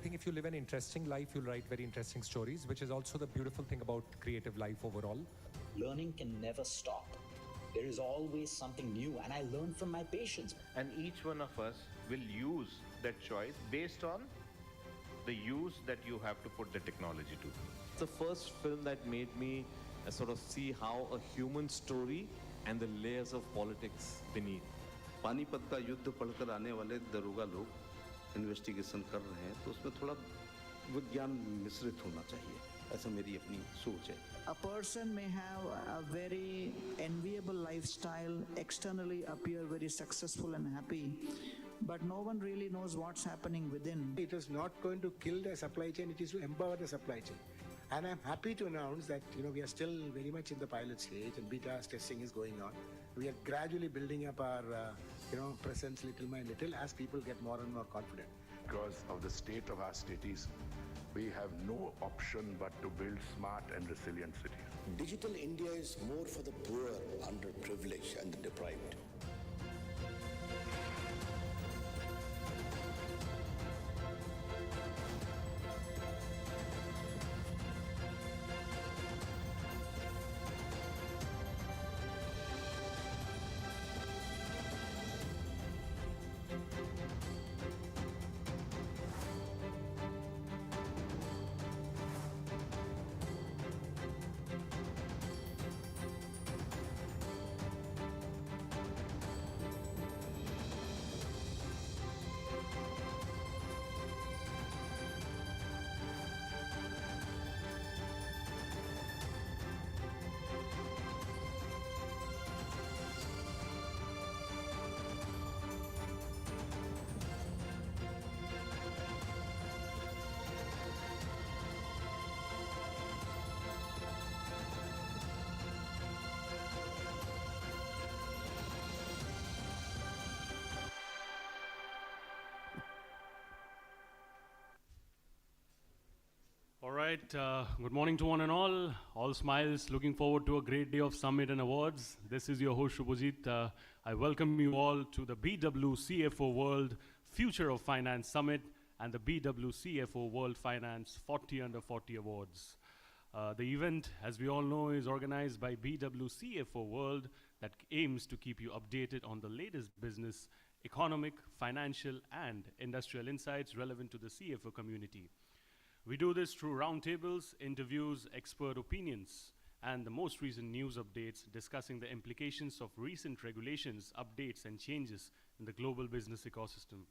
think if you live an interesting life, you'll write very interesting stories, which is also the beautiful thing about creative life overall. Learning can never stop. There is always something new, and I learn from my patients. And each one of us will use that choice based on the use that you have to put the technology to. It's the first film that made me sort of see how a human story and the layers of politics beneath. Panipat का युद्ध पढ़कर आने वाले दरोगा लोग investigation कर रहे हैं, तो उसमें थोड़ा विज्ञान मिश्रित होना चाहिए, ऐसा मेरी अपनी सोच है. A person may have a very enviable lifestyle, externally appear very successful and happy, but no one really knows what's happening within. It is not going to kill the supply chain, it is to empower the supply chain. And I'm happy to announce that we are still very much in the pilot stage and beta testing is going on. We are gradually building up our presence little by little as people get more and more confident. Because of the state of our cities, we have no option but to build smart and resilient cities. Digital India is more for the poor, underprivileged and the deprived. All right, good morning to one and all smiles, looking forward to a great day of summit and awards. This is your host Shubhajit. I welcome you all to the BW CFO World Future of Finance Summit and the BW CFO World Finance 40 Under 40 Awards. The event, as we all know, is organized by BW CFO World that aims to keep you updated on the latest business, economic, financial, and industrial insights relevant to the CFO community. We do this through roundtables, interviews, expert opinions, and the most recent news updates discussing the implications of recent regulations, updates, and changes in the global business ecosystem.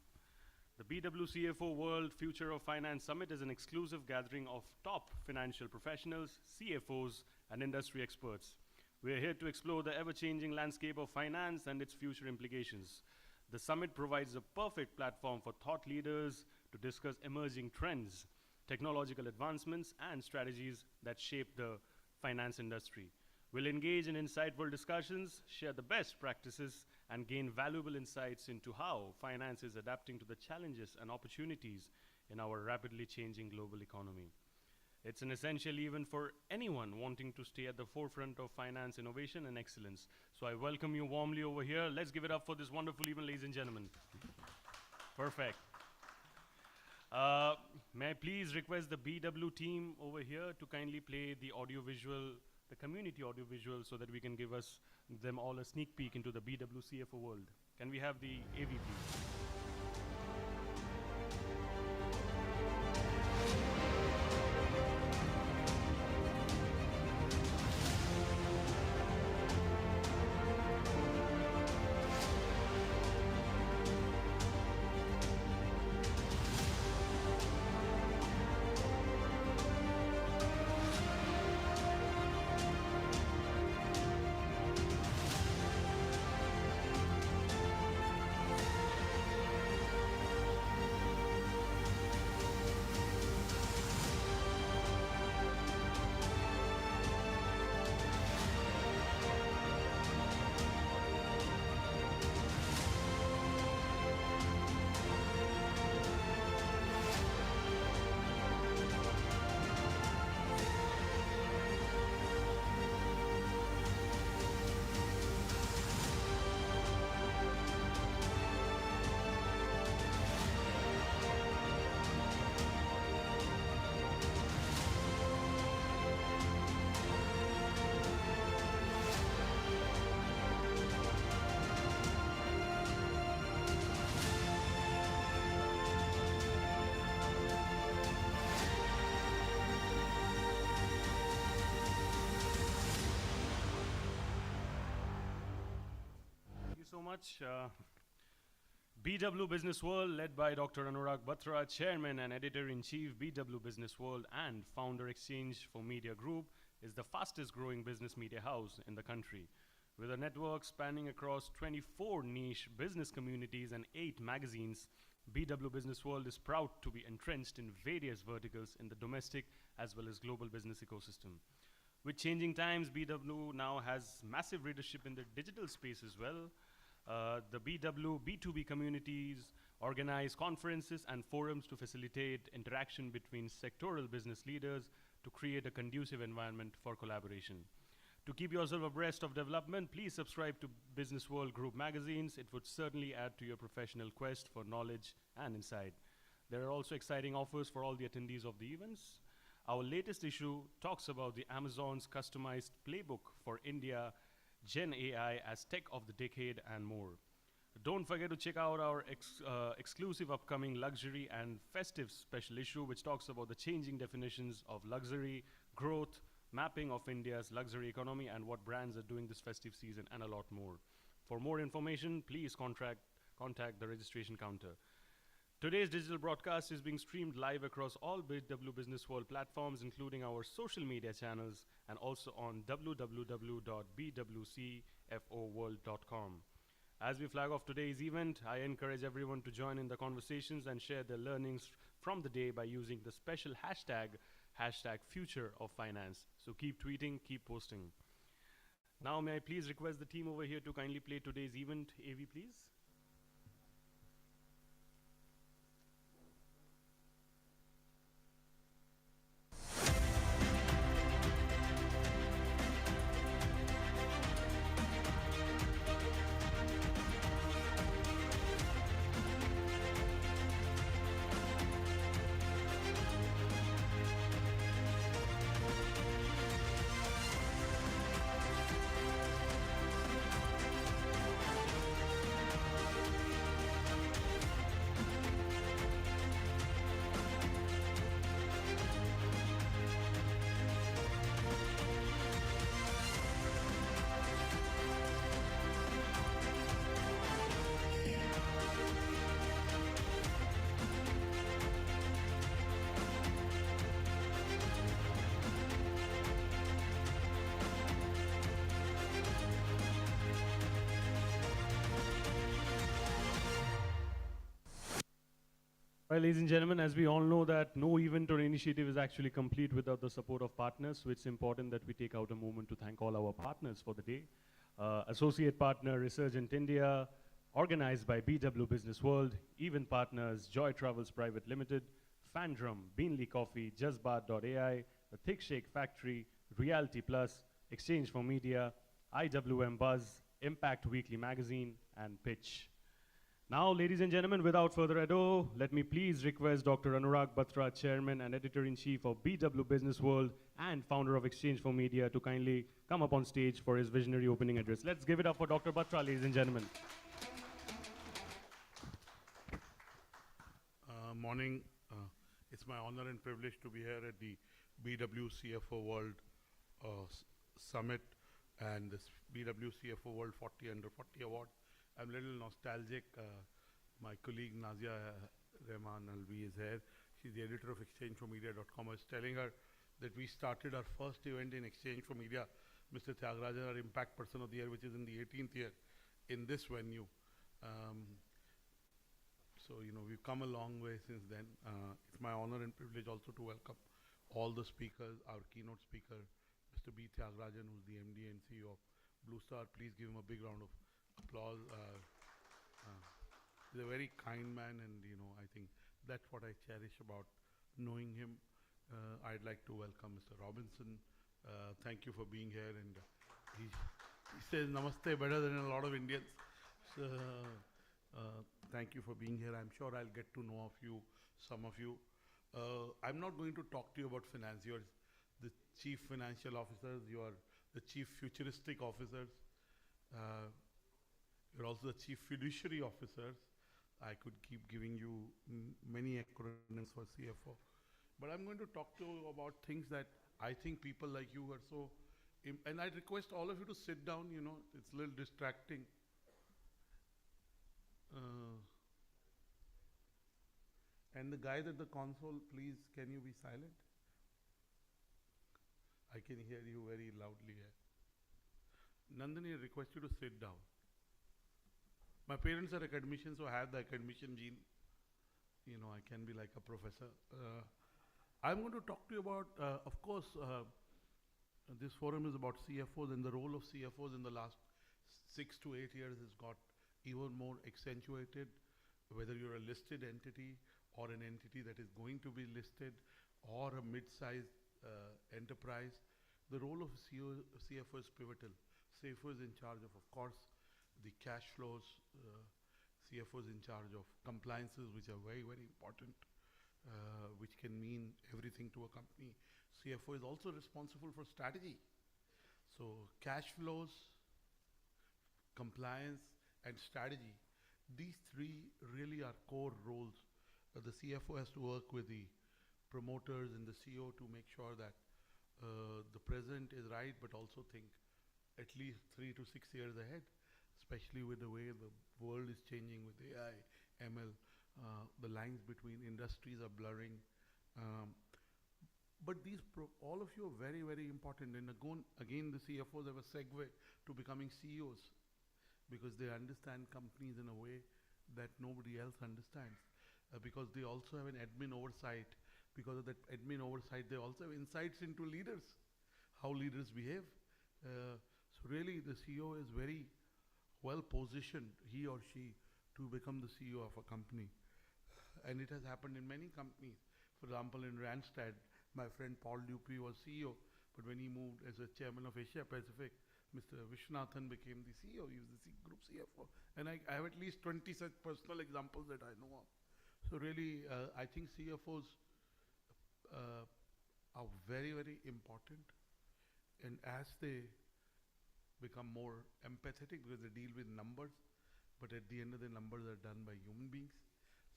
The BW CFO World Future of Finance Summit is an exclusive gathering of top financial professionals, CFOs, and industry experts. We are here to explore the ever-changing landscape of finance and its future implications. The summit provides a perfect platform for thought leaders to discuss emerging trends, technological advancements, and strategies that shape the finance industry. We'll engage in insightful discussions, share the best practices, and gain valuable insights into how finance is adapting to the challenges and opportunities in our rapidly changing global economy. It's an essential event for anyone wanting to stay at the forefront of finance innovation and excellence. So I welcome you warmly over here. Let's give it up for this wonderful event, ladies and gentlemen. Perfect. May I please request the BW team over here to kindly play the audiovisual, the community audiovisual, so that we can give them all a sneak peek into the BW CFO world. Can we have the AV, please? much. BW Business World, led by Dr. Anurag Batra, Chairman and Editor-in-Chief, BW Business World and Founder Exchange for Media Group, is the fastest growing business media house in the country. With a network spanning across 24 niche business communities and 8 magazines, BW Business World is proud to be entrenched in various verticals in the domestic as well as global business ecosystem. With changing times, BW now has massive readership in the digital space as well. The BW B2B communities organize conferences and forums to facilitate interaction between sectoral business leaders to create a conducive environment for collaboration. To keep yourself abreast of development, please subscribe to Business World Group magazines. It would certainly add to your professional quest for knowledge and insight. There are also exciting offers for all the attendees of the events. Our latest issue talks about the Amazon's customized playbook for India, Gen AI as tech of the decade, and more. Don't forget to check out our exclusive upcoming luxury and festive special issue, which talks about the changing definitions of luxury, growth, mapping of India's luxury economy, and what brands are doing this festive season, and a lot more. For more information, please contact the registration counter. Today's digital broadcast is being streamed live across all BW Business World platforms, including our social media channels, and also on www.bwcfoworld.com. As we flag off today's event, I encourage everyone to join in the conversations and share their learnings from the day by using the special hashtag Future of Finance. So keep tweeting, keep posting. Now may I please request the team over here to kindly play today's event. AV, please. Well, ladies and gentlemen, as we all know that no event or initiative is actually complete without the support of partners, so it's important that we take out a moment to thank all our partners for the day. Associate partner Resurgent India, organized by BW Business World, event partners Joy Travels Private Limited, Fandrum, Beanley Coffee, JustBat.ai, The Thick Shake Factory, Reality Plus, Exchange for Media, IWM Buzz, Impact Weekly Magazine, and Pitch. Now, ladies and gentlemen, without further ado, let me please request Dr. Anurag Batra, Chairman and Editor-in-Chief of BW Business World and founder of Exchange for Media, to kindly come up on stage for his visionary opening address. Let's give it up for Dr. Batra, ladies and gentlemen. Morning. It's my honor and privilege to be here at the BW CFO World Summit and this BW CFO World 40 Under 40 Award. I'm a little nostalgic. My colleague Nazia Rehman Alvi is here. She's the editor of exchangeformedia.com. I was telling her that we started our first event in Exchange for Media, Mr. Tyagarajan, our Impact Person of the Year, which is in the 18th year, in this venue. So, you know, we've come a long way since then. It's my honor and privilege also to welcome all the speakers, our keynote speaker, Mr. B. Tyagarajan, who's the MD and CEO of Blue Star. Please give him a big round of applause. He's a very kind man, and you know, I think that's what I cherish about knowing him. I'd like to welcome Mr. Robinson. Thank you for being here, and he says namaste better than a lot of Indians. So, thank you for being here. I'm sure I'll get to know some of you. I'm not going to talk to you about finance. You're the chief financial officers. You are the chief futuristic officers. You're also the chief fiduciary officers. I could keep giving you many acronyms for CFO. But I'm going to talk to you about things that I think people like you are so... and I request all of you to sit down, you know, it's a little distracting. Uh, and the guys at the console, please, can you be silent? I can hear you very loudly here. Nandini, I request you to sit down. My parents are academicians, so I have the academician gene. You know, I can be like a professor. I'm going to talk to you about, of course, this forum is about CFOs, and the role of CFOs in the last 6 to 8 years has got even more accentuated, whether you're a listed entity or an entity that is going to be listed or a mid-sized enterprise. The role of CFO is pivotal. CFO is in charge of course, the cash flows. CFO is in charge of compliances, which are very, very important, which can mean everything to a company. CFO is also responsible for strategy. So cash flows, compliance, and strategy, these three really are core roles. The CFO has to work with the promoters and the CEO to make sure that the present is right, but also think at least 3 to 6 years ahead, especially with the way the world is changing with AI, ML. The lines between industries are blurring. But these all of you are very, very important. And again, the CFOs have a segue to becoming CEOs because they understand companies in a way that nobody else understands. Because they also have an admin oversight. Because of that admin oversight, they also have insights into leaders, how leaders behave. So really, the CEO is very well positioned, he or she, to become the CEO of a company. And it has happened in many companies. For example, in Randstad, my friend Paul Dupuy was CEO, but when he moved as a chairman of Asia Pacific, Mr. Vishwanathan became the CEO. He was the group CFO. And I have at least 20 such personal examples that I know of. So really, I think CFOs are very, very important. And as they become more empathetic, because they deal with numbers, but at the end of the numbers are done by human beings.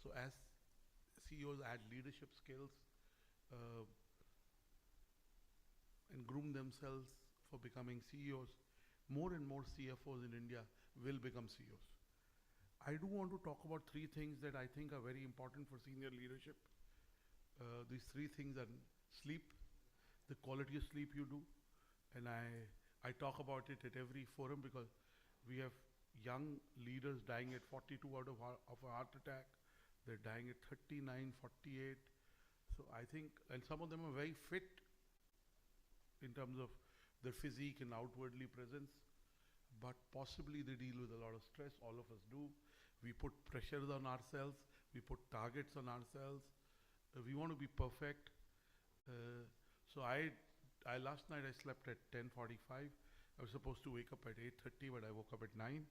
So as CEOs add leadership skills and groom themselves for becoming CEOs, more and more CFOs in India will become CEOs. I do want to talk about 3 things that I think are very important for senior leadership. These 3 things are sleep, the quality of sleep you do, and I talk about it at every forum because we have young leaders dying at 42 out of a heart attack. They're dying at 39, 48. So I think, and some of them are very fit in terms of their physique and outwardly presence, but possibly they deal with a lot of stress. All of us do. We put pressures on ourselves. We put targets on ourselves. We want to be perfect. So I last night I slept at 10:45. I was supposed to wake up at 8:30, but I woke up at 9.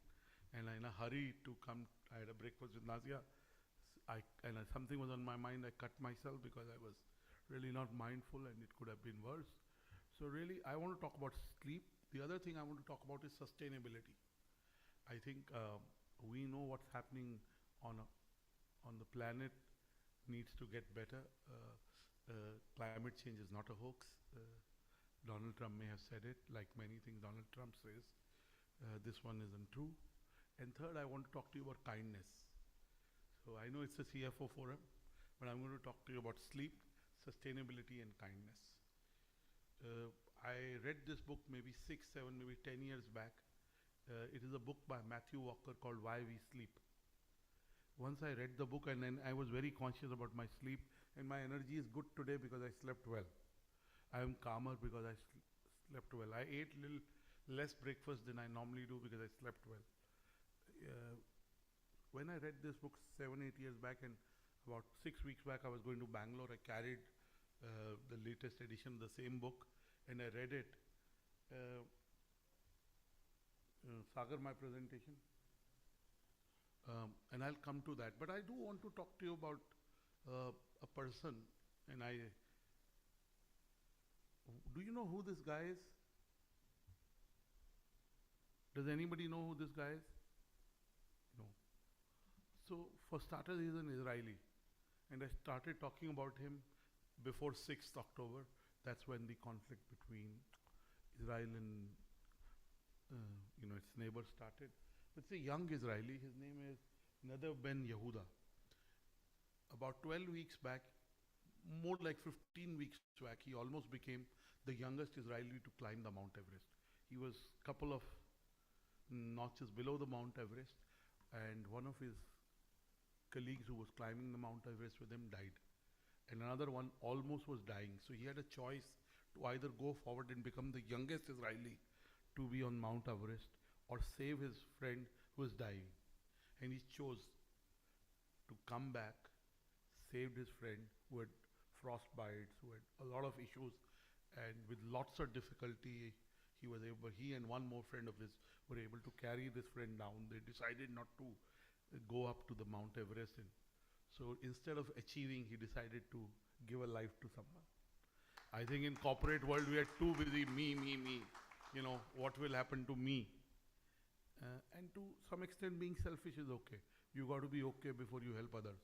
And in a hurry to come, I had a breakfast with Nazia. Something was on my mind. I cut myself because I was really not mindful and it could have been worse. So really, I want to talk about sleep. The other thing I want to talk about is sustainability. I think we know what's happening on the planet needs to get better. Climate change is not a hoax. Donald Trump may have said it, like many things Donald Trump says. This one isn't true. And third, I want to talk to you about kindness. So I know it's a CFO forum, but I'm going to talk to you about sleep, sustainability, and kindness. I read this book maybe 6, 7, maybe 10 years back. It is a book by Matthew Walker called Why We Sleep. Once I read the book and then I was very conscious about my sleep, and my energy is good today because I slept well. I am calmer because I slept well. I ate little less breakfast than I normally do because I slept well. When I read this book 7, 8 years back, and about 6 weeks back I was going to Bangalore, I carried the latest edition of the same book and I read it. Sagar, my presentation. And I'll come to that. But I do want to talk to you about a person, and do you know who this guy is? Does anybody know who this guy is? No. So for starters, he's an Israeli. And I started talking about him before 6th October. That's when the conflict between Israel and its neighbors started. But it's a young Israeli. His name is Nadav ben Yehuda. About 12 weeks back, more like 15 weeks back, he almost became the youngest Israeli to climb the Mount Everest. He was a couple of notches below the Mount Everest, and one of his colleagues who was climbing the Mount Everest with him died. And another one almost was dying. So he had a choice to either go forward and become the youngest Israeli to be on Mount Everest or save his friend who was dying. And he chose to come back, saved his friend who had frostbites, who had a lot of issues, and with lots of difficulty, he and one more friend of his were able to carry this friend down. They decided not to go up to the Mount Everest. And so instead of achieving, he decided to give a life to someone. I think in corporate world, we are too busy, me. You know, what will happen to me? And to some extent, being selfish is okay. You got to be okay before you help others.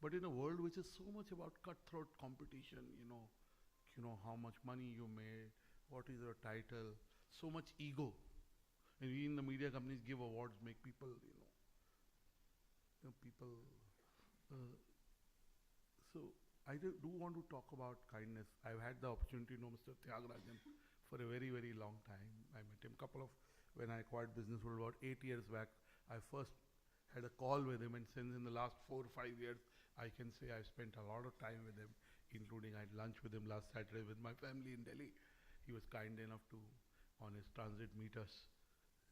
But in a world which is so much about cutthroat competition, you know how much money you made, what is your title, so much ego. And we in the media companies give awards, make people, people. So I do want to talk about kindness. I've had the opportunity to know Mr. Tyagarajan for a very, very long time. I met him when I acquired Business World about 8 years back. I first had a call with him, and since in the last 4 or 5 years, I can say I've spent a lot of time with him, including I had lunch with him last Saturday with my family in Delhi. He was kind enough to, on his transit, meet us.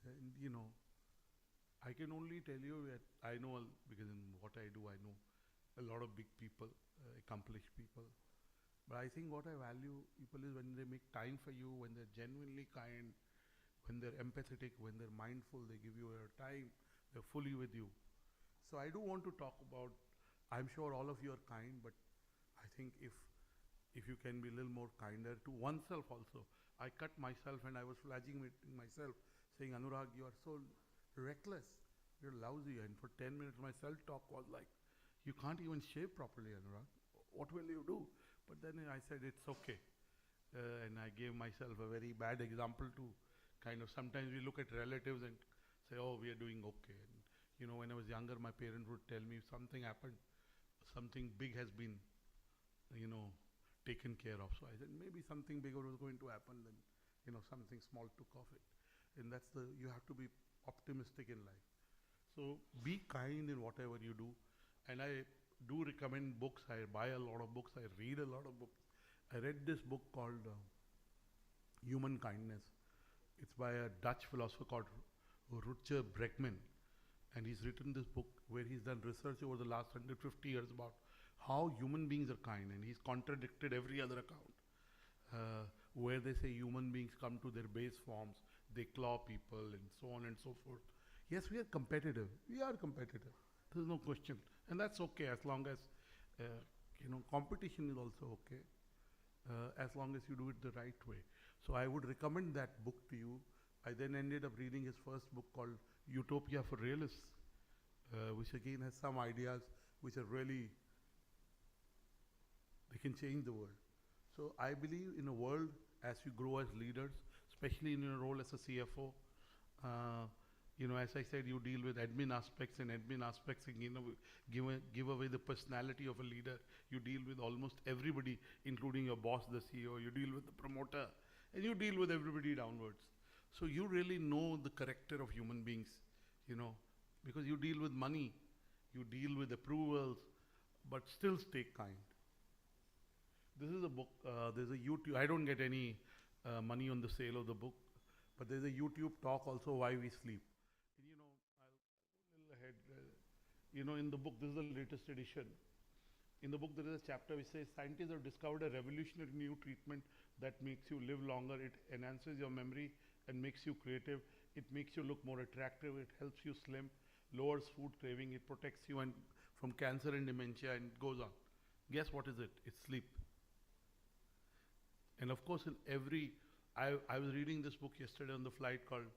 And I can only tell you that I know, because in what I do, I know a lot of big people, accomplished people. But I think what I value people is when they make time for you, when they're genuinely kind, when they're empathetic, when they're mindful, they give you their time, they're fully with you. So I do want to talk about, I'm sure all of you are kind, but I think if you can be a little more kinder to oneself also. I cut myself and I was flagellating myself, saying, Anurag, you are so reckless, you're lousy. And for 10 minutes, my self-talk was like, you can't even shave properly, Anurag. What will you do? But then I said, it's okay. And I gave myself a very bad example to kind of, sometimes we look at relatives and say, oh, we are doing okay. And when I was younger, my parents would tell me if something happened, something big has been, taken care of. So I said, maybe something bigger was going to happen than, something small took off it. And you have to be optimistic in life. So be kind in whatever you do. And I do recommend books. I buy a lot of books. I read a lot of books. I read this book called Human Kindness. It's by a Dutch philosopher called Rutger Bregman. And he's written this book where he's done research over the last 150 years about how human beings are kind. And he's contradicted every other account. Where they say human beings come to their base forms, they claw people and so on and so forth. Yes, we are competitive. We are competitive. There's no question. And that's okay as long as, competition is also okay. As long as you do it the right way. So I would recommend that book to you. I then ended up reading his first book called Utopia for Realists, which again has some ideas which are really, they can change the world. So I believe in a world as you grow as leaders, especially in your role as a CFO, as I said, you deal with admin aspects and give away the personality of a leader. You deal with almost everybody, including your boss, the CEO. You deal with the promoter, and you deal with everybody downwards. So you really know the character of human beings, because you deal with money, you deal with approvals, but still stay kind. This is a book, there's a YouTube, I don't get any money on the sale of the book, but there's a YouTube talk also, Why We Sleep. And I'll go a little ahead. In the book, this is the latest edition. In the book, there is a chapter which says, scientists have discovered a revolutionary new treatment that makes you live longer. It enhances your memory and makes you creative. It makes you look more attractive. It helps you slim, lowers food craving. It protects you from cancer and dementia, and it goes on. Guess what is it? It's sleep. And of course, I was reading this book yesterday on the flight called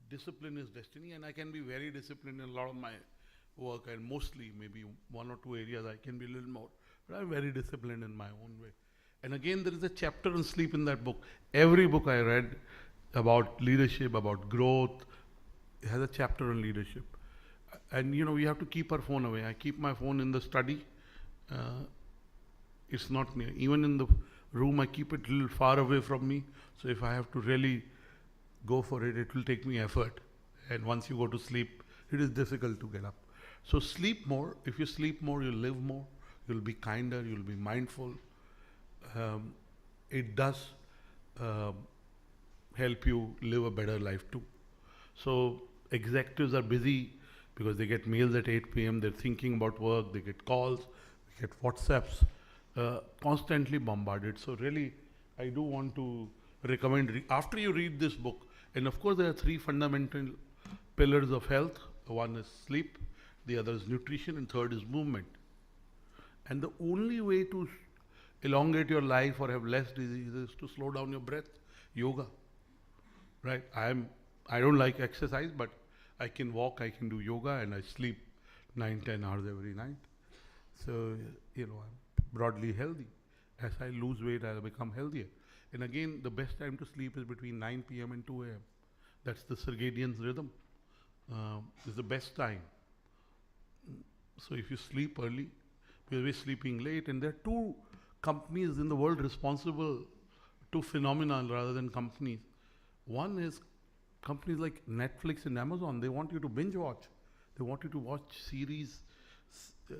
Discipline is Destiny, and I can be very disciplined in a lot of my work, and mostly maybe 1 or 2 areas I can be a little more, but I'm very disciplined in my own way. And again, there is a chapter on sleep in that book. Every book I read about leadership, about growth, it has a chapter on leadership. And we have to keep our phone away. I keep my phone in the study. It's not near. Even in the room, I keep it a little far away from me. So if I have to really go for it, it will take me effort. And once you go to sleep, it is difficult to get up. So sleep more. If you sleep more, you'll live more. You'll be kinder. You'll be mindful. It does help you live a better life too. So executives are busy because they get mails at 8 p.m. They're thinking about work. They get calls. They get WhatsApps. Constantly bombarded. So really, I do want to recommend, after you read this book, and of course there are 3 fundamental pillars of health. One is sleep, the other is nutrition, and third is movement. And the only way to elongate your life or have less diseases is to slow down your breath. Yoga, right? I don't like exercise, but I can walk, I can do yoga, and I sleep 9-10 hours every night. So, I'm broadly healthy. As I lose weight, I'll become healthier. And again, the best time to sleep is between 9 p.m. and 2 a.m. That's the circadian rhythm. It's the best time. So if you sleep early, because we're sleeping late, and there are 2 companies in the world responsible, 2 phenomena rather than companies. One is companies like Netflix and Amazon. They want you to binge watch. They want you to watch series,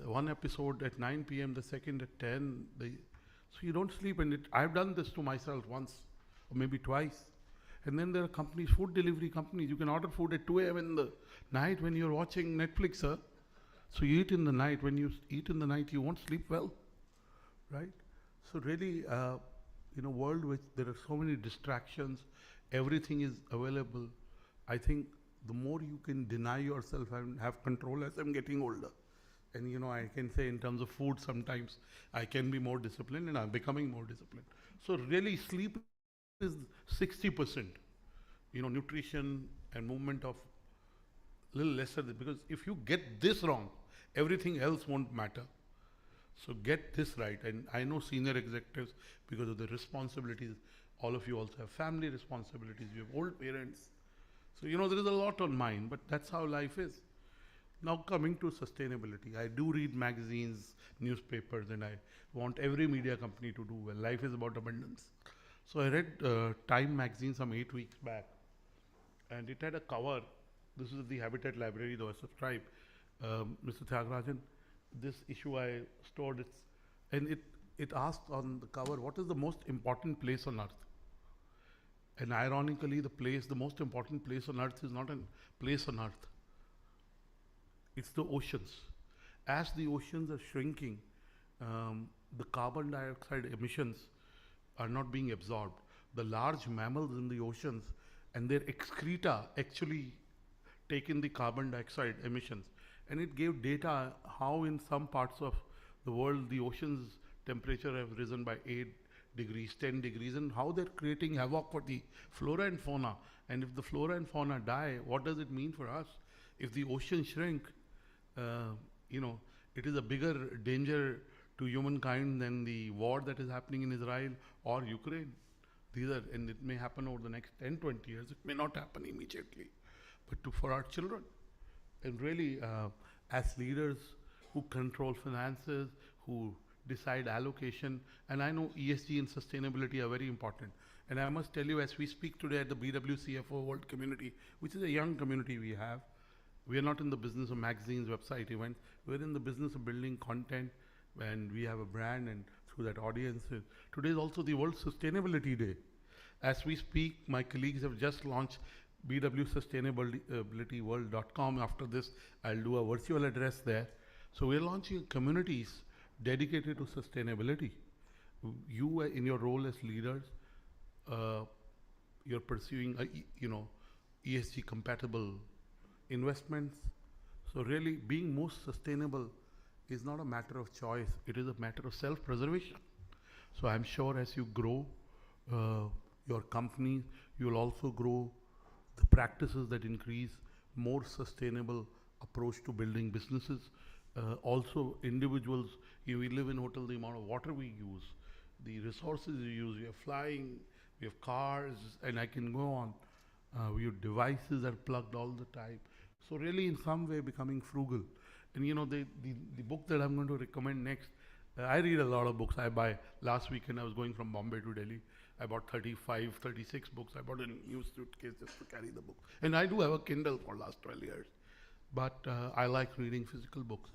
one episode at 9 p.m., the second at 10. So you don't sleep. And I've done this to myself once, or maybe twice. And then there are companies, food delivery companies. You can order food at 2 a.m. in the night when you're watching Netflix, sir. So you eat in the night. When you eat in the night, you won't sleep well, right? So really, in a world which there are so many distractions, everything is available. I think the more you can deny yourself and have control as I'm getting older. And I can say in terms of food, sometimes I can be more disciplined, and I'm becoming more disciplined. So really, sleep is 60%. Nutrition and movement of little lesser, because if you get this wrong, everything else won't matter. So get this right. And I know senior executives, because of the responsibilities, all of you also have family responsibilities, you have old parents. So there is a lot on mind, but that's how life is. Now coming to sustainability, I do read magazines, newspapers, and I want every media company to do well. Life is about abundance. So I read Time magazine some 8 weeks back, and it had a cover. This is the Habitat Library, though I subscribe. Mr. Tyagarajan, this issue I stored, and it asked on the cover, what is the most important place on earth? And ironically, the most important place on earth is not a place on earth. It's the oceans. As the oceans are shrinking, the carbon dioxide emissions are not being absorbed. The large mammals in the oceans and their excreta actually take in the carbon dioxide emissions. And it gave data how in some parts of the world the oceans temperature have risen by 8 degrees, 10 degrees, and how they're creating havoc for the flora and fauna. And if the flora and fauna die, what does it mean for us? If the oceans shrink, it is a bigger danger to humankind than the war that is happening in Israel or Ukraine. And it may happen over the next 10, 20 years. It may not happen immediately, but for our children. And really, as leaders who control finances, who decide allocation, and I know ESG and sustainability are very important. And I must tell you, as we speak today at the BW CFO World Community, which is a young community we have, we are not in the business of magazines, website events. We're in the business of building content, and we have a brand, and through that audience. Today is also the World Sustainability Day. As we speak, my colleagues have just launched bwsustainabilityworld.com. After this, I'll do a virtual address there. So we're launching communities dedicated to sustainability. You, in your role as leaders, you're pursuing, ESG compatible investments. So really, being most sustainable is not a matter of choice. It is a matter of self-preservation. So I'm sure as you grow your company, you'll also grow the practices that increase more sustainable approach to building businesses. Also, individuals, we live in hotel, the amount of water we use, the resources we use, we are flying, we have cars, and I can go on. Your devices are plugged all the time. So really, in some way, becoming frugal. And the book that I'm going to recommend next, I read a lot of books. Last weekend I was going from Bombay to Delhi. I bought 35, 36 books. I bought a new suitcase just to carry the book. And I do have a Kindle for last 12 years. But I like reading physical books.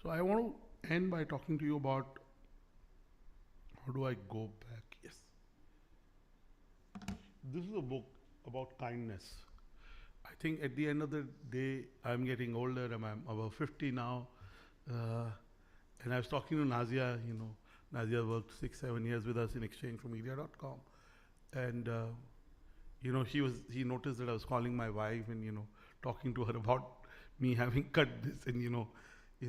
So I want to end by talking to you about, how do I go back? Yes. This is a book about kindness. I think at the end of the day, I'm getting older, and I'm about 50 now. And I was talking to Nazia, Nazia worked 6-7 years with us in exchange for media.com. And, he noticed that I was calling my wife and, talking to her about me having cut this. And,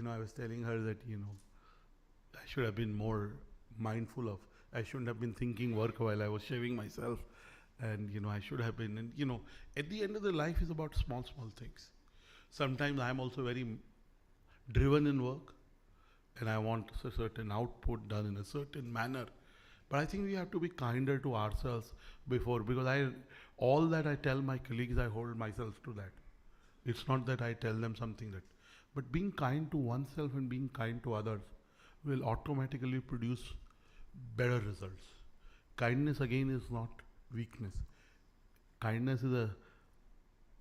I was telling her that, I should have been more mindful of, I shouldn't have been thinking work while I was shaving myself. And, I should have been. And, at the end of the life is about small things. Sometimes I'm also very driven in work, and I want a certain output done in a certain manner. But I think we have to be kinder to ourselves because all that I tell my colleagues, I hold myself to that. It's not that I tell them something but being kind to oneself and being kind to others will automatically produce better results. Kindness again is not weakness. Kindness is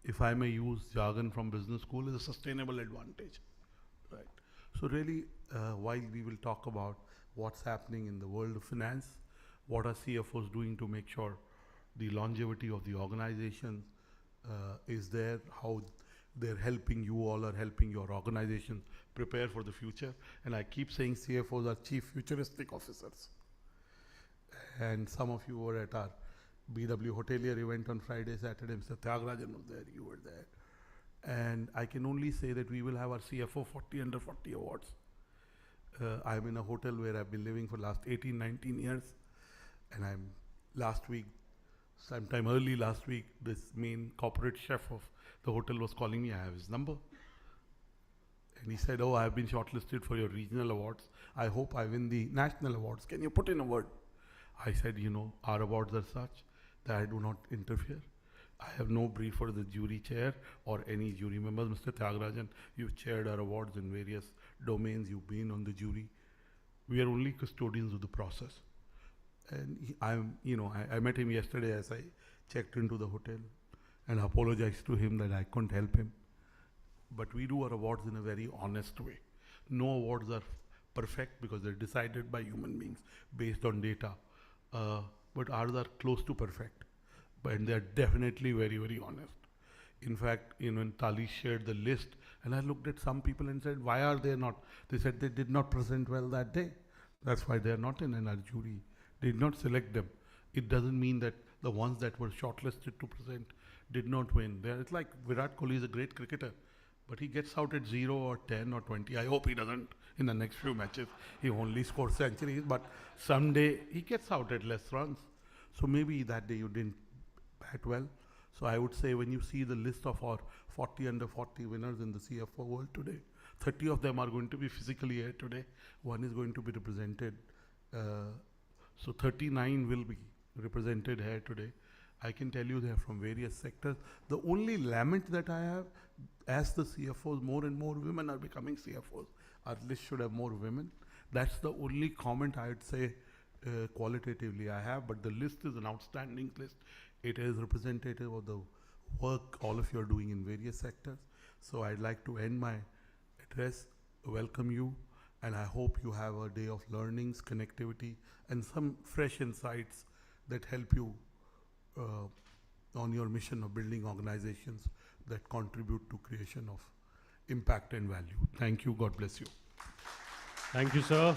if I may use jargon from business school, is a sustainable advantage. Right. So really, while we will talk about what's happening in the world of finance, what are CFOs doing to make sure the longevity of the organization is there, how they're helping you all or helping your organization prepare for the future. And I keep saying CFOs are chief futuristic officers. And some of you were at our BW Hotelier event on Friday, Saturday. Mr. Tyagarajan was there, you were there. And I can only say that we will have our CFO 40 under 40 awards. I'm in a hotel where I've been living for last 18, 19 years. And sometime early last week, this main corporate chef of the hotel was calling me. I have his number. And he said, "Oh, I have been shortlisted for your regional awards. I hope I win the national awards. Can you put in a word?" I said, our awards are such that I do not interfere. I have no brief for the jury chair or any jury members. Mr. Tyagarajan, you've chaired our awards in various domains. You've been on the jury. We are only custodians of the process. And I met him yesterday as I checked into the hotel and apologized to him that I couldn't help him. But we do our awards in a very honest way. No awards are perfect because they're decided by human beings based on data. But ours are close to perfect. But they're definitely very, very honest. In fact, Tali shared the list, and I looked at some people and said, why are they not? They said they did not present well that day. That's why they're not in our jury. They did not select them. It doesn't mean that the ones that were shortlisted to present did not win. It's like Virat Kohli is a great cricketer, but he gets out at 0 or 10 or 20. I hope he doesn't in the next few matches. He only scores centuries, but someday he gets out at less runs. So maybe that day you didn't bat well. So I would say when you see the list of our 40 under 40 winners in the CFO world today, 30 of them are going to be physically here today. One is going to be represented. So 39 will be represented here today. I can tell you they are from various sectors. The only lament that I have, as the CFOs, more and more women are becoming CFOs. Our list should have more women. That's the only comment I would say qualitatively I have, but the list is an outstanding list. It is representative of the work all of you are doing in various sectors. So I'd like to end my address, welcome you, and I hope you have a day of learnings, connectivity, and some fresh insights that help you on your mission of building organizations that contribute to creation of impact and value. Thank you. God bless you. Thank you, sir.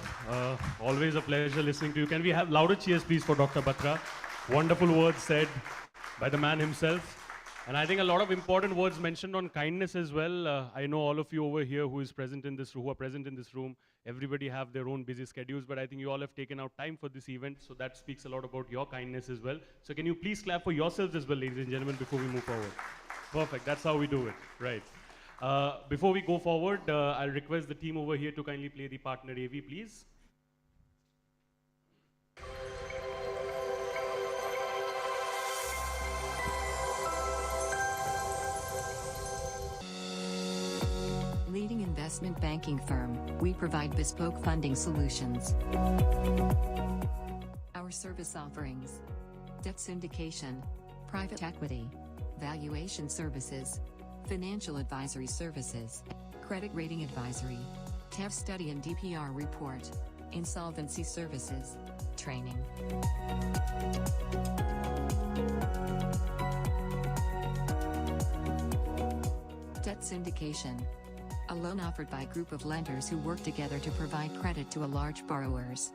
Always a pleasure listening to you. Can we have louder cheers, please, for Dr. Batra? Wonderful words said by the man himself. And I think a lot of important words mentioned on kindness as well. I know all of you over here who are present in this room, everybody have their own busy schedules, but I think you all have taken out time for this event, so that speaks a lot about your kindness as well. So can you please clap for yourselves as well, ladies and gentlemen, before we move forward? Perfect, that's how we do it, right. Before we go forward, I'll request the team over here to kindly play the partner AV, please. investment banking firm, we provide bespoke funding solutions. Our service offerings: debt syndication, private equity, valuation services, financial advisory services, credit rating advisory, TEF study and DPR report, insolvency services, training. Debt syndication: a loan offered by a group of lenders who work together to provide credit to a large borrowers.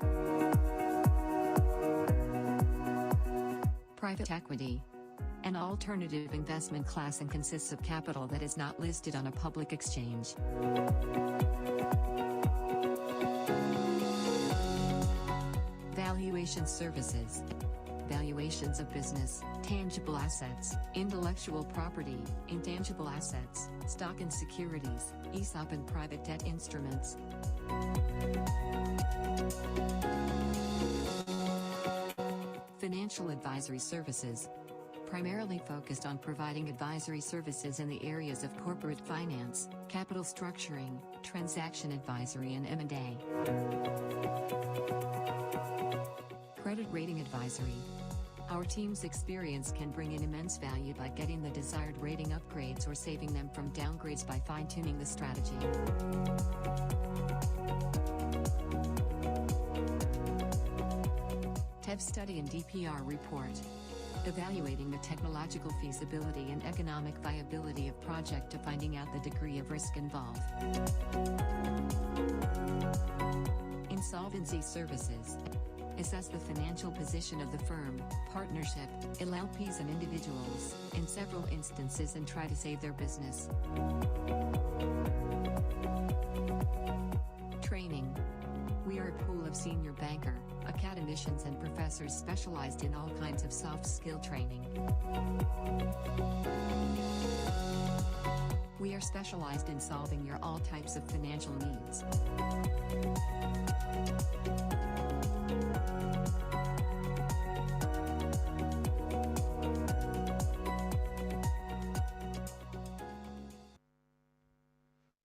Private equity: an alternative investment class and consists of capital that is not listed on a public exchange. Valuation services: valuations of business, tangible assets, intellectual property, intangible assets, stock and securities, ESOP and private debt instruments. Financial advisory services: primarily focused on providing advisory services in the areas of corporate finance, capital structuring, transaction advisory and M&A. Credit rating advisory: our team's experience can bring in immense value by getting the desired rating upgrades or saving them from downgrades by fine-tuning the strategy. TEF study and DPR report: evaluating the technological feasibility and economic viability of project to finding out the degree of risk involved. Insolvency services: assess the financial position of the firm, partnership, LLPs and individuals, in several instances and try to save their business. Training: we are a pool of senior banker, academicians and professors specialized in all kinds of soft skill training. We are specialized in solving your all types of financial needs.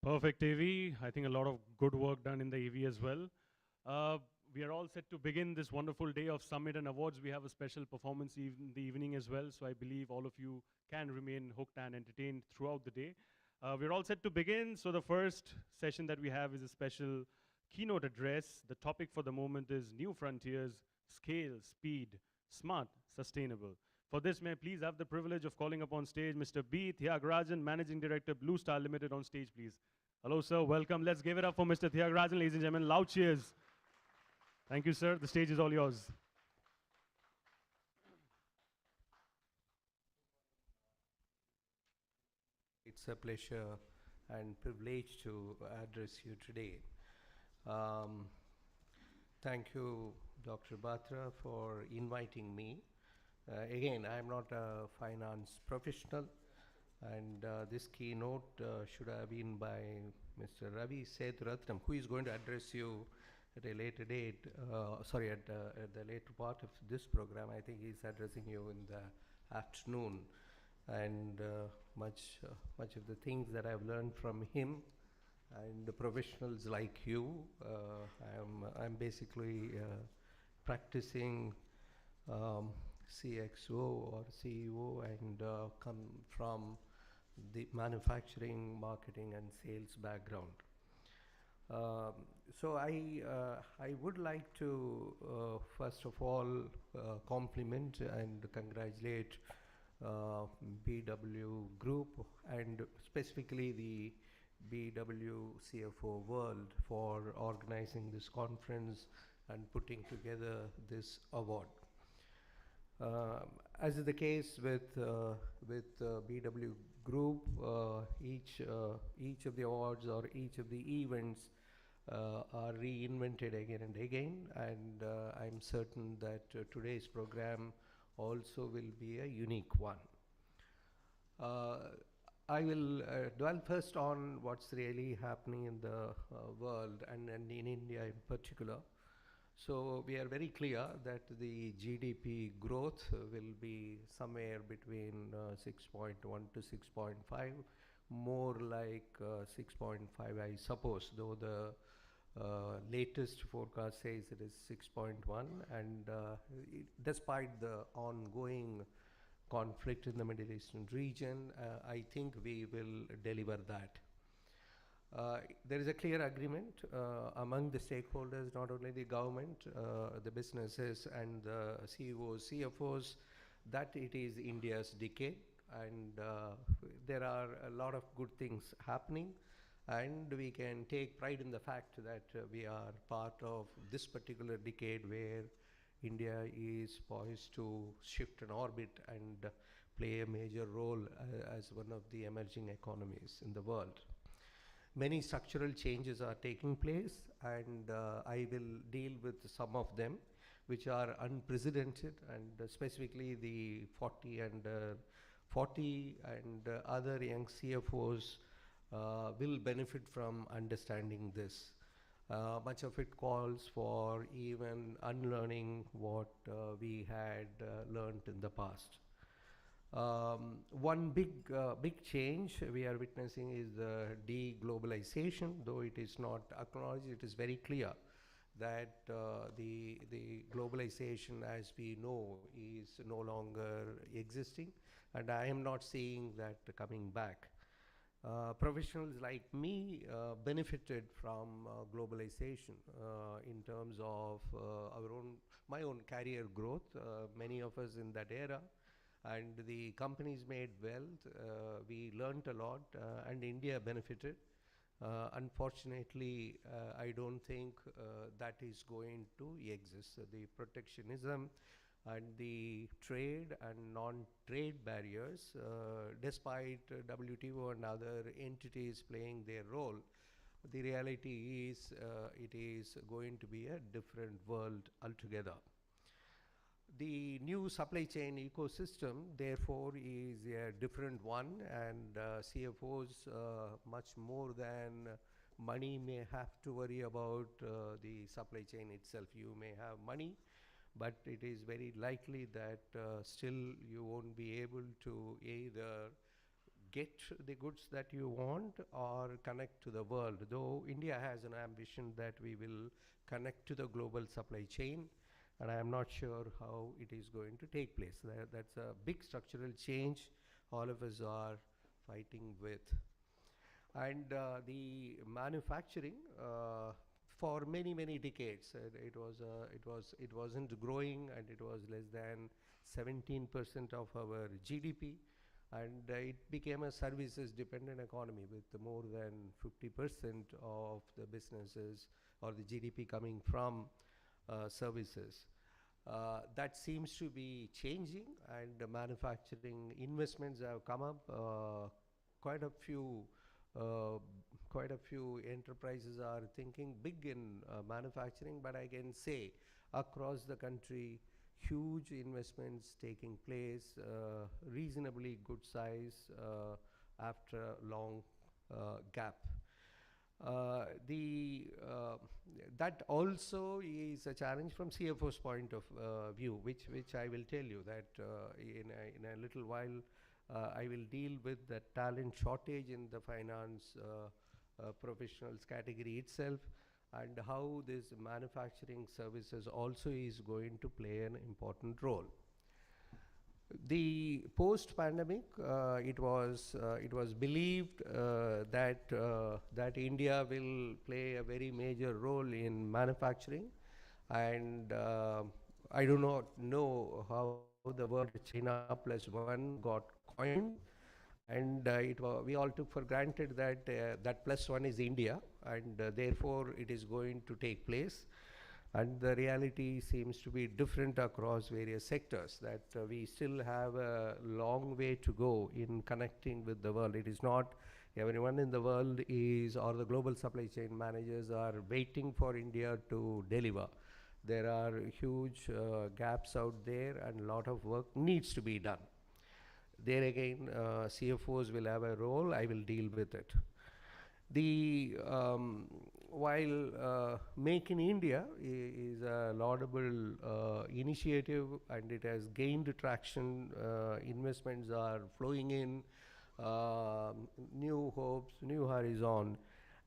Perfect, AV. I think a lot of good work done in the AV as well. We are all set to begin this wonderful day of Summit and Awards. We have a special performance in the evening as well, so I believe all of you can remain hooked and entertained throughout the day. We're all set to begin, so the first session that we have is a special keynote address. The topic for the moment is New Frontiers: Scale, Speed, Smart, Sustainable. For this, may I please have the privilege of calling upon stage Mr. B. Thiagarajan, Managing Director, Blue Star Limited, on stage, please. Hello, sir. Welcome. Let's give it up for Mr. Thiagarajan, ladies and gentlemen. Loud cheers. Thank you, sir. The stage is all yours. It's a pleasure and privilege to address you today. Thank you, Dr. Batra, for inviting me. Again, I'm not a finance professional, and this keynote should have been by Mr. Ravi Sethurathnam, who is going to address you at a later date, at the later part of this program. I think he's addressing you in the afternoon, and much of the things that I've learned from him and the professionals like you, I'm basically practicing CXO or CEO, and come from the manufacturing, marketing, and sales background. So I would like to first of all compliment and congratulate BW Group and specifically the BW CFO World for organizing this conference and putting together this award. As is the case with BW Group, each of the awards or each of the events are reinvented again and again, and I'm certain that today's program also will be a unique one. I will dwell first on what's really happening in the world and in India in particular. So we are very clear that the GDP growth will be somewhere between 6.1 to 6.5, more like 6.5, I suppose, though the latest forecast says it is 6.1, and despite the ongoing conflict in the Middle Eastern region, I think we will deliver that. There is a clear agreement among the stakeholders, not only the government, the businesses and the CEOs, CFOs, that it is India's decade, and there are a lot of good things happening, and we can take pride in the fact that we are part of this particular decade where India is poised to shift an orbit and play a major role as one of the emerging economies in the world. Many structural changes are taking place, and I will deal with some of them, which are unprecedented, and specifically the 40 and other young CFOs will benefit from understanding this. Much of it calls for even unlearning what we had learned in the past. One big change we are witnessing is the de-globalization. Though it is not acknowledged, it is very clear that the globalization as we know is no longer existing, and I am not seeing that coming back. Professionals like me benefited from globalization in terms of my own career growth. Many of us in that era, and the companies made wealth. We learnt a lot, and India benefited. Unfortunately, I don't think that is going to exist. The protectionism and the trade and non-trade barriers, despite WTO and other entities playing their role, the reality is it is going to be a different world altogether. The new supply chain ecosystem, therefore, is a different one, and CFOs, much more than money, may have to worry about the supply chain itself. You may have money, but it is very likely that still you won't be able to either get the goods that you want or connect to the world. Though India has an ambition that we will connect to the global supply chain, and I am not sure how it is going to take place. That's a big structural change all of us are fighting with. And the manufacturing, for many decades, it wasn't growing, and it was less than 17% of our GDP, and it became a services-dependent economy with more than 50% of the businesses or the GDP coming from services. That seems to be changing, and manufacturing investments have come up. Quite a few enterprises are thinking big in manufacturing, but I can say across the country, huge investments taking place, reasonably good size after a long gap. That also is a challenge from CFO's point of view, which I will tell you that in a little while I will deal with the talent shortage in the finance professionals category itself, and how this manufacturing services also is going to play an important role. The post-pandemic, it was believed that India will play a very major role in manufacturing, and I do not know how the word China plus one got coined, and we all took for granted that that plus one is India, and therefore it is going to take place. And the reality seems to be different across various sectors, that we still have a long way to go in connecting with the world. It is not everyone in the world is, or the global supply chain managers are waiting for India to deliver. There are huge gaps out there, and a lot of work needs to be done. There again, CFOs will have a role. I will deal with it. While Make in India is a laudable initiative, and it has gained traction, investments are flowing in, new hopes, new horizon,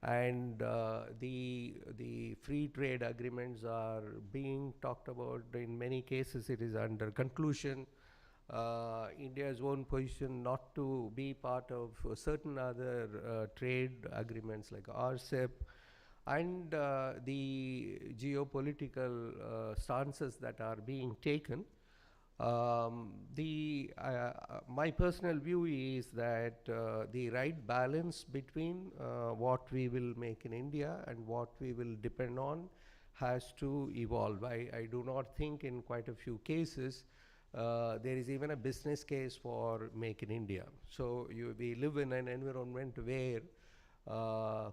and the free trade agreements are being talked about. In many cases, it is under conclusion. India's own position not to be part of certain other trade agreements like RCEP, and the geopolitical stances that are being taken. My personal view is that the right balance between what we will make in India and what we will depend on has to evolve. I do not think in quite a few cases there is even a business case for Make in India. So we live in an environment where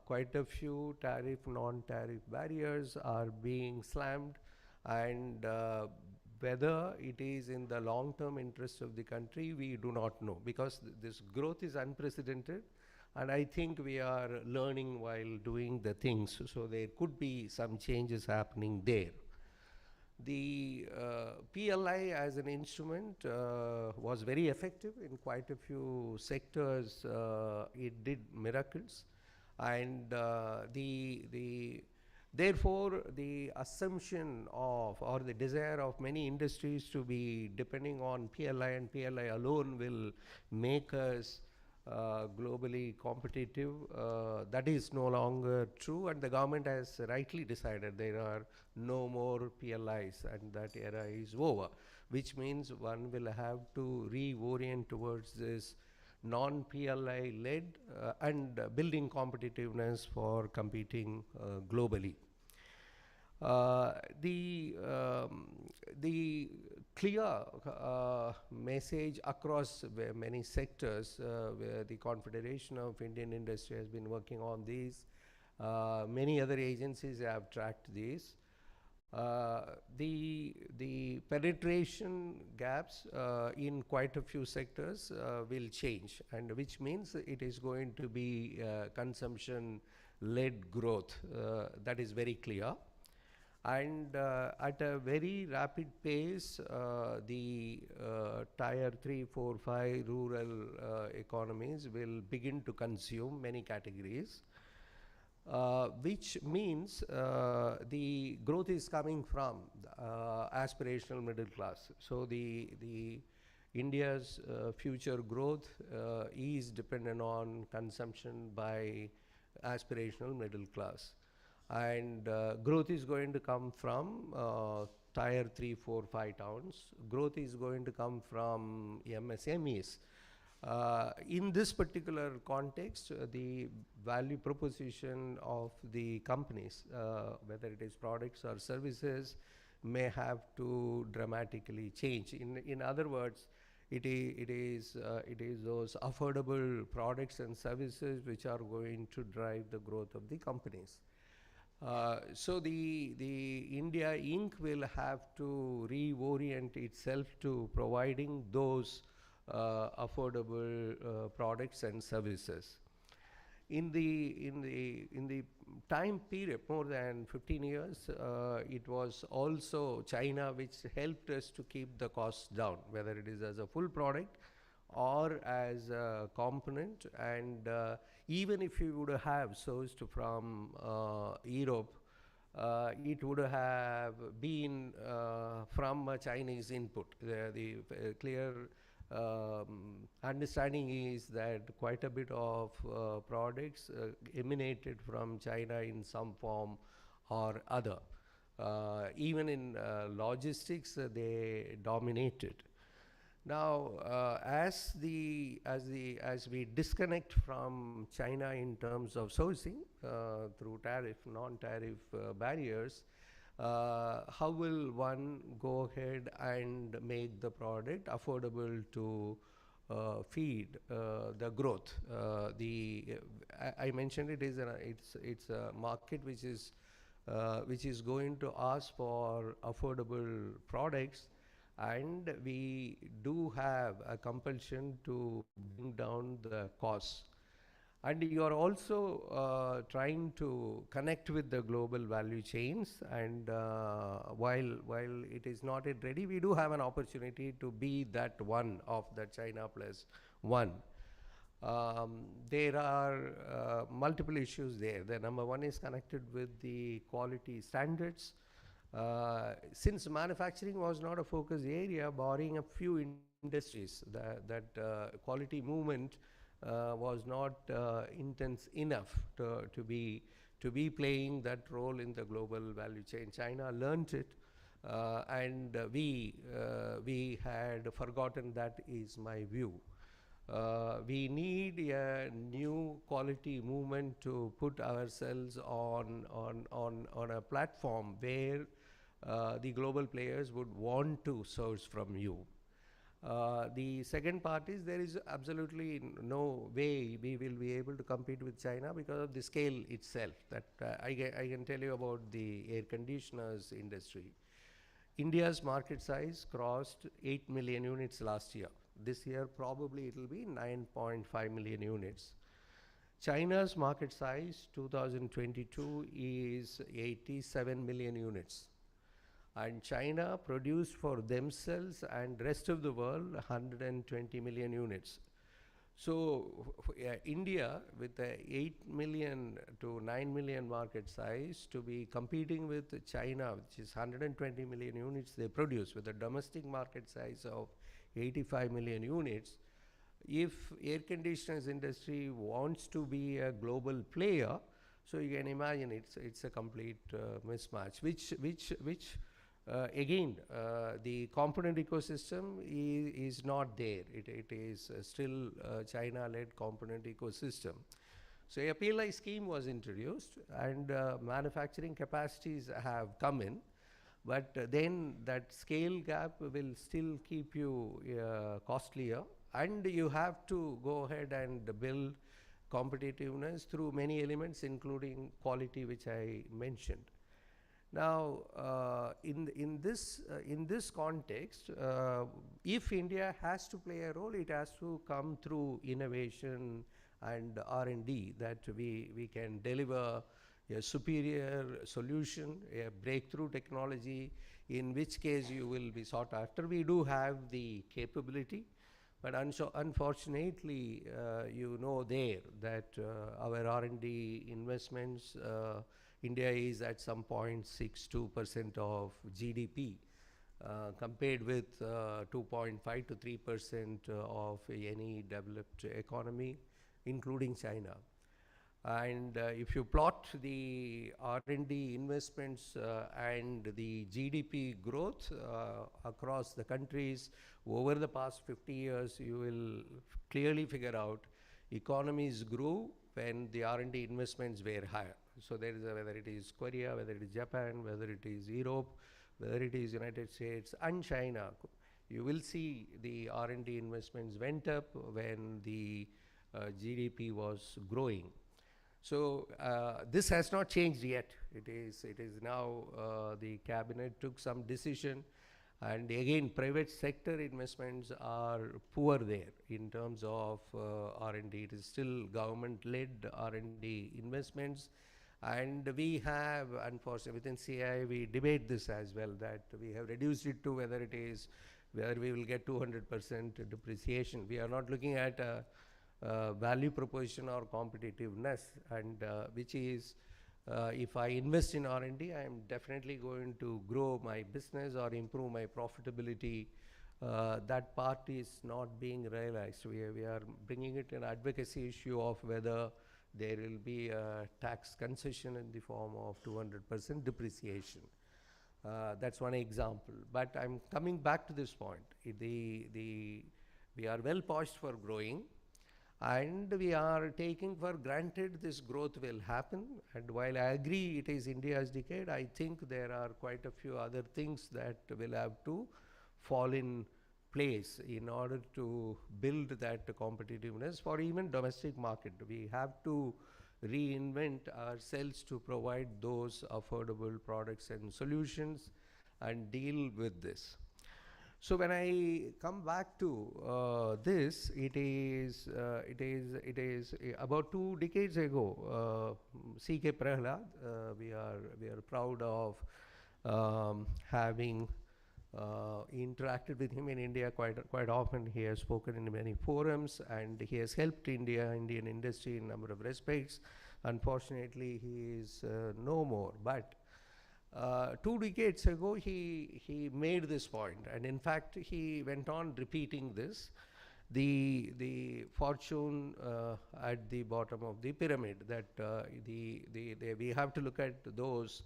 quite a few tariff, non-tariff barriers are being slammed, and whether it is in the long-term interest of the country, we do not know, because this growth is unprecedented, and I think we are learning while doing the things, so there could be some changes happening there. The PLI as an instrument was very effective in quite a few sectors. It did miracles, and therefore, the assumption of, or the desire of many industries to be depending on PLI and PLI alone will make us globally competitive, that is no longer true, and the government has rightly decided there are no more PLIs and that era is over, which means one will have to reorient towards this non-PLI led and building competitiveness for competing globally. The clear message across many sectors where the Confederation of Indian Industry has been working on these, many other agencies have tracked these. The penetration gaps in quite a few sectors will change, and which means it is going to be consumption-led growth. That is very clear. And at a very rapid pace, the tier 3, 4, 5 rural economies will begin to consume many categories, which means the growth is coming from aspirational middle class. So the India's future growth is dependent on consumption by aspirational middle class. And growth is going to come from tier 3, 4, 5 towns. Growth is going to come from MSMEs. In this particular context, the value proposition of the companies, whether it is products or services, may have to dramatically change. In other words, it is those affordable products and services which are going to drive the growth of the companies. So the India Inc. will have to reorient itself to providing those affordable products and services. In the time period, more than 15 years, it was also China which helped us to keep the costs down, whether it is as a full product or as a component. And even if you would have sourced from Europe, it would have been from a Chinese input. The clear understanding is that quite a bit of products emanated from China in some form or other. Even in logistics, they dominated. Now, as we disconnect from China in terms of sourcing through tariff, non-tariff barriers, how will one go ahead and make the product affordable to feed the growth? I mentioned it's a market which is going to ask for affordable products, and we do have a compulsion to bring down the costs. And you are also trying to connect with the global value chains, and while it is not yet ready, we do have an opportunity to be that one of the China plus one. There are multiple issues there. The number one is connected with the quality standards. Since manufacturing was not a focus area, barring a few industries, that quality movement was not intense enough to be playing that role in the global value chain. China learned it, and we had forgotten that, is my view. We need a new quality movement to put ourselves on a platform where the global players would want to source from you. The second part is there is absolutely no way we will be able to compete with China because of the scale itself. That I can tell you about the air conditioners industry. India's market size crossed 8 million units last year. This year probably it will be 9.5 million units. China's market size 2022 is 87 million units. And China produced for themselves and rest of the world 120 million units. So India with a 8 million to 9 million market size to be competing with China, which is 120 million units they produce with a domestic market size of 85 million units. If air conditioners industry wants to be a global player, so you can imagine it's a complete mismatch, which again, the component ecosystem is not there. It is still China-led component ecosystem. So a PLI scheme was introduced, and manufacturing capacities have come in, but then that scale gap will still keep you costlier, and you have to go ahead and build competitiveness through many elements, including quality, which I mentioned. Now, in this context, if India has to play a role, it has to come through innovation and R&D, that we can deliver a superior solution, a breakthrough technology, in which case you will be sought after. We do have the capability, but unfortunately, you know there that our R&D investments, India is at some 0.62% of GDP, compared with 2.5 to 3% of any developed economy, including China. And if you plot the R&D investments and the GDP growth across the countries over the past 50 years, you will clearly figure out economies grew when the R&D investments were higher. So there is whether it is Korea, whether it is Japan, whether it is Europe, whether it is United States and China, you will see the R&D investments went up when the GDP was growing. So this has not changed yet. It is now the cabinet took some decision, and again private sector investments are poor there in terms of R&D. It is still government-led R&D investments, and we have, unfortunately, within CI we debate this as well, that we have reduced it to whether we will get 200% depreciation. We are not looking at value proposition or competitiveness, and which is if I invest in R&D, I am definitely going to grow my business or improve my profitability. That part is not being realized. We are bringing it an advocacy issue of whether there will be a tax concession in the form of 200% depreciation. That's one example. But I'm coming back to this point. We are well poised for growing, and we are taking for granted this growth will happen. And while I agree it is India's decade, I think there are quite a few other things that will have to fall in place in order to build that competitiveness for even domestic market. We have to reinvent ourselves to provide those affordable products and solutions and deal with this. So when I come back to this, it is about 2 decades ago, C.K. Prahlad, we are proud of having interacted with him in India quite often. He has spoken in many forums, and he has helped Indian industry in a number of respects. Unfortunately, he is no more. But 2 decades ago, he made this point, and in fact, he went on repeating this. The fortune at the bottom of the pyramid, that we have to look at those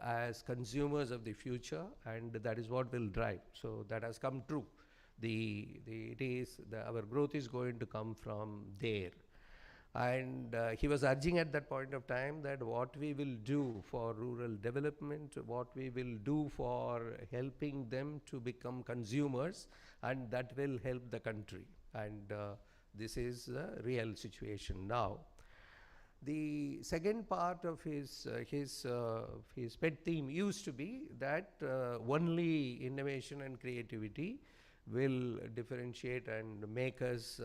as consumers of the future, and that is what will drive. So that has come true. Our growth is going to come from there. And he was urging at that point of time that what we will do for rural development, what we will do for helping them to become consumers, and that will help the country. And this is the real situation now. The second part of his pet theme used to be that only innovation and creativity will differentiate and make us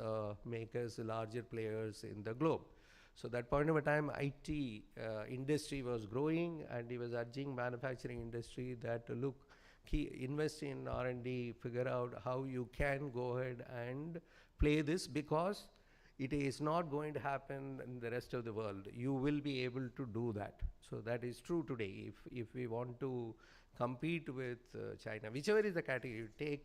larger players in the globe. So that point of a time, IT industry was growing, and he was urging manufacturing industry that look, invest in R&D, figure out how you can go ahead and play this, because it is not going to happen in the rest of the world. You will be able to do that. So that is true today. If we want to compete with China, whichever is the category, you take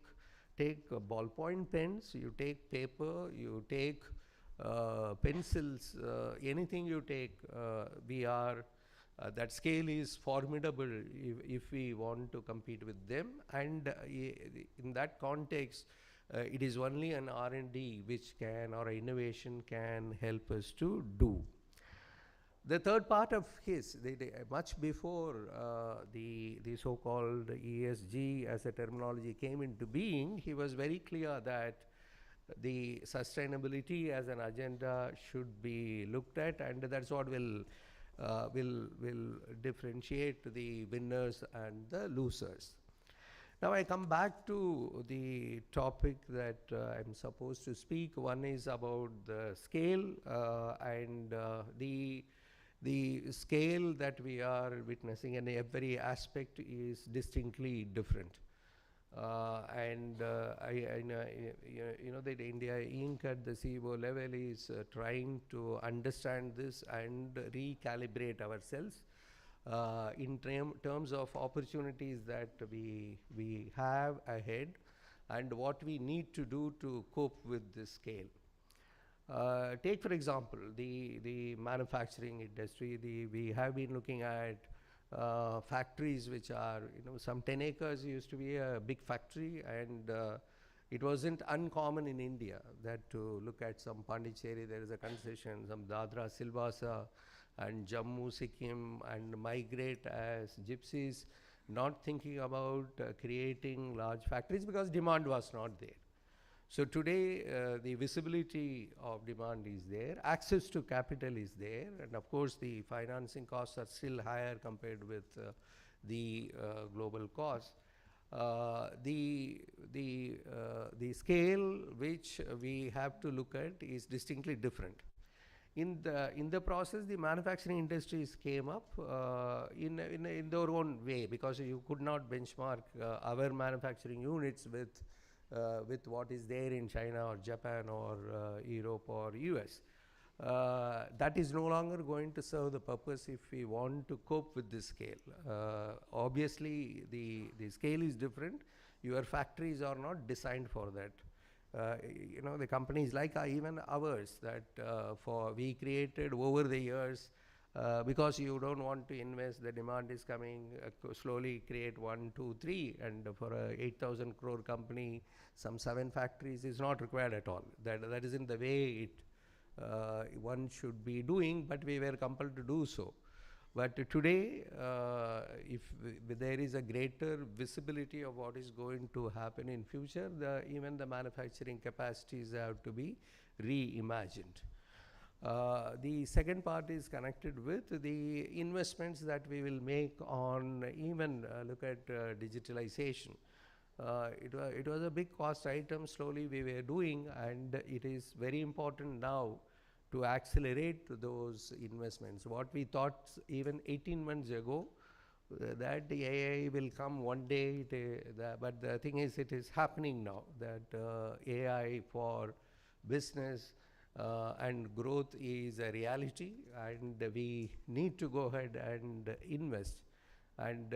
ballpoint pens, you take paper, you take pencils, anything you take, that scale is formidable if we want to compete with them. And in that context, it is only an R&D which can, or innovation can help us to do. The third part of his, much before the so-called ESG as a terminology came into being, he was very clear that the sustainability as an agenda should be looked at, and that's what will differentiate the winners and the losers. Now I come back to the topic that I'm supposed to speak. One is about the scale, and the scale that we are witnessing in every aspect is distinctly different. I know that India Inc. at the CEO level is trying to understand this and recalibrate ourselves in terms of opportunities that we have ahead and what we need to do to cope with this scale. Take for example the manufacturing industry. We have been looking at factories which are, some 10 acres used to be a big factory, and it wasn't uncommon in India that to look at some Pondicherry, there is a concession, some Dadra, Silvassa, and Jammu, Sikkim, and migrate as gypsies, not thinking about creating large factories because demand was not there. So today, the visibility of demand is there, access to capital is there, and of course the financing costs are still higher compared with the global costs. The scale which we have to look at is distinctly different. In the process, the manufacturing industries came up in their own way, because you could not benchmark our manufacturing units with what is there in China or Japan or Europe or US. That is no longer going to serve the purpose if we want to cope with this scale. Obviously, the scale is different. Your factories are not designed for that. The companies like even ours that we created over the years, because you don't want to invest, the demand is coming, slowly create 1, 2, 3, and for a 8,000 crore company, some 7 factories is not required at all. That isn't the way one should be doing, but we were compelled to do so. But today, if there is a greater visibility of what is going to happen in future, even the manufacturing capacities have to be reimagined. The second part is connected with the investments that we will make on even look at digitalization. It was a big cost item slowly we were doing, and it is very important now to accelerate those investments. What we thought even 18 months ago that the AI will come one day, but the thing is, it is happening now, that AI for business and growth is a reality, and we need to go ahead and invest. And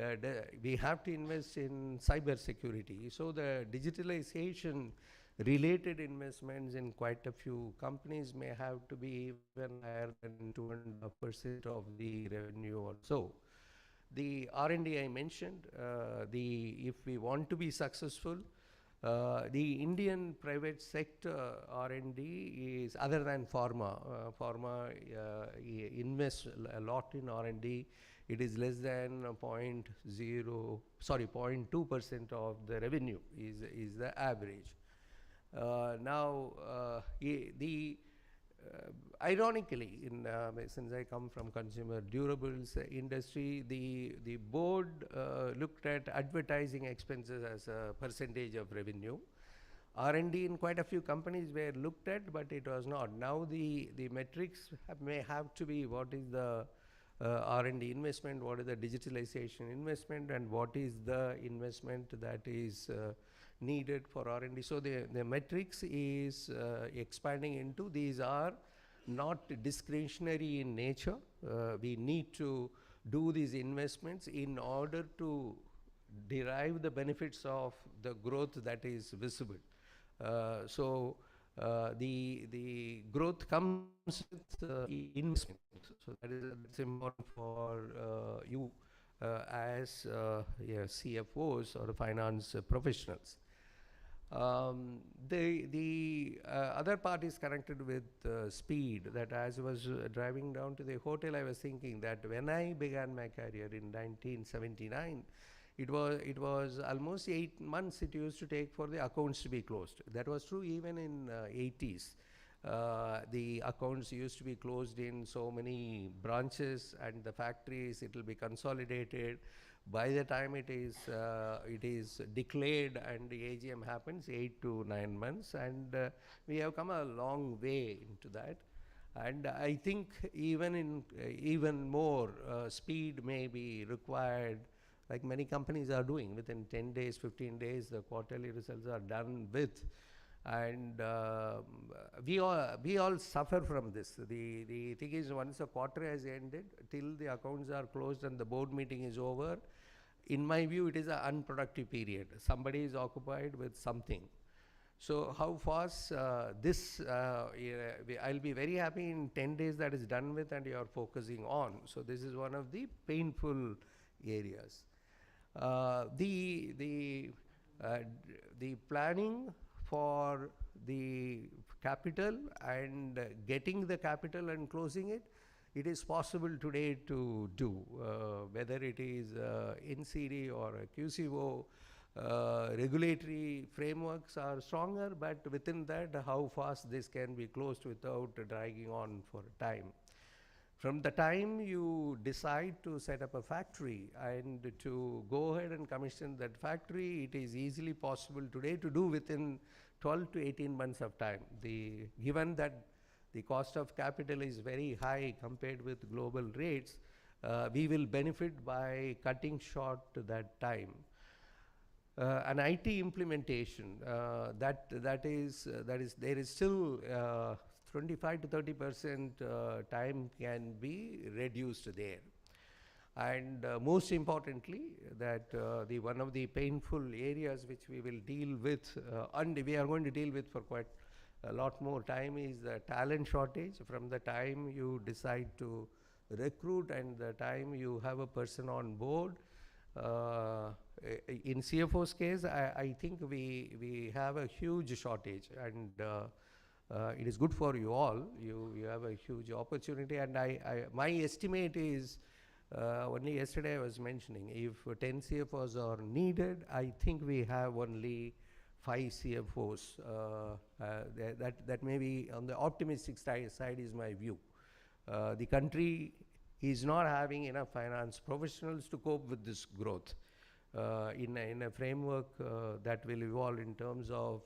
we have to invest in cyber security. So the digitalization related investments in quite a few companies may have to be even higher than 2.5% of the revenue or so. The R&D I mentioned, if we want to be successful, the Indian private sector R&D is, other than pharma invests a lot in R&D. It is less than 0.2% of the revenue is the average. Ironically, since I come from consumer durables industry, the board looked at advertising expenses as a percentage of revenue. R&D in quite a few companies were looked at, but it was not. Now the metrics may have to be what is the R&D investment, what is the digitalization investment, and what is the investment that is needed for R&D. So the metrics is expanding into, these are not discretionary in nature. We need to do these investments in order to derive the benefits of the growth that is visible. So the growth comes with investment. So that's important for you as CFOs or finance professionals. The other part is connected with speed. That as I was driving down to the hotel, I was thinking that when I began my career in 1979, it was almost 8 months it used to take for the accounts to be closed. That was true even in 80s. The accounts used to be closed in so many branches, and the factories, it will be consolidated. By the time it is declared and the AGM happens, 8 to 9 months, and we have come a long way into that. And I think even more speed may be required, like many companies are doing. Within 10 days, 15 days, the quarterly results are done with. And we all suffer from this. The thing is, once a quarter has ended, till the accounts are closed and the board meeting is over, in my view, it is an unproductive period. Somebody is occupied with something. So how fast I'll be very happy in 10 days that is done with and you are focusing on. So this is one of the painful areas. The planning for the capital and getting the capital and closing it, it is possible today to do, whether it is NCD or a QCO. Regulatory frameworks are stronger, but within that, how fast this can be closed without dragging on for time. From the time you decide to set up a factory and to go ahead and commission that factory, it is easily possible today to do within 12 to 18 months of time. Given that the cost of capital is very high compared with global rates, we will benefit by cutting short that time. An IT implementation, there is still 25 to 30% time can be reduced there. And most importantly, that one of the painful areas which we will deal with, and we are going to deal with for quite a lot more time, is the talent shortage. From the time you decide to recruit and the time you have a person on board, in CFO's case, I think we have a huge shortage, and it is good for you all. You have a huge opportunity, and my estimate is, only yesterday I was mentioning, if 10 CFOs are needed, I think we have only 5 CFOs. That may be on the optimistic side is my view. The country is not having enough finance professionals to cope with this growth. In a framework that will evolve in terms of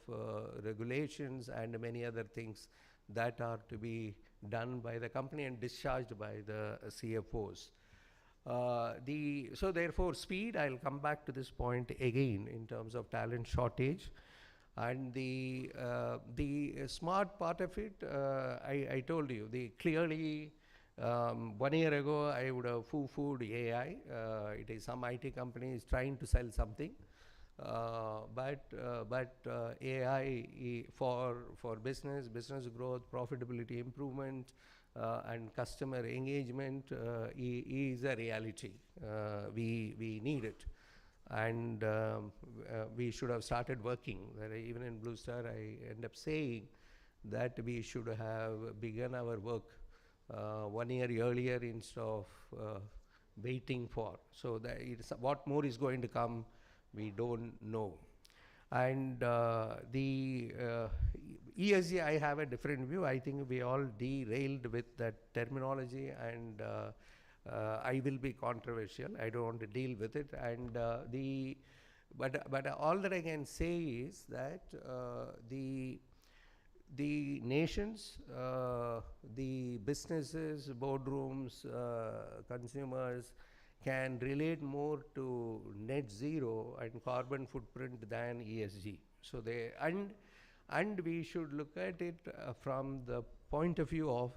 regulations and many other things that are to be done by the company and discharged by the CFOs. So therefore, speed, I'll come back to this point again in terms of talent shortage. And the smart part of it, I told you, clearly 1 year ago I would have foo-fooed AI. It is some IT company is trying to sell something. But AI for business growth, profitability improvement, and customer engagement is a reality. We need it, and we should have started working. Even in Blue Star, I end up saying that we should have begun our work 1 year earlier instead of waiting for. So that what more is going to come, we don't know. And the ESG, I have a different view. I think we all derailed with that terminology, and I will be controversial. I don't want to deal with it. And but all that I can say is that the nations, the businesses, boardrooms, consumers can relate more to net zero and carbon footprint than ESG. So and we should look at it from the point of view of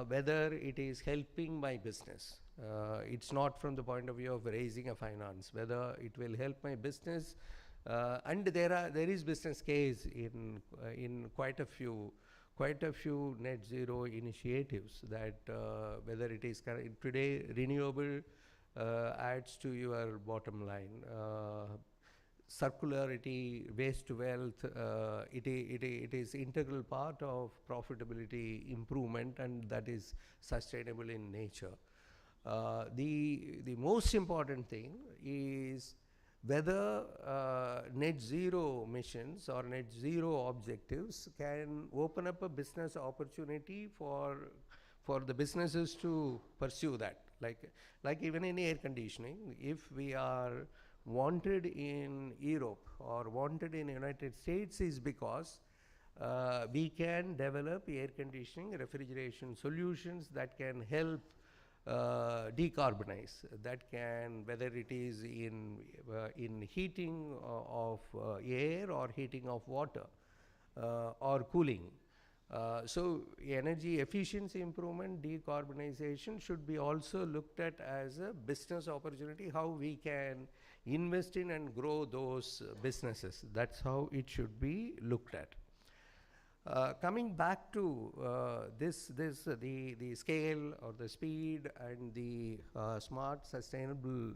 whether it is helping my business. It's not from the point of view of raising a finance, whether it will help my business. And there is business case in quite a few net zero initiatives, that whether it is today renewable adds to your bottom line. Circularity, waste to wealth, it is integral part of profitability improvement, and that is sustainable in nature. The most important thing is whether net zero missions or net zero objectives can open up a business opportunity for the businesses to pursue that. Like even in air conditioning, if we are wanted in Europe or wanted in the United States, is because we can develop air conditioning, refrigeration solutions that can help decarbonize, that can, whether it is in heating of air or heating of water or cooling. So energy efficiency improvement, decarbonization should be also looked at as a business opportunity, how we can invest in and grow those businesses. That's how it should be looked at. Coming back to the scale or the speed and the smart, sustainable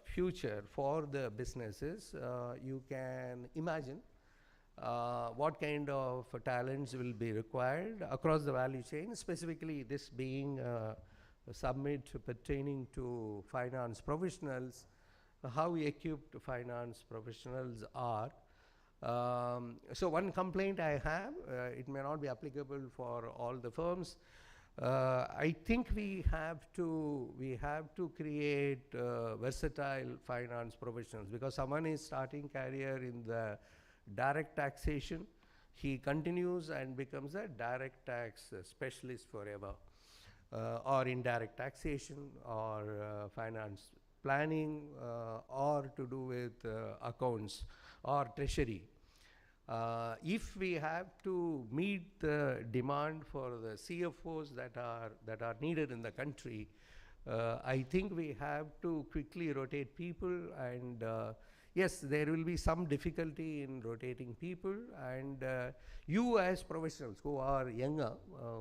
future for the businesses, you can imagine what kind of talents will be required across the value chain, specifically this being a summit pertaining to finance professionals, how equipped finance professionals are. So one complaint I have, it may not be applicable for all the firms. I think we have to create versatile finance professionals, because someone is starting career in the direct taxation, he continues and becomes a direct tax specialist forever, or indirect taxation, or finance planning, or to do with accounts or treasury. If we have to meet the demand for the CFOs that are needed in the country, I think we have to quickly rotate people, and yes, there will be some difficulty in rotating people, and you as professionals who are younger,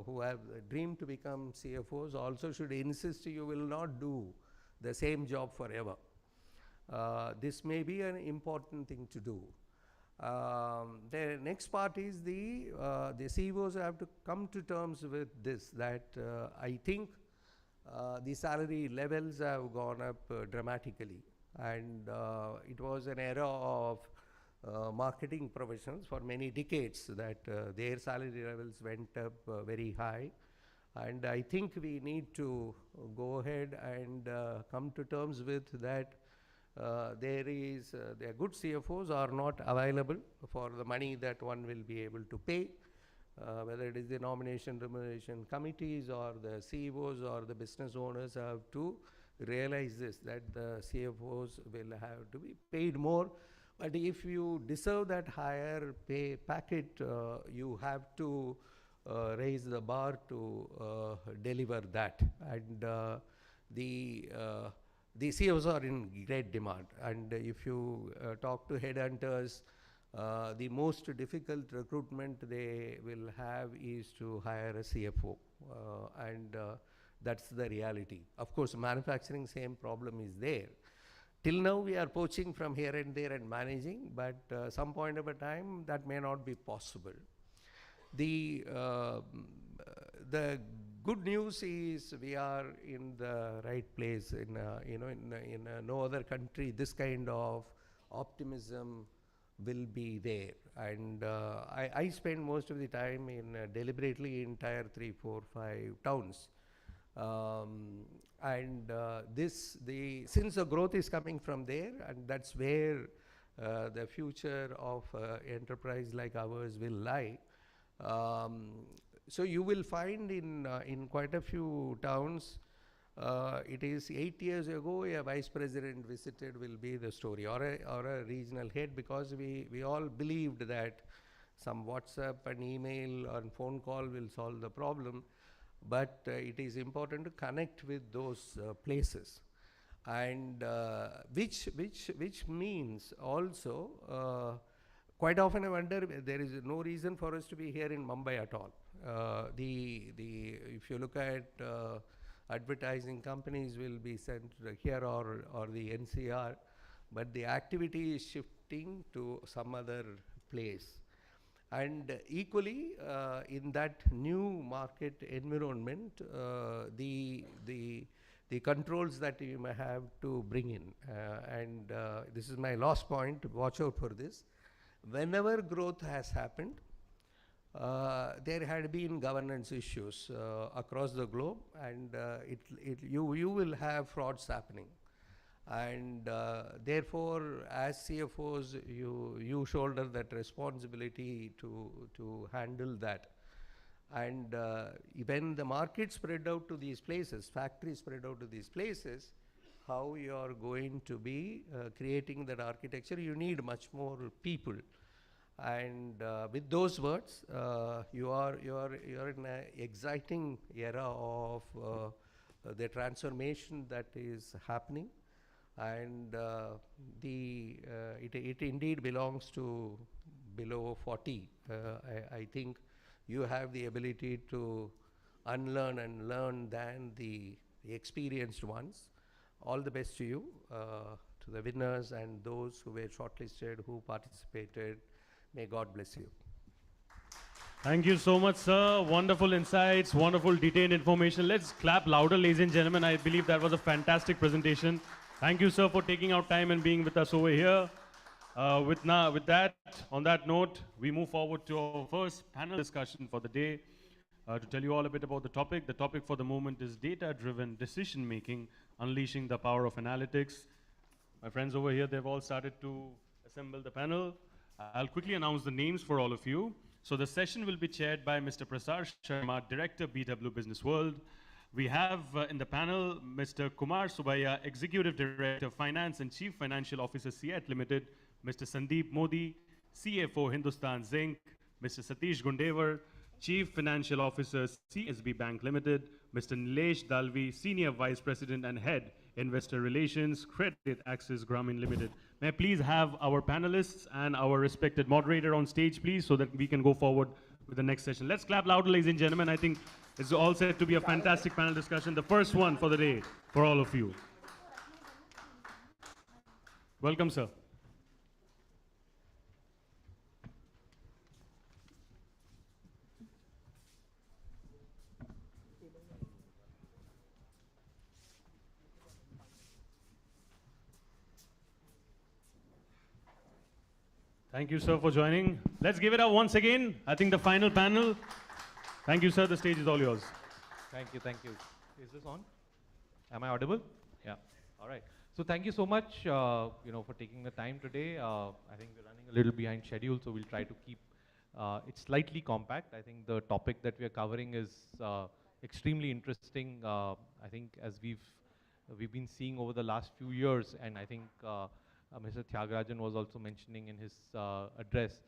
who have dreamed to become CFOs, also should insist you will not do the same job forever. This may be an important thing to do. The next part is the CEOs have to come to terms with this, that I think the salary levels have gone up dramatically, and it was an era of marketing professionals for many decades that their salary levels went up very high, and I think we need to go ahead and come to terms with that. Their good CFOs are not available for the money that one will be able to pay. whether it is the nomination remuneration committees or the CEOs or the business owners have to realize this, that the CFOs will have to be paid more. But if you deserve that higher pay packet, you have to raise the bar to deliver that. And the CEOs are in great demand. And if you talk to headhunters, the most difficult recruitment they will have is to hire a CFO. And that's the reality. Of course, manufacturing, same problem is there. Till now, we are poaching from here and there and managing, but some point of a time, that may not be possible. The good news is we are in the right place. In no other country, this kind of optimism will be there. And I spend most of the time in deliberately in tier 3, 4, 5 towns. Since the growth is coming from there, and that's where the future of enterprise like ours will lie. So you will find in quite a few towns, it is 8 years ago, a vice president visited will be the story, or a regional head, because we all believed that some WhatsApp and email and phone call will solve the problem. But it is important to connect with those places, and which means also quite often I wonder, there is no reason for us to be here in Mumbai at all. If you look at advertising companies will be sent here or the NCR, but the activity is shifting to some other place. And equally, in that new market environment, the controls that you may have to bring in, and this is my last point, watch out for this. Whenever growth has happened, there had been governance issues across the globe, and you will have frauds happening. And therefore, as CFOs, you shoulder that responsibility to handle that. And when the market spread out to these places, factories spread out to these places, how you are going to be creating that architecture, you need much more people. And with those words, you are in an exciting era of the transformation that is happening. And it indeed belongs to below 40. I think you have the ability to unlearn and learn than the experienced ones. All the best to you, to the winners and those who were shortlisted, who participated. May God bless you. Thank you so much, sir. Wonderful insights, wonderful detailed information. Let's clap louder, ladies and gentlemen. I believe that was a fantastic presentation. Thank you, sir, for taking out time and being with us over here. On that note, we move forward to our first panel discussion for the day. To tell you all a bit about the topic for the moment is data-driven decision-making, unleashing the power of analytics. My friends over here, they've all started to assemble the panel. I'll quickly announce the names for all of you. So the session will be chaired by Mr. Prasar Sharma, Director, BW Business World. We have in the panel Mr. Kumar Subaya, Executive Director, Finance and Chief Financial Officer, CEAT Limited, Mr. Sandeep Modi, CFO, Hindustan Zinc, Mr. Satish Gundevar, Chief Financial Officer, CSB Bank Limited, Mr. Nilesh Dalvi, Senior Vice President and Head, Investor Relations, Credit Access Grameen Limited. May I please have our panelists and our respected moderator on stage, please, so that we can go forward with the next session. Let's clap loudly, ladies and gentlemen. I think it's all set to be a fantastic panel discussion, the first one for the day for all of you. Welcome, sir. Thank you, sir, for joining. Let's give it up once again. I think the final panel. Thank you, sir. The stage is all yours. Thank you, thank you. Is this on? Am I audible? Yeah. All right. So thank you so much, for taking the time today. I think we're running a little behind schedule, so we'll try to keep It's slightly compact. I think the topic that we are covering is extremely interesting. I think as we've been seeing over the last few years, and I think Mr. Tyagarajan was also mentioning in his address,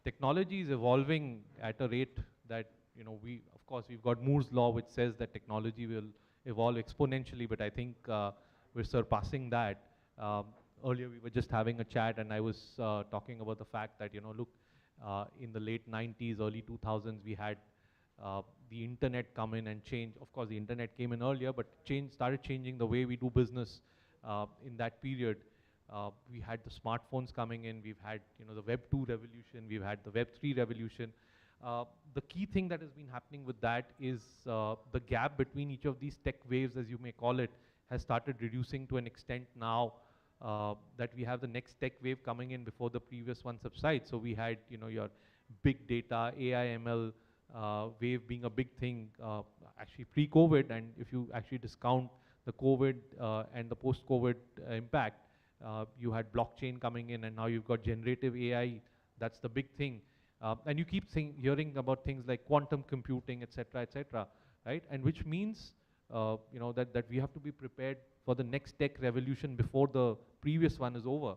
technology is evolving at a rate that, of course, we've got Moore's law, which says that technology will evolve exponentially, but I think we're surpassing that. Earlier we were just having a chat, and I was talking about the fact that, look, in the late 90s, early 2000s, we had the internet come in and change. Of course, the internet came in earlier, but started changing the way we do business in that period. We had the smartphones coming in, we've had the Web 2 revolution, we've had the Web 3 revolution. The key thing that has been happening with that is the gap between each of these tech waves, as you may call it, has started reducing to an extent now that we have the next tech wave coming in before the previous one subsides. So we had your big data, AI, ML wave being a big thing actually pre-COVID, and if you actually discount the COVID and the post-COVID impact, you had blockchain coming in, and now you've got generative AI. That's the big thing. And you keep hearing about things like quantum computing, etc., right? And which means that we have to be prepared for the next tech revolution before the previous one is over.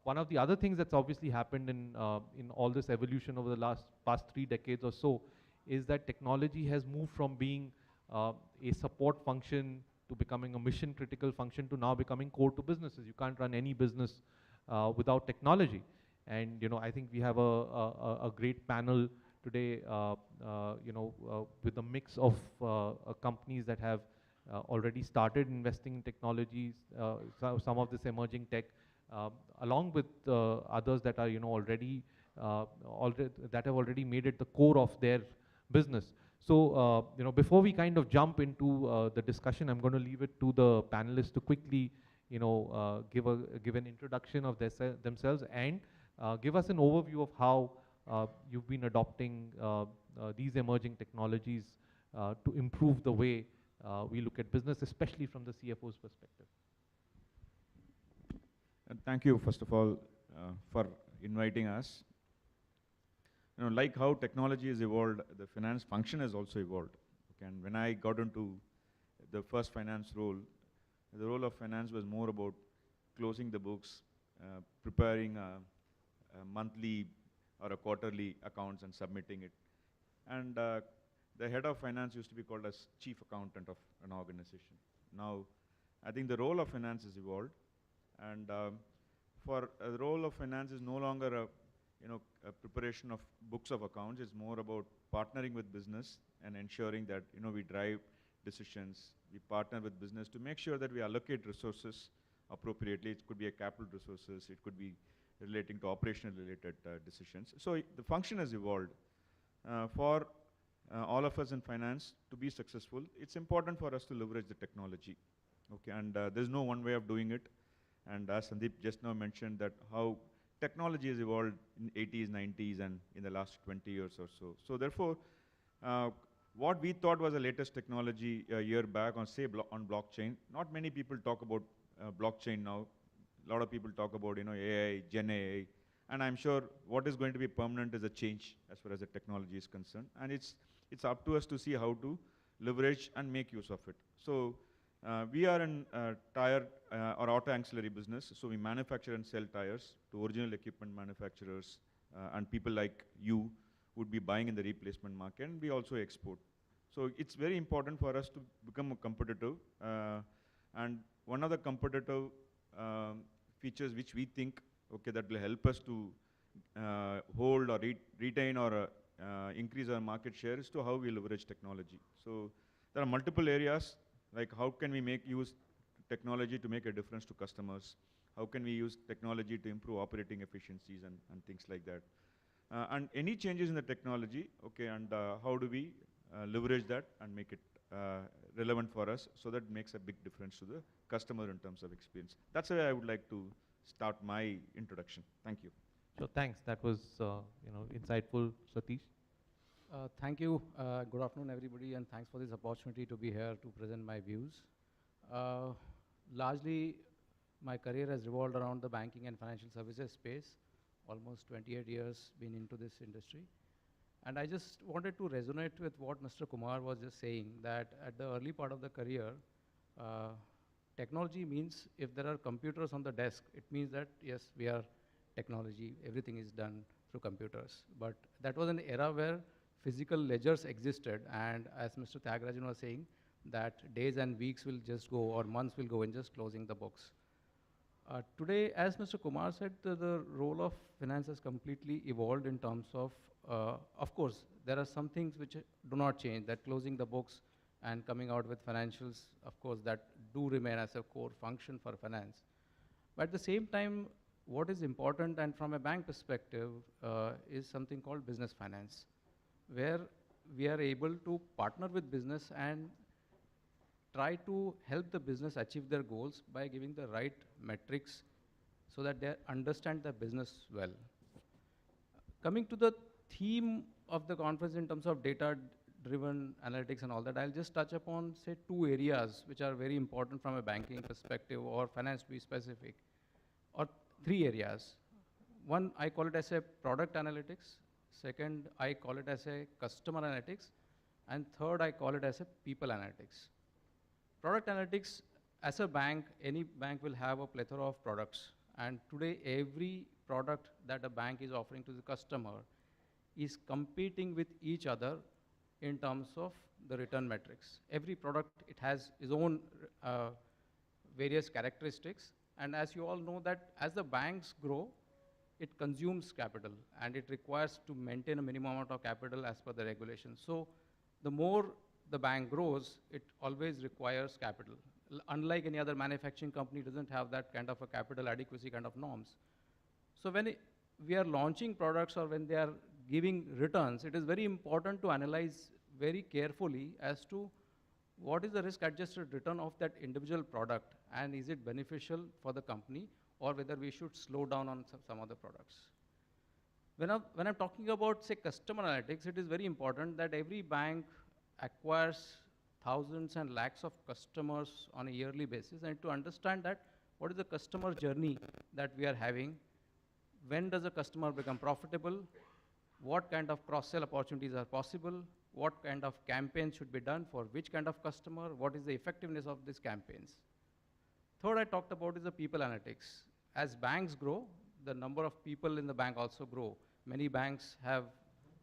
One of the other things that's obviously happened in all this evolution over the past 3 decades or so is that technology has moved from being a support function to becoming a mission critical function to now becoming core to businesses. You can't run any business without technology. And I think we have a great panel today, with a mix of companies that have already started investing in technologies, some of this emerging tech, along with others that are already that have already made it the core of their business. So before we kind of jump into the discussion, I'm going to leave it to the panelists to quickly give an introduction of themselves and give us an overview of how you've been adopting these emerging technologies to improve the way we look at business, especially from the CFO's perspective. And thank you, first of all, for inviting us. Like how technology has evolved, the finance function has also evolved. Okay, and when I got into the first finance role, the role of finance was more about closing the books, preparing a monthly or a quarterly accounts and submitting it. And the head of finance used to be called as chief accountant of an organization. Now, I think the role of finance has evolved, and for the role of finance is no longer a preparation of books of accounts. It's more about partnering with business and ensuring that we drive decisions. We partner with business to make sure that we allocate resources appropriately. It could be a capital resources. It could be relating to operational related decisions. So the function has evolved. For all of us in finance to be successful, it's important for us to leverage the technology. Okay, and there's no one way of doing it. And as Sandeep just now mentioned, that how technology has evolved in 80s, 90s, and in the last 20 years or so. So therefore, what we thought was the latest technology a year back on, say, on blockchain, not many people talk about blockchain now. A lot of people talk about AI, Gen AI, and I'm sure what is going to be permanent is a change as far as the technology is concerned. And it's up to us to see how to leverage and make use of it. So we are in tire or auto ancillary business, so we manufacture and sell tires to original equipment manufacturers and people like you would be buying in the replacement market, and we also export. So it's very important for us to become competitive, and one of the competitive features which we think that will help us to hold or retain or increase our market share is to how we leverage technology. So there are multiple areas, like how can we use technology to make a difference to customers? How can we use technology to improve operating efficiencies and things like that? And any changes in the technology, and how do we leverage that and make it relevant for us so that it makes a big difference to the customer in terms of experience. That's why I would like to start my introduction. Thank you. So thanks. That was insightful, Satish. Thank you. Good afternoon, everybody, and thanks for this opportunity to be here to present my views. Largely, my career has revolved around the banking and financial services space. almost 28 years been into this industry. And I just wanted to resonate with what Mr. Kumar was just saying, that at the early part of the career, technology means if there are computers on the desk, it means that, yes, we are technology, everything is done through computers. But that was an era where physical ledgers existed, and as Mr. Tyagarajan was saying, that days and weeks will just go, or months will go in just closing the books. Today, as Mr. Kumar said, the role of finance has completely evolved in terms of course, there are some things which do not change, that closing the books and coming out with financials, of course, that do remain as a core function for finance. But at the same time, what is important, and from a bank perspective, is something called business finance, where we are able to partner with business and try to help the business achieve their goals by giving the right metrics so that they understand the business well. Coming to the theme of the conference in terms of data-driven analytics and all that, I'll just touch upon, say, 2 areas which are very important from a banking perspective, or finance to be specific, or 3 areas. One, I call it as a product analytics. Second, I call it as a customer analytics. And third, I call it as a people analytics. Product analytics, as a bank, any bank will have a plethora of products. And today, every product that a bank is offering to the customer is competing with each other in terms of the return metrics. Every product, it has its own various characteristics. And as you all know that as the banks grow, it consumes capital, and it requires to maintain a minimum amount of capital as per the regulations. So the more the bank grows, it always requires capital. Unlike any other manufacturing company, doesn't have that kind of a capital adequacy kind of norms. So when we are launching products or when they are giving returns, it is very important to analyze very carefully as to what is the risk-adjusted return of that individual product, and is it beneficial for the company, or whether we should slow down on some other products. When I'm talking about, say, customer analytics, it is very important that every bank acquires thousands and lakhs of customers on a yearly basis, and to understand that what is the customer journey that we are having, when does a customer become profitable, what kind of cross-sell opportunities are possible, what kind of campaigns should be done for which kind of customer, what is the effectiveness of these campaigns. Third, I talked about is the people analytics. As banks grow, the number of people in the bank also grow. Many banks have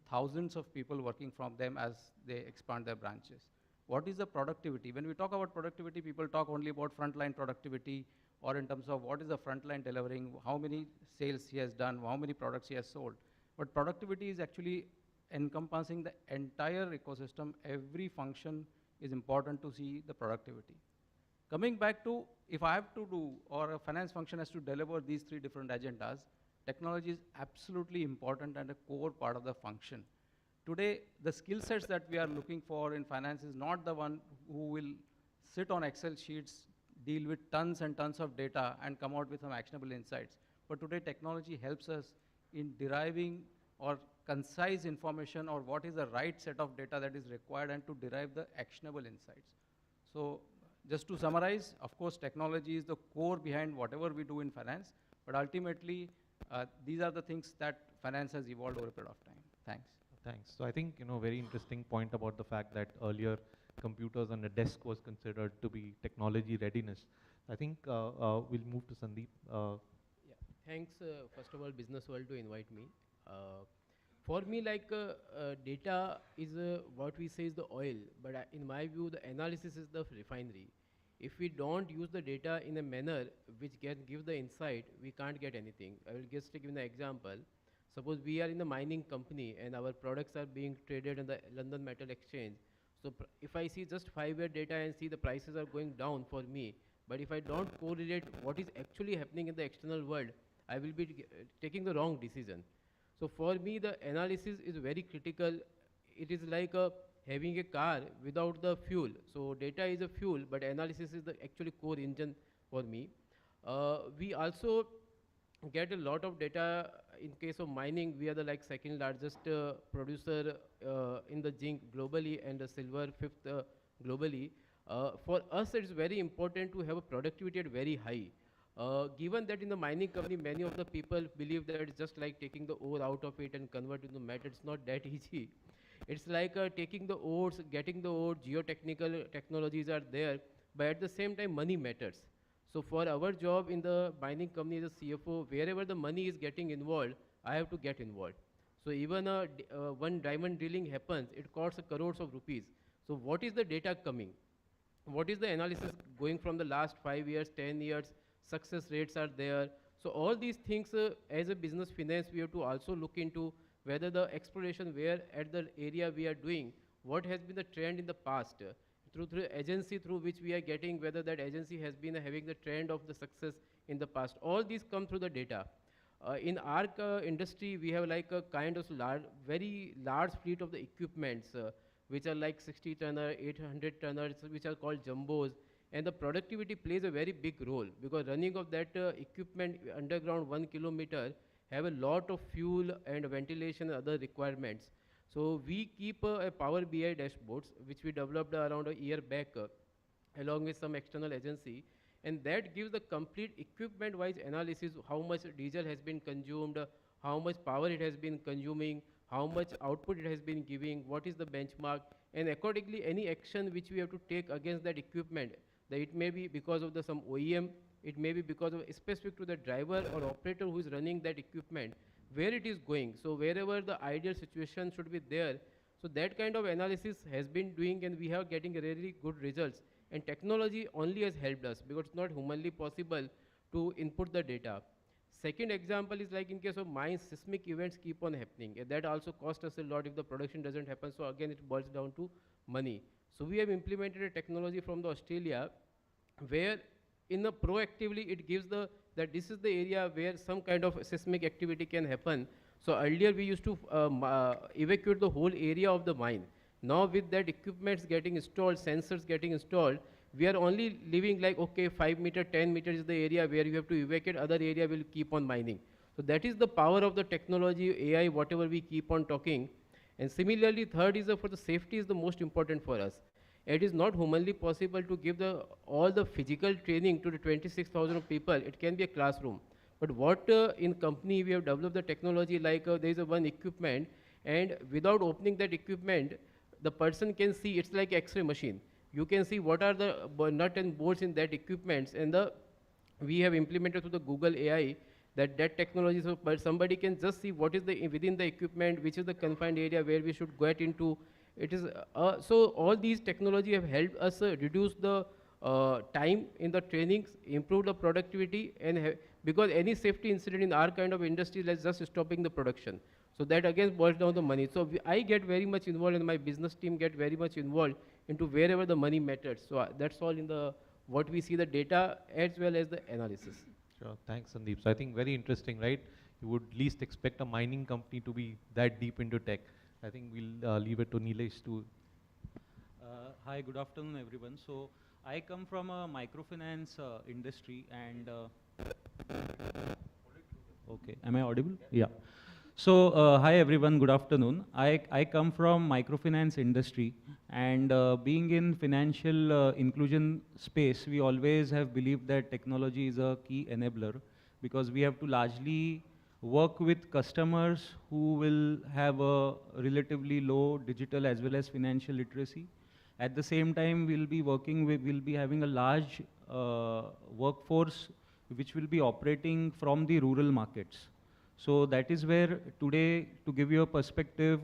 thousands of people working from them as they expand their branches. What is the productivity? When we talk about productivity, people talk only about frontline productivity, or in terms of what is the frontline delivering, how many sales he has done, how many products he has sold. But productivity is actually encompassing the entire ecosystem. Every function is important to see the productivity. Coming back to, if I have to do, or a finance function has to deliver these 3 different agendas, technology is absolutely important and a core part of the function. Today, the skill sets that we are looking for in finance is not the one who will sit on Excel sheets, deal with tons and tons of data, and come out with some actionable insights. But today, technology helps us in deriving or concise information, or what is the right set of data that is required, and to derive the actionable insights. So just to summarize, of course, technology is the core behind whatever we do in finance, but ultimately, these are the things that finance has evolved over a period of time. Thanks. Thanks. So I think, very interesting point about the fact that earlier computers on a desk was considered to be technology readiness. I think we'll move to Sandeep. Yeah. Thanks, first of all, Business World to invite me. For me, data is what we say is the oil, but in my view, the analysis is the refinery. If we don't use the data in a manner which can give the insight, we can't get anything. I will just give you an example. Suppose we are in a mining company and our products are being traded in the London Metal Exchange. So if I see just 5-year data and see the prices are going down for me, but if I don't correlate what is actually happening in the external world, I will be taking the wrong decision. So for me, the analysis is very critical. It is like having a car without the fuel. So data is a fuel, but analysis is the actually core engine for me. We also get a lot of data. In case of mining, we are the second largest producer in the zinc globally, and the silver 5th globally. For us, it's very important to have a productivity at very high. Given that in the mining company, many of the people believe that it's just like taking the ore out of it and convert it into metal. It's not that easy. It's like taking the ores, getting the ore, geotechnical technologies are there, but at the same time, money matters. So for our job in the mining company as a CFO, wherever the money is getting involved, I have to get involved. So even one diamond drilling happens, it costs crores of rupees. So what is the data coming? What is the analysis going from the last 5 years, 10 years, success rates are there. So all these things as a business finance, we have to also look into whether the exploration where at the area we are doing, what has been the trend in the past, through agency through which we are getting, whether that agency has been having the trend of the success in the past. All these come through the data. In our industry, we have like a kind of very large fleet of the equipments, which are like 60 tonner, 800 tonners, which are called jumbos. And the productivity plays a very big role because running of that equipment underground 1 kilometer have a lot of fuel and ventilation and other requirements. So we keep a Power BI dashboards, which we developed around a year back, along with some external agency. And that gives the complete equipment-wise analysis, how much diesel has been consumed, how much power it has been consuming, how much output it has been giving, what is the benchmark, and accordingly any action which we have to take against that equipment, that it may be because of some OEM, it may be because of specific to the driver or operator who is running that equipment, where it is going. So wherever the ideal situation should be there, so that kind of analysis has been doing and we are getting really good results. And technology only has helped us because it's not humanly possible to input the data. Second example is like in case of mines, seismic events keep on happening. And that also costs us a lot if the production doesn't happen. So again, it boils down to money. So we have implemented a technology from the Australia where in a proactively it gives that this is the area where some kind of seismic activity can happen. So earlier we used to evacuate the whole area of the mine. Now with that equipments getting installed, sensors getting installed, we are only leaving like, okay, 5 meter, 10 meters is the area where you have to evacuate, other area will keep on mining. So that is the power of the technology, AI, whatever we keep on talking. And similarly, third is for the safety is the most important for us. It is not humanly possible to give all the physical training to the 26,000 people. It can be a classroom. But what in company we have developed the technology like there is one equipment and without opening that equipment, the person can see, it's like X-ray machine. You can see what are the nut and bolts in that equipments and we have implemented through the Google AI that technology, so but somebody can just see what is within the equipment, which is the confined area where we should get into. It is, so all these technology have helped us reduce the time in the trainings, improve the productivity and because any safety incident in our kind of industry, let's just stopping the production. So that again boils down the money. So I get very much involved and my business team get very much involved into wherever the money matters. So that's all in what we see the data as well as the analysis. Sure, thanks Sandeep. So I think very interesting, right? You would least expect a mining company to be that deep into tech. I think we'll leave it to Nilesh to. Hi, good afternoon everyone. So I come from a microfinance industry and okay, am I audible? Yeah. So hi everyone, good afternoon. I come from microfinance industry and being in financial inclusion space, we always have believed that technology is a key enabler because we have to largely work with customers who will have a relatively low digital as well as financial literacy. At the same time, we'll be having a large workforce which will be operating from the rural markets. So that is where today, to give you a perspective,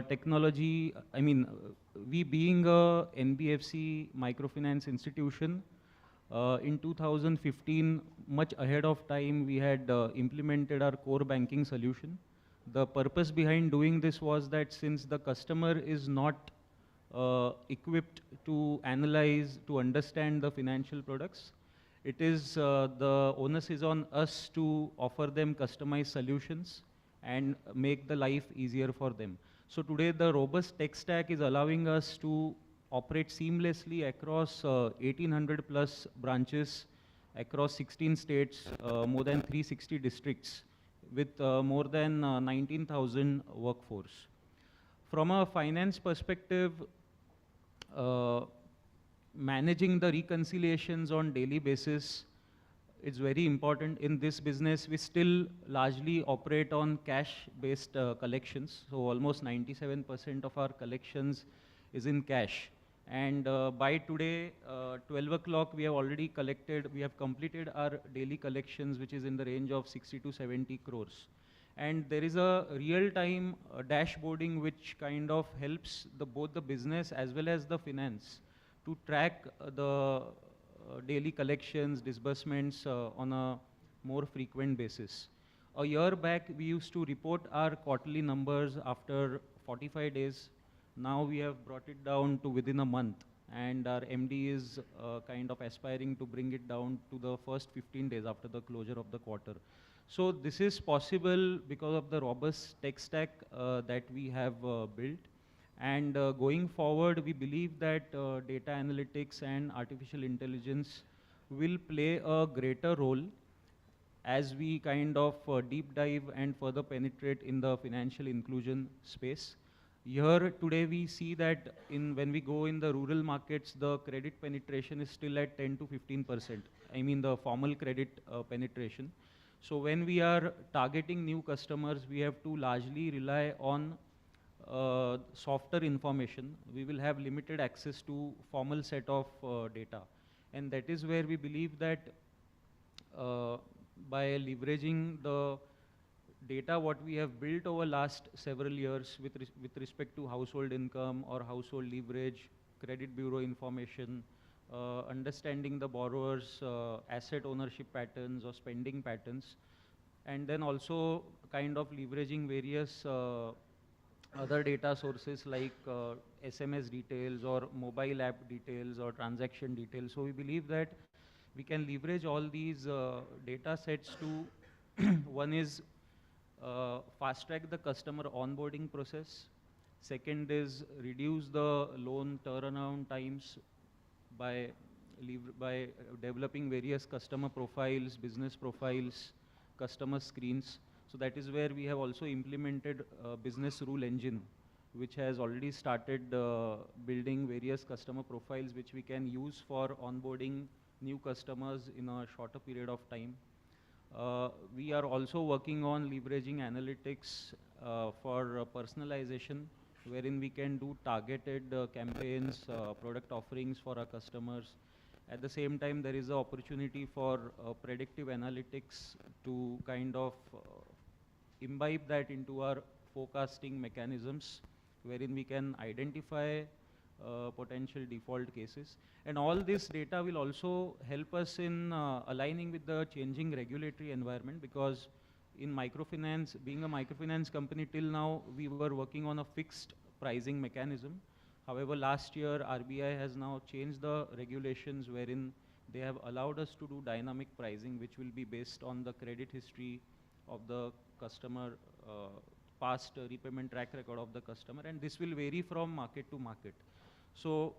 technology, I mean, we being a NBFC microfinance institution, in 2015, much ahead of time, we had implemented our core banking solution. The purpose behind doing this was that since the customer is not equipped to analyze, to understand the financial products, it is the onus is on us to offer them customized solutions and make the life easier for them. So today the robust tech stack is allowing us to operate seamlessly across 1800 plus branches across 16 states, more than 360 districts with more than 19,000 workforce. From a finance perspective, managing the reconciliations on daily basis it's very important. In this business, we still largely operate on cash-based collections. So almost 97% of our collections is in cash. And by today, 12 o'clock, we have already collected, we have completed our daily collections, which is in the range of 60 to 70 crores. And there is a real-time dashboarding which kind of helps both the business as well as the finance to track the daily collections, disbursements on a more frequent basis. A year back, we used to report our quarterly numbers after 45 days. Now we have brought it down to within a month, and our MD is kind of aspiring to bring it down to the first 15 days after the closure of the quarter. So this is possible because of the robust tech stack that we have built. And going forward, we believe that data analytics and artificial intelligence will play a greater role as we kind of deep dive and further penetrate in the financial inclusion space. Here today we see that when we go in the rural markets, the credit penetration is still at 10 to 15%. I mean the formal credit penetration. So when we are targeting new customers, we have to largely rely on softer information. We will have limited access to formal set of data. And that is where we believe that by leveraging the data what we have built over last several years with respect to household income or household leverage, credit bureau information, understanding the borrower's asset ownership patterns or spending patterns, and then also kind of leveraging various other data sources like SMS details or mobile app details or transaction details. So we believe that we can leverage all these data sets to, one is fast track the customer onboarding process. Second is reduce the loan turnaround times by developing various customer profiles, business profiles, customer screens. So that is where we have also implemented a business rule engine, which has already started building various customer profiles which we can use for onboarding new customers in a shorter period of time. We are also working on leveraging analytics for personalization, wherein we can do targeted campaigns, product offerings for our customers. At the same time, there is an opportunity for predictive analytics to kind of imbibe that into our forecasting mechanisms, wherein we can identify potential default cases. And all this data will also help us in aligning with the changing regulatory environment, because in microfinance, being a microfinance company till now, we were working on a fixed pricing mechanism. However, last year, RBI has now changed the regulations wherein they have allowed us to do dynamic pricing, which will be based on the credit history of the customer, past repayment track record of the customer, and this will vary from market to market. So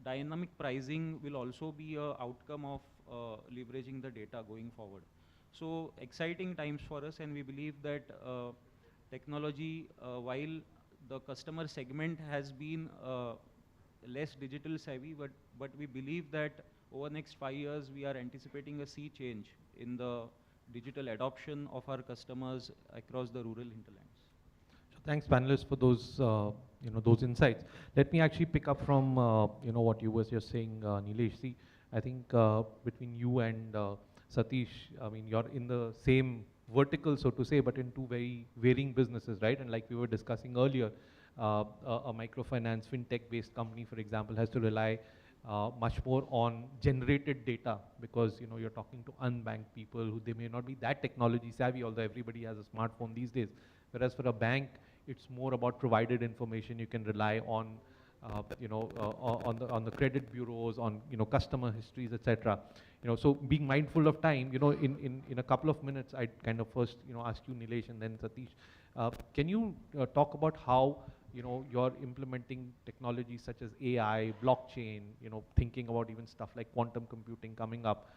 dynamic pricing will also be an outcome of leveraging the data going forward. So exciting times for us, and we believe that technology, while the customer segment has been less digital savvy, but we believe that over the next 5 years, we are anticipating a sea change in the digital adoption of our customers across the rural hinterlands. So thanks, panelists, for those those insights. Let me actually pick up from what you were just saying, Nilesh. See, I think between you and Satish, I mean, you're in the same vertical, so to say, but in two very varying businesses, right? And like we were discussing earlier, a microfinance fintech-based company, for example, has to rely much more on generated data, because you're talking to unbanked people who they may not be that technology savvy, although everybody has a smartphone these days. Whereas for a bank, it's more about provided information. You can rely on on the credit bureaus, on customer histories, etc. So being mindful of time, in a couple of minutes, I'd kind of first ask you, Nilesh, and then Satish. Can you talk about how you're implementing technologies such as AI, blockchain, thinking about even stuff like quantum computing coming up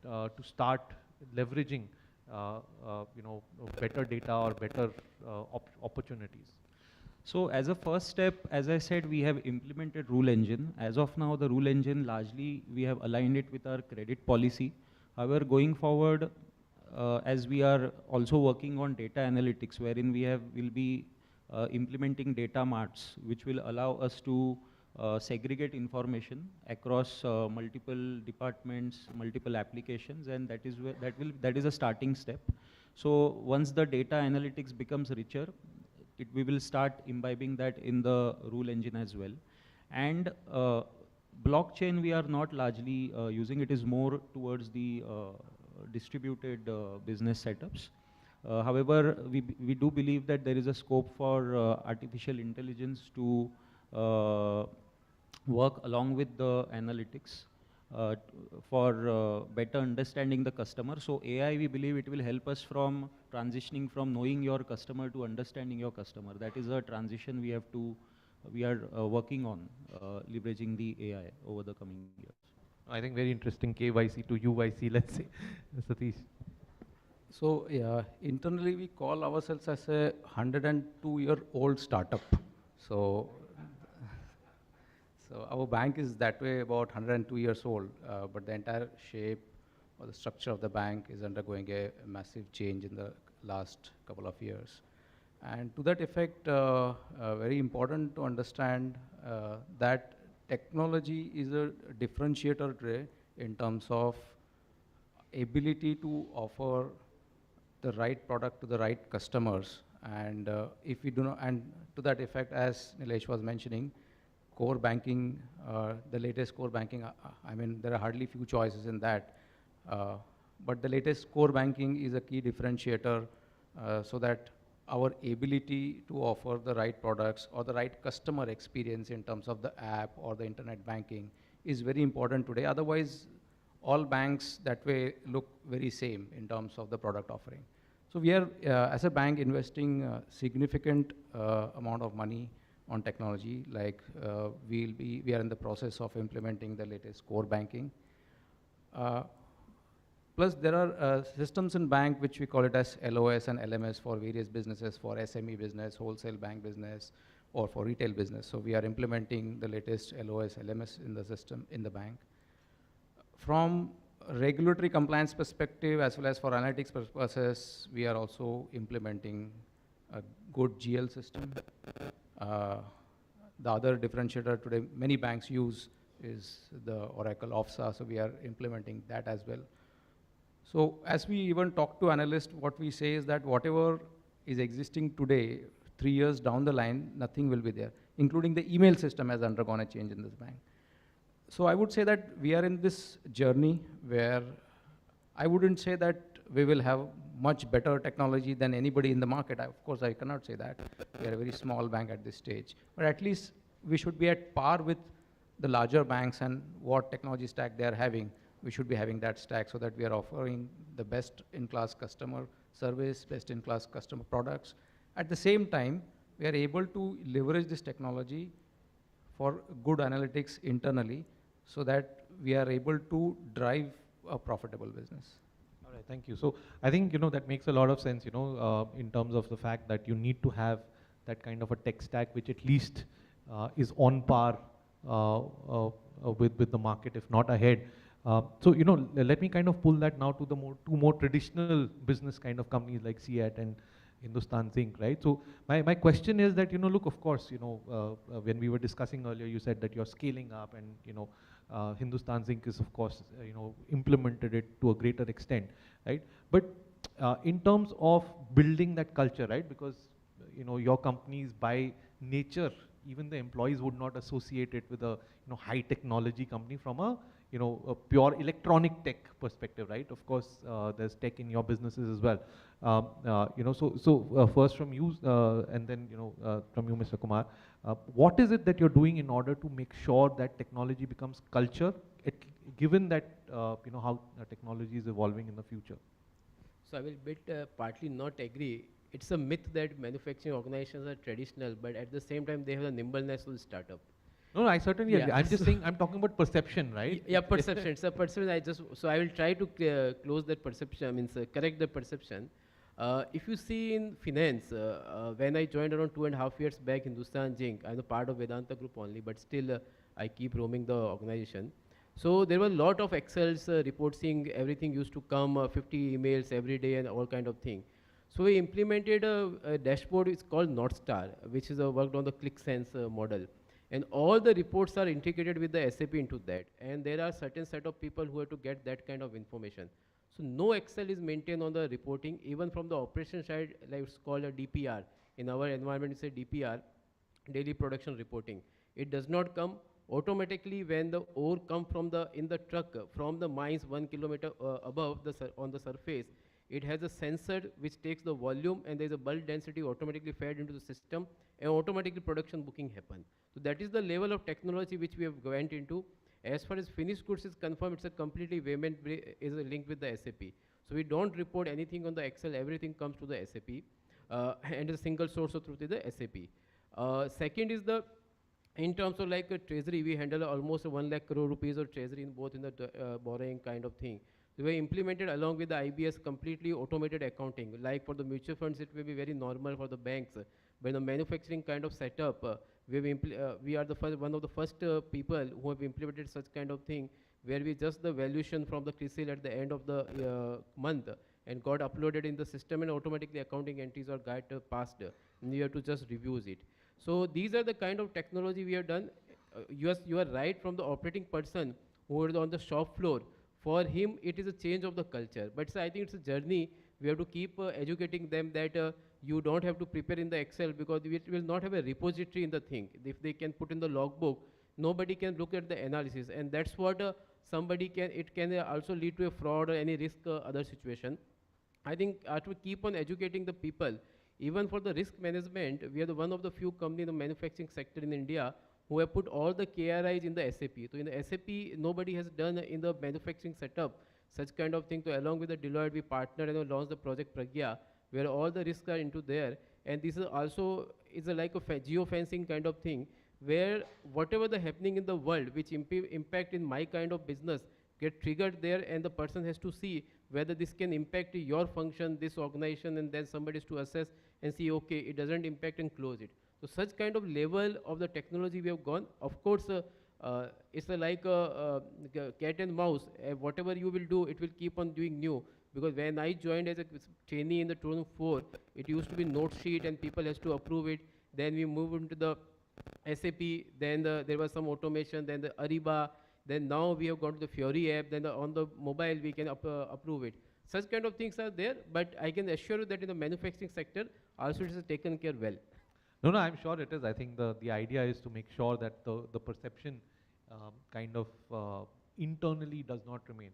to start leveraging better data or better opportunities? So as a first step, as I said, we have implemented rule engine. As of now, the rule engine largely we have aligned it with our credit policy. However, going forward, as we are also working on data analytics, wherein will be implementing data marts, which will allow us to segregate information across multiple departments, multiple applications, and that is a starting step. So once the data analytics becomes richer, we will start imbibing that in the rule engine as well. And blockchain we are not largely using. It is more towards the distributed business setups. However, we do believe that there is a scope for artificial intelligence to work along with the analytics for better understanding the customer. So AI, we believe it will help us from transitioning from knowing your customer to understanding your customer. That is a transition we are working on, leveraging the AI over the coming years. I think very interesting KYC to UYC, let's say. Satish. So yeah, internally we call ourselves as a 102-year-old startup. So our bank is that way about 102 years old, but the entire shape or the structure of the bank is undergoing a massive change in the last couple of years. And to that effect, very important to understand that technology is a differentiator today in terms of ability to offer the right product to the right customers. And if we do not, and to that effect, as Nilesh was mentioning, core banking, the latest core banking, I mean, there are hardly few choices in that. But the latest core banking is a key differentiator so that our ability to offer the right products or the right customer experience in terms of the app or the internet banking is very important today. Otherwise, all banks that way look very same in terms of the product offering. So we are, as a bank, investing significant amount of money on technology. Like we are in the process of implementing the latest core banking. Plus there are systems in bank which we call it as LOS and LMS for various businesses, for SME business, wholesale bank business, or for retail business. So we are implementing the latest LOS, LMS in the system, in the bank. From regulatory compliance perspective, as well as for analytics purposes, we are also implementing a good GL system. The other differentiator today many banks use is the Oracle OFSA, so we are implementing that as well. So as we even talk to analysts, what we say is that whatever is existing today, 3 years down the line, nothing will be there, including the email system has undergone a change in this bank. So I would say that we are in this journey where I wouldn't say that we will have much better technology than anybody in the market. Of course, I cannot say that. We are a very small bank at this stage. But at least we should be at par with the larger banks and what technology stack they are having. We should be having that stack so that we are offering the best-in-class customer service, best-in-class customer products. At the same time, we are able to leverage this technology for good analytics internally so that we are able to drive a profitable business. All right, thank you. So I think, that makes a lot of sense, in terms of the fact that you need to have that kind of a tech stack which at least is on par with the market, if not ahead. So, let me kind of pull that now to the two more traditional business kind of companies like CEAT and Hindustan Zinc, right? So my question is that, look, of course, when we were discussing earlier, you said that you're scaling up and, Hindustan Zinc is, of course, implemented it to a greater extent, right? But in terms of building that culture, right? Because, your companies by nature, even the employees would not associate it with a, high technology company from a pure electronic tech perspective, right? Of course, there's tech in your businesses as well. First from you, and then, from you, Mr. Kumar, what is it that you're doing in order to make sure that technology becomes culture, given that, how technology is evolving in the future? So I will partly not agree. It's a myth that manufacturing organizations are traditional, but at the same time, they have a nimbleness of startup. No, I certainly agree. I'm just saying, I'm talking about perception, right? Yeah, perception. It's a perception. So I will try to close that perception, correct the perception. If you see in finance, when I joined around 2.5 years back, Hindustan Zinc, I'm a part of Vedanta Group only, but still I keep roaming the organization. So there were a lot of Excels, reporting, everything used to come, 50 emails every day and all kind of thing. So we implemented a dashboard, it's called North Star, which is worked on the ClickSense model. And all the reports are integrated with the SAP into that. And there are certain set of people who have to get that kind of information. So no Excel is maintained on the reporting, even from the operation side, like it's called a DPR. In our environment, it's a DPR, daily production reporting. It does not come automatically when the ore come from the in the truck from the mines 1 kilometer above the on the surface. It has a sensor which takes the volume, and there is a bulk density automatically fed into the system, and automatically production booking happen. So that is the level of technology which we have went into. As far as finished goods is confirmed, it's a completely payment is linked with the SAP. So we don't report anything on the Excel, everything comes to the SAP, and a single source of truth is the SAP. Second is the, in terms of like treasury, we handle almost 1 lakh crore rupees of treasury in both in the borrowing kind of thing. We were implemented along with the IBS completely automated accounting. Like for the mutual funds, it may be very normal for the banks, but in the manufacturing kind of setup, we are the first, one of the first people who have implemented such kind of thing, where we just the valuation from the CRISIL at the end of the month and got uploaded in the system, and automatically accounting entries are got passed, and you have to just reviews it. So these are the kind of technology we have done. You are right, from the operating person who is on the shop floor. For him, it is a change of the culture. But so I think it's a journey. We have to keep educating them that you don't have to prepare in the Excel, because we will not have a repository in the thing. If they can put in the logbook, nobody can look at the analysis, and that's what somebody can. It can also lead to a fraud or any risk other situation. I think to keep on educating the people. Even for the risk management, we are the one of the few companies in the manufacturing sector in India who have put all the KRIs in the SAP. So in the SAP, nobody has done in the manufacturing setup such kind of thing. So along with the Deloitte, we partnered and launched the project Pragya, where all the risks are into there. And this is also is a like a geofencing kind of thing, where whatever the happening in the world which impact in my kind of business get triggered there, and the person has to see whether this can impact your function, this organization, and then somebody is to assess and see, okay, it doesn't impact, and close it. So such kind of level of the technology we have gone. Of course, it's like a cat and mouse. Whatever you will do, it will keep on doing new. Because when I joined as a trainee in the 2004, it used to be note sheet and people has to approve it. Then we moved into the SAP, then there was some automation, then the Ariba, then now we have got the Fiori app, then on the mobile we can approve it. Such kind of things are there, but I can assure you that in the manufacturing sector, also it is taken care well. No, I'm sure it is. I think the idea is to make sure that the perception kind of internally does not remain.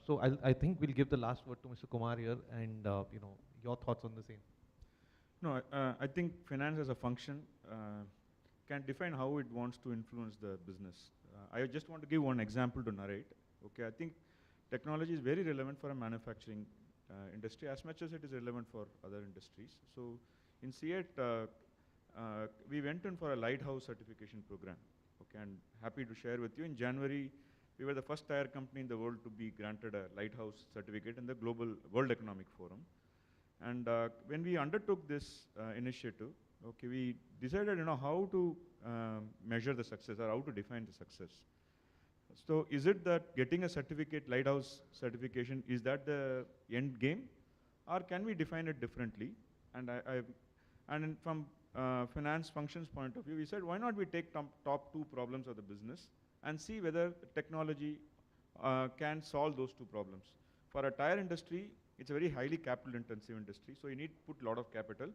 So I think we'll give the last word to Mr. Kumar here, and your thoughts on the same. No, I think finance as a function can define how it wants to influence the business. I just want to give one example to narrate. Okay, I think technology is very relevant for a manufacturing industry as much as it is relevant for other industries. So in CEAT, we went in for a lighthouse certification program. Okay, and happy to share with you, in January, we were the first tire company in the world to be granted a lighthouse certificate in the Global World Economic Forum. And when we undertook this initiative, okay, we decided, how to measure the success, or how to define the success. So is it that getting a certificate, lighthouse certification, is that the end game, or can we define it differently? And from finance functions point of view, we said, why not we take top 2 problems of the business and see whether technology can solve those 2 problems. For a tire industry, it's a very highly capital intensive industry, so you need to put a lot of capital.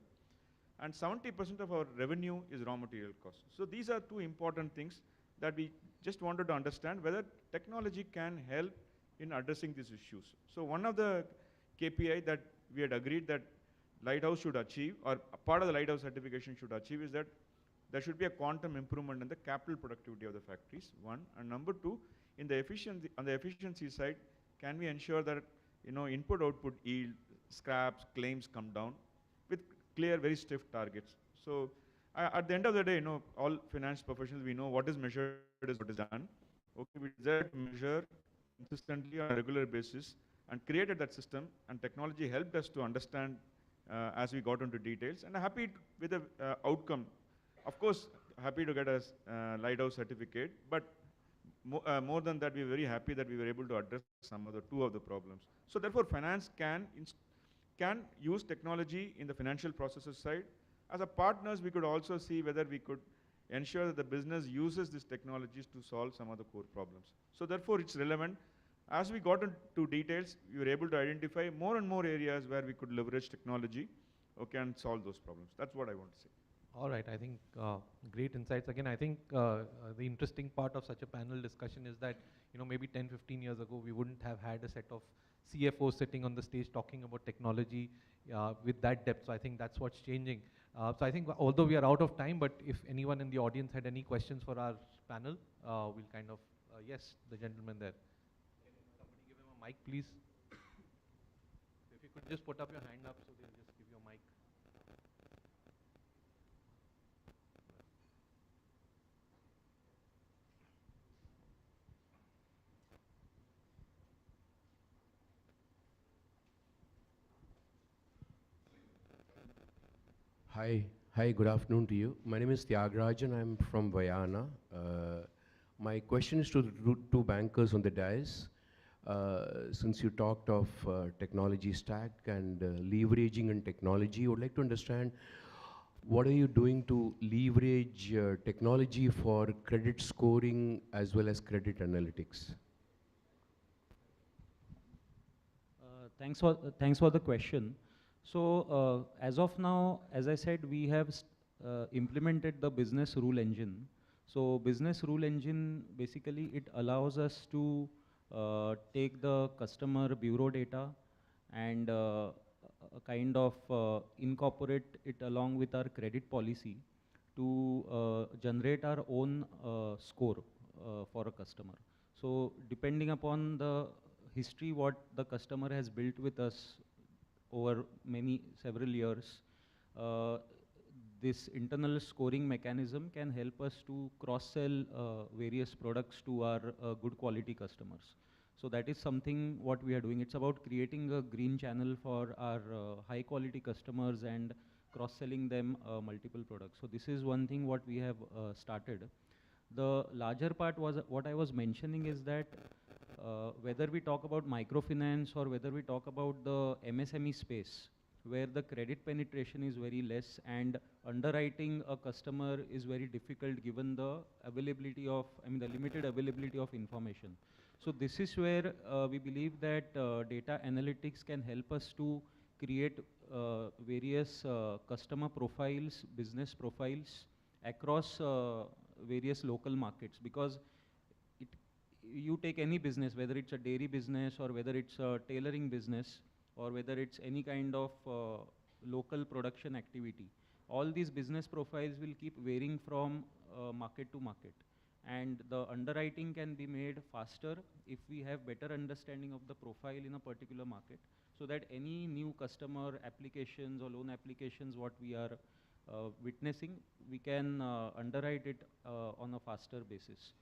And 70% of our revenue is raw material costs. So these are 2 important things that we just wanted to understand whether technology can help in addressing these issues. So one of the KPI that we had agreed that Lighthouse should achieve, or a part of the Lighthouse certification should achieve, is that there should be a quantum improvement in the capital productivity of the factories, 1. And number 2, in the efficiency, on the efficiency side, can we ensure that input-output yield, scraps, claims come down with clear, very stiff targets. So at the end of the day, all finance professionals, we know what is measured is what is done. Okay, we desire to measure consistently on a regular basis and created that system, and technology helped us to understand as we got into details, and happy with the outcome. Of course, happy to get a Lighthouse certificate, but more than that, we were very happy that we were able to address some of the two of the problems. So therefore, finance can use technology in the financial processes side. As a partners, we could also see whether we could ensure that the business uses these technologies to solve some of the core problems. So therefore, it's relevant. As we got into details, we were able to identify more and more areas where we could leverage technology, okay, and solve those problems. That's what I want to say. All right, I think great insights. Again, I think the interesting part of such a panel discussion is that, maybe 10, 15 years ago, we wouldn't have had a set of CFOs sitting on the stage talking about technology with that depth. So I think that's what's changing. So I think although we are out of time, but if anyone in the audience had any questions for our panel, we'll kind of, yes, the gentleman there. Can somebody give him a mic, please? If you could just put up your hand up so they'll just give you a mic. Hi, good afternoon to you. My name is Tyagarajan. I'm from Vayana. My question is to the two bankers on the dais. Since you talked of technology stack and leveraging in technology, I would like to understand what are you doing to leverage technology for credit scoring as well as credit analytics? Thanks for the question. So as of now, as I said, we have implemented the business rule engine. So business rule engine, basically it allows us to take the customer bureau data and kind of incorporate it along with our credit policy to generate our own score for a customer. So depending upon the history what the customer has built with us over several years, this internal scoring mechanism can help us to cross-sell various products to our good quality customers. So that is something what we are doing. It's about creating a green channel for our high quality customers and cross-selling them multiple products. So this is one thing what we have started. The larger part was what I was mentioning is that whether we talk about microfinance or whether we talk about the MSME space, where the credit penetration is very less and underwriting a customer is very difficult given the availability of, the limited availability of information. So this is where we believe that data analytics can help us to create various customer profiles, business profiles across various local markets, because you take any business, whether it's a dairy business or whether it's a tailoring business or whether it's any kind of local production activity, all these business profiles will keep varying from market to market. And the underwriting can be made faster if we have better understanding of the profile in a particular market, so that any new customer applications or loan applications what we are witnessing, we can underwrite it on a faster basis.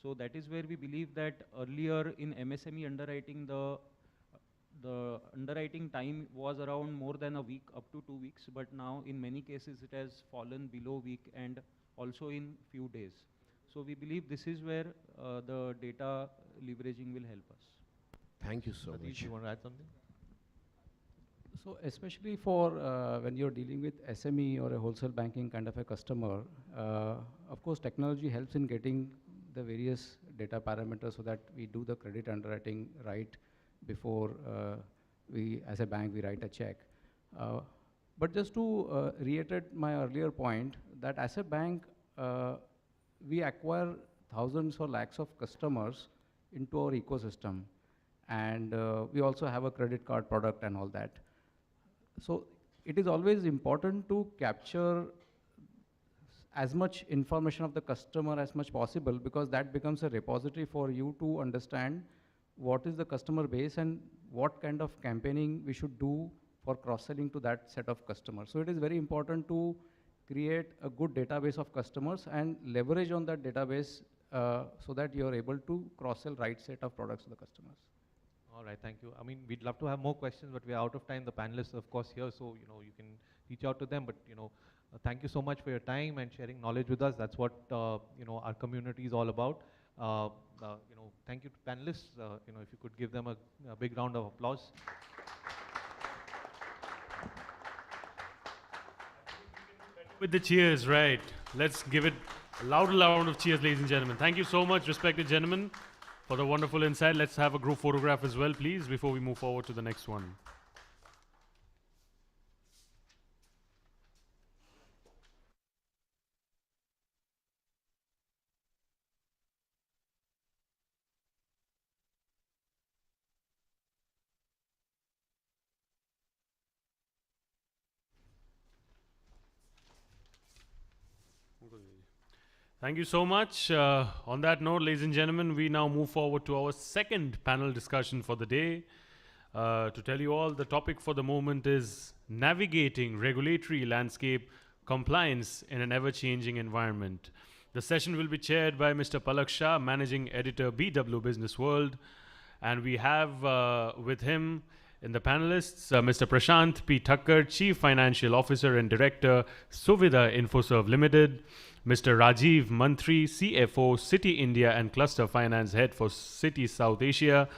So that is where we believe that earlier in MSME underwriting, the underwriting time was around more than a week, up to 2 weeks, but now in many cases it has fallen below a week and also in few days. So we believe this is where the data leveraging will help us. Thank you so much. You want to add something? So especially for when you're dealing with SME or a wholesale banking kind of a customer, of course technology helps in getting the various data parameters so that we do the credit underwriting right before we, as a bank, we write a check. But just to reiterate my earlier point, that as a bank, we acquire thousands or lakhs of customers into our ecosystem. And we also have a credit card product and all that. So it is always important to capture as much information of the customer as much possible, because that becomes a repository for you to understand what is the customer base and what kind of campaigning we should do for cross-selling to that set of customers. So it is very important to create a good database of customers and leverage on that database so that you are able to cross-sell right set of products to the customers. All right, thank you. I mean, we'd love to have more questions, but we're out of time. The panelists, are, of course, here, so you can reach out to them. But thank you so much for your time and sharing knowledge with us. That's what our community is all about. Thank you to panelists. If you could give them a big round of applause. With the cheers, right? Let's give it a loud round of cheers, ladies and gentlemen. Thank you so much, respected gentlemen, for the wonderful insight. Let's have a group photograph as well, please, before we move forward to the next one. Thank you so much. On that note, ladies and gentlemen, we now move forward to our second panel discussion for the day. To tell you all, the topic for the moment is navigating regulatory landscape compliance in an ever-changing environment. The session will be chaired by Mr. Palak Shah, Managing Editor, BW Business World. And we have with him in the panelists, Mr. Prashant P. Thakkar, Chief Financial Officer and Director, Suvidha Infoserve Limited, Mr. Rajiv Mantri, CFO, City India and Cluster Finance Head for City South Asia,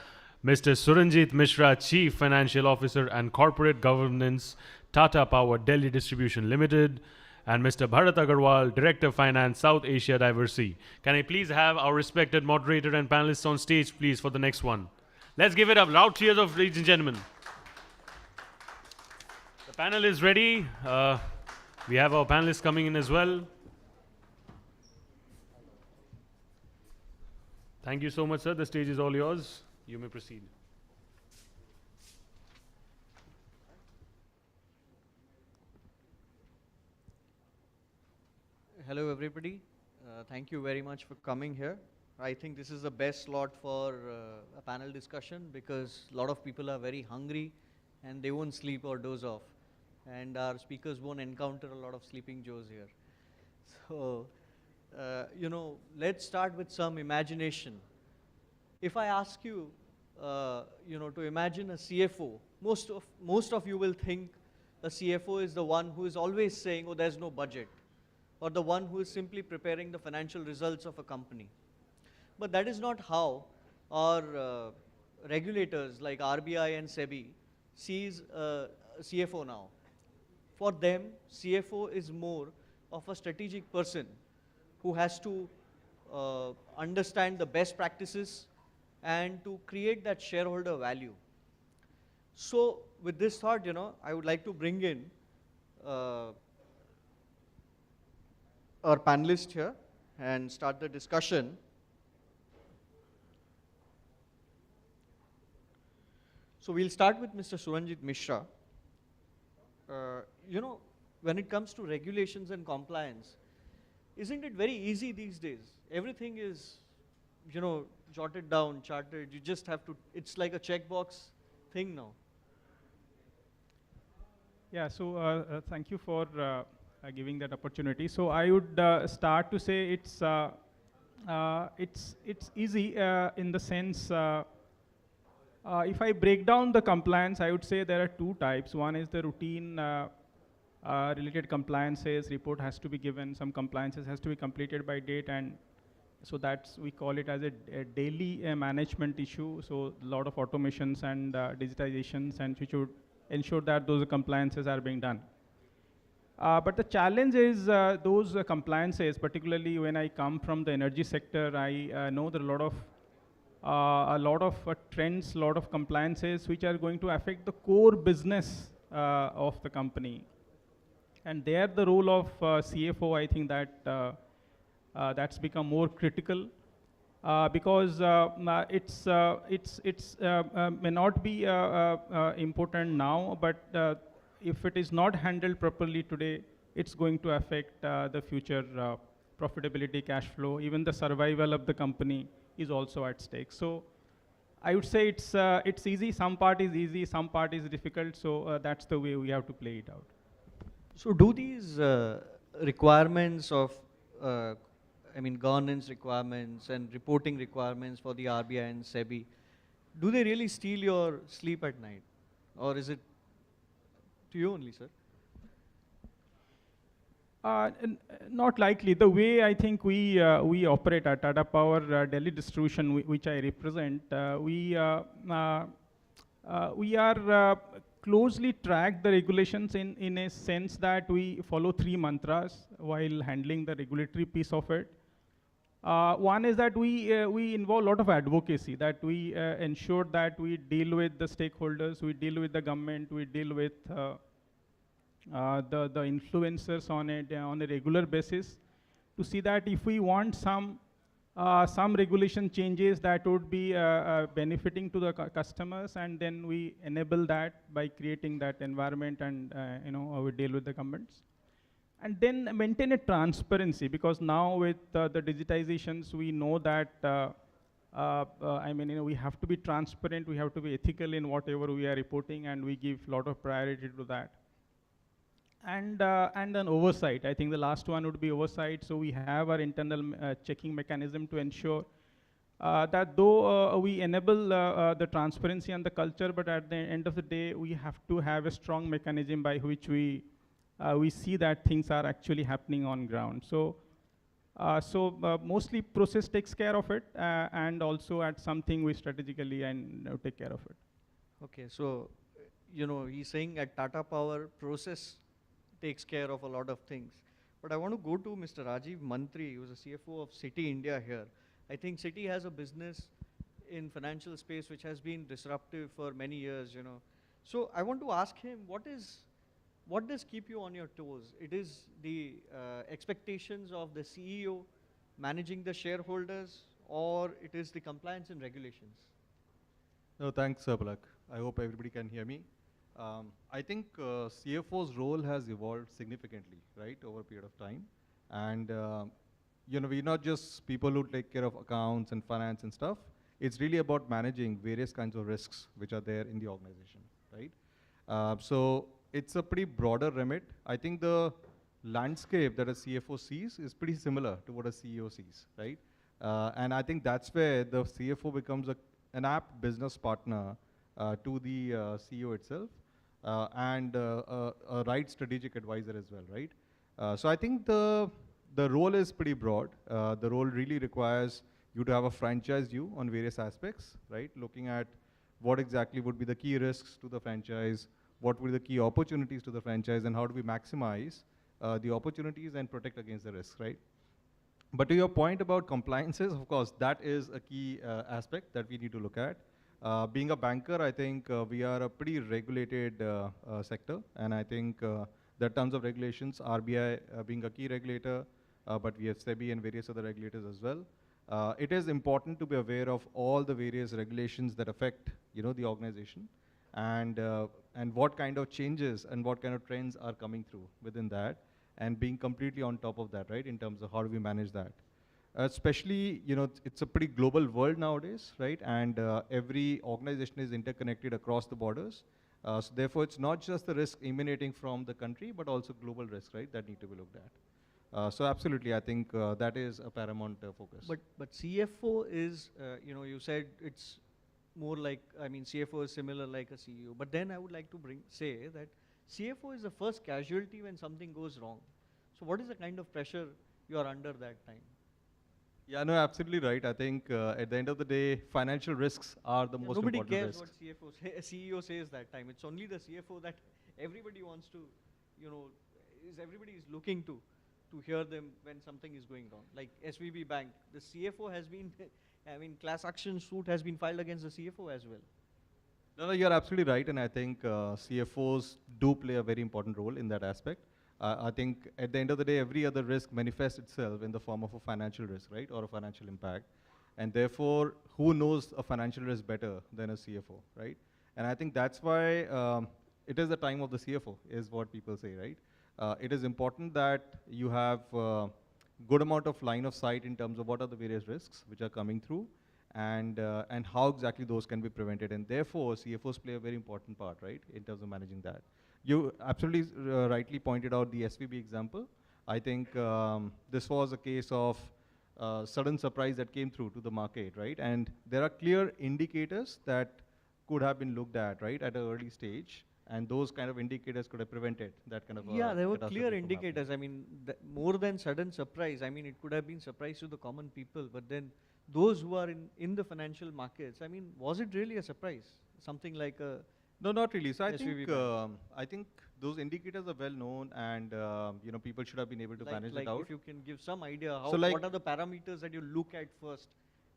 Mr. Suranjit Mishra, Chief Financial Officer and Corporate Governance, Tata Power Delhi Distribution Limited, and Mr. Bharat Agarwal, Director Finance, South Asia Diversi. Can I please have our respected moderator and panelists on stage, please, for the next one? Let's give it up. Loud cheers of ladies and gentlemen. The panel is ready. We have our panelists coming in as well. Thank you so much, sir. The stage is all yours. You may proceed. Hello, everybody. Thank you very much for coming here. I think this is the best slot for a panel discussion because a lot of people are very hungry and they won't sleep or doze off. And our speakers won't encounter a lot of sleeping Joes here. So, let's start with some imagination. If I ask you, to imagine a CFO, most of you will think a CFO is the one who is always saying, oh, there's no budget, or the one who is simply preparing the financial results of a company. But that is not how our regulators like RBI and SEBI sees CFO now. For them, CFO is more of a strategic person who has to understand the best practices and to create that shareholder value. So with this thought, I would like to bring in our panelist here and start the discussion. So we'll start with Mr. Suranjit Mishra. When it comes to regulations and compliance, isn't it very easy these days? Everything is, jotted down, charted. You just have to, it's like a checkbox thing now. Yeah, so thank you for giving that opportunity. So I would start to say it's easy in the sense, if I break down the compliance, I would say there are two types. One is the routine related compliances, report has to be given, some compliances has to be completed by date, and so that's, we call it as a daily management issue. So a lot of automations and digitizations, and which would ensure that those compliances are being done. But the challenge is those compliances, particularly when I come from the energy sector, I know that a lot of trends, a lot of compliances which are going to affect the core business of the company. And there the role of CFO, I think that that's become more critical because it's may not be important now, but if it is not handled properly today, it's going to affect the future profitability, cash flow, even the survival of the company is also at stake. So I would say it's easy, some part is easy, some part is difficult, so that's the way we have to play it out. So do these requirements of, governance requirements and reporting requirements for the RBI and SEBI, do they really steal your sleep at night? Or is it to you only, sir? Not likely. The way I think we operate at Tata Power Delhi distribution, which I represent, we are closely track the regulations in a sense that we follow 3 mantras while handling the regulatory piece of it. One is that we involve a lot of advocacy, that we ensure that we deal with the stakeholders, we deal with the government, we deal with the influencers on a regular basis to see that if we want some regulation changes that would be benefiting to the customers, and then we enable that by creating that environment, and we deal with the governments. And then maintain a transparency, because now with the digitizations, we know that we have to be transparent, we have to be ethical in whatever we are reporting, and we give a lot of priority to that. And then oversight. I think the last one would be oversight. So we have our internal checking mechanism to ensure that though we enable the transparency and the culture, but at the end of the day, we have to have a strong mechanism by which we see that things are actually happening on ground. So, mostly process takes care of it, and also at something we strategically and take care of it. Okay, so he's saying at Tata Power, process takes care of a lot of things. But I want to go to Mr. Rajiv Mantri, who's the CFO of Citi India here. I think Citi has a business in financial space which has been disruptive for many years, So I want to ask him, what does keep you on your toes? It is the expectations of the CEO managing the shareholders, or it is the compliance and regulations? No, thanks, Palak. I hope everybody can hear me. I think CFO's role has evolved significantly, right, over a period of time. And, we're not just people who take care of accounts and finance and stuff. It's really about managing various kinds of risks which are there in the organization, right? So it's a pretty broader remit. I think the landscape that a CFO sees is pretty similar to what a CEO sees, right? And I think that's where the CFO becomes an apt business partner to the CEO itself, and a right strategic advisor as well, right? So I think the role is pretty broad. The role really requires you to have a franchise view on various aspects, right? Looking at what exactly would be the key risks to the franchise, what would be the key opportunities to the franchise, and how do we maximize the opportunities and protect against the risks, right? But to your point about compliances, of course, that is a key aspect that we need to look at. Being a banker, I think we are a pretty regulated sector, and I think there are tons of regulations, RBI being a key regulator, but we have SEBI and various other regulators as well. It is important to be aware of all the various regulations that affect the organization, and what kind of changes and what kind of trends are coming through within that, and being completely on top of that, right, in terms of how do we manage that. Especially, it's a pretty global world nowadays, right? And every organization is interconnected across the borders. So therefore, it's not just the risk emanating from the country, but also global risks, right, that need to be looked at. So absolutely, I think that is a paramount focus. But CFO is, you said it's more like, CFO is similar like a CEO. But then I would like to say that CFO is the first casualty when something goes wrong. So what is the kind of pressure you are under that time? Yeah, no, absolutely right. I think at the end of the day, financial risks are the most important risks. Nobody cares what CEO says that time. It's only the CFO that everybody wants to, everybody is looking to hear them when something is going wrong. Like SVB Bank, the CFO has been, class action suit has been filed against the CFO as well. No, you're absolutely right, and I think CFOs do play a very important role in that aspect. I think at the end of the day, every other risk manifests itself in the form of a financial risk, right, or a financial impact. And therefore, who knows a financial risk better than a CFO, right? And I think that's why it is the time of the CFO, is what people say, right? It is important that you have good amount of line of sight in terms of what are the various risks which are coming through, and how exactly those can be prevented. And therefore, CFOs play a very important part, right, in terms of managing that. You absolutely rightly pointed out the SVB example. I think this was a case of sudden surprise that came through to the market, right? And there are clear indicators that could have been looked at, right, at an early stage, and those kind of indicators could have prevented that kind of Yeah, there were catastrophe clear from happening. indicators. I mean, more than sudden surprise. I mean, it could have been surprise to the common people, but then those who are in the financial markets, I mean, was it really a surprise? Something like a No, not really. So I SVB think bank. I think those indicators are well known, and you know, people should have been able to manage like it out. if you can give some idea how So like- what are the parameters that you look at first,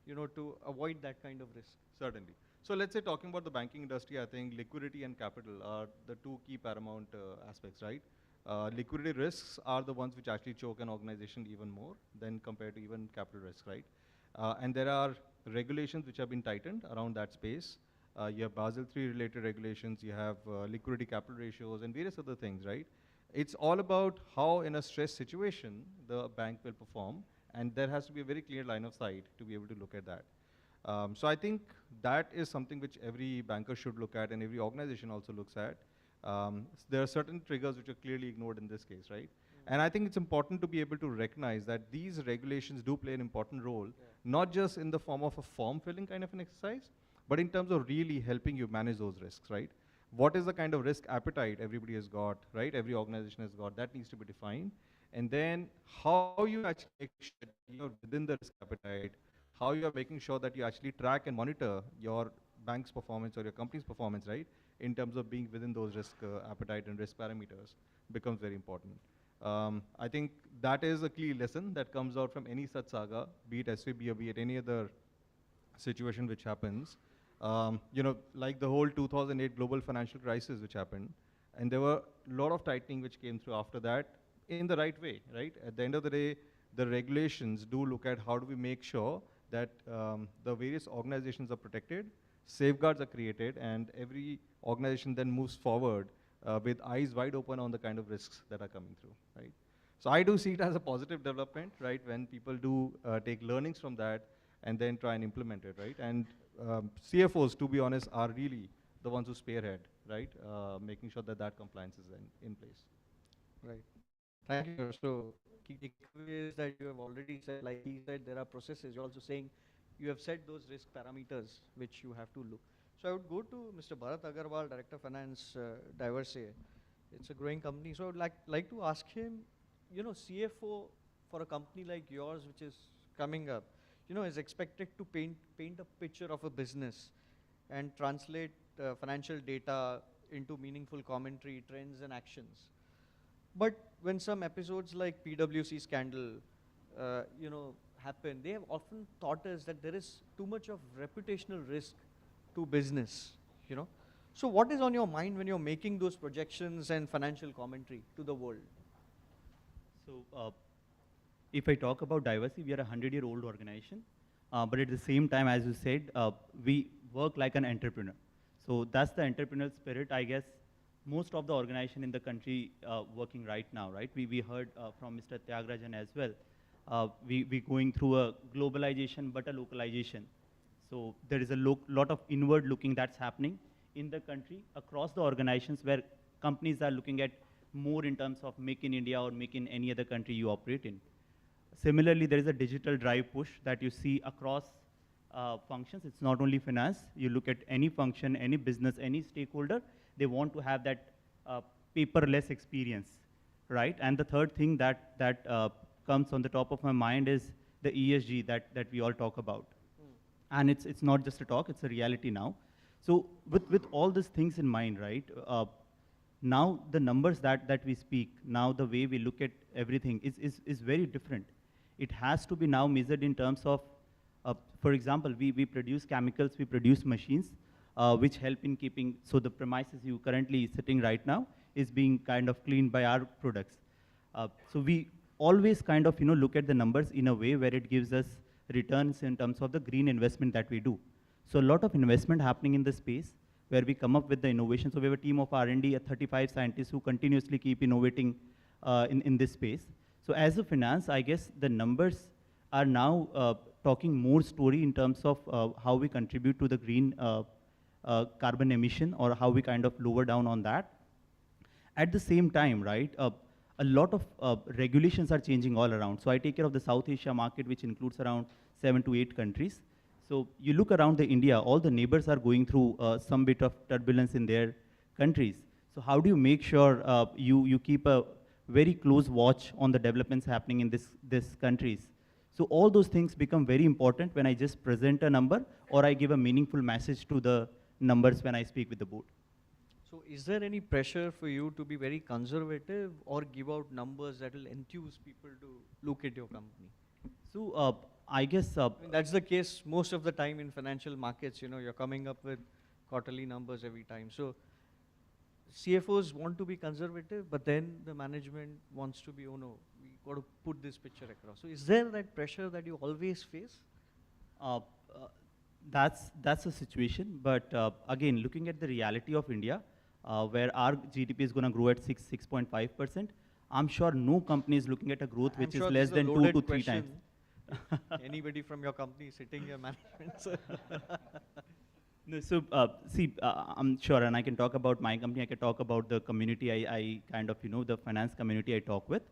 you know, to avoid that kind of risk. Certainly. So let's say talking about the banking industry, I think liquidity and capital are the two key paramount aspects, right? Liquidity risks are the ones which actually choke an organization even more than compared to even capital risk, right? And there are regulations which have been tightened around that space. You have Basel III related regulations, you have liquidity capital ratios and various other things, right? It's all about how in a stress situation the bank will perform, and there has to be a very clear line of sight to be able to look at that. So I think that is something which every banker should look at and every organization also looks at. There are certain triggers which are clearly ignored in this case, right? And I think it's important to be able to recognize that these regulations do play an important role, not just in the form of a form filling kind of an exercise, but in terms of really helping you manage those risks, right? What is the kind of risk appetite everybody has got, right? Every organization has got, that needs to be defined. And then how you actually make sure that you're within the risk appetite, how you are making sure that you actually track and monitor your bank's performance or your company's performance, right? In terms of being within those risk appetite and risk parameters becomes very important. I think that is a key lesson that comes out from any such saga, be it SVB or be it any other situation which happens. You know, like the whole 2008 global financial crisis which happened, and there were a lot of tightening which came through after that in the right way, right? At the end of the day, the regulations do look at how do we make sure that the various organizations are protected, safeguards are created, and every organization then moves forward with eyes wide open on the kind of risks that are coming through, right? So I do see it as a positive development, right? When people do take learnings from that and then try and implement it, right? And CFOs, to be honest, are really the ones who spearhead, right? Making sure that that compliance is in place. Right. Thank you. So key takeaways that you have already said, like he said, there are processes. You're also saying you have set those risk parameters which you have to look. So I would go to Mr. Bharat Agarwal, Director of Finance, Diverse. It's a growing company. So I would like to ask him, you know, CFO for a company like yours, which is coming up, you know, is expected to paint a picture of a business and translate financial data into meaningful commentary, trends and actions. But when some episodes like PwC scandal, you know, happen, they have often taught us that there is too much of reputational risk to business, you know. So what is on your mind when you're making those projections and financial commentary to the world? So if I talk about diversity, we are a 100-year-old organization, but at the same time, as you said, we work like an entrepreneur. So that's the entrepreneurial spirit, I guess, most of the organization in the country working right now, right? We heard from Mr. Tyagarajan as well. We going through a globalization, but a localization. So there is a lot of inward looking that's happening in the country across the organizations where companies are looking at more in terms of make in India or make in any other country you operate in. Similarly, there is a digital drive push that you see across functions. It's not only finance. You look at any function, any business, any stakeholder, they want to have that paperless experience, right? And the third thing that comes on the top of my mind is the ESG that we all talk about. And it's not just a talk, it's a reality now. So with all these things in mind, right, now the numbers that we speak, now the way we look at everything is very different. It has to be now measured in terms of, for example, we produce chemicals, we produce machines, which help in keeping, so the premises you currently sitting right now is being kind of cleaned by our products. So we always kind of, look at the numbers in a way where it gives us returns in terms of the green investment that we do. So a lot of investment happening in the space where we come up with the innovation. So we have a team of R&D, 35 scientists who continuously keep innovating in this space. So as a finance, I guess the numbers are now talking more story in terms of how we contribute to the green carbon emission or how we kind of lower down on that. At the same time, right, a lot of regulations are changing all around. So I take care of the South Asia market, which includes around 7 to 8 countries. So you look around the India, all the neighbors are going through some bit of turbulence in their countries. So how do you make sure you keep a very close watch on the developments happening in this countries? So all those things become very important when I just present a number or I give a meaningful message to the numbers when I speak with the board. So is there any pressure for you to be very conservative or give out numbers that will enthuse people to look at your company? So I guess I mean, that's the case most of the time in financial markets. You know, you're coming up with quarterly numbers every time. So CFOs want to be conservative, but then the management wants to be, oh no, we got to put this picture across. So is there that pressure that you always face? That's a situation, but again, looking at the reality of India, where our GDP is going to grow at 6.5%, I'm sure no company is looking at a growth which is less than 2 to 3 times. Anybody from your company sitting here, management? No, so see, I'm sure, and I can talk about my company, I can talk about the community I kind of, the finance community I talk with.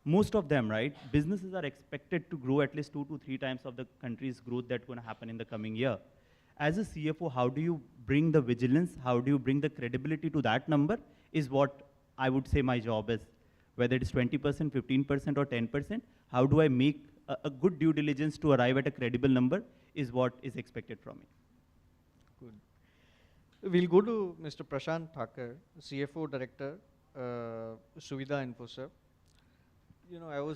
Most of them, right, businesses are expected to grow at least 2 to 3 times of the country's growth that's going to happen in the coming year. As a CFO, how do you bring the vigilance, how do you bring the credibility to that number is what I would say my job is. Whether it is 20%, 15% or 10%, how do I make a good due diligence to arrive at a credible number is what is expected from me. Good. We'll go to Mr. Prashant Thakur, CFO Director, Suvidha Info, sir. You know,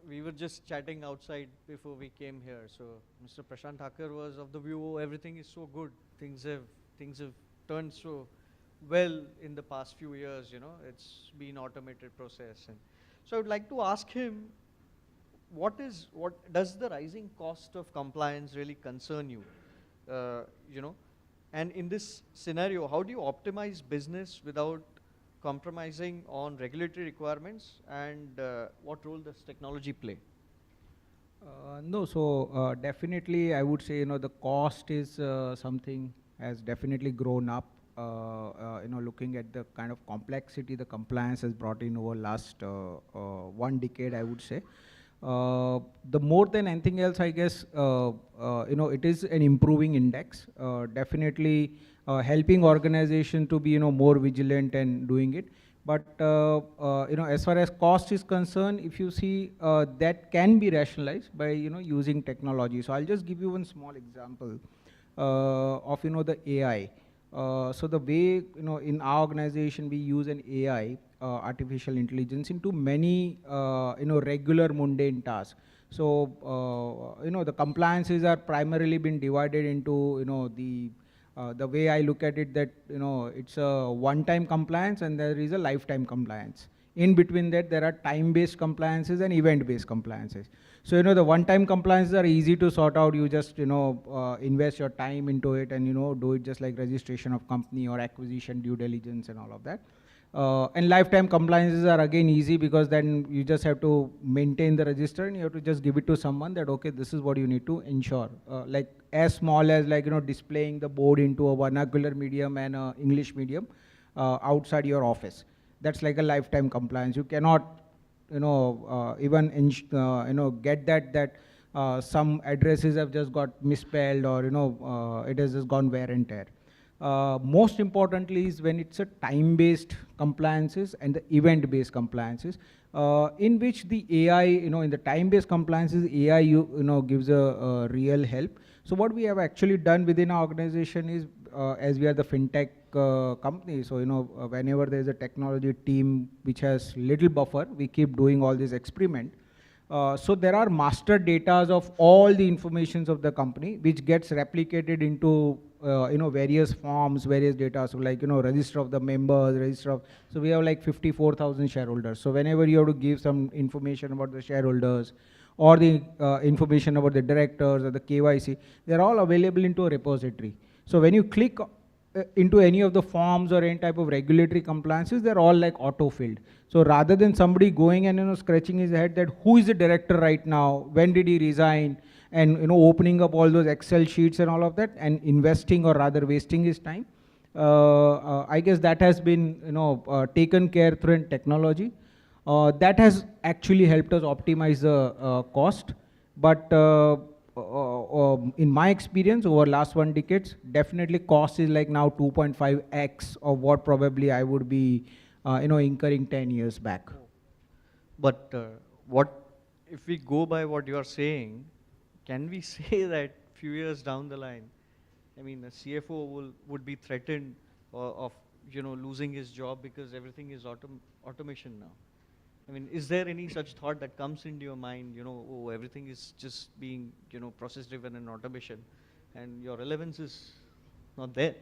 we were just chatting outside before we came here. So Mr. Prashant Thakur was of the view, oh, everything is so good. Things have turned so well in the past few years, you know, it's been automated process. And so I would like to ask him, what does the rising cost of compliance really concern you? You know, and in this scenario, how do you optimize business without compromising on regulatory requirements, and what role does technology play? No, so definitely I would say, the cost is something has definitely grown up. Looking at the kind of complexity the compliance has brought in over last 1 decade, I would say. The more than anything else, I guess, it is an improving index, definitely helping organization to be, more vigilant and doing it. But, as far as cost is concerned, if you see, that can be rationalized by, using technology. So I'll just give you one small example of, the AI. So the way, in our organization, we use an AI, artificial intelligence, into many, regular mundane tasks. So, the compliances are primarily been divided into, the way I look at it, that, it's a one-time compliance and there is a lifetime compliance. In between that, there are time-based compliances and event-based compliances. So, the one-time compliances are easy to sort out. You just, invest your time into it and, do it just like registration of company or acquisition, due diligence and all of that. And lifetime compliances are again easy, because then you just have to maintain the register and you have to just give it to someone that, okay, this is what you need to ensure. Like as small as like, displaying the board into a vernacular medium and a English medium outside your office. That's like a lifetime compliance. You cannot, even get that some addresses have just got misspelled, or it has just gone wear and tear. Most importantly is when it's a time-based compliances and the event-based compliances, in which the AI, in the time-based compliances, AI, gives a real help. So what we have actually done within our organization is, as we are the fintech company, so, whenever there's a technology team which has little buffer, we keep doing all this experiment. So there are master datas of all the informations of the company, which gets replicated into, various forms, various data. So like, register of the members, register of, so we have like 54,000 shareholders. So whenever you have to give some information about the shareholders, or the information about the directors or the KYC, they're all available into a repository. So when you click into any of the forms or any type of regulatory compliances, they're all like auto-filled. So rather than somebody going and, scratching his head that who is the director right now, when did he resign, and, opening up all those Excel sheets and all of that, and investing or rather wasting his time, I guess that has been, taken care through technology. That has actually helped us optimize the cost. But in my experience over last 1 decade, definitely cost is like now 2.5x of what probably I would be, incurring 10 years back. But what if we go by what you are saying? Can we say that few years down the line, I mean, a CFO would be threatened of losing his job because everything is automation now? I mean, is there any such thought that comes into your mind? Oh, everything is just being process driven and automation, and your relevance is not there.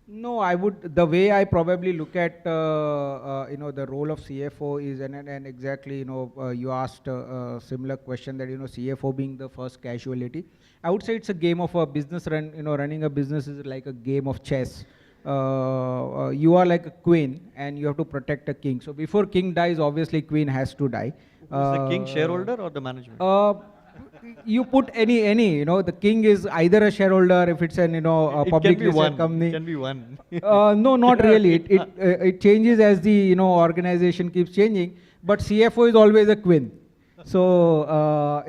No, I would, the way I probably look at, the role of CFO is, and exactly, you asked a similar question that, CFO being the first casualty. I would say it's a game of a business running a business is like a game of chess. You are like a queen and you have to protect a king. So before king dies, obviously queen has to die. Who's the king, shareholder or the management? You put any, the king is either a shareholder if it's an, a publicly listed company. It can be one. No, not really. It changes as the, organization keeps changing. But CFO is always a queen. So,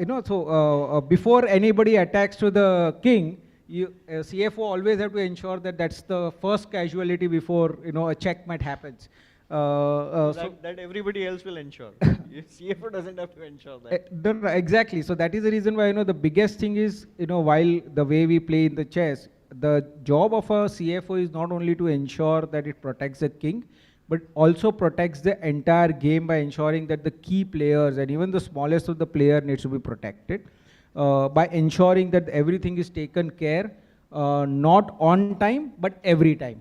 before anybody attacks to the king, CFO always have to ensure that that's the first casualty before, a checkmate happens. That everybody else will ensure. CFO doesn't have to ensure that. Exactly. So that is the reason why, the biggest thing is, while the way we play in the chess, the job of a CFO is not only to ensure that it protects the king, but also protects the entire game by ensuring that the key players and even the smallest of the player needs to be protected by ensuring that everything is taken care, not on time, but every time,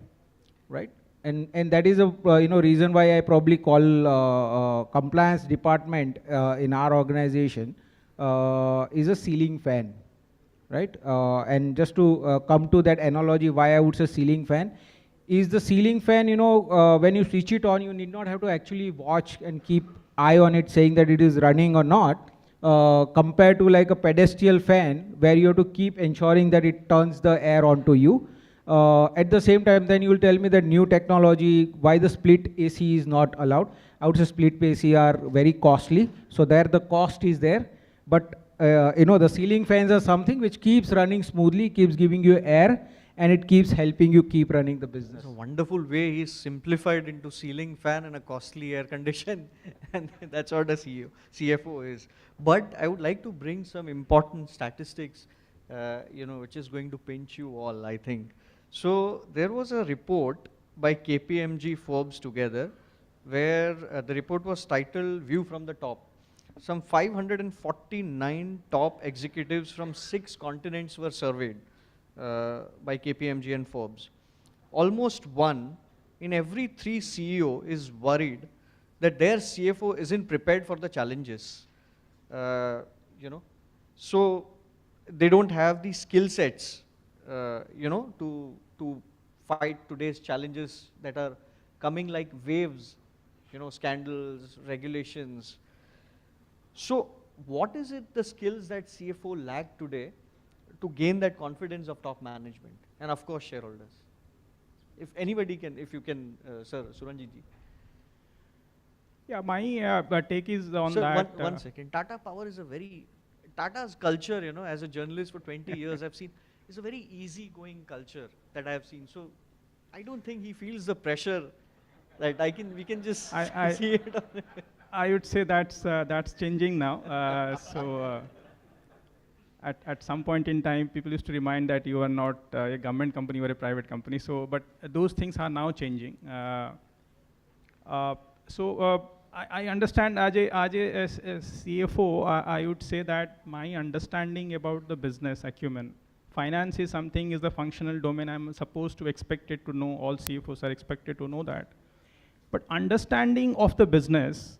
right? And that is a reason why I probably call compliance department in our organization is a ceiling fan, right? And just to come to that analogy, why I would say ceiling fan is the ceiling fan. When you switch it on, you need not have to actually watch and keep eye on it, saying that it is running or not. Compared to like a pedestal fan, where you have to keep ensuring that it turns the air onto you. At the same time, then you will tell me that new technology, why the split AC is not allowed. I would say split AC are very costly. So there the cost is there. But the ceiling fans are something which keeps running smoothly, keeps giving you air, and it keeps helping you keep running the business. It's a wonderful way he's simplified into ceiling fan and a costly air condition. And that's what a CFO is. But I would like to bring some important statistics, which is going to pinch you all, I think. So there was a report by KPMG Forbes together, where the report was titled View from the Top. Some 549 top executives from 6 continents were surveyed by KPMG and Forbes. Almost 1 in every 3 CEO is worried that their CFO isn't prepared for the challenges. So they don't have the skill sets, to fight today's challenges that are coming like waves, scandals, regulations. So what is it, the skills that CFO lack today to gain that confidence of top management and of course shareholders? If anybody can, if you can, Sir Suranjit ji. Yeah, my take is on Sir, that. One second. Tata Power is Tata's culture, as a journalist for 20 years, I've seen, is a very easygoing culture that I have seen. So I don't think he feels the pressure that we can just see it. I would say that's changing now. At some point in time, people used to remind that you are not a government company, you are a private company. So, but those things are now changing. I understand as a CFO, I would say that my understanding about the business acumen, finance is the functional domain. I'm supposed to expect it to know, all CFOs are expected to know that. But understanding of the business,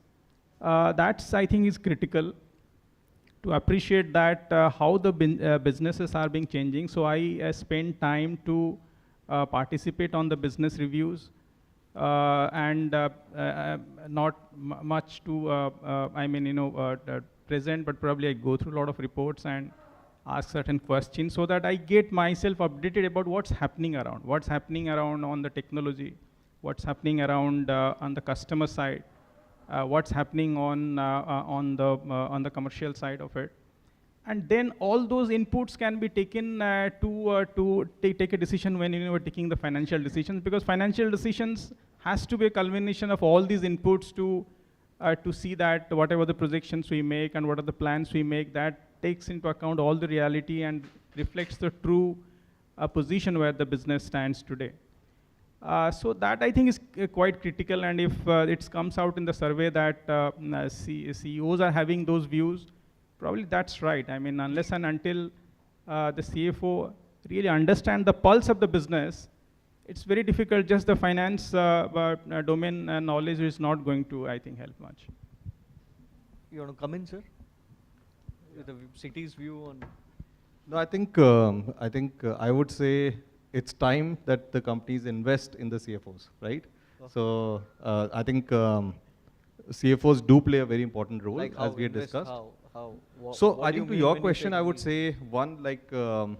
that's I think is critical to appreciate that how the businesses are being changing. So I spend time to participate on the business reviews and not much to, present, but probably I go through a lot of reports and ask certain questions so that I get myself updated about what's happening around on the technology, what's happening around on the customer side, what's happening on the commercial side of it. And then all those inputs can be taken to take a decision when you are taking the financial decisions, because financial decisions has to be a culmination of all these inputs to see that whatever the projections we make and what are the plans we make, that takes into account all the reality and reflects the true position where the business stands today. So that I think is quite critical, and if it comes out in the survey that CEOs are having those views, probably that's right. I mean, unless and until the CFO really understand the pulse of the business, it's very difficult. Just the finance domain knowledge is not going to, I think, help much. You want to come in, sir? With the city's view on. No, I think I would say it's time that the companies invest in the CFOs, right? Oh. So I think CFOs do play a very important role, Like as we had discussed. So what I do you think to mean your when you question, say I would invest? say one, like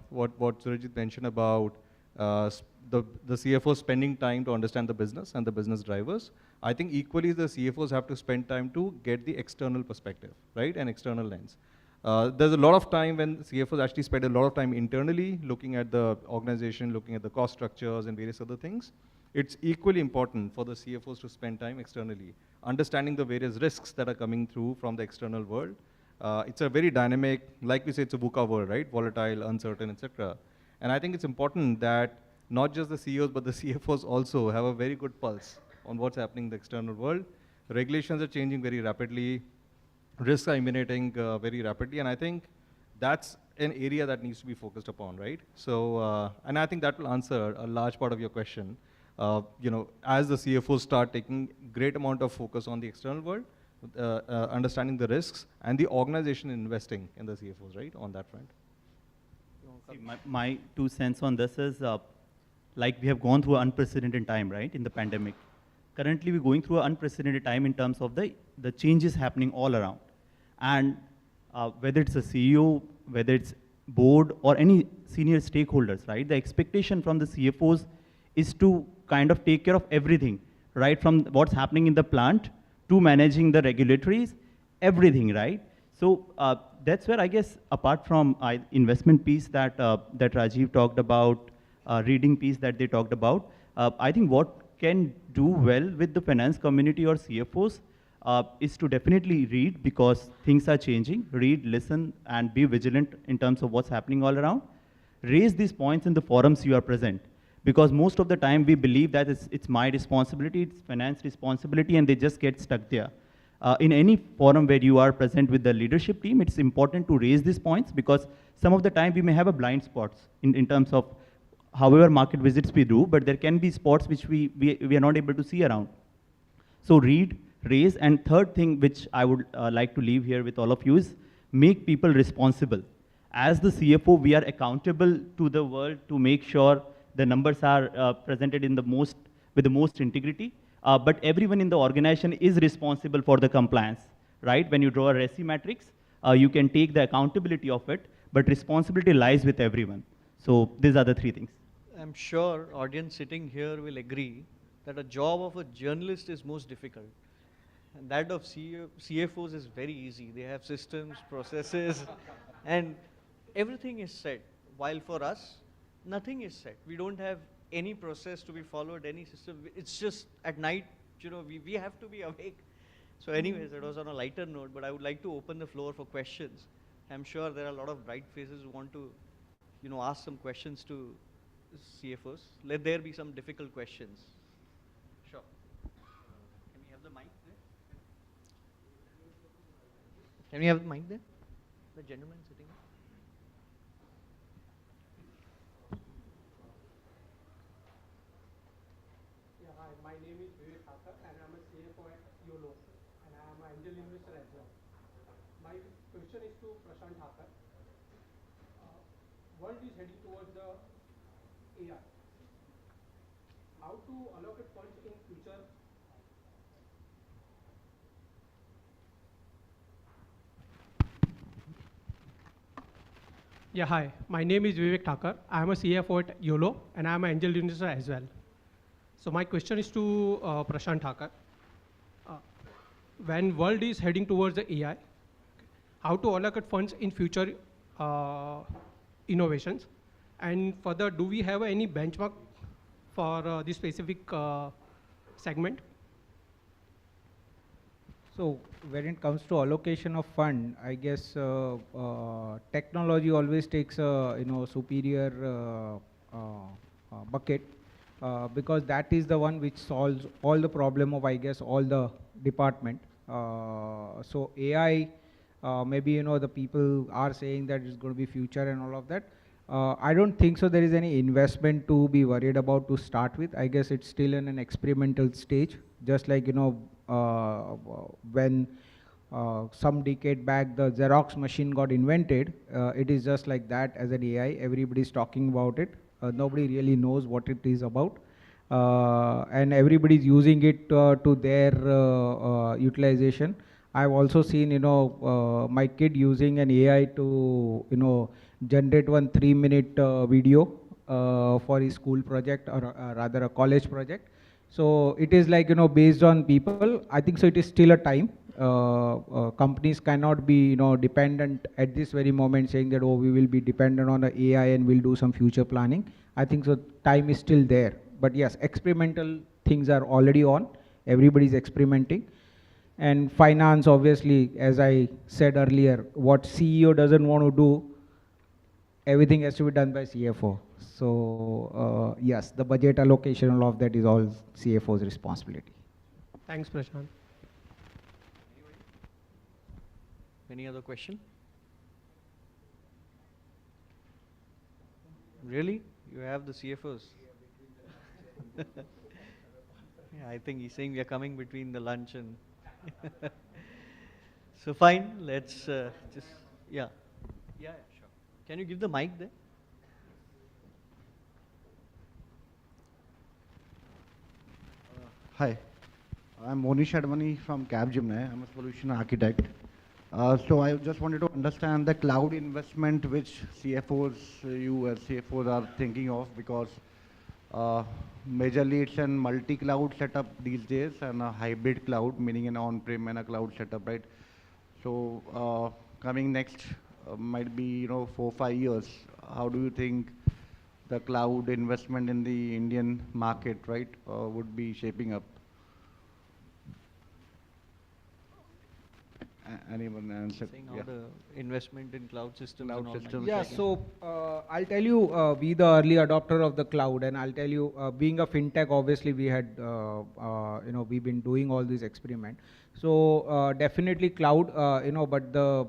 what Surajit mentioned about the CFO spending time to understand the business and the business drivers. I think equally the CFOs have to spend time to get the external perspective, right, and external lens. There's a lot of time when CFOs actually spend a lot of time internally looking at the organization, looking at the cost structures and various other things. It's equally important for the CFOs to spend time externally, understanding the various risks that are coming through from the external world. It's a very dynamic, like we say, it's a VUCA world, right? Volatile, uncertain, etc. And I think it's important that not just the CEOs, but the CFOs also have a very good pulse on what's happening in the external world. Regulations are changing very rapidly. Risks are emanating very rapidly. And I think that's an area that needs to be focused upon, right? So, and I think that will answer a large part of your question. As the CFOs start taking great amount of focus on the external world, understanding the risks, and the organization investing in the CFOs, right, on that front. See, my 2 cents on this is, like we have gone through unprecedented time, right, in the pandemic. Currently, we're going through an unprecedented time in terms of the changes happening all around. And whether it's a CEO, whether it's board, or any senior stakeholders, right, the expectation from the CFOs is to kind of take care of everything, right, from what's happening in the plant to managing the regulatories, everything, right? So that's where I guess, apart from investment piece that Rajiv talked about, reading piece that they talked about, I think what can do well with the finance community or CFOs is to definitely read, because things are changing. Read, listen, and be vigilant in terms of what's happening all around. Raise these points in the forums you are present, because most of the time we believe that it's my responsibility, it's finance responsibility, and they just get stuck there. In any forum where you are present with the leadership team, it's important to raise these points, because some of the time we may have a blind spots in terms of however market visits we do, but there can be spots which we are not able to see around. So read, raise, and third thing which I would like to leave here with all of you is make people responsible. As the CFO, we are accountable to the world to make sure the numbers are presented with the most integrity. But everyone in the organization is responsible for the compliance, right? When you draw a RESI matrix, you can take the accountability of it, but responsibility lies with everyone. So these are the 3 things. I'm sure audience sitting here will agree that a job of a journalist is most difficult. And that of CFOs is very easy. They have systems, processes, and everything is set. While for us, nothing is set. We don't have any process to be followed, any system. It's just at night, we have to be awake. So anyways, it was on a lighter note, but I would like to open the floor for questions. I'm sure there are a lot of bright faces who want to, ask some questions to CFOs. Let there be some difficult questions. Sure. Can we have the mic there? Can we have the mic there? The gentleman sitting there. Hi, my name is Vivek Thakur and I'm a CFO at YOLO and I am an angel investor as well. My question is to Prashant Thakur. World is heading towards the AI. How to allocate funds in future? Yeah, hi. My name is Vivek Thakur. I am a CFO at YOLO, and I am an angel investor as well. So my question is to Prashant Thakur. Uh, when world is heading towards the AI, how to allocate funds in future uh, innovations? And further, do we have any benchmark for this specific segment? So when it comes to allocation of fund, I guess technology always takes a superior bucket because that is the one which solves all the problem of, I guess, all the department. So AI, maybe the people are saying that it's going to be future and all of that. I don't think so there is any investment to be worried about to start with. I guess it's still in an experimental stage, just like when some decade back the Xerox machine got invented. It is just like that as an AI. Everybody's talking about it. Nobody really knows what it is about. And everybody's using it to their utilization. I've also seen, my kid using an AI to, generate one 3-minute video for his school project, or rather a college project. So it is like, based on people. I think so it is still a time. Companies cannot be, dependent at this very moment saying that, oh, we will be dependent on the AI and we'll do some future planning. I think so time is still there. But yes, experimental things are already on. Everybody's experimenting. And finance, obviously, as I said earlier, what CEO doesn't want to do, everything has to be done by CFO. So yes, the budget allocation, all of that is all CFO's responsibility. Thanks, Prashant. Any other question? Really? You have the CFOs? Yeah, I think he's saying we are coming between the lunch and... So fine, let's just... Yeah. Yeah, sure. Can you give the mic there? Hi, I'm Monish Advani from Capgemini. I'm a solution architect. So I just wanted to understand the cloud investment which CFOs, you as CFOs are thinking of, because majorly it's a multi-cloud setup these days and a hybrid cloud, meaning an on-prem and a cloud setup, right? So coming next might be 4-5 years. How do you think the cloud investment in the Indian market, right, would be shaping up? Anyone answer? Saying how the investment in cloud systems Cloud and all systems. Yeah, so I'll tell you, we the early adopter of the cloud, and I'll tell you, being a fintech, obviously we had, we've been doing all these experiment. So definitely cloud, but the,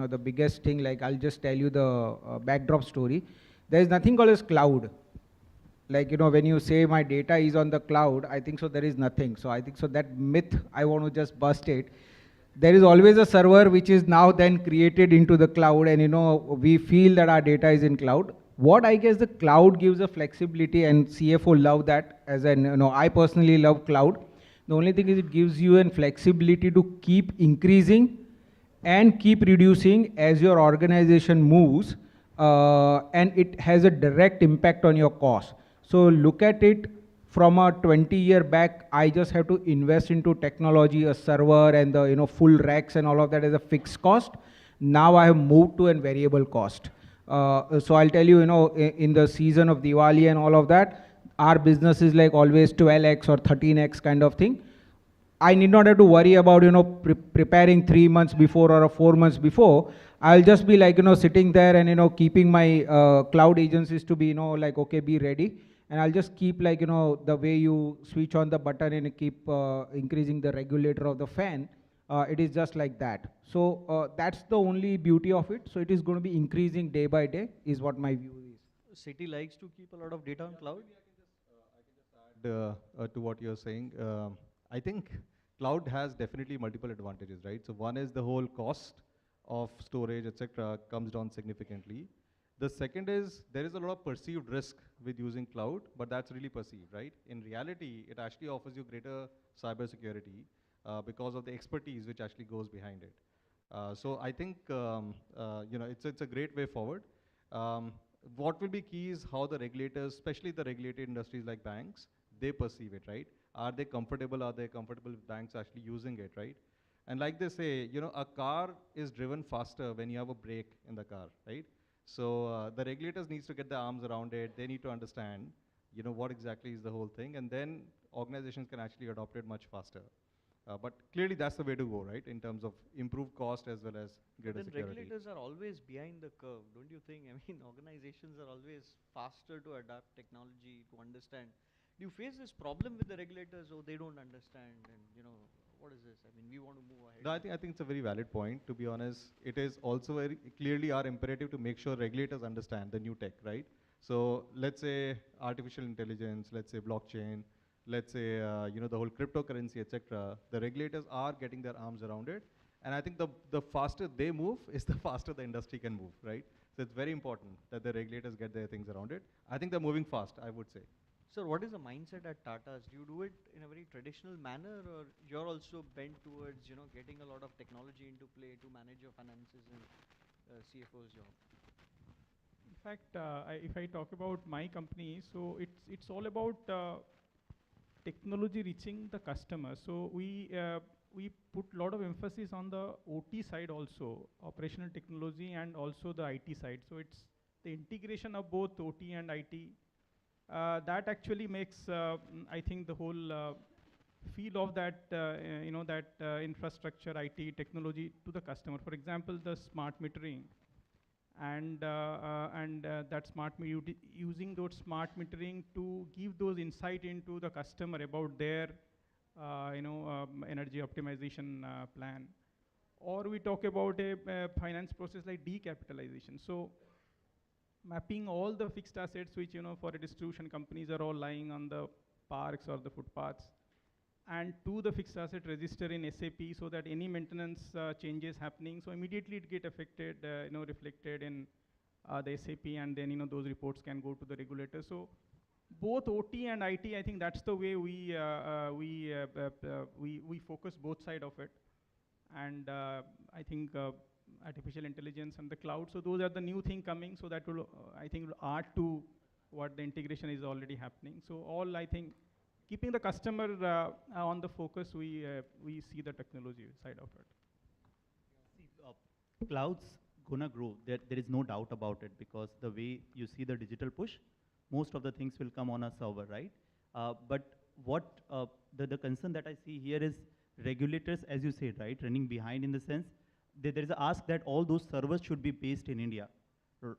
the biggest thing, like I'll just tell you the backdrop story. There is nothing called as cloud. Like, when you say my data is on the cloud, I think so there is nothing. So I think so that myth, I want to just bust it. There is always a server which is now then created into the cloud, and we feel that our data is in cloud. What I guess the cloud gives a flexibility, and CFO love that, as an, I personally love cloud. The only thing is it gives you a flexibility to keep increasing and keep reducing as your organization moves, and it has a direct impact on your cost. So look at it from a 20-year back. I just have to invest into technology, a server, and the full racks and all of that as a fixed cost. Now I have moved to a variable cost. So I'll tell you, in the season of Diwali and all of that, our business is like always 12x or 13x kind of thing. I need not have to worry about, preparing 3 months before or 4 months before. I'll just be like, sitting there and, keeping my cloud agencies to be, like, okay, be ready. And I'll just keep like, the way you switch on the button and keep increasing the regulator of the fan. It is just like that. So that's the only beauty of it. So it is going to be increasing day by day is what my view is. City likes to keep a lot of data on cloud? To what you're saying, I think cloud has definitely multiple advantages, right? So one is the whole cost of storage, etc., comes down significantly. The second is there is a lot of perceived risk with using cloud, but that's really perceived, right? In reality, it actually offers you greater cybersecurity because of the expertise which actually goes behind it. So I think it's a great way forward. What will be key is how the regulators, especially the regulated industries like banks, they perceive it, right? Are they comfortable? Are they comfortable with banks actually using it, right? And like they say, you know, a car is driven faster when you have a brake in the car, right? So the regulators needs to get their arms around it. They need to understand, you know, what exactly is the whole thing, and then organizations can actually adopt it much faster. But clearly that's the way to go, right? In terms of improved cost as well as greater Then security. regulators are always behind the curve, don't you think? I mean, organizations are always faster to adapt technology, to understand. Do you face this problem with the regulators, or they don't understand, and you know, what is this? I mean, we want to move ahead. No, I think it's a very valid point. To be honest, it is also very clearly our imperative to make sure regulators understand the new tech, right? So let's say artificial intelligence, let's say blockchain, let's say you know, the whole cryptocurrency, etc. The regulators are getting their arms around it, and I think the faster they move is the faster the industry can move, right? So it's very important that the regulators get their things around it. I think they're moving fast, I would say. Sir, what is the mindset at Tata's? Do you do it in a very traditional manner, or you're also bent towards, you know, getting a lot of technology into play to manage your finances and CFO's job? In fact, if I talk about my company, so it's all about technology reaching the customer. So we put a lot of emphasis on the OT side also, operational technology, and also the IT side. So it's the integration of both OT and IT. That actually makes, I think, the whole feel of that, you know, that infrastructure, IT, technology to the customer. For example, the smart metering, and that using those smart metering to give those insight into the customer about their, you know, energy optimization plan. Or we talk about a finance process like decapitalization. So mapping all the fixed assets which, you know, for a distribution companies are all lying on the parks or the footpaths, and to the fixed asset register in SAP, so that any maintenance changes happening, so immediately it get affected, you know, reflected in the SAP, and then, you know, those reports can go to the regulator. So both OT and IT, I think that's the way we focus both side of it. And I think artificial intelligence and the cloud, so those are the new thing coming, so that will, I think, will add to what the integration is already happening. So all, I think, keeping the customer on the focus, we see the technology side of it. See, cloud's gonna grow. There is no doubt about it, because the way you see the digital push, most of the things will come on a server, right? But what the concern that I see here is regulators, as you said, right, running behind, in the sense there is a ask that all those servers should be based in India.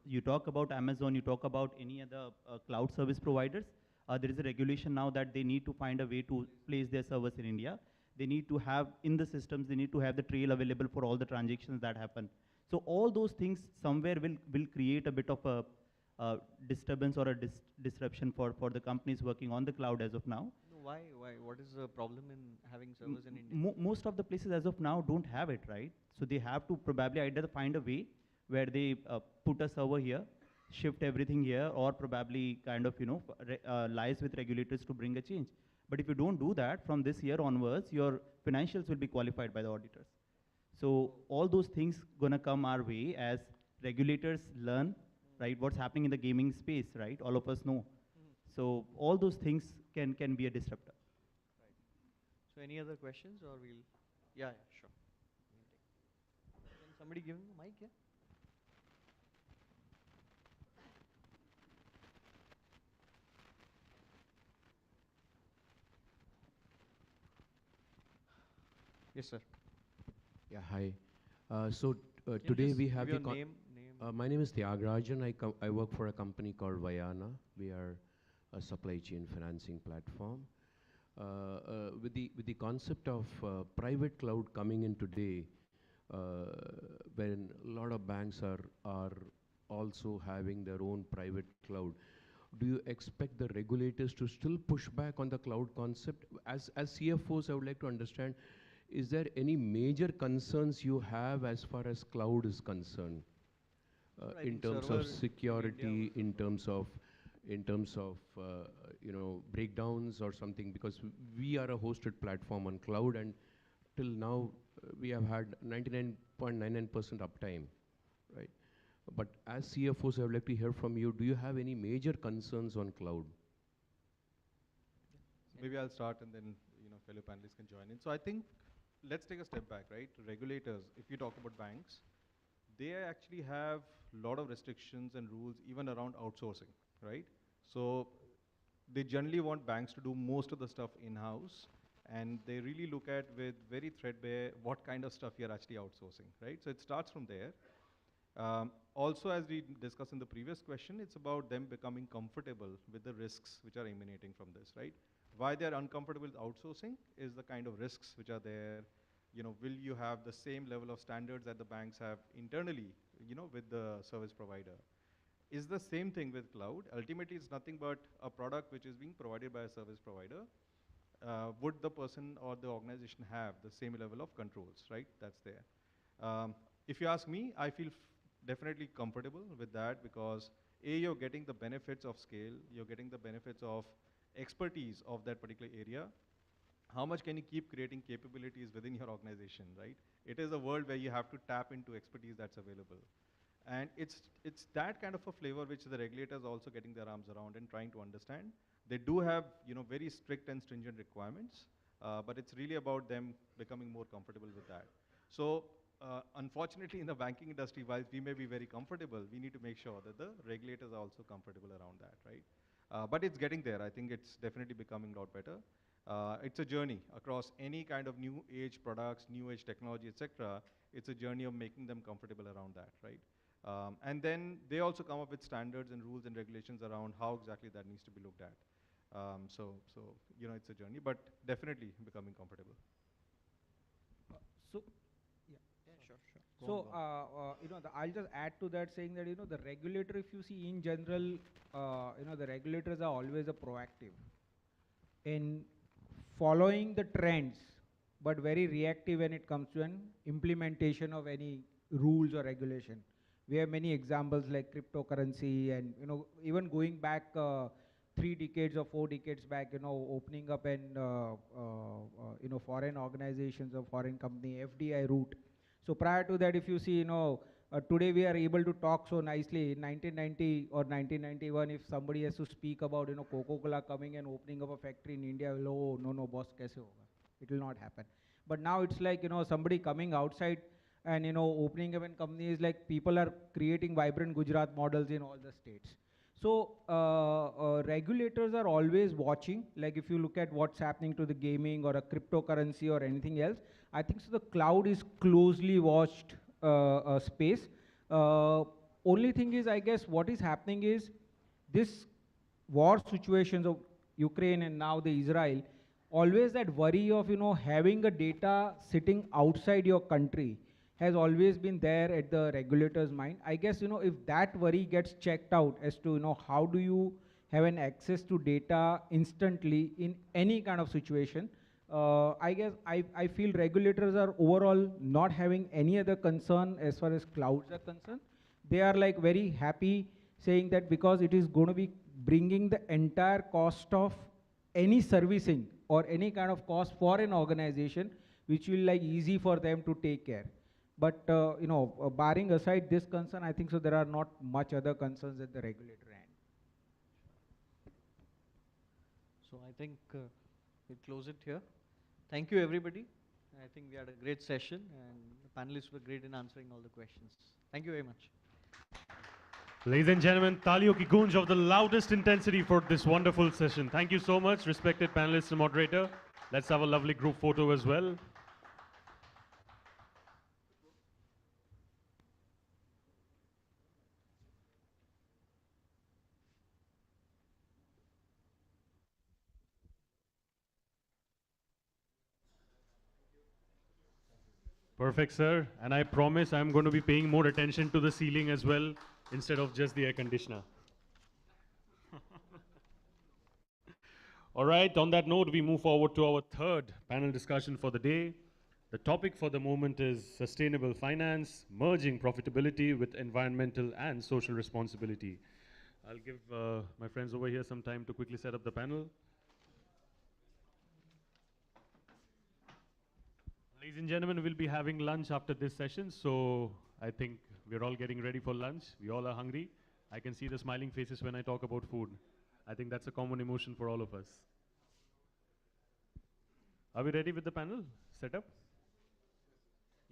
You talk about Amazon, you talk about any other cloud service providers. There is a regulation now that they need to find a way to place their servers in India. They need to have in the systems, they need to have the trail available for all the transactions that happen. So all those things somewhere will create a bit of a disturbance or a disruption for the companies working on the cloud as of now. Why? What is the problem in having servers in India? Most of the places as of now don't have it, right? So they have to probably either find a way where they put a server here, shift everything here, or probably kind of, you know, liaise with regulators to bring a change. But if you don't do that, from this year onwards, your financials will be qualified by the auditors. So all those things gonna come our way as regulators learn, right, what's happening in the gaming space, right? All of us know. So all those things can be a disruptor. Right. So any other questions, or we'll? Yeah, sure. Can somebody give him the mic? Yeah. Yes, sir. Yeah, hi. So Can you today just we give have your the name. my name is Tyagarajan. I work for a company called Vayana. We are a supply chain financing platform. With the concept of private cloud coming in today, when a lot of banks are also having their own private cloud, do you expect the regulators to still push back on the cloud concept? As CFOs, I would like to understand, is there any major concerns you have as far as cloud is concerned? In terms of security, in terms of you know, breakdowns or something, because we are a hosted platform on cloud, and till now we have had 99.99% uptime, right? But as CFOs, I would like to hear from you, do you have any major concerns on cloud? Maybe I'll start and then fellow panelists can join in. So I think let's take a step back, right? Regulators, if you talk about banks, they actually have a lot of restrictions and rules even around outsourcing, right? So they generally want banks to do most of the stuff in-house, and they really look at with very threadbare what kind of stuff you're actually outsourcing, right? So it starts from there. Also, as we discussed in the previous question, it's about them becoming comfortable with the risks which are emanating from this, right? Why they're uncomfortable with outsourcing is the kind of risks which are there. Will you have the same level of standards that the banks have internally, with the service provider? Is the same thing with cloud. Ultimately, it's nothing but a product which is being provided by a service provider. Would the person or the organization have the same level of controls, right? That's there. If you ask me, I feel definitely comfortable with that because A, you're getting the benefits of scale, you're getting the benefits of expertise of that particular area. How much can you keep creating capabilities within your organization, right? It is a world where you have to tap into expertise that's available. And it's that kind of a flavor which the regulators are also getting their arms around and trying to understand. They do have very strict and stringent requirements, but it's really about them becoming more comfortable with that. So unfortunately, in the banking industry, while we may be very comfortable, we need to make sure that the regulators are also comfortable around that, right? But it's getting there. I think it's definitely becoming a lot better. It's a journey across any kind of new age products, new age technology, etc. It's a journey of making them comfortable around that, right? And then they also come up with standards and rules and regulations around how exactly that needs to be looked at. So it's a journey, but definitely becoming comfortable. So, yeah, sure. So, I'll just add to that saying that, the regulator, if you see in general, the regulators are always a proactive in following the trends, but very reactive when it comes to an implementation of any rules or regulation. We have many examples like cryptocurrency and, even going back 3 decades or 4 decades back, opening up and, foreign organizations or foreign company, FDI route. So prior to that, if you see, today we are able to talk so nicely. In 1990 or 1991, if somebody has to speak about, Coca-Cola coming and opening up a factory in India, oh, no, boss, kaise hoga? It will not happen. But now it's like, somebody coming outside and, opening up a company is like people are creating vibrant Gujarat models in all the states. So regulators are always watching, like if you look at what's happening to the gaming or a cryptocurrency or anything else, I think so the cloud is closely watched space. Only thing is, I guess, what is happening is this war situations of Ukraine and now the Israel, always that worry of, having a data sitting outside your country has always been there at the regulator's mind. I guess, if that worry gets checked out as to, how do you have an access to data instantly in any kind of situation, I guess I feel regulators are overall not having any other concern as far as clouds are concerned. They are like very happy saying that because it is going to be bringing the entire cost of any servicing or any kind of cost for an organization, which will like easy for them to take care. But, barring aside this concern, I think so there are not much other concerns at the regulator end. So I think we'll close it here. Thank you, everybody. I think we had a great session, and the panelists were great in answering all the questions. Thank you very much. Ladies and gentlemen, taaliyon ki goonj of the loudest intensity for this wonderful session. Thank you so much, respected panelists and moderator. Let's have a lovely group photo as well. Perfect, sir. And I promise I'm going to be paying more attention to the ceiling as well, instead of just the air conditioner. All right, on that note, we move forward to our third panel discussion for the day. The topic for the moment is sustainable finance, merging profitability with environmental and social responsibility. I'll give my friends over here some time to quickly set up the panel. Ladies and gentlemen, we'll be having lunch after this session, so I think We're all getting ready for lunch. We all are hungry. I can see the smiling faces when I talk about food. I think that's a common emotion for all of us. Are we ready with the panel setup?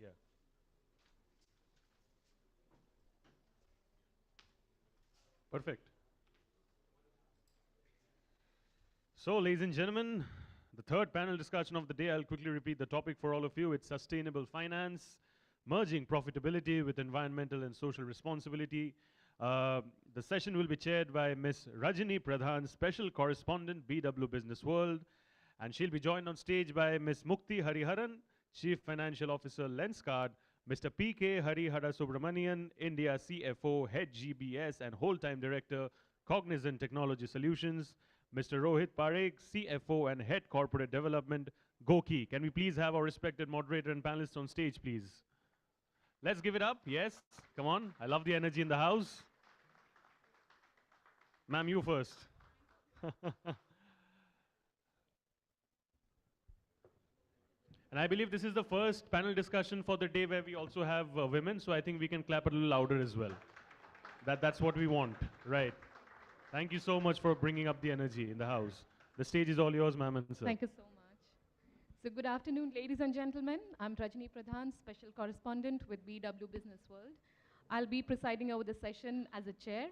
Yeah. Perfect. So, ladies and gentlemen, the third panel discussion of the day, I'll quickly repeat the topic for all of you. It's sustainable finance, merging profitability with environmental and social responsibility. The session will be chaired by Ms. Rajani Pradhan, Special Correspondent, BW Business World, and she'll be joined on stage by Ms. Mukti Hariharan, Chief Financial Officer, Lenskart, Mr. P.K. Harihara Subramanian, India CFO, Head GBS and Whole-Time Director, Cognizant Technology Solutions, Mr. Rohit Parekh, CFO and Head Corporate Development, Goki. Can we please have our respected moderator and panelists on stage, please? Let's give it up. Yes, come on. I love the energy in the house. Ma'am, you first. And I believe this is the first panel discussion for the day where we also have women, so I think we can clap a little louder as well. That's what we want, right? Thank you so much for bringing up the energy in the house. The stage is all yours, ma'am and sir. Thank you so much. So good afternoon, ladies and gentlemen. I'm Rajani Pradhan, Special Correspondent with BW Business World. I'll be presiding over the session as a chair.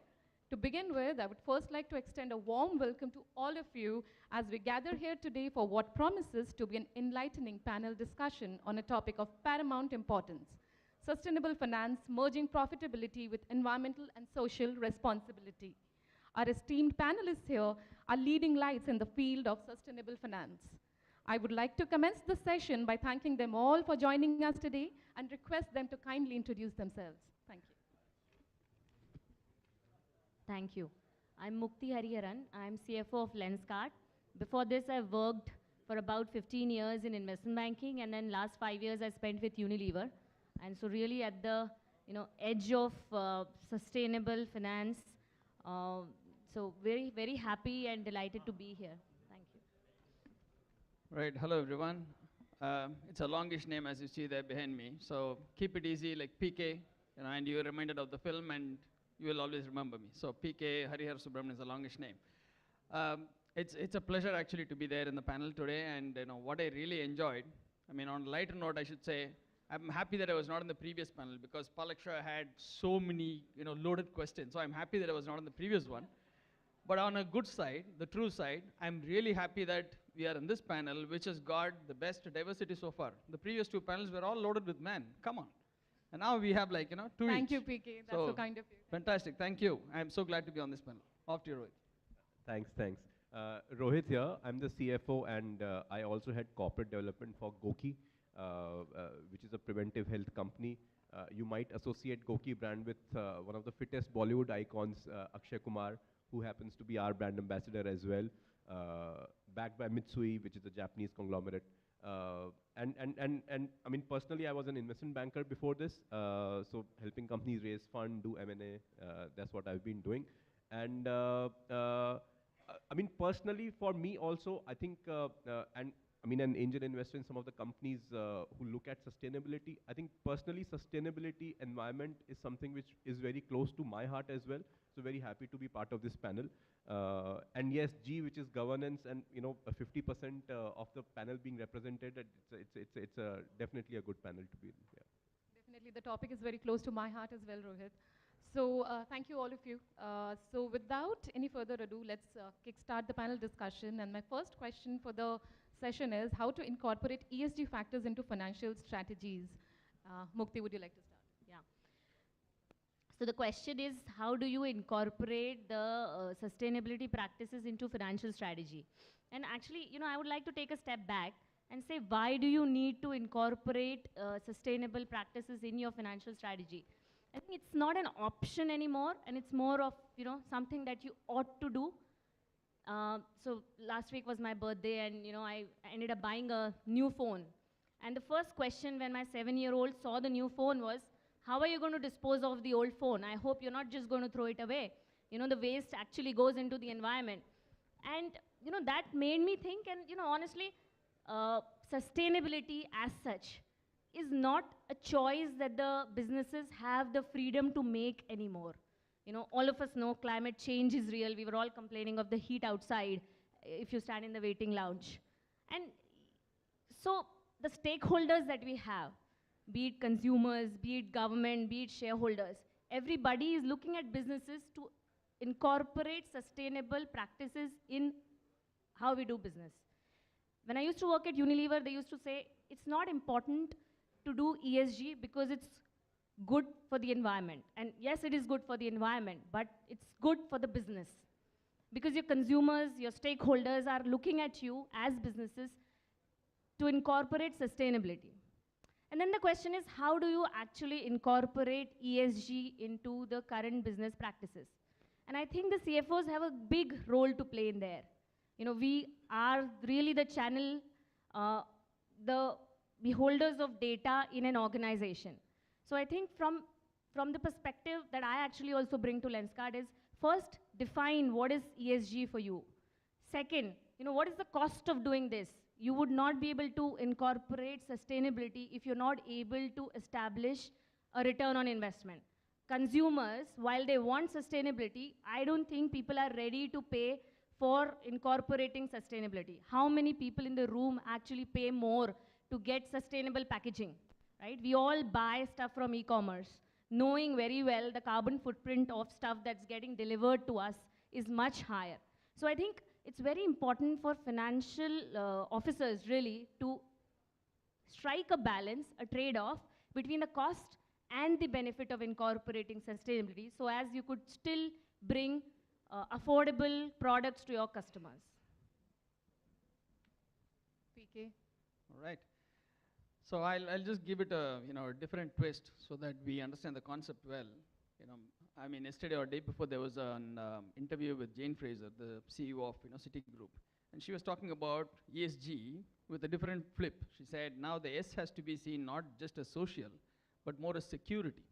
To begin with, I would first like to extend a warm welcome to all of you as we gather here today for what promises to be an enlightening panel discussion on a topic of paramount importance: sustainable finance, merging profitability with environmental and social responsibility. Our esteemed panelists here are leading lights in the field of sustainable finance. I would like to commence the session by thanking them all for joining us today and request them to kindly introduce themselves. Thank you. Thank you. I'm Mukti Hariharan. I'm CFO of Lenskart. Before this, I've worked for about 15 years in investment banking, and then last 5 years I spent with Unilever. And so really at the edge of sustainable finance. So very, very happy and delighted to be here. Thank you. Right, hello everyone. It's a longish name as you see there behind me. So keep it easy like PK, and you're reminded of the film and you will always remember me. So PK Harihar Subramanian is a longish name. It's a pleasure actually to be there in the panel today, and what I really enjoyed, I mean on a lighter note I should say, I'm happy that I was not in the previous panel because Palaksha had so many loaded questions. So I'm happy that I was not in the previous one. But on a good side, the true side, I'm really happy that we are in this panel which has got the best diversity so far. The previous two panels were all loaded with men. Come on. And now we have like, two Thank each. you, PK. That's so kind of you. Fantastic. Thank you. I'm so glad to be on this panel. Off to you, Rohit. Thanks. Rohit here. I'm the CFO, and I also had corporate development for Goki, which is a preventive health company. You might associate Goki brand with one of the fittest Bollywood icons, Akshay Kumar, who happens to be our brand ambassador as well, backed by Mitsui, which is a Japanese conglomerate. And I mean, personally, I was an investment banker before this, so helping companies raise fund, do M&A, that's what I've been doing. And I mean, personally, for me also, I think, and I mean, an angel investor in some of the companies who look at sustainability. I think personally, sustainability environment is something which is very close to my heart as well. So very happy to be part of this panel. And yes, G, which is governance, and 50% of the panel being represented, it's definitely a good panel to be in. Yeah. Definitely, the topic is very close to my heart as well, Rohit. So thank you all of you. So without any further ado, let's kickstart the panel discussion. And my first question for the session is how to incorporate ESG factors into financial strategies. Mukti, would you like to start? Yeah. So the question is, how do you incorporate the sustainability practices into financial strategy? And actually, I would like to take a step back and say, why do you need to incorporate sustainable practices in your financial strategy? I think it's not an option anymore, and it's more of, something that you ought to do. So last week was my birthday, and I ended up buying a new phone. And the first question when my 7-year-old saw the new phone was, how are you going to dispose of the old phone? I hope you're not just going to throw it away. The waste actually goes into the environment. And that made me think, and honestly, sustainability as such is not a choice that the businesses have the freedom to make anymore. You know, all of us know climate change is real. We were all complaining of the heat outside if you stand in the waiting lounge. And so the stakeholders that we have, be it consumers, be it government, be it shareholders, everybody is looking at businesses to incorporate sustainable practices in how we do business. When I used to work at Unilever, they used to say, it's not important to do ESG because it's good for the environment. And yes, it is good for the environment, but it's good for the business. Because your consumers, your stakeholders are looking at you as businesses to incorporate sustainability. And then the question is, how do you actually incorporate ESG into the current business practices? And I think the CFOs have a big role to play in there. You know, we are really the channel, the beholders of data in an organization. So I think from the perspective that I actually also bring to Lenskart is, first, define what is ESG for you. Second, you know, what is the cost of doing this? You would not be able to incorporate sustainability if you're not able to establish a return on investment. Consumers, while they want sustainability, I don't think people are ready to pay for incorporating sustainability. How many people in the room actually pay more to get sustainable packaging, right? We all buy stuff from e-commerce, knowing very well the carbon footprint of stuff that's getting delivered to us is much higher. So I think it's very important for financial officers really to strike a balance, a trade-off between the cost and the benefit of incorporating sustainability, so as you could still bring affordable products to your customers. PK. All right. So I'll just give it a a different twist so that we understand the concept well. You know, I mean, yesterday or day before there was an interview with Jane Fraser, the CEO of Citigroup, and she was talking about ESG with a different flip. She said now the S has to be seen not just as social, but more as security.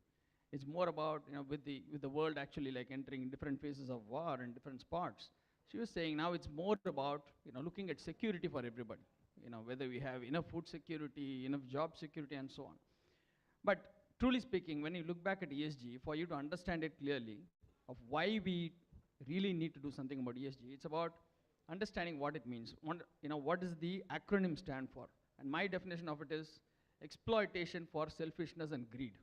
It's more about with the world actually like entering different phases of war in different spots. She was saying now it's more about looking at security for everybody. Whether we have enough food security, enough job security, and so on. But truly speaking, when you look back at ESG, for you to understand it clearly, of why we really need to do something about ESG, it's about understanding what it means. What does the acronym stand for? And my definition of it is exploitation for selfishness and greed.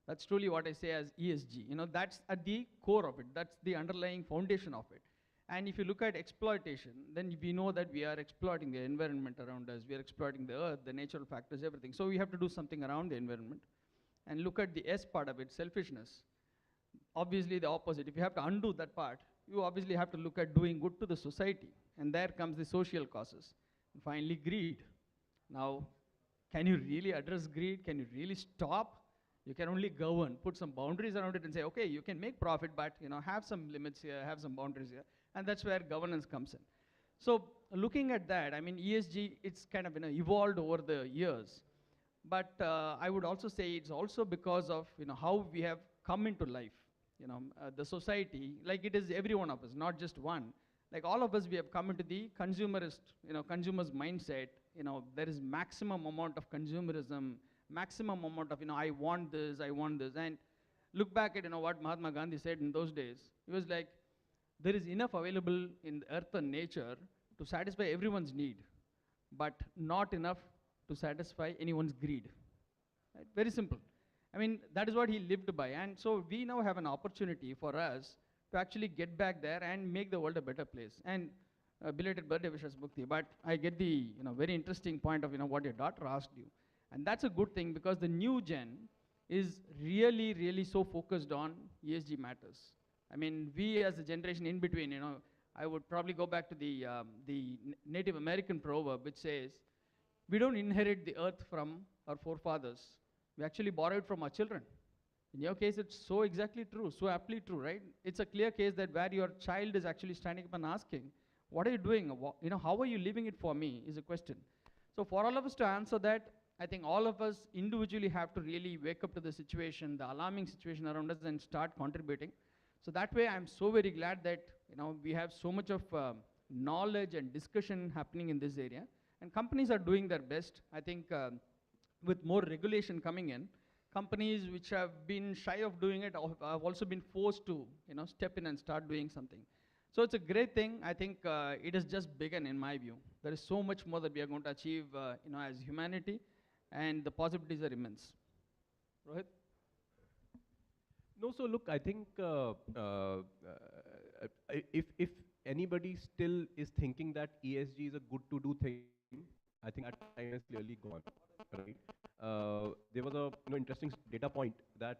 That's truly what I say as ESG. That's at the core of it. That's the underlying foundation of it. And if you look at exploitation, then we know that we are exploiting the environment around us. We are exploiting the earth, the natural factors, everything. So we have to do something around the environment. And look at the S part of it, selfishness. Obviously the opposite. If you have to undo that part, you obviously have to look at doing good to the society. And there comes the social causes. And finally, greed. Now, can you really address greed? Can you really stop? You can only govern, put some boundaries around it and say, okay, you can make profit, but have some limits here, have some boundaries here. And that's where governance comes in. So looking at that, I mean, ESG, it's kind of evolved over the years. But I would also say it's also because of how we have come into life. The society, like it is every one of us, not just one. Like all of us, we have come into the consumerist, consumer's mindset. There is maximum amount of consumerism, maximum amount of, I want this, I want this. And look back at, what Mahatma Gandhi said in those days. He was like, there is enough available in the earth and nature to satisfy everyone's need, but not enough to satisfy anyone's greed. Right? Very simple. I mean, that is what he lived by. And so we now have an opportunity for us to actually get back there and make the world a better place. And belated birthday wishes, Mukti. But I get the very interesting point of what your daughter asked you. And that's a good thing because the new gen is really, really so focused on ESG matters. I mean, we as a generation in between, I would probably go back to the Native American proverb which says, we don't inherit the earth from our forefathers. We actually borrow it from our children. In your case, it's so exactly true, so aptly true, right? It's a clear case that where your child is actually standing up and asking, what are you doing? How are you living it for me is a question. So for all of us to answer that, I think all of us individually have to really wake up to the situation, the alarming situation around us and start contributing. So that way, I'm so very glad that we have so much of knowledge and discussion happening in this area. And companies are doing their best. I think with more regulation coming in, companies which have been shy of doing it have also been forced to, step in and start doing something. So it's a great thing. I think it has just begun in my view. There is so much more that we are going to achieve, as humanity, and the possibilities are immense. Rohit? No, so look, I think if anybody still is thinking that ESG is a good to do thing, I think that time has clearly gone, right? There was a interesting data point that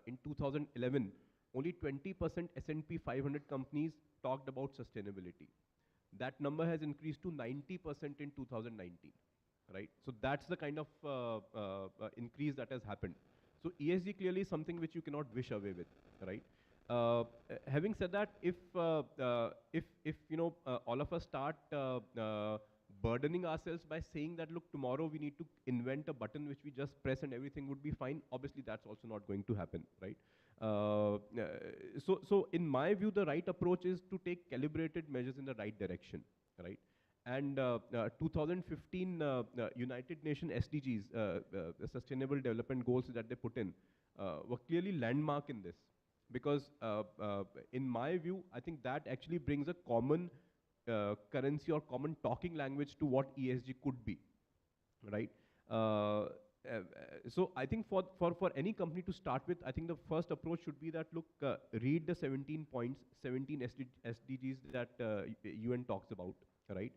in 2011, only 20% S&P 500 companies talked about sustainability. That number has increased to 90% in 2019, right? So that's the kind of increase that has happened. So ESG clearly is something which you cannot wish away with, right? Having said that, if all of us start burdening ourselves by saying that, look, tomorrow we need to invent a button which we just press and everything would be fine, obviously that's also not going to happen, right? So in my view, the right approach is to take calibrated measures in the right direction, right? And 2015 United Nations SDGs, the Sustainable Development Goals that they put in, were clearly landmark in this. Because in my view, I think that actually brings a common currency or common talking language to what ESG could be, right? So I think for any company to start with, I think the first approach should be that, look, read the 17 points, 17 SDGs that UN talks about, right?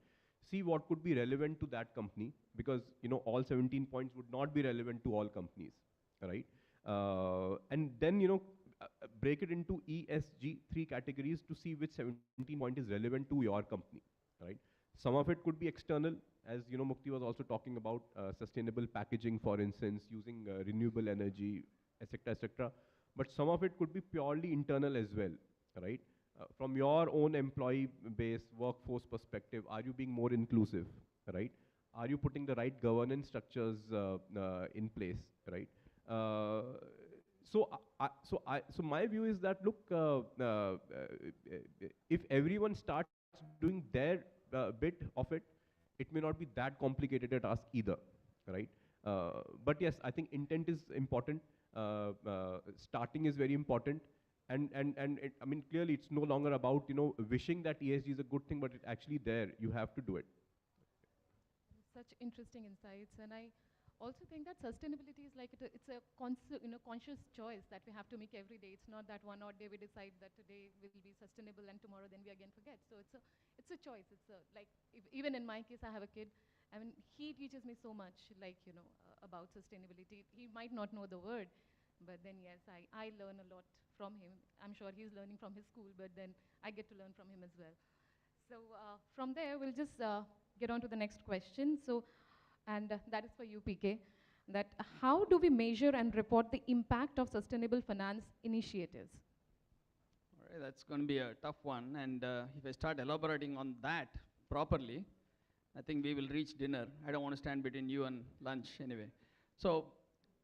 See what could be relevant to that company, because all 17 points would not be relevant to all companies, right? And then break it into ESG 3 categories to see which 17 point is relevant to your company, right? Some of it could be external, as Mukti was also talking about sustainable packaging, for instance, using renewable energy, etc., etc. But some of it could be purely internal as well, right? From your own employee base, workforce perspective, are you being more inclusive, right? Are you putting the right governance structures in place, right? So my view is that, look, if everyone starts doing their bit of it, it may not be that complicated a task either, right? But yes, I think intent is important. Starting is very important. And I mean, clearly, it's no longer about, wishing that ESG is a good thing, but it's actually there. You have to do it. Such interesting insights. And I also think that sustainability is like, it's a conscious choice that we have to make every day. It's not that one odd day we decide that today will be sustainable and tomorrow then we again forget. So it's a choice. It's like, even in my case, I have a kid. I mean, he teaches me so much, like, about sustainability. He might not know the word, but then yes, I learn a lot from him. I'm sure he's learning from his school, but then I get to learn from him as well. So from there, we'll just get on to the next question. So, and that is for you, PK, that how do we measure and report the impact of sustainable finance initiatives? All right, that's going to be a tough one. And if I start elaborating on that properly, I think we will reach dinner. I don't want to stand between you and lunch anyway. So,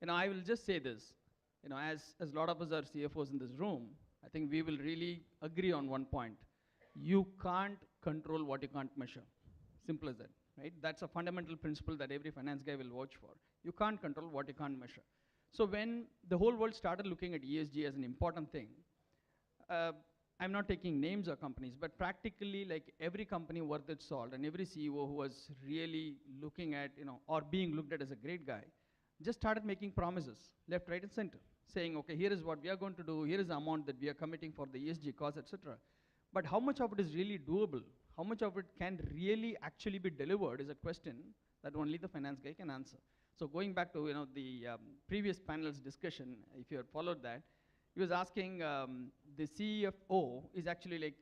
I will just say this. As a lot of us are CFOs in this room, I think we will really agree on one point. You can't control what you can't measure. Simple as that, right? That's a fundamental principle that every finance guy will vouch for. You can't control what you can't measure. So when the whole world started looking at ESG as an important thing, I'm not taking names of companies, but practically like every company worth its salt and every CEO who was really looking at, or being looked at as a great guy, just started making promises, left, right, and center, saying, okay, here is what we are going to do, here is the amount that we are committing for the ESG cause, etc. But how much of it is really doable? How much of it can really actually be delivered is a question that only the finance guy can answer. So going back to the previous panel's discussion, if you had followed that, he was asking the CFO is actually like,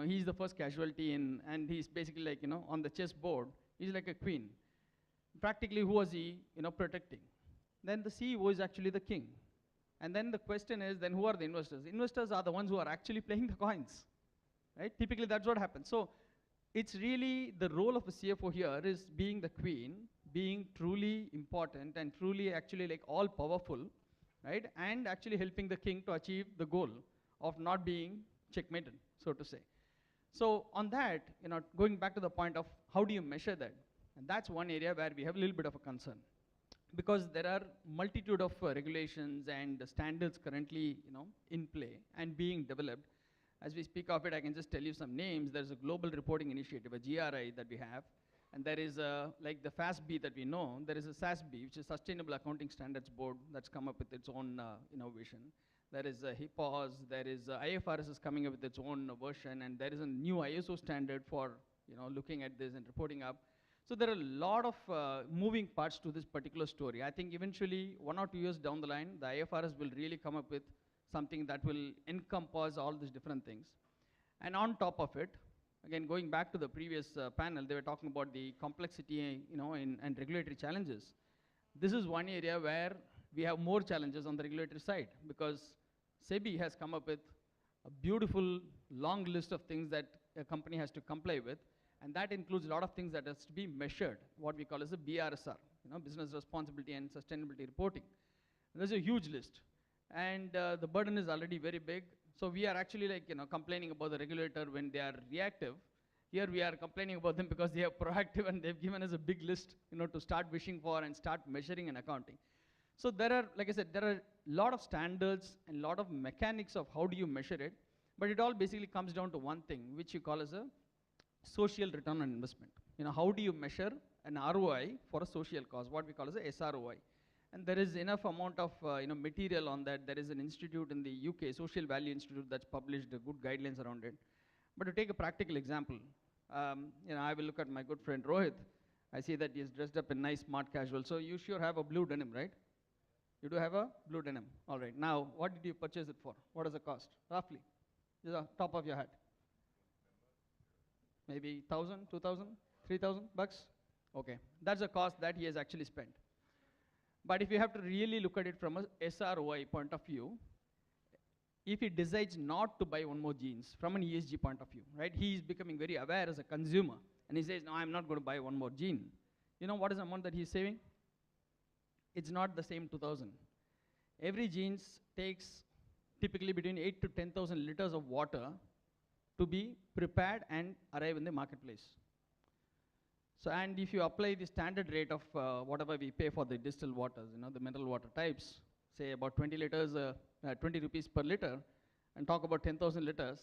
he's the first casualty and he's basically like, on the chessboard, he's like a queen. Practically, who was he, protecting? Then the CEO is actually the king. And then the question is, then who are the investors? Investors are the ones who are actually playing the coins, right? Typically, that's what happens. So it's really the role of a CFO here is being the queen, being truly important and truly actually like all powerful, right? And actually helping the king to achieve the goal of not being checkmated, so to say. So on that, going back to the point of how do you measure that? And that's one area where we have a little bit of a concern. because there are multitude of regulations and standards currently, in play and being developed. As we speak of it, I can just tell you some names. There's a global reporting initiative, a GRI that we have, and there is like the FASB that we know. There is a SASB, which is Sustainable Accounting Standards Board, that's come up with its own innovation. There is a HIPAAS, there is IFRS is coming up with its own version, and there is a new ISO standard for looking at this and reporting up. So there are a lot of moving parts to this particular story. I think eventually, 1 or 2 years down the line, the IFRS will really come up with something that will encompass all these different things. And on top of it, again, going back to the previous panel, they were talking about the complexity, and regulatory challenges. This is one area where we have more challenges on the regulatory side, because SEBI has come up with a beautiful long list of things that a company has to comply with, and that includes a lot of things that has to be measured, what we call as a BRSR, business responsibility and sustainability reporting. There's a huge list, and the burden is already very big. So we are actually complaining about the regulator when they are reactive. Here we are complaining about them because they are proactive, and they've given us a big list, to start wishing for and start measuring and accounting. So there are, like I said, there are a lot of standards and a lot of mechanics of how do you measure it, but it all basically comes down to one thing, which you call as a social return on investment. How do you measure an ROI for a social cause, what we call as a SROI? And there is enough amount of material on that. There is an institute in the UK, Social Value Institute, that's published good guidelines around it. But to take a practical example, I will look at my good friend Rohit. I see that he's dressed up in nice smart casual. So you sure have a blue denim, right? You do have a blue denim. All right. Now, what did you purchase it for? What is the cost, roughly? Just on top of your head. Maybe 1,000, 2,000, 3,000 bucks? Okay. That's the cost that he has actually spent. But if you have to really look at it from a SROI point of view, if he decides not to buy one more jeans from an ESG point of view, right? He is becoming very aware as a consumer, and he says, no, I'm not going to buy one more jean. You know what is the amount that he's saving? It's not the same 2,000. Every jeans takes typically between 8 to 10,000 liters of water to be prepared and arrive in the marketplace. So, and if you apply the standard rate of whatever we pay for the distilled waters, the mineral water types, say about 20 liters, 20 rupees per liter, and talk about 10,000 liters,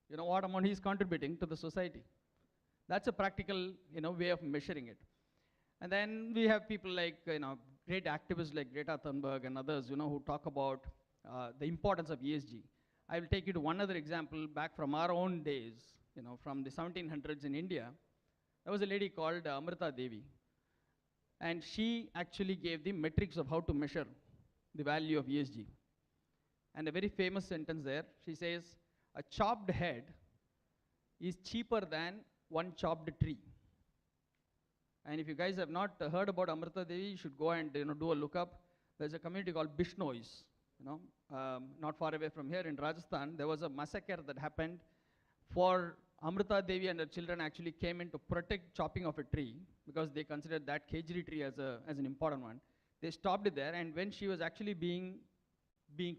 what amount he's contributing to the society. That's a practical, way of measuring it. And then we have people like, great activists like Greta Thunberg and others, who talk about the importance of ESG. I will take you to one other example back from our own days, from the 1700s in India. There was a lady called Amrita Devi, and she actually gave the metrics of how to measure the value of ESG. And a very famous sentence there, she says, a chopped head is cheaper than one chopped tree. And if you guys have not heard about Amrita Devi, you should go and do a look up. There's a community called Bishnois, not far away from here in Rajasthan. There was a massacre that happened for Amrita Devi and her children actually came in to protect chopping of a tree because they considered that Kejri tree as an important one. They stopped it there, and when she was actually being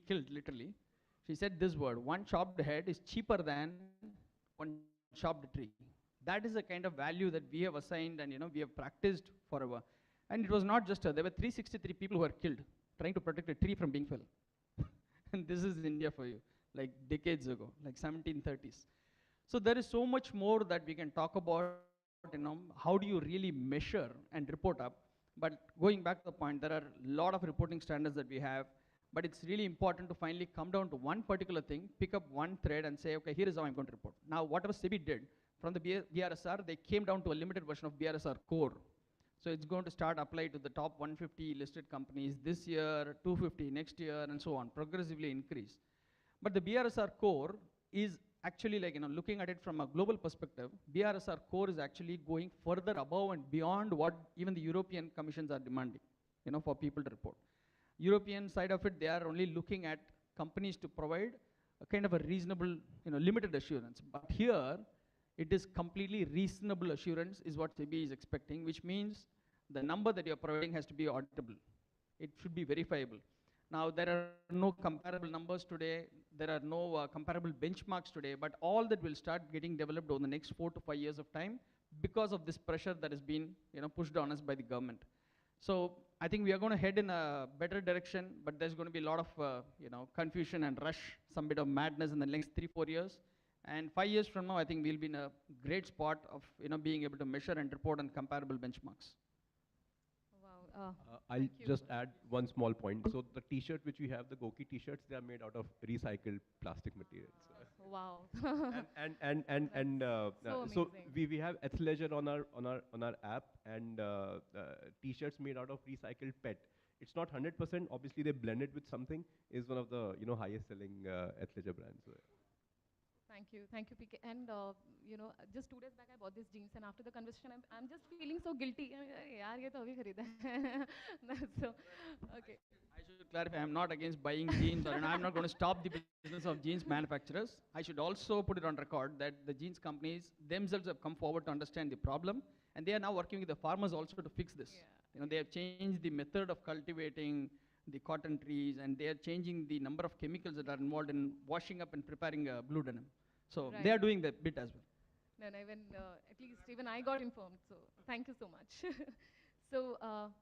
killed, literally, she said this word, one chopped head is cheaper than one chopped tree. That is the kind of value that we have assigned and we have practiced forever. And it was not just her. There were 363 people who were killed trying to protect a tree from being felled. And this is India for you, like decades ago, like 1730s. So there is so much more that we can talk about, how do you really measure and report up. But going back to the point, there are a lot of reporting standards that we have, but it's really important to finally come down to one particular thing, pick up one thread and say, okay, here is how I'm going to report. Now, whatever SEBI did, from the BRSR, they came down to a limited version of BRSR core. So it's going to start apply to the top 150 listed companies this year, 250 next year, and so on, progressively increase. But the BRSR core is actually looking at it from a global perspective, BRSR core is actually going further above and beyond what even the European commissions are demanding, for people to report. European side of it, they are only looking at companies to provide a kind of a reasonable, limited assurance. But here, it is completely reasonable assurance is what SEBI is expecting, which means the number that you're providing has to be auditable. It should be verifiable. Now, there are no comparable numbers today. There are no comparable benchmarks today, but all that will start getting developed over the next 4 to 5 years of time because of this pressure that has been pushed on us by the government. So I think we are going to head in a better direction, but there's going to be a lot of, confusion and rush, some bit of madness in the next 3-4 years. And 5 years from now, I think we'll be in a great spot of, being able to measure and report on comparable benchmarks. Wow. I'll just add one small point. So the T-shirt which we have, the Goki T-shirts, they are made out of recycled plastic materials. Wow. So we have athleisure on our app, and T-shirts made out of recycled PET. It's not 100%. Obviously, they blend it with something. Is one of the highest selling athleisure brands. Thank you, PK. And just 2 days back, I bought these jeans, and after the conversation, I'm just feeling so guilty. यार ये तो अभी खरीदा है. So, okay. I should clarify, I'm not against buying jeans, or I'm not going to stop the business of jeans manufacturers. I should also put it on record that the jeans companies themselves have come forward to understand the problem, and they are now working with the farmers also to fix this. Yeah. They have changed the method of cultivating the cotton trees, and they are changing the number of chemicals that are involved in washing up and preparing blue denim. So they are doing that bit as well. No, at least even I got informed. So thank you so much. So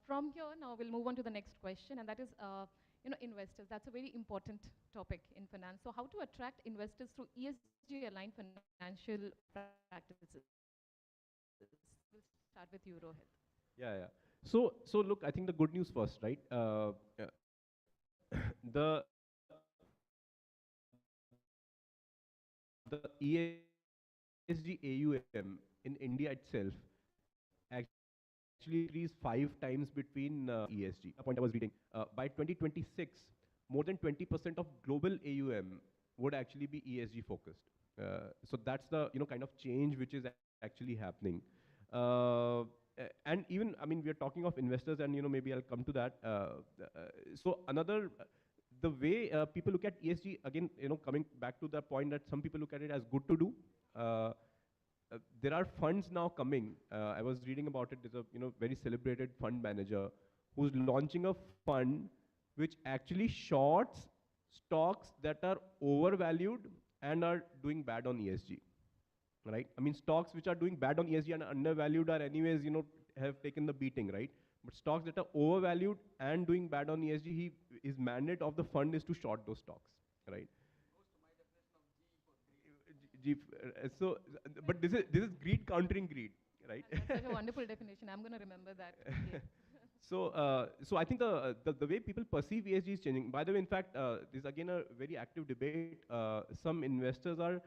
from here, now we'll move on to the next question, and that is, investors. That's a very important topic in finance. So how to attract investors through ESG-aligned financial practices? We'll start with you, Rohit. Yeah. So look, I think the good news first, right? The ESG AUM in India itself actually increased 5 times between ESG. A point I was reading. By 2026, more than 20% of global AUM would actually be ESG focused. So that's the kind of change which is actually happening. And even, we are talking of investors, and maybe I'll come to that. So the way people look at ESG, again, coming back to the point that some people look at it as good to do. There are funds now coming. I was reading about it. There's a very celebrated fund manager who's launching a fund which actually shorts stocks that are overvalued and are doing bad on ESG. Right? Stocks which are doing bad on ESG and undervalued are anyways, have taken the beating, right? But stocks that are overvalued and doing bad on ESG, his mandate of the fund is to short those stocks, right? But this is greed countering greed, right? That's such a wonderful definition. I'm going to remember that. Okay. So I think the way people perceive ESG is changing. By the way, in fact, this is again a very active debate. Some investors are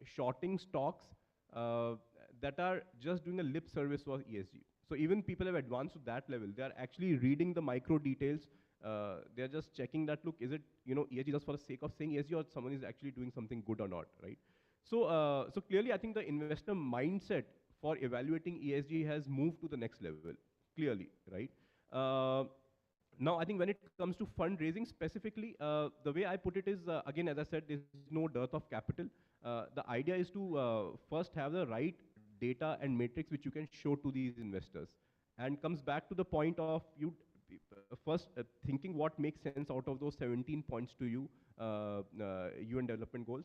shorting stocks that are just doing a lip service for ESG. So even people have advanced to that level. They are actually reading the micro details. They are just checking that, look, is it ESG just for the sake of saying ESG, or someone is actually doing something good or not, right? So clearly, I think the investor mindset for evaluating ESG has moved to the next level, clearly, right? Now, I think when it comes to fundraising specifically, the way I put it is, again, as I said, there's no dearth of capital. The idea is to first have the right data and matrix which you can show to these investors. And comes back to the point of you first thinking what makes sense out of those 17 points to you, UN development goals,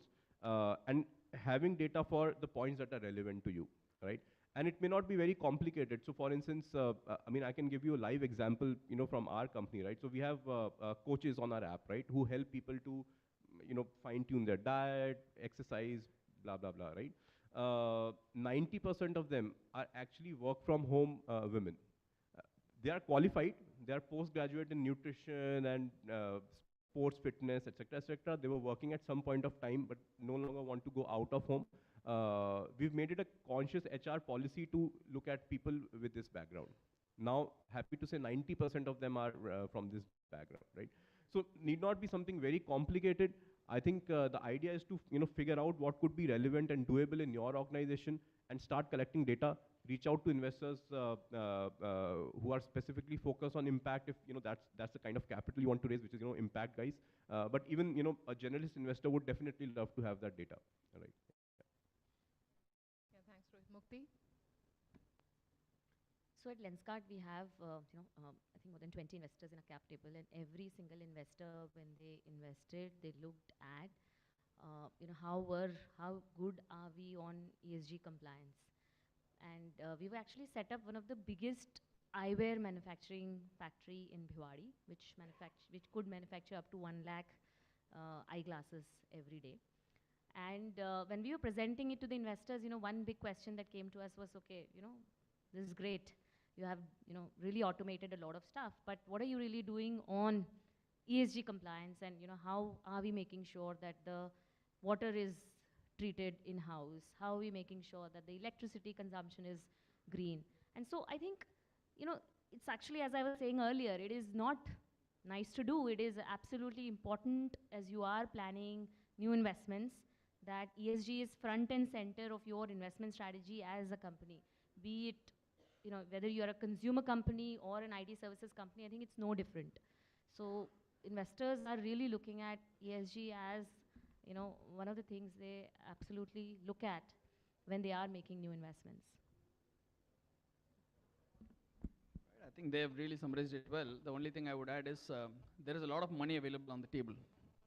and having data for the points that are relevant to you, right? And it may not be very complicated. So for instance, I can give you a live example, from our company, right? So we have coaches on our app, right? Who help people to, fine tune their diet, exercise, blah, blah, blah, right? 90% of them are actually work from home women. They are qualified, they are postgraduate in nutrition and sports fitness, etc., etc. They were working at some point of time, but no longer want to go out of home. We've made it a conscious HR policy to look at people with this background. Now, happy to say 90% of them are from this background, right? So need not be something very complicated. I think the idea is to figure out what could be relevant and doable in your organization and start collecting data. Reach out to investors who are specifically focused on impact. If that's the kind of capital you want to raise, which is impact guys. But even a generalist investor would definitely love to have that data. All right. Yeah, thanks, Rohit. Mukti. So at Lenskart, we have, I think more than 20 investors in a cap table, and every single investor, when they invested, they looked at, how good are we on ESG compliance? And we've actually set up one of the biggest eyewear manufacturing factory in Bhiwadi, which could manufacture up to 1 lakh eyeglasses every day. And when we were presenting it to the investors, one big question that came to us was, okay, this is great. You have, really automated a lot of stuff, but what are you really doing on ESG compliance, and, how are we making sure that the water is treated in-house? How are we making sure that the electricity consumption is green? And so I think, it's actually, as I was saying earlier, it is not nice to do. It is absolutely important as you are planning new investments that ESG is front and center of your investment strategy as a company. Be it, whether you're a consumer company or an IT services company, I think it's no different. So investors are really looking at ESG as, one of the things they absolutely look at when they are making new investments. I think they have really summarized it well. The only thing I would add is there is a lot of money available on the table.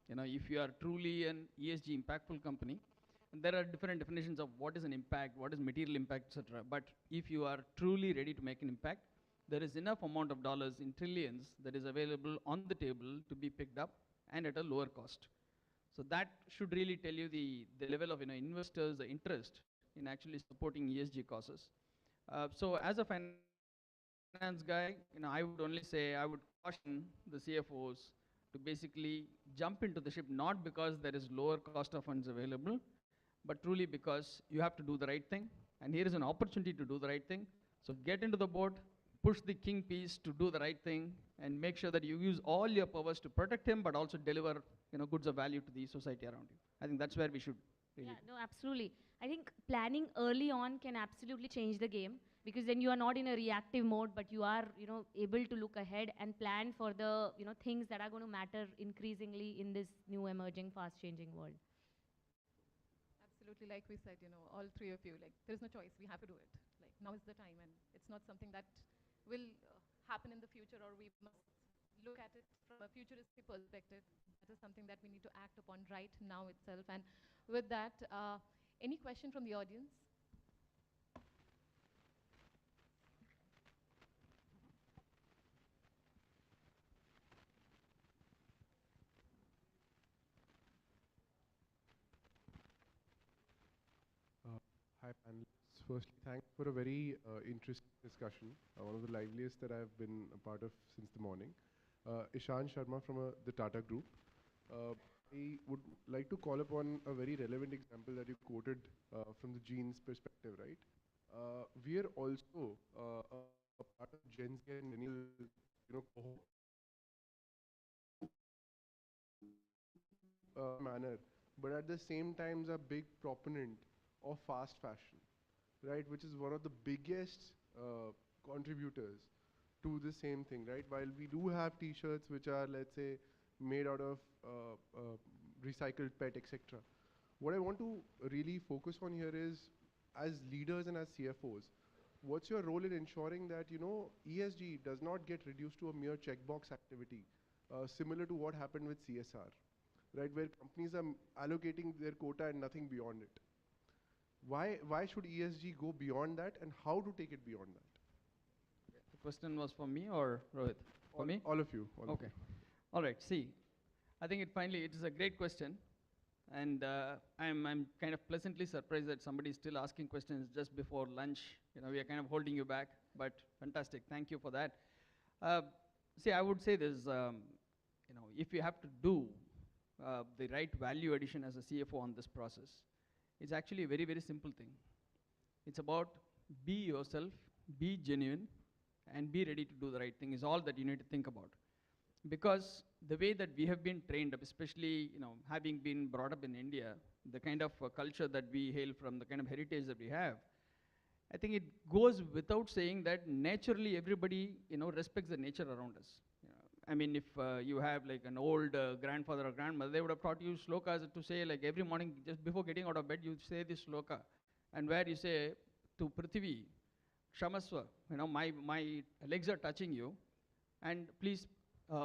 If you are truly an ESG impactful company, and there are different definitions of what is an impact, what is material impact, etc. But if you are truly ready to make an impact, there is enough amount of dollars in trillions that is available on the table to be picked up and at a lower cost. So that should really tell you the level of investors, the interest in actually supporting ESG causes. So as a finance guy, I would only say I would caution the CFOs to basically jump into the ship, not because there is lower cost of funds available, but truly because you have to do the right thing. And here is an opportunity to do the right thing. So get into the boat, push the king piece to do the right thing, and make sure that you use all your powers to protect him, but also deliver goods of value to the society around you. I think that's where we should really. Yeah, no, absolutely. I think planning early on can absolutely change the game, because then you are not in a reactive mode, but you are, able to look ahead and plan for the, things that are going to matter increasingly in this new emerging, fast-changing world. Absolutely, like we said, all three of you, there's no choice. We have to do it. Now is the time, and it's not something that will happen in the future, or we must look at it from a futuristic perspective. That is something that we need to act upon right now itself. And with that, any question from the audience? Hi, panelists. Firstly, thanks for a very interesting discussion, one of the liveliest that I've been a part of since the morning. Ishan Sharma from the Tata Group. I would like to call upon a very relevant example that you quoted from the genes perspective, right? We are also a part of Gen Z and millennial, cohort manner, but at the same time is a big proponent of fast fashion, right? Which is one of the biggest contributors to the same thing, right? While we do have t-shirts which are, let's say, made out of recycled PET, etc. What I want to really focus on here is, as leaders and as CFOs, what's your role in ensuring that, ESG does not get reduced to a mere checkbox activity, similar to what happened with CSR, right? Where companies are allocating their quota and nothing beyond it. Why should ESG go beyond that, and how to take it beyond that? The question was for me or Rohit? For me? All of you. Okay. All right. See, I think it is a great question. And I'm kind of pleasantly surprised that somebody is still asking questions just before lunch. We are kind of holding you back, but fantastic. Thank you for that. See, I would say this, if you have to do the right value addition as a CFO on this process, it's actually a very, very simple thing. It's about be yourself, be genuine, and be ready to do the right thing is all that you need to think about. Because the way that we have been trained up, especially having been brought up in India, the kind of culture that we hail from, the kind of heritage that we have, I think it goes without saying that naturally everybody respects the nature around us. I mean, if you have like an old grandfather or grandmother, they would have taught you slokas to say, like every morning just before getting out of bed, you say this sloka, and where you say to Prithvi, Kshamaswa, my legs are touching you, and please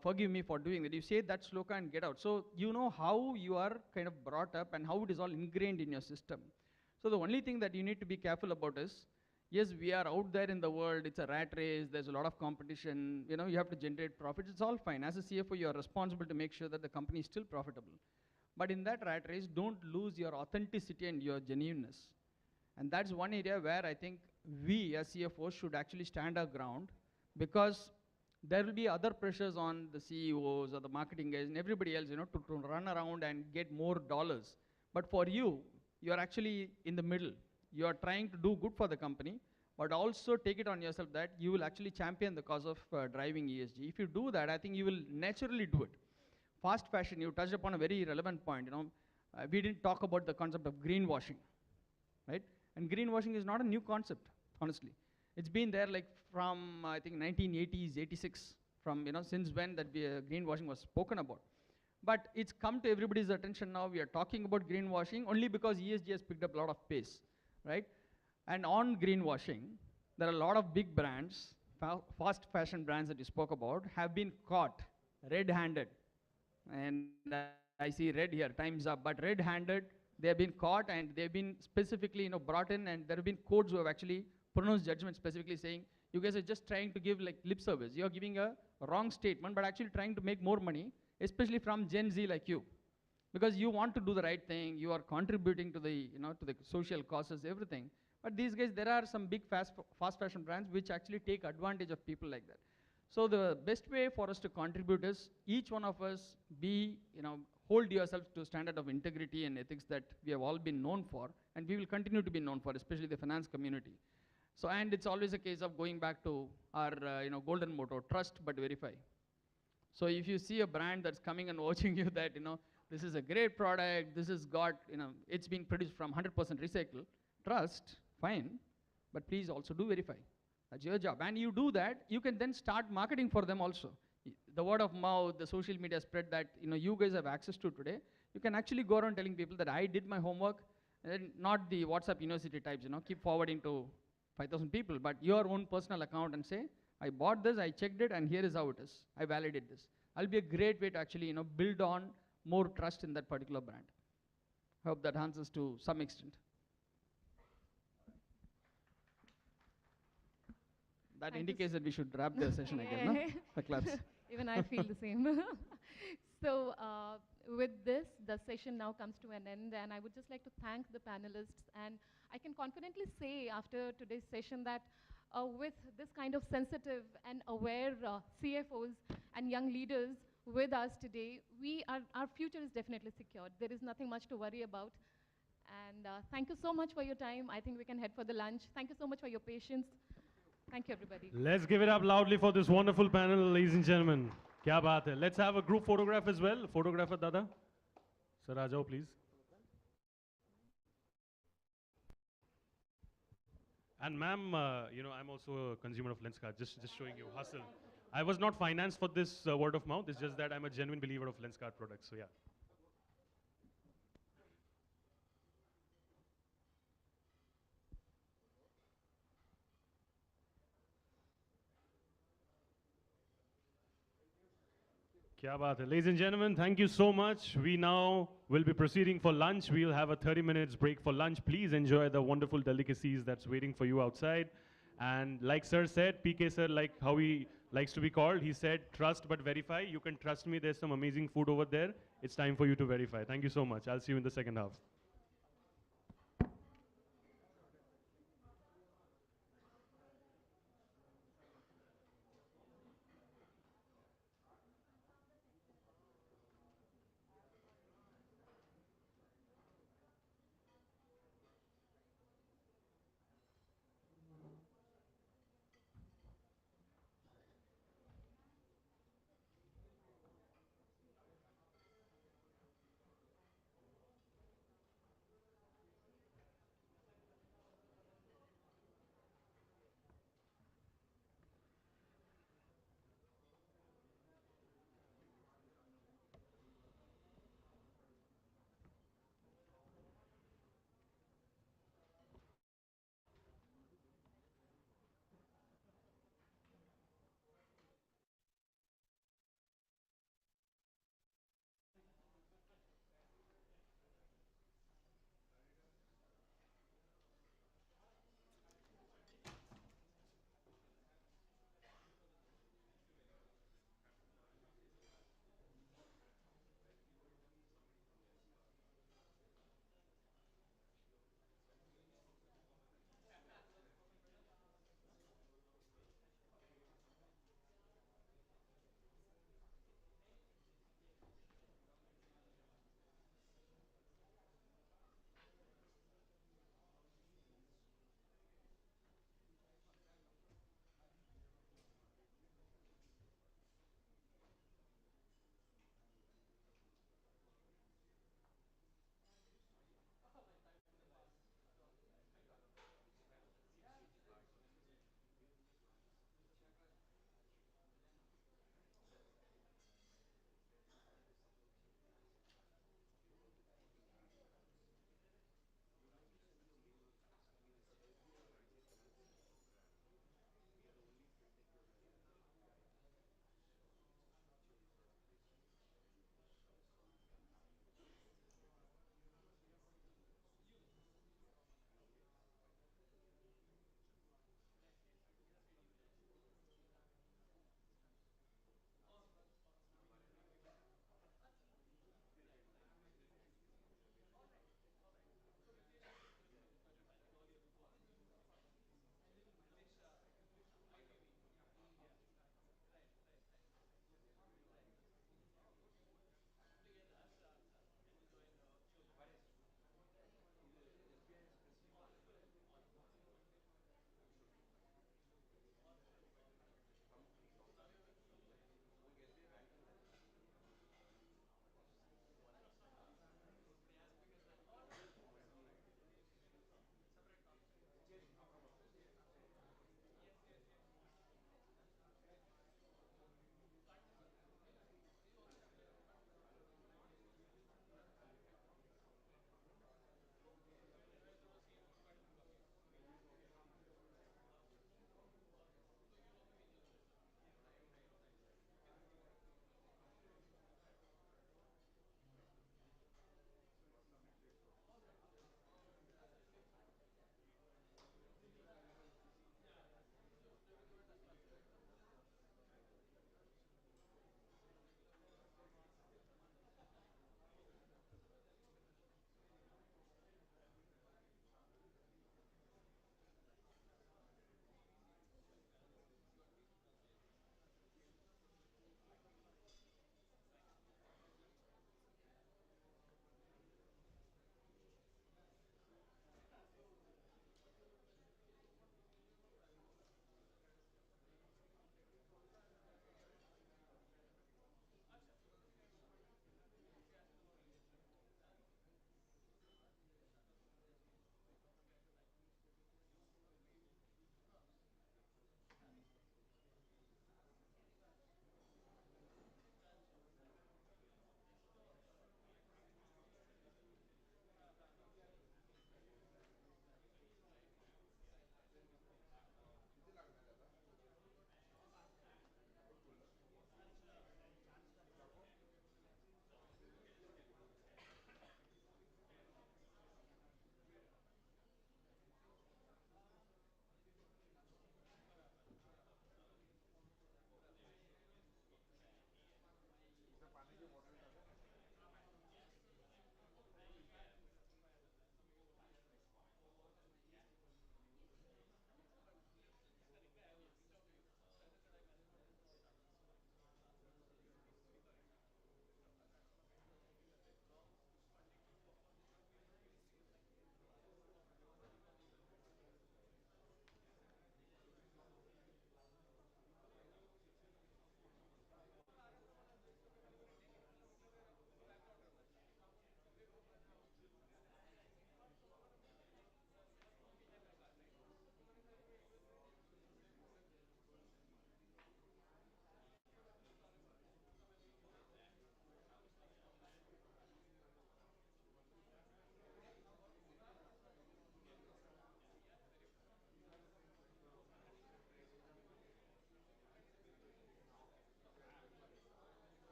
forgive me for doing that. You say that sloka and get out. So you know how you are kind of brought up and how it is all ingrained in your system. So the only thing that you need to be careful about is, yes, we are out there in the world, it's a rat race, there's a lot of competition, you have to generate profits, it's all fine. As a CFO, you are responsible to make sure that the company is still profitable. But in that rat race, don't lose your authenticity and your genuineness. And that's one area where I think we as CFOs should actually stand our ground, because there will be other pressures on the CEOs or the marketing guys and everybody else, to run around and get more dollars. But for you, you're actually in the middle. You are trying to do good for the company, but also take it on yourself that you will actually champion the cause of driving ESG. If you do that, I think you will naturally do it. Fast fashion, you touched upon a very relevant point. We didn't talk about the concept of greenwashing, right? And greenwashing is not a new concept, honestly. It's been there like from, I think, 1980s, 86, from, since when that greenwashing was spoken about. But it's come to everybody's attention now. We are talking about greenwashing only because ESG has picked up a lot of pace, right? And on greenwashing, there are a lot of big brands, fast fashion brands that you spoke about, have been caught red-handed. And I see red here, time's up, but red-handed, they have been caught and they've been specifically brought in, and there have been courts who have actually pronounced judgment specifically saying, you guys are just trying to give like lip service. You're giving a wrong statement, but actually trying to make more money, especially from Gen Z like you. Because you want to do the right thing, you are contributing to the, to the social causes, everything. But these guys, there are some big fast fashion brands which actually take advantage of people like that. So the best way for us to contribute is each one of us hold yourself to a standard of integrity and ethics that we have all been known for, and we will continue to be known for, especially the finance community. So, and it's always a case of going back to our golden motto, trust but verify. So if you see a brand that's coming and watching you that, this is a great product, this has got, it's been produced from 100% recycle, trust, fine, but please also do verify. That's your job. And you do that, you can then start marketing for them also. The word of mouth, the social media spread that you guys have access to today, you can actually go around telling people that I did my homework, and not the WhatsApp university types, keep forwarding to 5,000 people, but your own personal account and say, I bought this, I checked it, and here is how it is. I validated this. That'll be a great way to actually build on more trust in that particular brand. I hope that answers to some extent. That indicates that we should wrap the session again, no? The claps. Even I feel the same. So with this, the session now comes to an end, and I would just like to thank the panelists. And I can confidently say after today's session that with this kind of sensitive and aware CFOs and young leaders with us today, our future is definitely secured. There is nothing much to worry about. And thank you so much for your time. I think we can head for the lunch. Thank you so much for your patience. Thank you, everybody. Let's give it up loudly for this wonderful panel, ladies and gentlemen. Kya baat hai. Let's have a group photograph as well. Photographer Dada. Sir, aa jao, please. And ma'am, I'm also a consumer of Lenskart, just showing you hustle. I was not financed for this word of mouth. It's just that I'm a genuine believer of Lenskart products, so yeah. Kya baat hai. Ladies and gentlemen, thank you so much. We now will be proceeding for lunch. We'll have a 30 minutes break for lunch. Please enjoy the wonderful delicacies that's waiting for you outside. And like sir said, PK sir, like how he likes to be called, he said, trust but verify. You can trust me, there's some amazing food over there. It's time for you to verify. Thank you so much. I'll see you in the second half.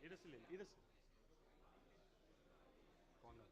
इधर से ले इधर से corner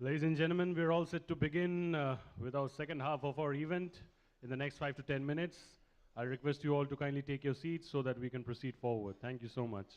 Ladies and gentlemen, we're all set to begin with our second half of our event in the next 5 to 10 minutes. I request you all to kindly take your seats so that we can proceed forward. Thank you so much.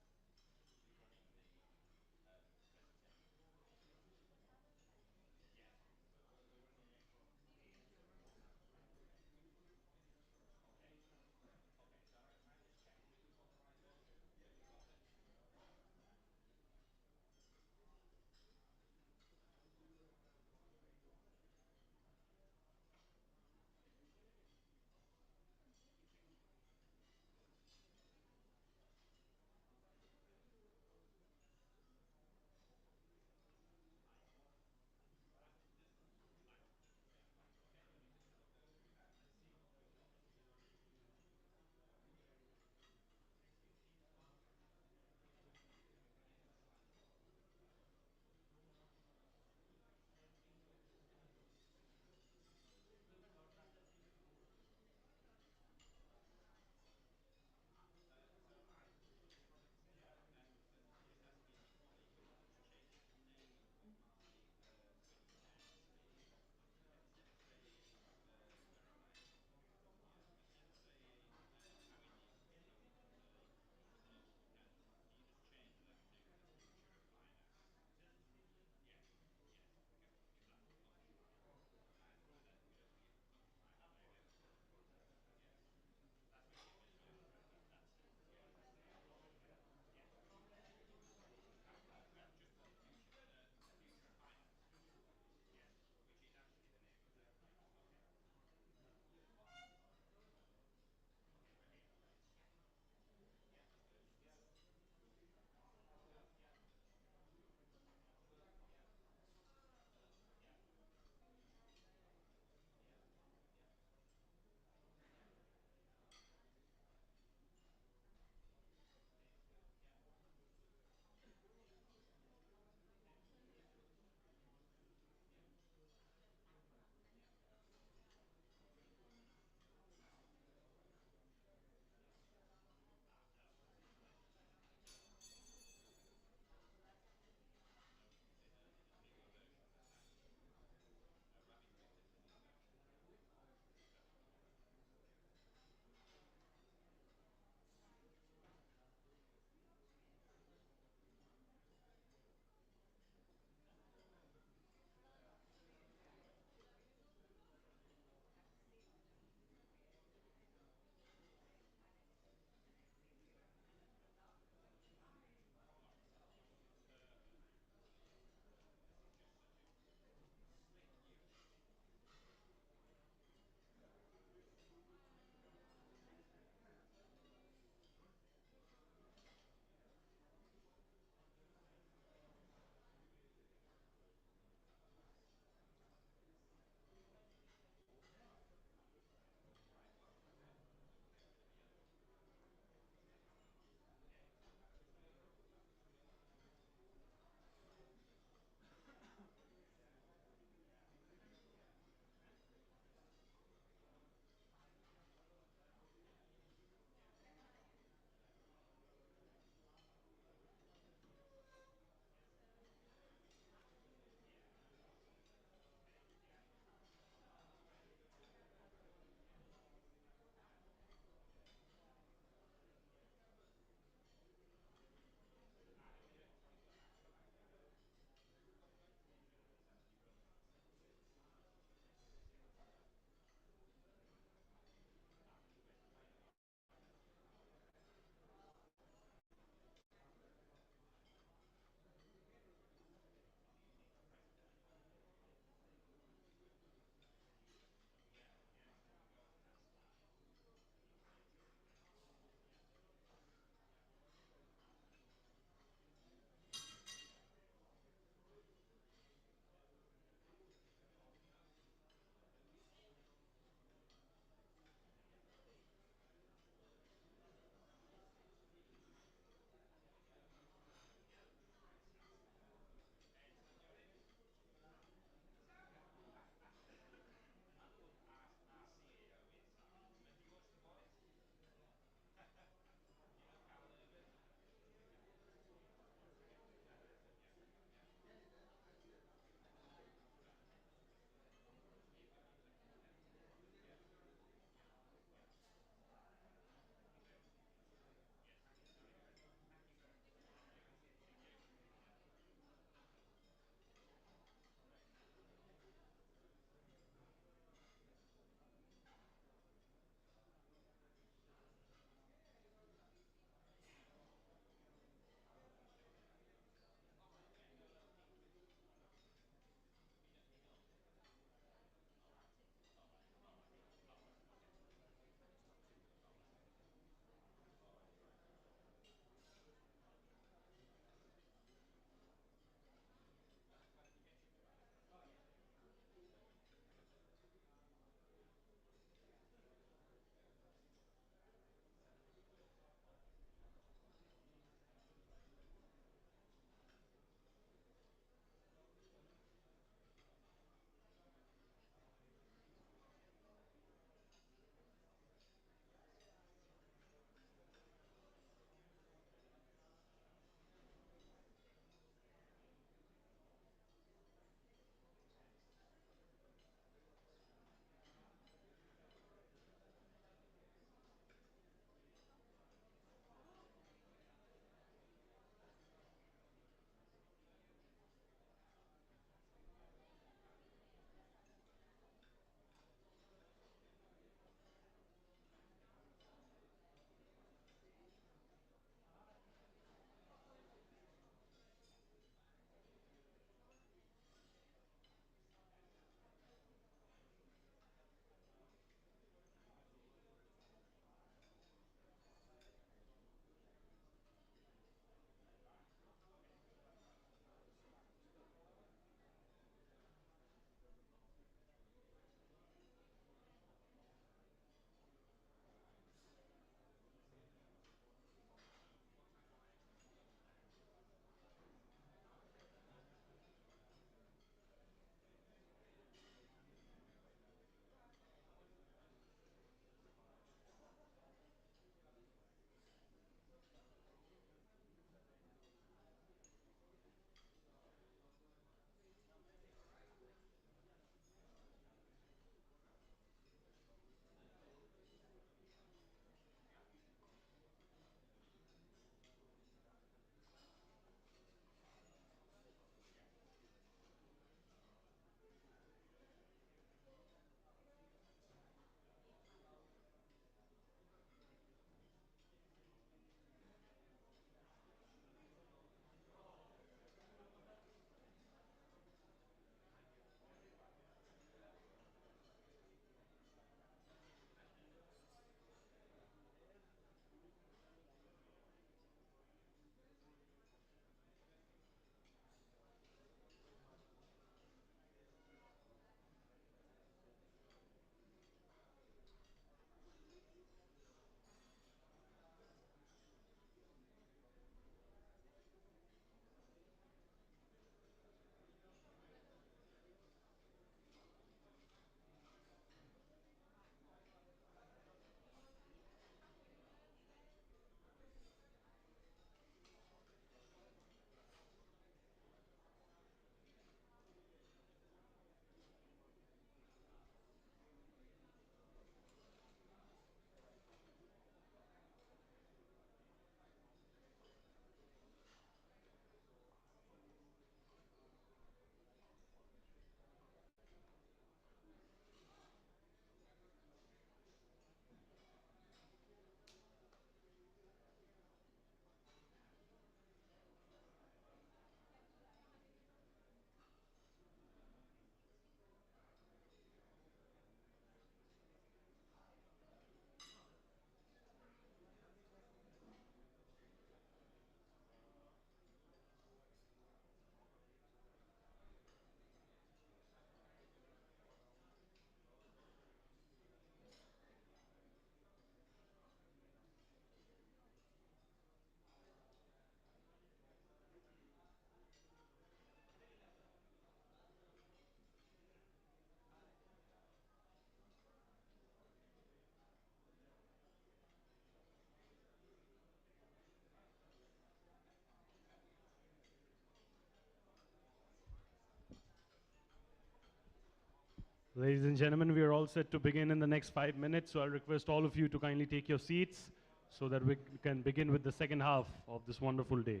Ladies and gentlemen, we are all set to begin in the next 5 minutes, so I'll request all of you to kindly take your seats so that we can begin with the second half of this wonderful day.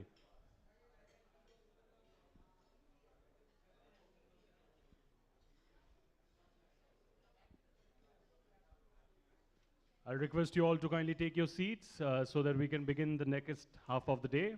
I'll request you all to kindly take your seats so that we can begin the next half of the day.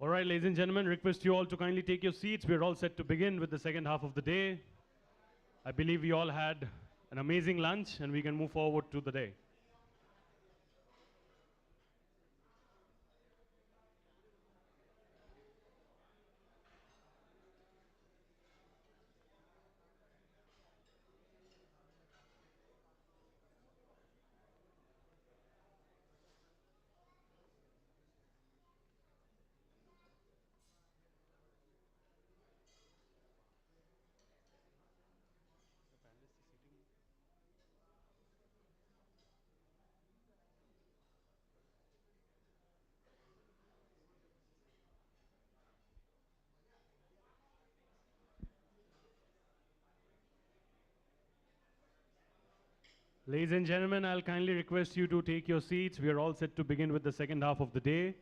All right, ladies and gentlemen, request you all to kindly take your seats. We're all set to begin with the second half of the day. I believe we all had an amazing lunch and we can move forward to the day. Ladies and gentlemen, I'll kindly request you to take your seats. We are all set to begin with the second half of the day.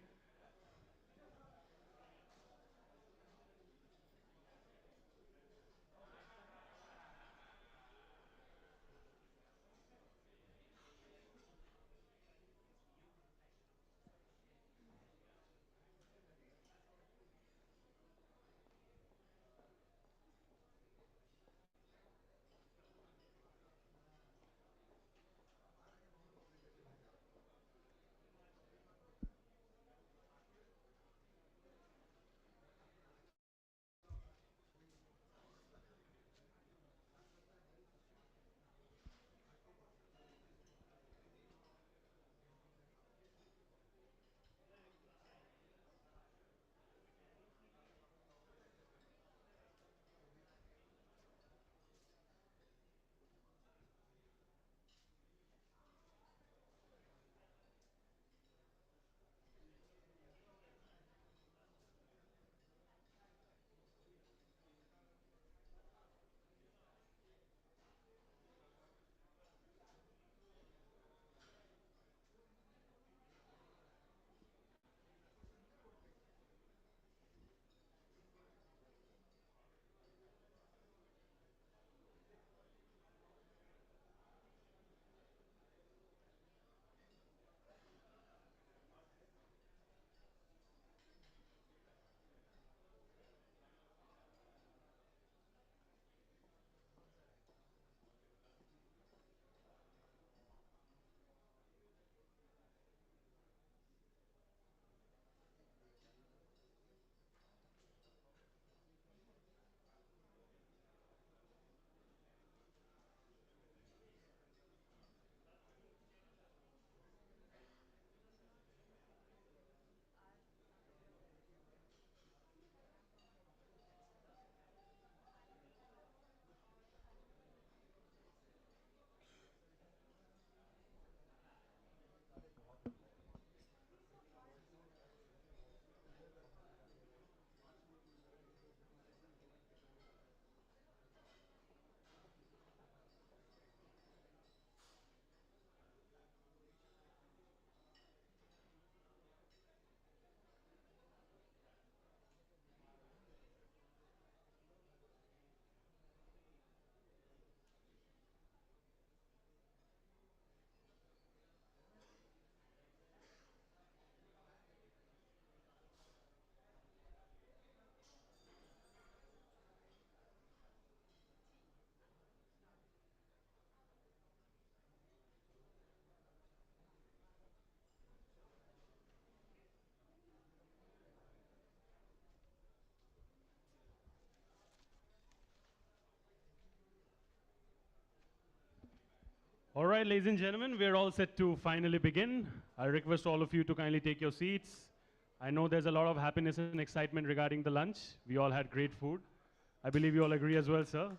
All right, ladies and gentlemen, we're all set to finally begin. I request all of you to kindly take your seats. I know there's a lot of happiness and excitement regarding the lunch. We all had great food. I believe you all agree as well, sir.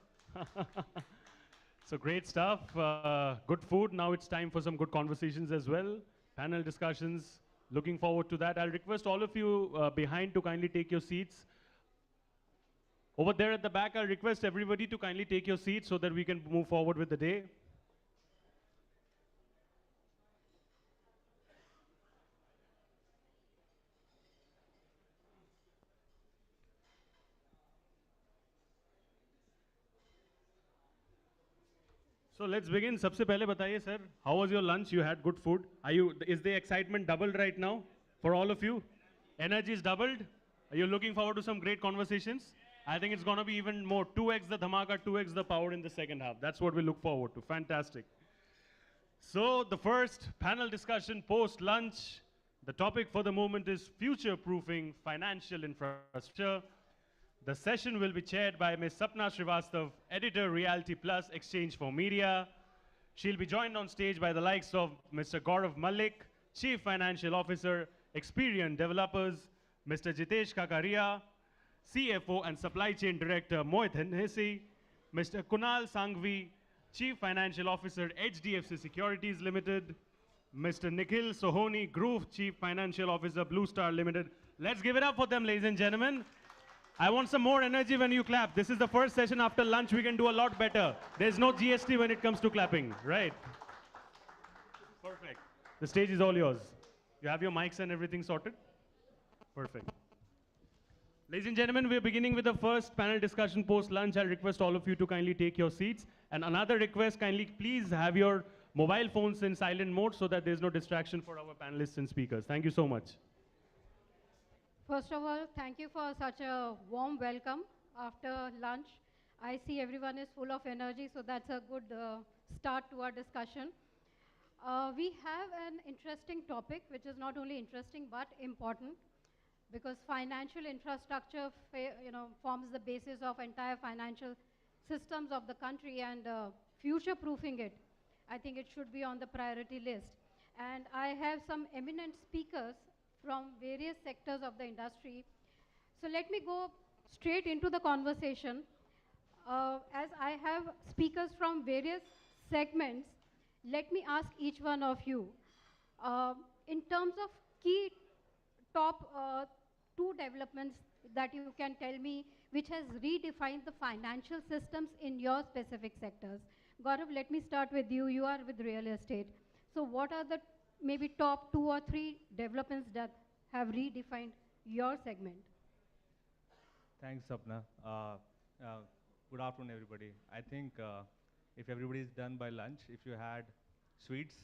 So great stuff, good food. Now it's time for some good conversations as well. Panel discussions, looking forward to that. I'll request all of you behind to kindly take your seats. Over there at the back, I'll request everybody to kindly take your seats so that we can move forward with the day. So let's begin. सबसे पहले बताइए sir, how was your lunch? You had good food. Is the excitement doubled right now for all of you? Energy is doubled. Are you looking forward to some great conversations? I think it's going to be even more. 2x the dhamaka, 2x the power in the second half. That's what we look forward to. Fantastic. So the first panel discussion post-lunch. The topic for the moment is future-proofing financial infrastructure. The session will be chaired by Ms. Sapna Srivastav, Editor, Reality Plus, Exchange for Media. She'll be joined on stage by the likes of Mr. Gaurav Malik, Chief Financial Officer, Experian Developers, Mr. Jitesh Kakaria, CFO and Supply Chain Director, Mohit Hennessy, Mr. Kunal Sanghvi, Chief Financial Officer, HDFC Securities Limited, Mr. Nikhil Sohoni, Group Chief Financial Officer, Blue Star Limited. Let's give it up for them, ladies and gentlemen. I want some more energy when you clap. This is the first session after lunch. We can do a lot better. There's no GST when it comes to clapping, right? Perfect. The stage is all yours. You have your mics and everything sorted? Perfect. Ladies and gentlemen, we're beginning with the first panel discussion post-lunch. I'll request all of you to kindly take your seats. And another request, kindly please have your mobile phones in silent mode so that there's no distraction for our panelists and speakers. Thank you so much. First of all, thank you for such a warm welcome after lunch. I see everyone is full of energy, so that's a good start to our discussion. We have an interesting topic, which is not only interesting but important, because financial infrastructure forms the basis of entire financial systems of the country, and future-proofing it, I think it should be on the priority list. And I have some eminent speakers from various sectors of the industry. So let me go straight into the conversation. As I have speakers from various segments, let me ask each one of you, in terms of key top 2 developments that you can tell me which has redefined the financial systems in your specific sectors. Gaurav, let me start with you. You are with real estate. So what are the maybe top 2 or 3 developments that have redefined your segment? Thanks, Sapna. Good afternoon, everybody. I think if everybody is done by lunch, if you had sweets,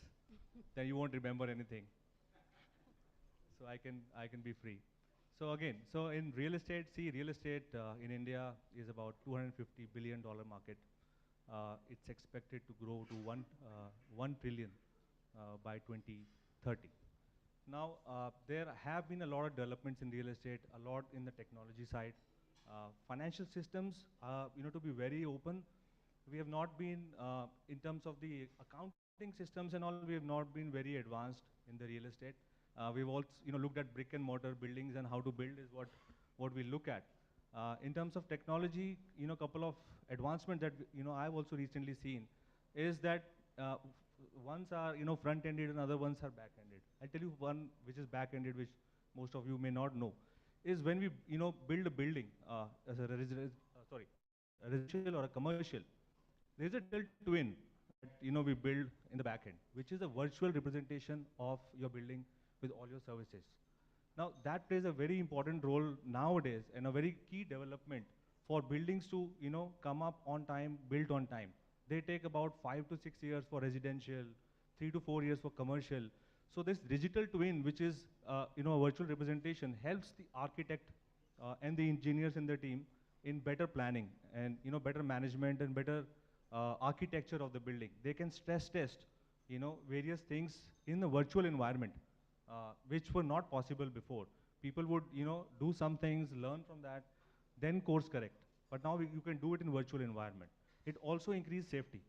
then you won't remember anything. So I can be free. So again, so in real estate, real estate in India is about $250 billion market. It's expected to grow to 1 trillion by 2030. Now, there have been a lot of developments in real estate, a lot in the technology side. Financial systems, to be very open, we have not been, in terms of the accounting systems and all, we have not been very advanced in the real estate. We've also, looked at brick and mortar buildings, and how to build is what we look at. In terms of technology, a couple of advancements that, I've also recently seen is that ones are, front-ended and other ones are back-ended. I'll tell you one which is back-ended, which most of you may not know, is when we, build a building as a residential or a commercial, there's a digital twin that, we build in the back-end, which is a virtual representation of your building with all your services. Now, that plays a very important role nowadays and a very key development for buildings to, come up on time, built on time. They take about 5 to 6 years for residential, 3 to 4 years for commercial. So this digital twin, which is, a virtual representation, helps the architect and the engineers in the team in better planning and, better management and better architecture of the building. They can stress test, various things in the virtual environment, which were not possible before. People would, do some things, learn from that, then course correct. But now you can do it in virtual environment. It also increases safety,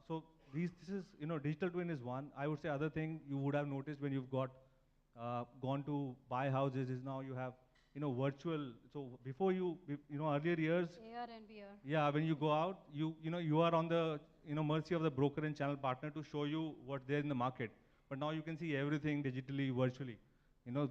So this is, digital twin is one. I would say other thing you would have noticed when you've gone to buy houses is now you have, virtual. So before earlier years, AR and VR. yeah, when you go out, you are on the, mercy of the broker and channel partner to show you what's there in the market. But now you can see everything digitally, virtually.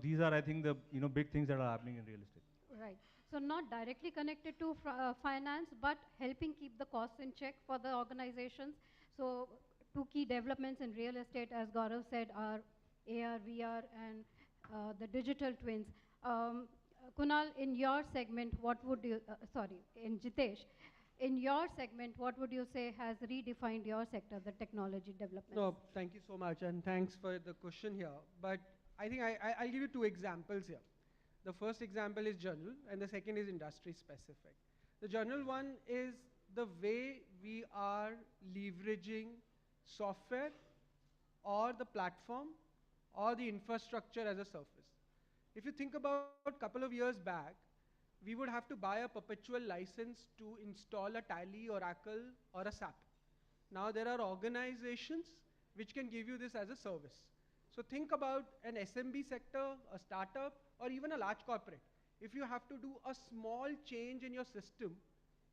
These are, I think, the, big things that are happening in real estate. Right. So not directly connected to finance, but helping keep the costs in check for the organizations. So two key developments in real estate, as Gaurav said, are AR, VR, and the digital twins. Kunal, in your segment, what would you, in Jitesh, in your segment, what would you say has redefined your sector, the technology development? No, thank you so much, and thanks for the question here. But I think I'll give you two examples here. The first example is general, and the second is industry specific. The general one is the way we are leveraging software or the platform or the infrastructure as a service. If you think about a couple of years back, we would have to buy a perpetual license to install a Tally, Oracle, or a SAP. Now there are organizations which can give you this as a service. So think about an SMB sector, a startup, or even a large corporate. If you have to do a small change in your system,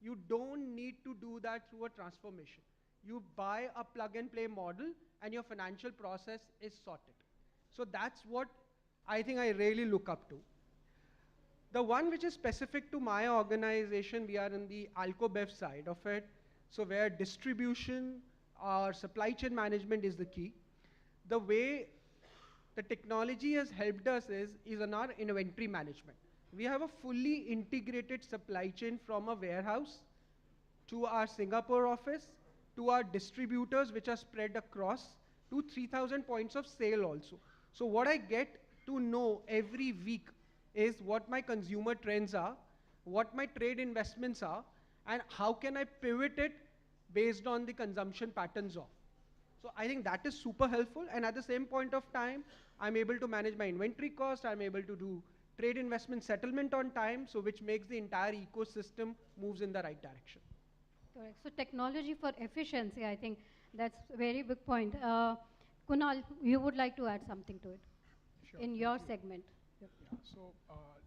you don't need to do that through a transformation. You buy a plug and play model and your financial process is sorted. So that's what I think I really look up to. The one which is specific to my organization, we are in the Alco-Bev side of it. So where distribution or supply chain management is the key. The way the technology has helped us is on our inventory management. We have a fully integrated supply chain from a warehouse to our Singapore office, to our distributors which are spread across to 3,000 points of sale also. So what I get to know every week is what my consumer trends are, what my trade investments are, and how can I pivot it based on the consumption patterns of. So I think that is super helpful, and at the same point of time, I'm able to manage my inventory cost, I'm able to do trade investment settlement on time, so which makes the entire ecosystem moves in the right direction. Correct. So technology for efficiency, I think that's a very big point. Kunal, you would like to add something to it in your segment. Yeah. So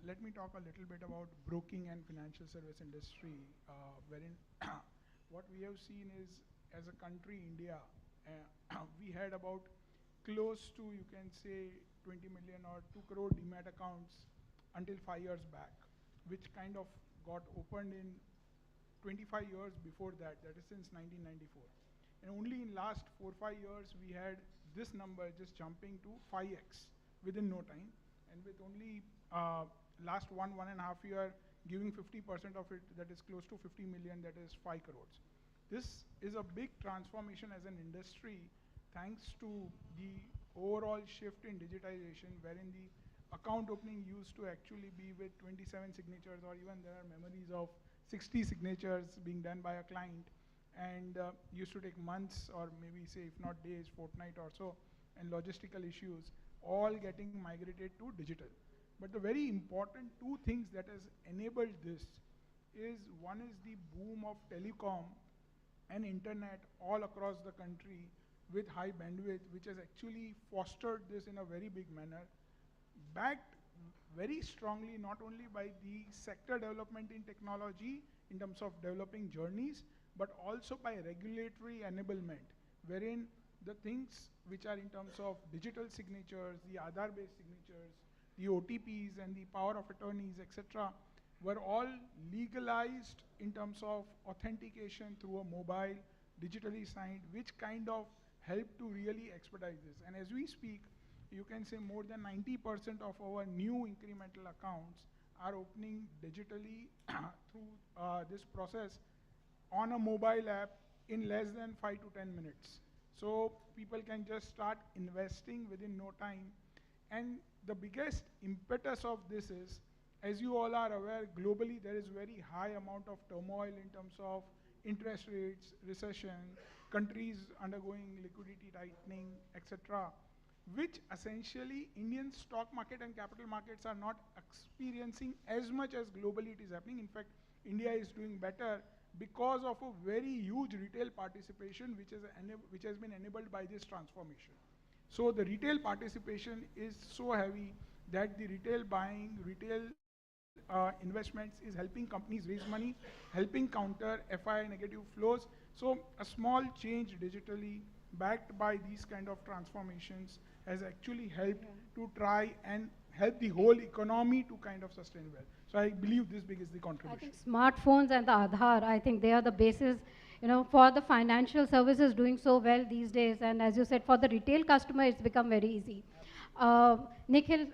let me talk a little bit about broking and financial service industry, wherein what we have seen is, as a country, India, we had about close to, you can say, 20 million or 2 crore demat accounts until 5 years back, which kind of got opened in 25 years before that, that is since 1994. And only in last 4-5 years, we had this number just jumping to 5x within no time. And with only last 1.5 year giving 50% of it, that is close to 50 million, that is 5 crores. This is a big transformation as an industry, thanks to the overall shift in digitization, wherein the account opening used to actually be with 27 signatures, or even there are memories of 60 signatures being done by a client, and used to take months or maybe say, if not days, fortnight or so, and logistical issues, all getting migrated to digital. But the very important two things that has enabled this is, one is the boom of telecom and internet all across the country with high bandwidth, which has actually fostered this in a very big manner, backed very strongly not only by the sector development in technology in terms of developing journeys, but also by regulatory enablement, wherein the things which are in terms of digital signatures, the Aadhaar-based signatures, the OTPs and the power of attorneys, etc., were all legalized in terms of authentication through a mobile, digitally signed, which kind of helped to really expedite this. And as we speak, you can say more than 90% of our new incremental accounts are opening digitally through this process on a mobile app in less than 5 to 10 minutes. So people can just start investing within no time. And the biggest impetus of this is, as you all are aware, globally there is very high amount of turmoil in terms of interest rates, recession, countries undergoing liquidity tightening, etc., which essentially Indian stock market and capital markets are not experiencing as much as globally it is happening. In fact, India is doing better, because of a very huge retail participation which has been enabled by this transformation. So the retail participation is so heavy that the retail buying, retail investments is helping companies raise money, helping counter FI negative flows. So a small change digitally backed by these kind of transformations has actually helped to try and help the whole economy to kind of sustain well. So I believe this big is the I contribution. think smartphones and the Aadhaar, I think they are the basis, for the financial services doing so well these days. And as you said, for the retail customer, it's become very easy. Nikhil,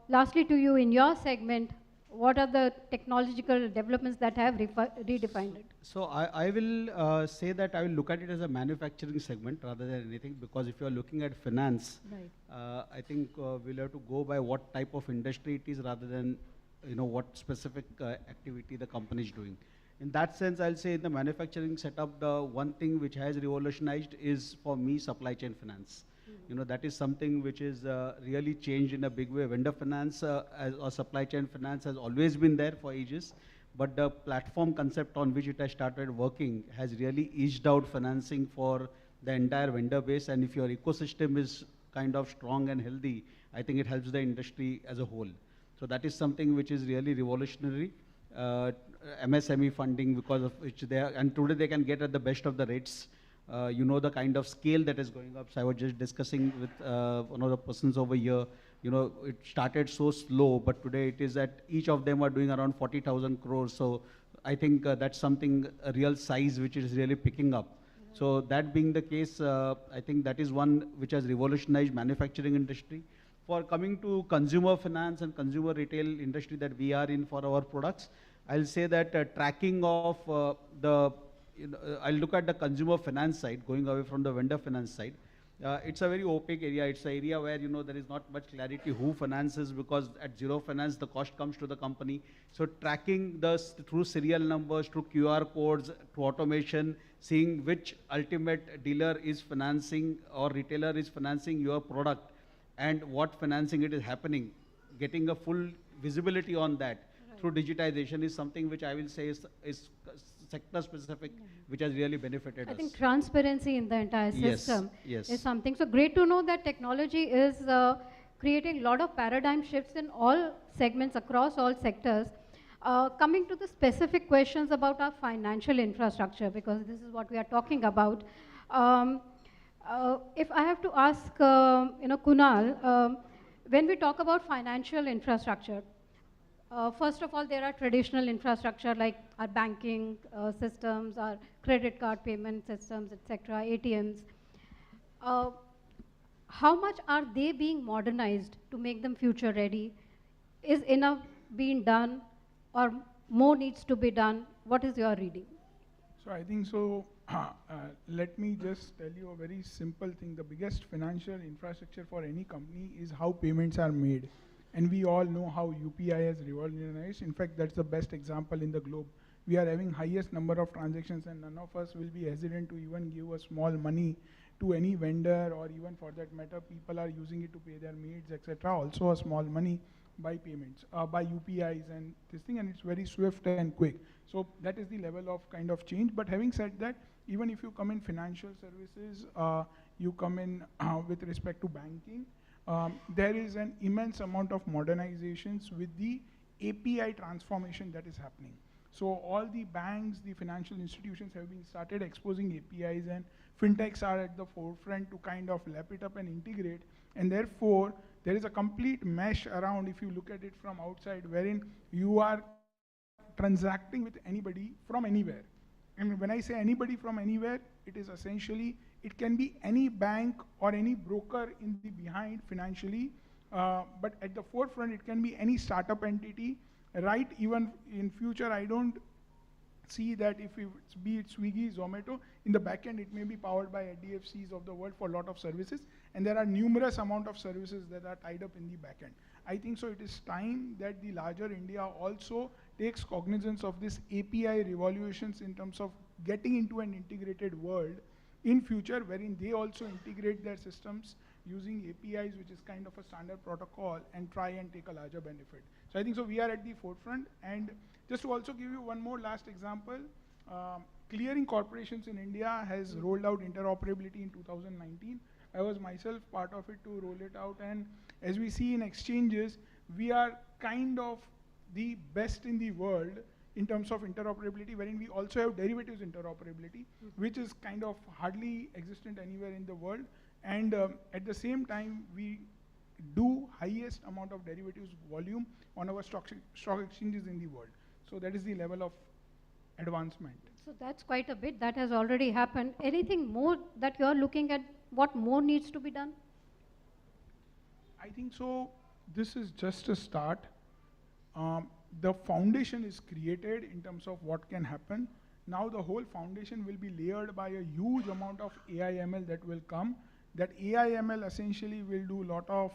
lastly to you, in your segment, what are the technological developments that have redefined it? So I will say that I will look at it as a manufacturing segment rather than anything, because if you are looking at finance, Right. I think we'll have to go by what type of industry it is rather than what specific activity the company is doing. In that sense, I'll say in the manufacturing setup, the one thing which has revolutionized is for me supply chain finance. That is something which is really changed in a big way. Vendor finance or supply chain finance has always been there for ages, but the platform concept on which it has started working has really eased out financing for the entire vendor base. And if your ecosystem is kind of strong and healthy, I think it helps the industry as a whole. So that is something which is really revolutionary. MSME funding, because of which they are, and today they can get at the best of the rates. The kind of scale that is going up. So I was just discussing with one of the persons over here. It started so slow, but today it is that each of them are doing around 40,000 crores. So I think that's something, a real size, which is really picking up. So that being the case, I think that is one which has revolutionized manufacturing industry. For coming to consumer finance and consumer retail industry that we are in for our products, I'll say that tracking of I'll look at the consumer finance side, going away from the vendor finance side. It's a very opaque area. It's an area where there is not much clarity who finances, because at zero finance the cost comes to the company. So tracking through serial numbers, through QR codes, through automation, seeing which ultimate dealer is financing or retailer is financing your product and what financing it is happening, getting a full visibility on that through digitization is something which I will say is sector specific, which has really benefited us. I think transparency in the entire system yes. is something. So great to know that technology is creating a lot of paradigm shifts in all segments across all sectors. Coming to the specific questions about our financial infrastructure, because this is what we are talking about. If I have to ask, Kunal, when we talk about financial infrastructure, first of all, there are traditional infrastructure like our banking systems, our credit card payment systems, etc., ATMs. How much are they being modernized to make them future ready? Is enough being done, or more needs to be done? What is your reading? So I think so. Let me just tell you a very simple thing. The biggest financial infrastructure for any company is how payments are made. And we all know how UPI has revolutionized. In fact, that's the best example in the globe. We are having highest number of transactions, and none of us will be hesitant to even give a small money to any vendor, or even for that matter, people are using it to pay their maids, etc. Also a small money by payments, by UPIs and this thing, and it's very swift and quick. So that is the level of kind of change. But having said that, even if you come in financial services, you come in with respect to banking, there is an immense amount of modernizations with the API transformation that is happening. So all the banks, the financial institutions have been started exposing APIs, and fintechs are at the forefront to kind of lap it up and integrate. And therefore, there is a complete mesh around, if you look at it from outside, wherein you are transacting with anybody from anywhere. And when I say anybody from anywhere, it is essentially, it can be any bank or any broker in the behind financially, but at the forefront, it can be any startup entity, right? Even in future, I don't see that if it's, be it Swiggy, Zomato, in the back end, it may be powered by DFCs of the world for a lot of services, and there are numerous amount of services that are tied up in the back end. I think so it is time that the larger India also takes cognizance of this API revolutions in terms of getting into an integrated world in future, wherein they also integrate their systems using APIs, which is kind of a standard protocol, and try and take a larger benefit. So I think so we are at the forefront. And just to also give you one more last example, Clearing corporations in India has rolled out interoperability in 2019. I was myself part of it to roll it out, and as we see in exchanges, we are kind of the best in the world in terms of interoperability, wherein we also have derivatives interoperability, which is kind of hardly existent anywhere in the world. And at the same time, we do highest amount of derivatives volume on our stock exchanges in the world. So that is the level of advancement. So that's quite a bit. That has already happened. Anything more that you're looking at? What more needs to be done? I think so. This is just a start. The foundation is created in terms of what can happen. Now the whole foundation will be layered by a huge amount of AI/ML that will come. That AI/ML essentially will do a lot of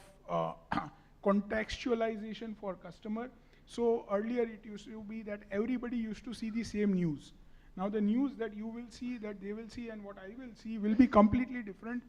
contextualization for customer. So earlier it used to be that everybody used to see the same news. Now the news that you will see, that they will see, and what I will see will be completely different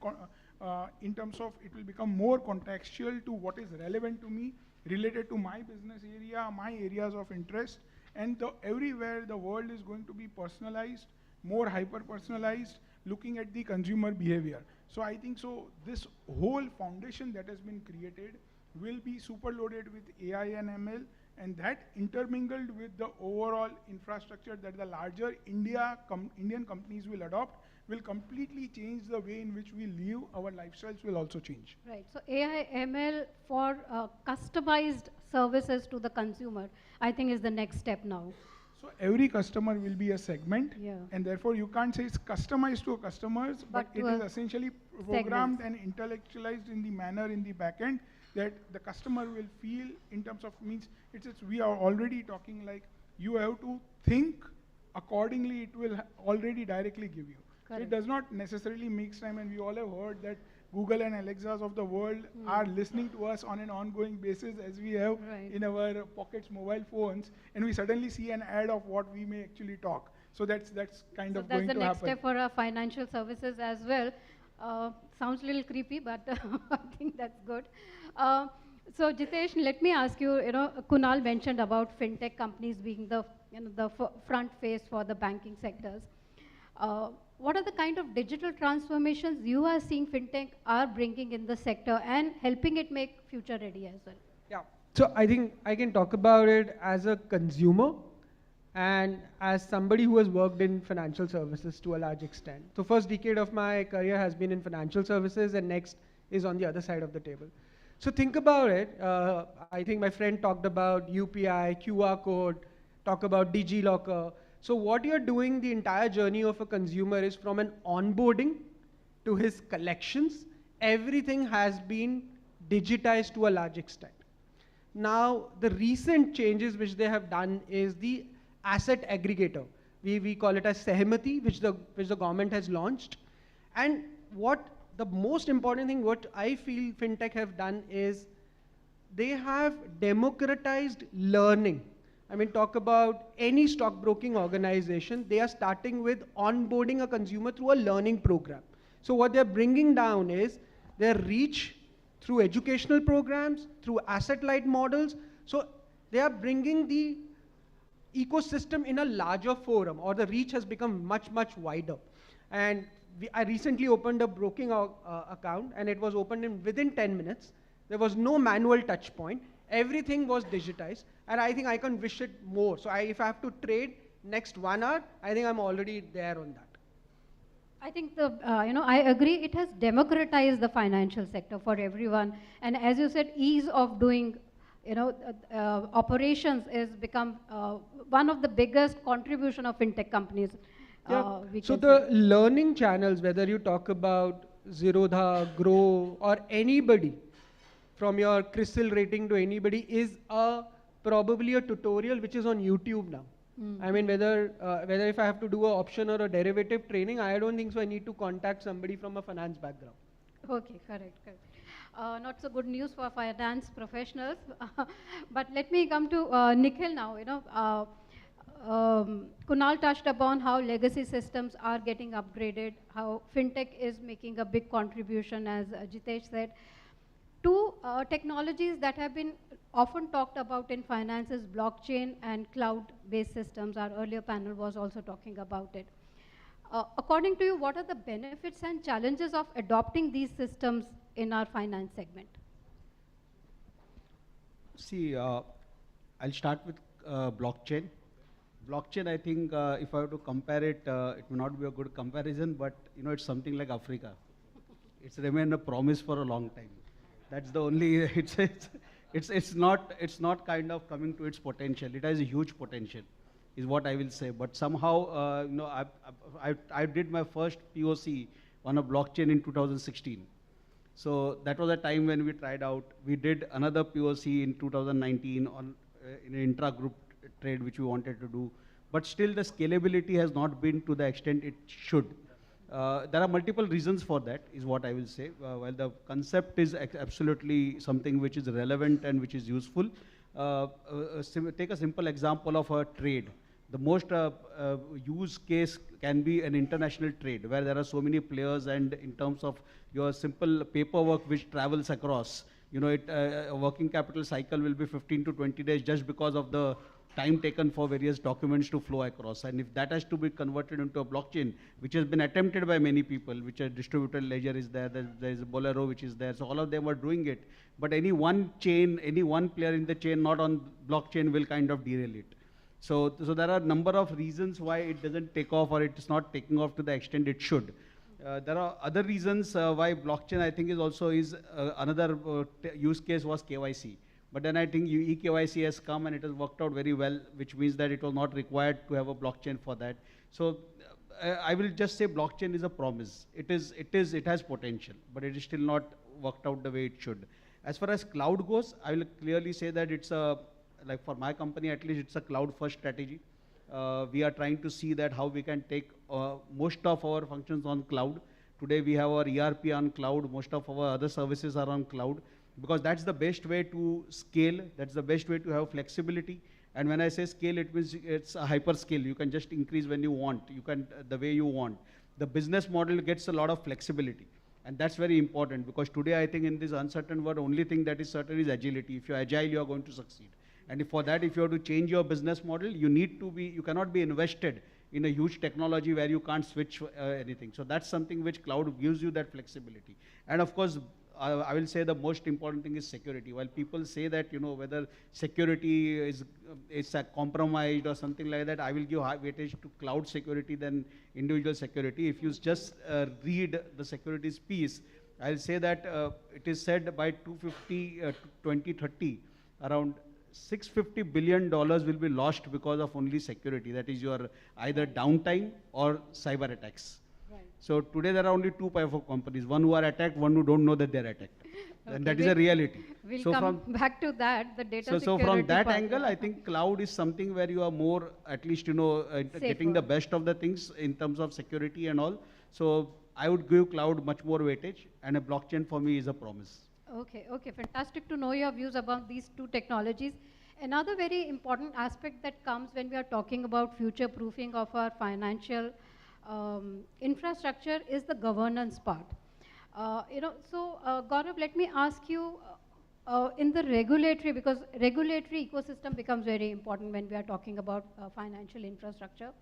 in terms of it will become more contextual to what is relevant to me, related to my business area, my areas of interest, and everywhere the world is going to be personalized, more hyper-personalized, looking at the consumer behavior. So I think so this whole foundation that has been created will be superloaded with AI and ML, and that intermingled with the overall infrastructure that the larger Indian companies will adopt will completely change the way in which we live. Our lifestyles will also change. Right. So AI ML for customized services to the consumer, I think is the next step now. So every customer will be a segment, Yeah. and therefore you can't say it's customized to customers, but it is essentially programmed and intellectualized in the manner in the back end that the customer will feel in terms of means we are already talking like you have to think accordingly, it will already directly give you. So it does not necessarily make time, and we all have heard that Google and Alexas of the world are listening to us on an ongoing basis as we have in our pockets mobile phones, and we suddenly see an ad of what we may actually talk. So that's kind of going to happen. That's the next step for our financial services as well. Sounds a little creepy, but I think that's good. So Jitesh, let me ask you, Kunal mentioned about fintech companies being the front face for the banking sectors. What are the kind of digital transformations you are seeing fintech are bringing in the sector and helping it make future ready as well? Yeah, so I think I can talk about it as a consumer and as somebody who has worked in financial services to a large extent. So first decade of my career has been in financial services, and next is on the other side of the table. So think about it. I think my friend talked about UPI, QR code, talk about DigiLocker. So what you're doing, the entire journey of a consumer is from an onboarding to his collections. Everything has been digitized to a large extent. Now, the recent changes which they have done is the asset aggregator. We call it as Sehmati, which the government has launched. And what the most important thing, what I feel fintech have done is they have democratized learning. I mean, talk about any stockbroking organization, they are starting with onboarding a consumer through a learning program. So what they're bringing down is their reach through educational programs, through asset-light models. So they are bringing the ecosystem in a larger forum, or the reach has become much, much wider. And I recently opened a broking account, and it was opened within 10 minutes. There was no manual touch point. Everything was digitized, and I think I can wish it more. So if I have to trade next 1 hour, I think I'm already there on that. I think I agree. It has democratized the financial sector for everyone, and as you said, ease of doing, operations is become one of the biggest contribution of fintech companies. So the learning channels, whether you talk about Zerodha, Grow, or anybody, from your CRISIL rating to anybody, is probably a tutorial which is on YouTube now. I mean, whether if I have to do an option or a derivative training, I don't think so I need to contact somebody from a finance background. Okay, correct. Not so good news for finance professionals. But let me come to Nikhil now. Kunal touched upon how legacy systems are getting upgraded, how fintech is making a big contribution, as Jitesh said. Two technologies that have been often talked about in finance is blockchain and cloud-based systems. Our earlier panel was also talking about it. According to you, what are the benefits and challenges of adopting these systems in our finance segment? See, I'll start with blockchain. Blockchain, I think, if I were to compare it, it may not be a good comparison, but it's something like Africa. It's remained a promise for a long time. That's the only. It's not kind of coming to its potential. It has a huge potential, is what I will say. But somehow, I did my first POC on a blockchain in 2016. So that was a time when we tried out. We did another POC in 2019 on in an intra-group trade which we wanted to do. But still the scalability has not been to the extent it should. There are multiple reasons for that, is what I will say. While the concept is absolutely something which is relevant and which is useful, take a simple example of a trade. The most use case can be an international trade where there are so many players, and in terms of your simple paperwork which travels across, a working capital cycle will be 15 to 20 days just because of the time taken for various documents to flow across. And if that has to be converted into a blockchain, which has been attempted by many people, which a distributed ledger is there, there is a Bolero which is there, so all of them are doing it. But any one chain, any one player in the chain not on blockchain will kind of derail it. So there are a number of reasons why it doesn't take off, or it is not taking off to the extent it should. There are other reasons why blockchain, I think, is another use case was KYC. But then I think eKYC has come and it has worked out very well, which means that it was not required to have a blockchain for that. So I will just say blockchain is a promise. It has potential, but it is still not worked out the way it should. As far as cloud goes, I will clearly say that it's like for my company at least, it's a cloud-first strategy. We are trying to see that how we can take most of our functions on cloud. Today we have our ERP on cloud. Most of our other services are on cloud, because that's the best way to scale. That's the best way to have flexibility. And when I say scale, it means it's a hyper scale. You can just increase when you want. You can the way you want. The business model gets a lot of flexibility. And that's very important, because today I think in this uncertain world, only thing that is certain is agility. If you're agile, you're going to succeed. And if for that, if you have to change your business model, you cannot be invested in a huge technology where you can't switch anything. So that's something which cloud gives you, that flexibility. And of course, I will say the most important thing is security. While people say that, whether security is compromised or something like that, I will give high weightage to cloud security than individual security. If you just read the securities piece, I'll say that it is said by 2030, around $650 billion will be lost because of only security. That is your either downtime or cyber attacks. Right. So today there are only two types of companies, one who are attacked, one who don't know that they're attacked. Okay, and that is a reality. We'll come back to that, the data security. So from that angle, I think cloud is something where you are more, at least, getting the best of the things in terms of security and all. So I would give cloud much more weightage, and a blockchain for me is a promise. Okay, fantastic to know your views about these two technologies. Another very important aspect that comes when we are talking about future proofing of our financial infrastructure is the governance part. Gaurav, let me ask you, in the regulatory, because regulatory ecosystem becomes very important when we are talking about financial infrastructure.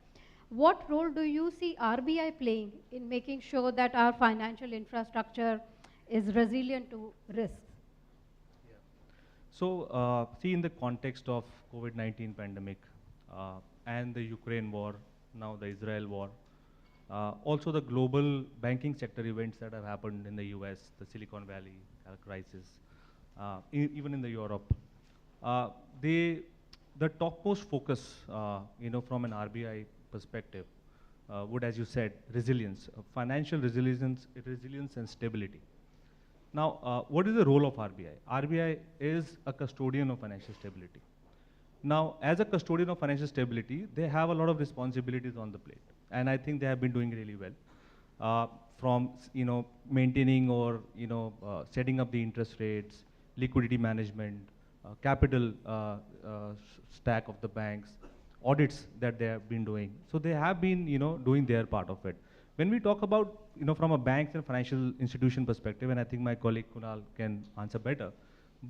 What role do you see RBI playing in making sure that our financial infrastructure is resilient to risks? Yeah. So, see, in the context of COVID-19 pandemic and the Ukraine war, now the Israel war, also the global banking sector events that have happened in the US, the Silicon Valley crisis, even in the Europe, the topmost focus, from an RBI perspective, would, as you said, resilience, financial resilience and stability. Now, what is the role of RBI? RBI is a custodian of financial stability. Now, as a custodian of financial stability, they have a lot of responsibilities on the plate, and I think they have been doing really well. From maintaining or setting up the interest rates, liquidity management, capital stack of the banks, audits that they have been doing. So they have been doing their part of it. When we talk about, from a banks and financial institution perspective, and I think my colleague Kunal can answer better,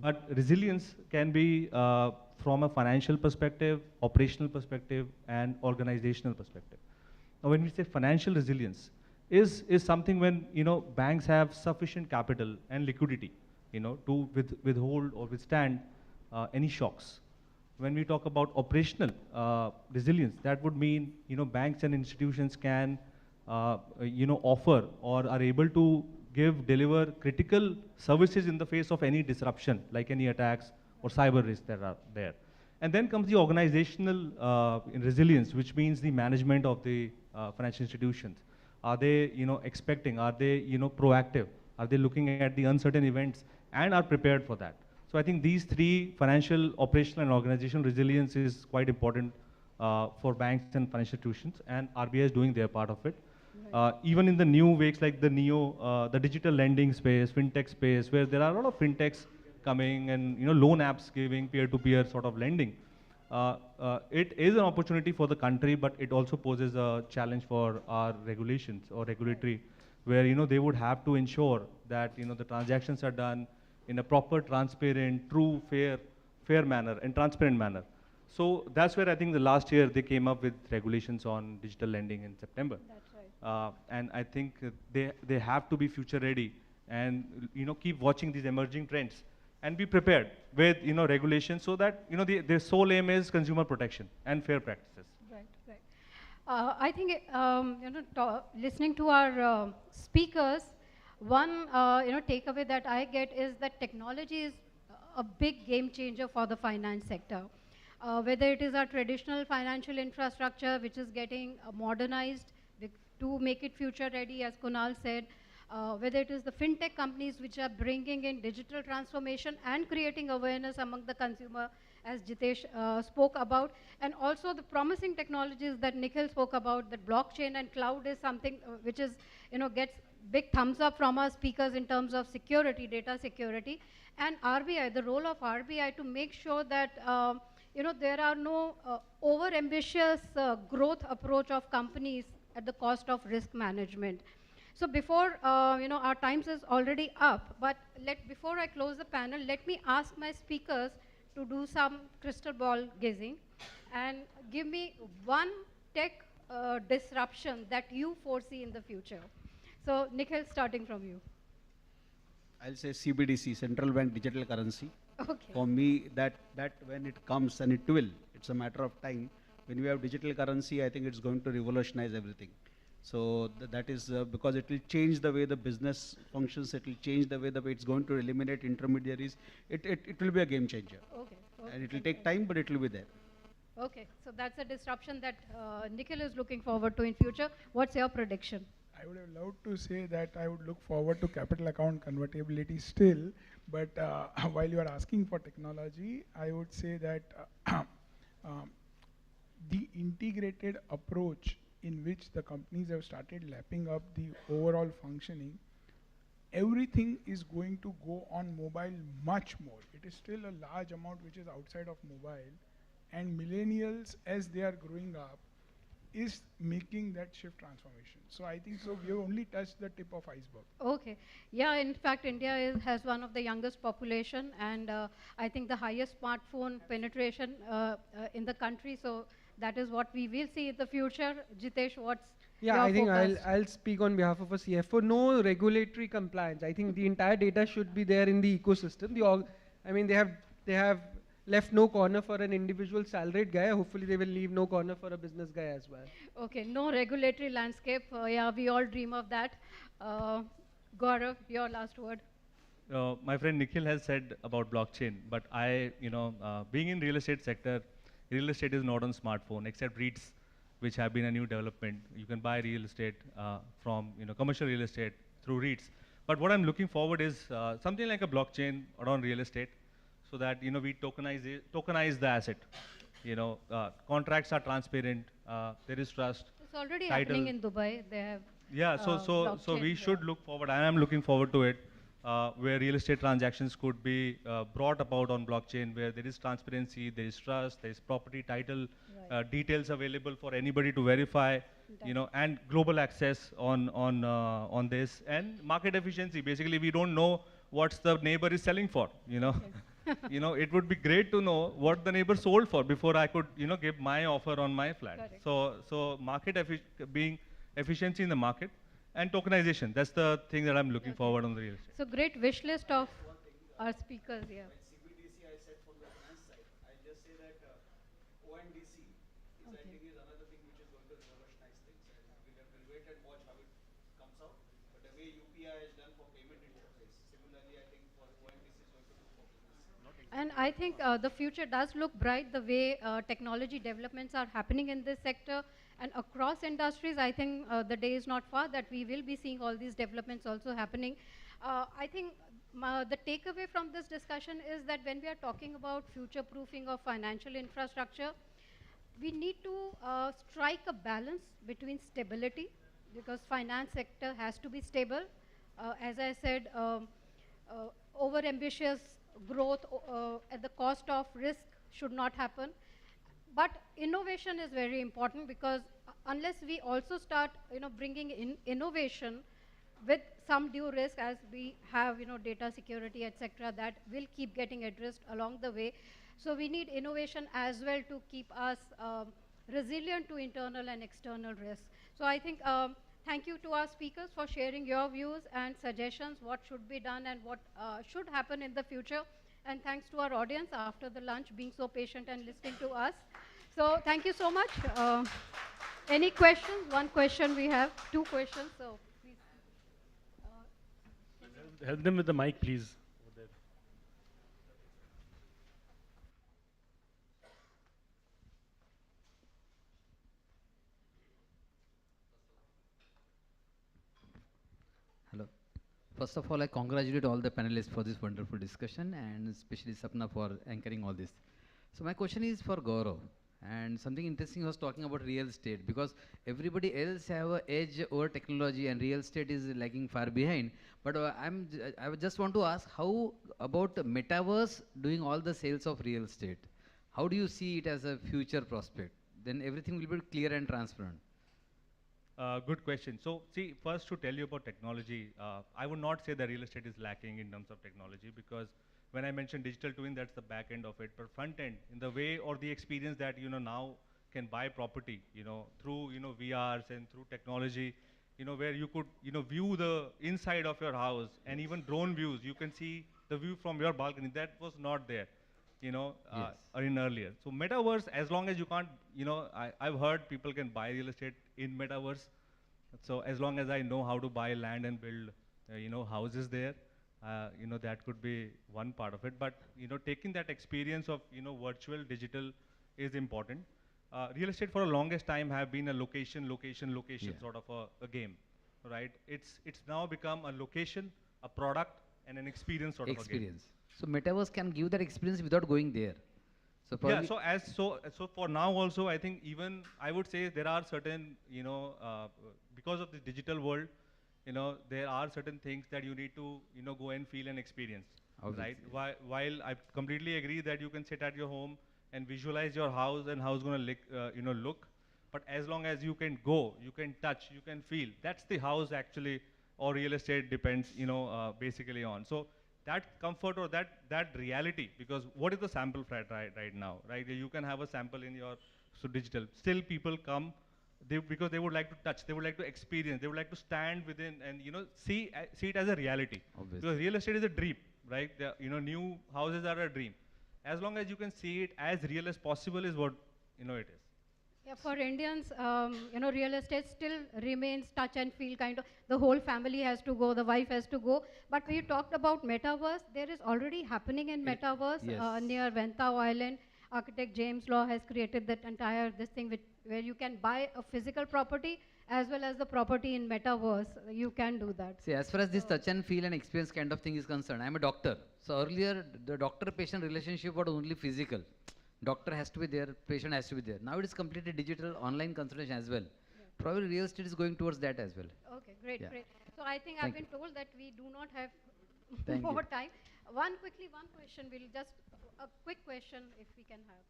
but resilience can be from a financial perspective, operational perspective, and organizational perspective. Now, when we say financial resilience, is something when banks have sufficient capital and liquidity, to withhold or withstand any shocks. When we talk about operational resilience, that would mean banks and institutions can offer or are able to deliver critical services in the face of any disruption, like any attacks or cyber risks that are there. And then comes the organizational resilience, which means the management of the financial institutions. Are they, expecting? Are they, proactive? Are they looking at the uncertain events and are prepared for that? So I think these three, financial, operational, and organizational resilience, is quite important for banks and financial institutions, and RBI is doing their part of it. Even in the new wakes like the the digital lending space, fintech space, where there are a lot of fintechs coming and loan apps giving peer-to-peer sort of lending. It is an opportunity for the country, but it also poses a challenge for our regulations or regulatory, where they would have to ensure that the transactions are done in a proper, transparent, true, fair manner and transparent manner. So that's where I think the last year they came up with regulations on digital lending in September. That's right. And I think they have to be future ready and keep watching these emerging trends and be prepared with regulations, so that their sole aim is consumer protection and fair practices. Right, right. I think listening to our speakers, one takeaway that I get is that technology is a big game changer for the finance sector. Whether it is our traditional financial infrastructure, which is getting modernized to make it future ready, as Kunal said, whether it is the fintech companies which are bringing in digital transformation and creating awareness among the consumer, as Jitesh spoke about, and also the promising technologies that Nikhil spoke about, that blockchain and cloud is something which is, gets big thumbs up from our speakers in terms of security, data security, and RBI, the role of RBI to make sure that there are no over-ambitious growth approach of companies at the cost of risk management. So before, our times is already up, but before I close the panel, let me ask my speakers to do some crystal ball gazing and give me one tech disruption that you foresee in the future. So Nikhil, starting from you. I'll say CBDC, central bank digital currency. Okay. For me, that when it comes, and it will, it's a matter of time. When we have digital currency, I think it's going to revolutionize everything. So that is because it will change the way the business functions. It will change the way it's going to eliminate intermediaries. It will be a game changer. Okay. And it will take time, but it will be there. Okay, so that's a disruption that Nikhil is looking forward to in future. What's your prediction? I would have loved to say that I would look forward to capital account convertibility still, but while you are asking for technology, I would say that the integrated approach in which the companies have started lapping up the overall functioning, everything is going to go on mobile much more. It is still a large amount which is outside of mobile, and millennials, as they are growing up, is making that shift transformation. So I think so we have only touched the tip of iceberg. Okay. Yeah, in fact, India has one of the youngest population, and I think the highest smartphone penetration in the country. So that is what we will see in the future. Jitesh, what's Yeah, your I think focus? I'll speak on behalf of a CFO. No regulatory compliance. I think the entire data should be there in the ecosystem. They have left no corner for an individual salaried guy. Hopefully they will leave no corner for a business guy as well. Okay, no regulatory landscape. Yeah, we all dream of that. Gaurav, your last word. My friend Nikhil has said about blockchain, but I, being in real estate sector, real estate is not on smartphone, except REITs, which have been a new development. You can buy real estate from, commercial real estate through REITs. But what I'm looking forward is something like a blockchain around real estate, so that we tokenize the asset. Contracts are transparent. There is trust. It's already title. happening in Dubai. They have. Yeah. So we should look forward. I am looking forward to it, where real estate transactions could be brought about on blockchain, where there is transparency, there is trust, there is property title details available for anybody to verify, and global access on this, and market efficiency. Basically, we don't know what the neighbor is selling for, it would be great to know what the neighbor sold for before I could, give my offer on my flat. Correct. So being efficiency in the market and tokenization, that's the thing that I'm looking forward on the real estate. So great wish list of our speakers here. CBDC I said from the finance side. I just say that ONDC is, I think, is another thing which is going to revolutionize things. We'll wait and watch how it comes out. But the way UPI is done for payment interface, similarly, I think for ONDC is going to do for business. And I think the future does look bright the way technology developments are happening in this sector and across industries. I think the day is not far that we will be seeing all these developments also happening. I think the takeaway from this discussion is that when we are talking about future proofing of financial infrastructure, we need to strike a balance between stability, because finance sector has to be stable. As I said, over ambitious growth at the cost of risk should not happen. But innovation is very important, because unless we also start bringing in innovation with some due risk, as we have data security, etc., that will keep getting addressed along the way. So we need innovation as well to keep us resilient to internal and external risks. So I think thank you to our speakers for sharing your views and suggestions, what should be done and what should happen in the future. And thanks to our audience after the lunch being so patient and listening to us. So thank you so much. Any questions? One question we have, two questions, so please. Help them with the mic, please. Over there. Hello. First of all, I congratulate all the panelists for this wonderful discussion, and especially Sapna for anchoring all this. So my question is for Gaurav. And something interesting was talking about real estate, because everybody else have an edge over technology and real estate is lagging far behind. But I would just want to ask, how about metaverse doing all the sales of real estate? How do you see it as a future prospect? Then everything will be clear and transparent. Good question. So see, first to tell you about technology, I would not say that real estate is lacking in terms of technology, because when I mentioned digital twin, that's the back end of it. But front end, in the way or the experience that now can buy property, through VRs and through technology, where you could view the inside of your house, and even drone views. You can see the view from your balcony. That was not there, in earlier. So metaverse, as long as you can't, I've heard people can buy real estate in metaverse. So as long as I know how to buy land and build, houses there, that could be one part of it. But taking that experience of virtual digital is important. Real estate for the longest time have been a location sort of a game, right? It's now become a location, a product, and an experience sort of a game. So metaverse can give that experience without going there. So Yeah. So for now also, I think even I would say there are certain because of the digital world, there are certain things that you need to go and feel and experience. Obviously. Right? While I completely agree that you can sit at your home and visualize your house and how it's going to look, but as long as you can go, you can touch, you can feel, that's the house actually, or real estate depends basically on. So that comfort or that reality, because what is the sample flat right now, right? You can have a sample in your digital. Still people come because they would like to touch, they would like to experience, they would like to stand within and see it as a reality. Obviously. Because real estate is a dream, right? New houses are a dream. As long as you can see it as real as possible is what it is. Yeah, for Indians, real estate still remains touch and feel kind of. The whole family has to go, the wife has to go. But when you talked about metaverse, there is already happening in metaverse near Ventao Island. Architect James Law has created that entire thing where you can buy a physical property as well as the property in metaverse. You can do that. See, as far as this touch and feel and experience kind of thing is concerned, I'm a doctor. So earlier, the doctor-patient relationship was only physical. Doctor has to be there, patient has to be there. Now it is completely digital, online consultation as well. Yeah. Probably real estate is going towards that as well. Okay, great, great. So I think Thank I've been told that we do not have Thank more you. time. One question, we'll just, a quick question if we can have.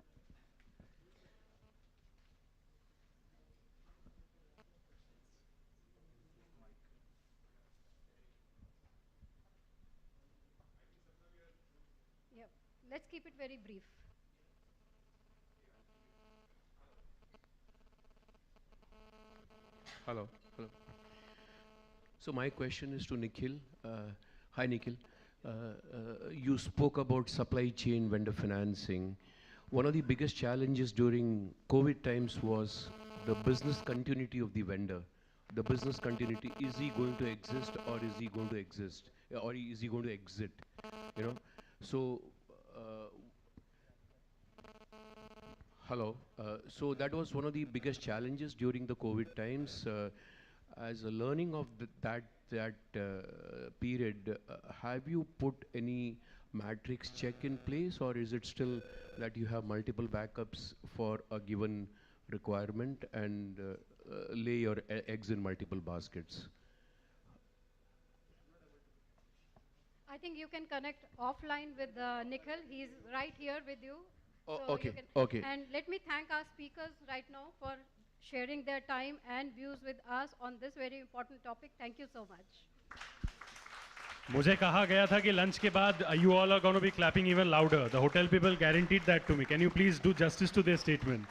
let's keep it very brief. Hello. Hello. So my question is to Nikhil. Hi, Nikhil. You spoke about supply chain vendor financing. One of the biggest challenges during COVID times was the business continuity of the vendor. The business continuity, is he going to exist or is he going to exist? Or is he going to exit? You know? So, hello. So that was one of the biggest challenges during the COVID times. As a learning of that period, have you put any matrix check in place, or is it still that you have multiple backups for a given requirement and lay your eggs in multiple baskets? I think you can connect offline with Nikhil. He's right here with you. Oh, So okay, you can, okay. And let me thank our speakers right now for sharing their time and views with us on this very important topic. Thank you so much. मुझे कहा गया था कि lunch के बाद you all are going to be clapping even louder. The hotel people guaranteed that to me. Can you please do justice to their statement?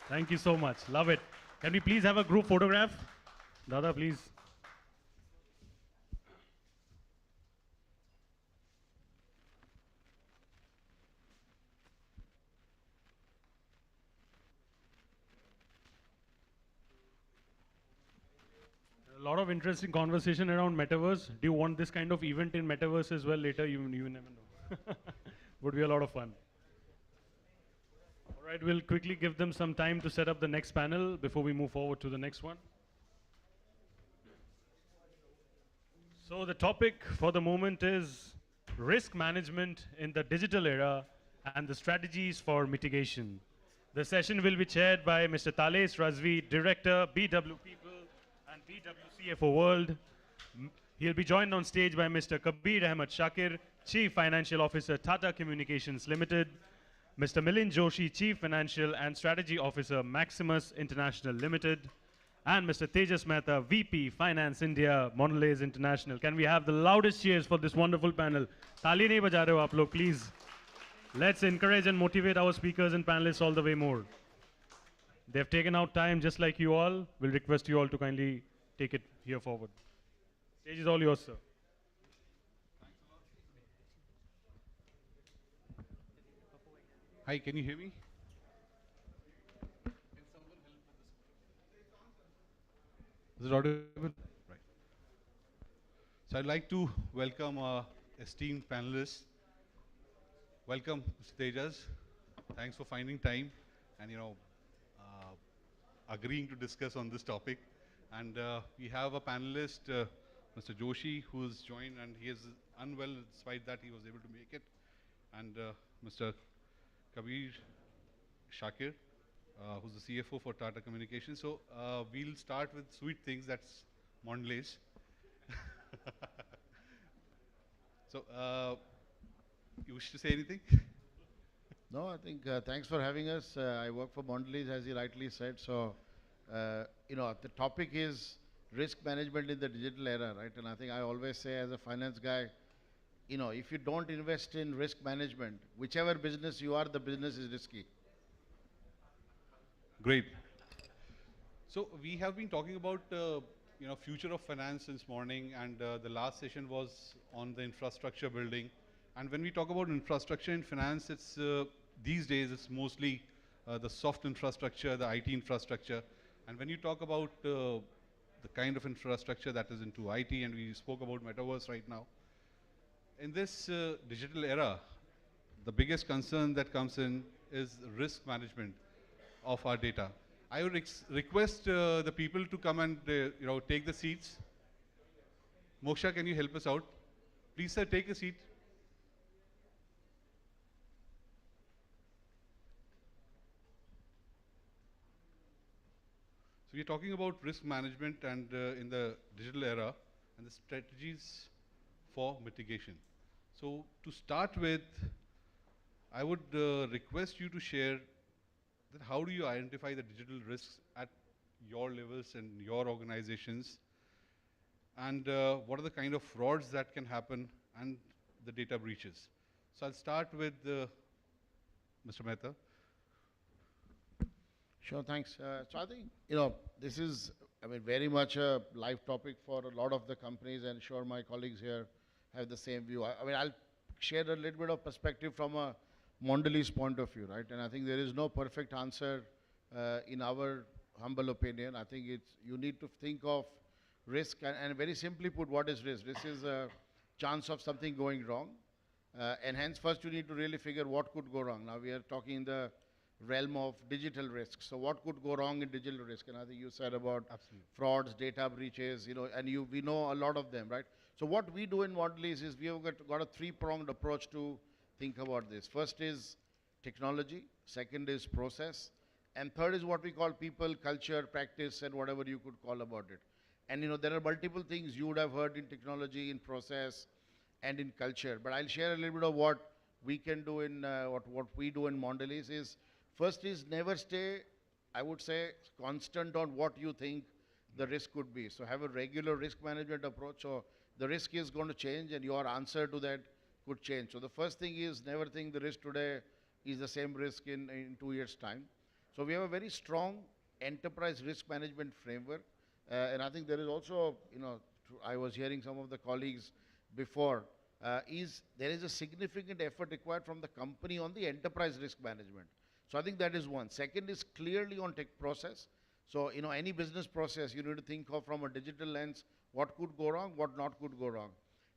Thank you so much. Love it. Can we please have a group photograph? Dada, please. A lot of interesting conversation around metaverse. Do you want this kind of event in metaverse as well later? You never know. Would be a lot of fun. All right, we'll quickly give them some time to set up the next panel before we move forward to the next one. So the topic for the moment is risk management in the digital era and the strategies for mitigation. The session will be chaired by Mr. Tales Razvi, Director, BW People and BW CFO World. He'll be joined on stage by Mr. Kabir Ahmed Shakir, Chief Financial Officer, Tata Communications Limited, Mr. Milind Joshi, Chief Financial and Strategy Officer, Maximus International Limited, and Mr. Tejas Mehta, VP Finance India, Mondelez International. Can we have the loudest cheers for this wonderful panel? Taali nahi baja rahe ho aap log, please. Let's encourage and motivate our speakers and panelists all the way more. They've taken out time just like you all. We'll request you all to kindly take it here forward. Stage is all yours, sir. Hi, can you hear me? Is it audible? Right. So I'd like to welcome our esteemed panelists. Welcome, Mr. Tejas. Thanks for finding time and agreeing to discuss on this topic. And we have a panelist, Mr. Joshi, who's joined, and he is unwell. Despite that, he was able to make it. And Mr. Kabir Shakir, who's the CFO for Tata Communications. So we'll start with sweet things, that's Mondelez. So you wish to say anything? No, I think thanks for having us. I work for Mondelez, as he rightly said. So, the topic is risk management in the digital era, right? And I think I always say as a finance guy, if you don't invest in risk management, whichever business you are, the business is risky. Great. So we have been talking about future of finance since morning, and the last session was on the infrastructure building. And when we talk about infrastructure in finance, it's these days it's mostly the soft infrastructure, the IT infrastructure. And when you talk about the kind of infrastructure that is into IT, and we spoke about metaverse right now, in this digital era, the biggest concern that comes in is risk management of our data. I would request the people to come and take the seats. Moksha, can you help us out? Please, sir, take a seat. So we're talking about risk management and in the digital era and the strategies for mitigation. So to start with, I would request you to share that how do you identify the digital risks at your levels and your organizations, and what are the kind of frauds that can happen and the data breaches. So I'll start with Mr. Mehta. Sure, thanks. So I think, this is, very much a live topic for a lot of the companies, and sure my colleagues here have the same view. I'll share a little bit of perspective from a Mondelez point of view, right? And I think there is no perfect answer in our humble opinion. I think you need to think of risk, and very simply put, what is risk? Risk is a chance of something going wrong. And hence, first you need to really figure what could go wrong. Now we are talking in the realm of digital risk. So what could go wrong in digital risk? And I think you said about frauds, data breaches, and we know a lot of them, right? So what we do in Mondelez is we have got a three-pronged approach to think about this. First is technology, second is process, and third is what we call people, culture, practice, and whatever you could call about it. And there are multiple things you would have heard in technology, in process, and in culture. But I'll share a little bit of what we can do in, what we do in Mondelez is, first is never stay, I would say, constant on what you think the risk could be. So have a regular risk management approach. So the risk is going to change and your answer to that could change. So the first thing is never think the risk today is the same risk in 2 years' time. So we have a very strong enterprise risk management framework. And I think there is also, I was hearing some of the colleagues before, there is a significant effort required from the company on the enterprise risk management. So I think that is one. Second is clearly on tech process. So, any business process, you need to think of from a digital lens, what could go wrong, what not could go wrong.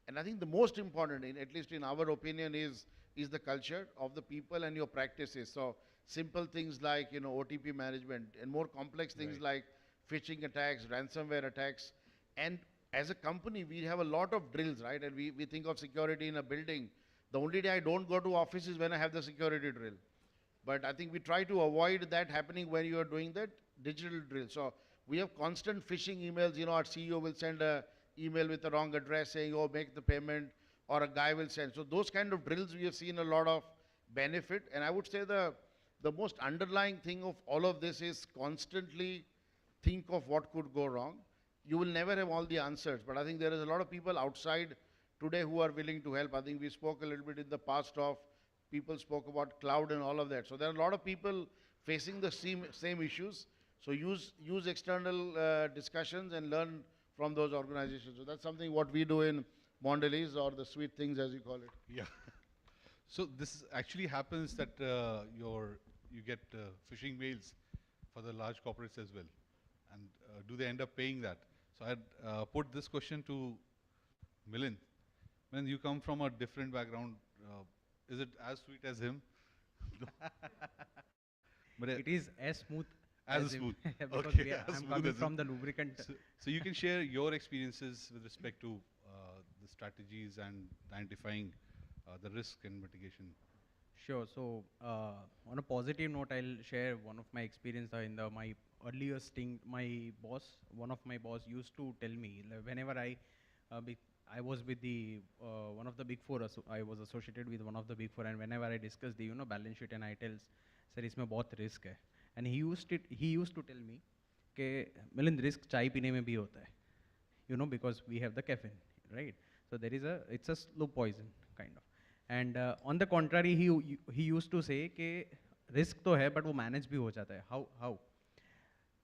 And I think the most important, at least in our opinion, is the culture of the people and your practices. So simple things like, OTP management, and more complex things like phishing attacks, ransomware attacks. And as a company, we have a lot of drills, right? And we think of security in a building. The only day I don't go to office is when I have the security drill. But I think we try to avoid that happening when you are doing that digital drill. So we have constant phishing emails. Our CEO will send an email with the wrong address saying, oh, make the payment, or a guy will send. So those kind of drills, we have seen a lot of benefit. And I would say the most underlying thing of all of this is constantly think of what could go wrong. You will never have all the answers, but I think there is a lot of people outside today who are willing to help. I think we spoke a little bit in the past of people spoke about cloud and all of that. So there are a lot of people facing the same issues. So use external discussions and learn from those organizations. So that's something what we do in Mondelez, or the sweet things as you call it. Yeah. So this actually happens that you get phishing mails for the large corporates as well. And do they end up paying that? So I put this question to Milind. Milind, you come from a different background. Is it as sweet as him? But it is as smooth as smooth. Because Okay, I'm coming from the lubricant. So you can share your experiences with respect to the strategies and identifying the risk and mitigation. Sure. So on a positive note, I'll share one of my experience in my earlier stint. One of my boss used to tell me whenever I was with the one of the big four. I was associated with one of the big four, and whenever I discuss the balance sheet, and I tell, sir, इसमें बहुत risk है, and he used to tell me कि Milind, risk चाय पीने में भी होता है, because we have the caffeine, right? So it's a slow poison kind of. And on the contrary, he used to say कि risk तो है, but वो manage भी हो जाता है. How?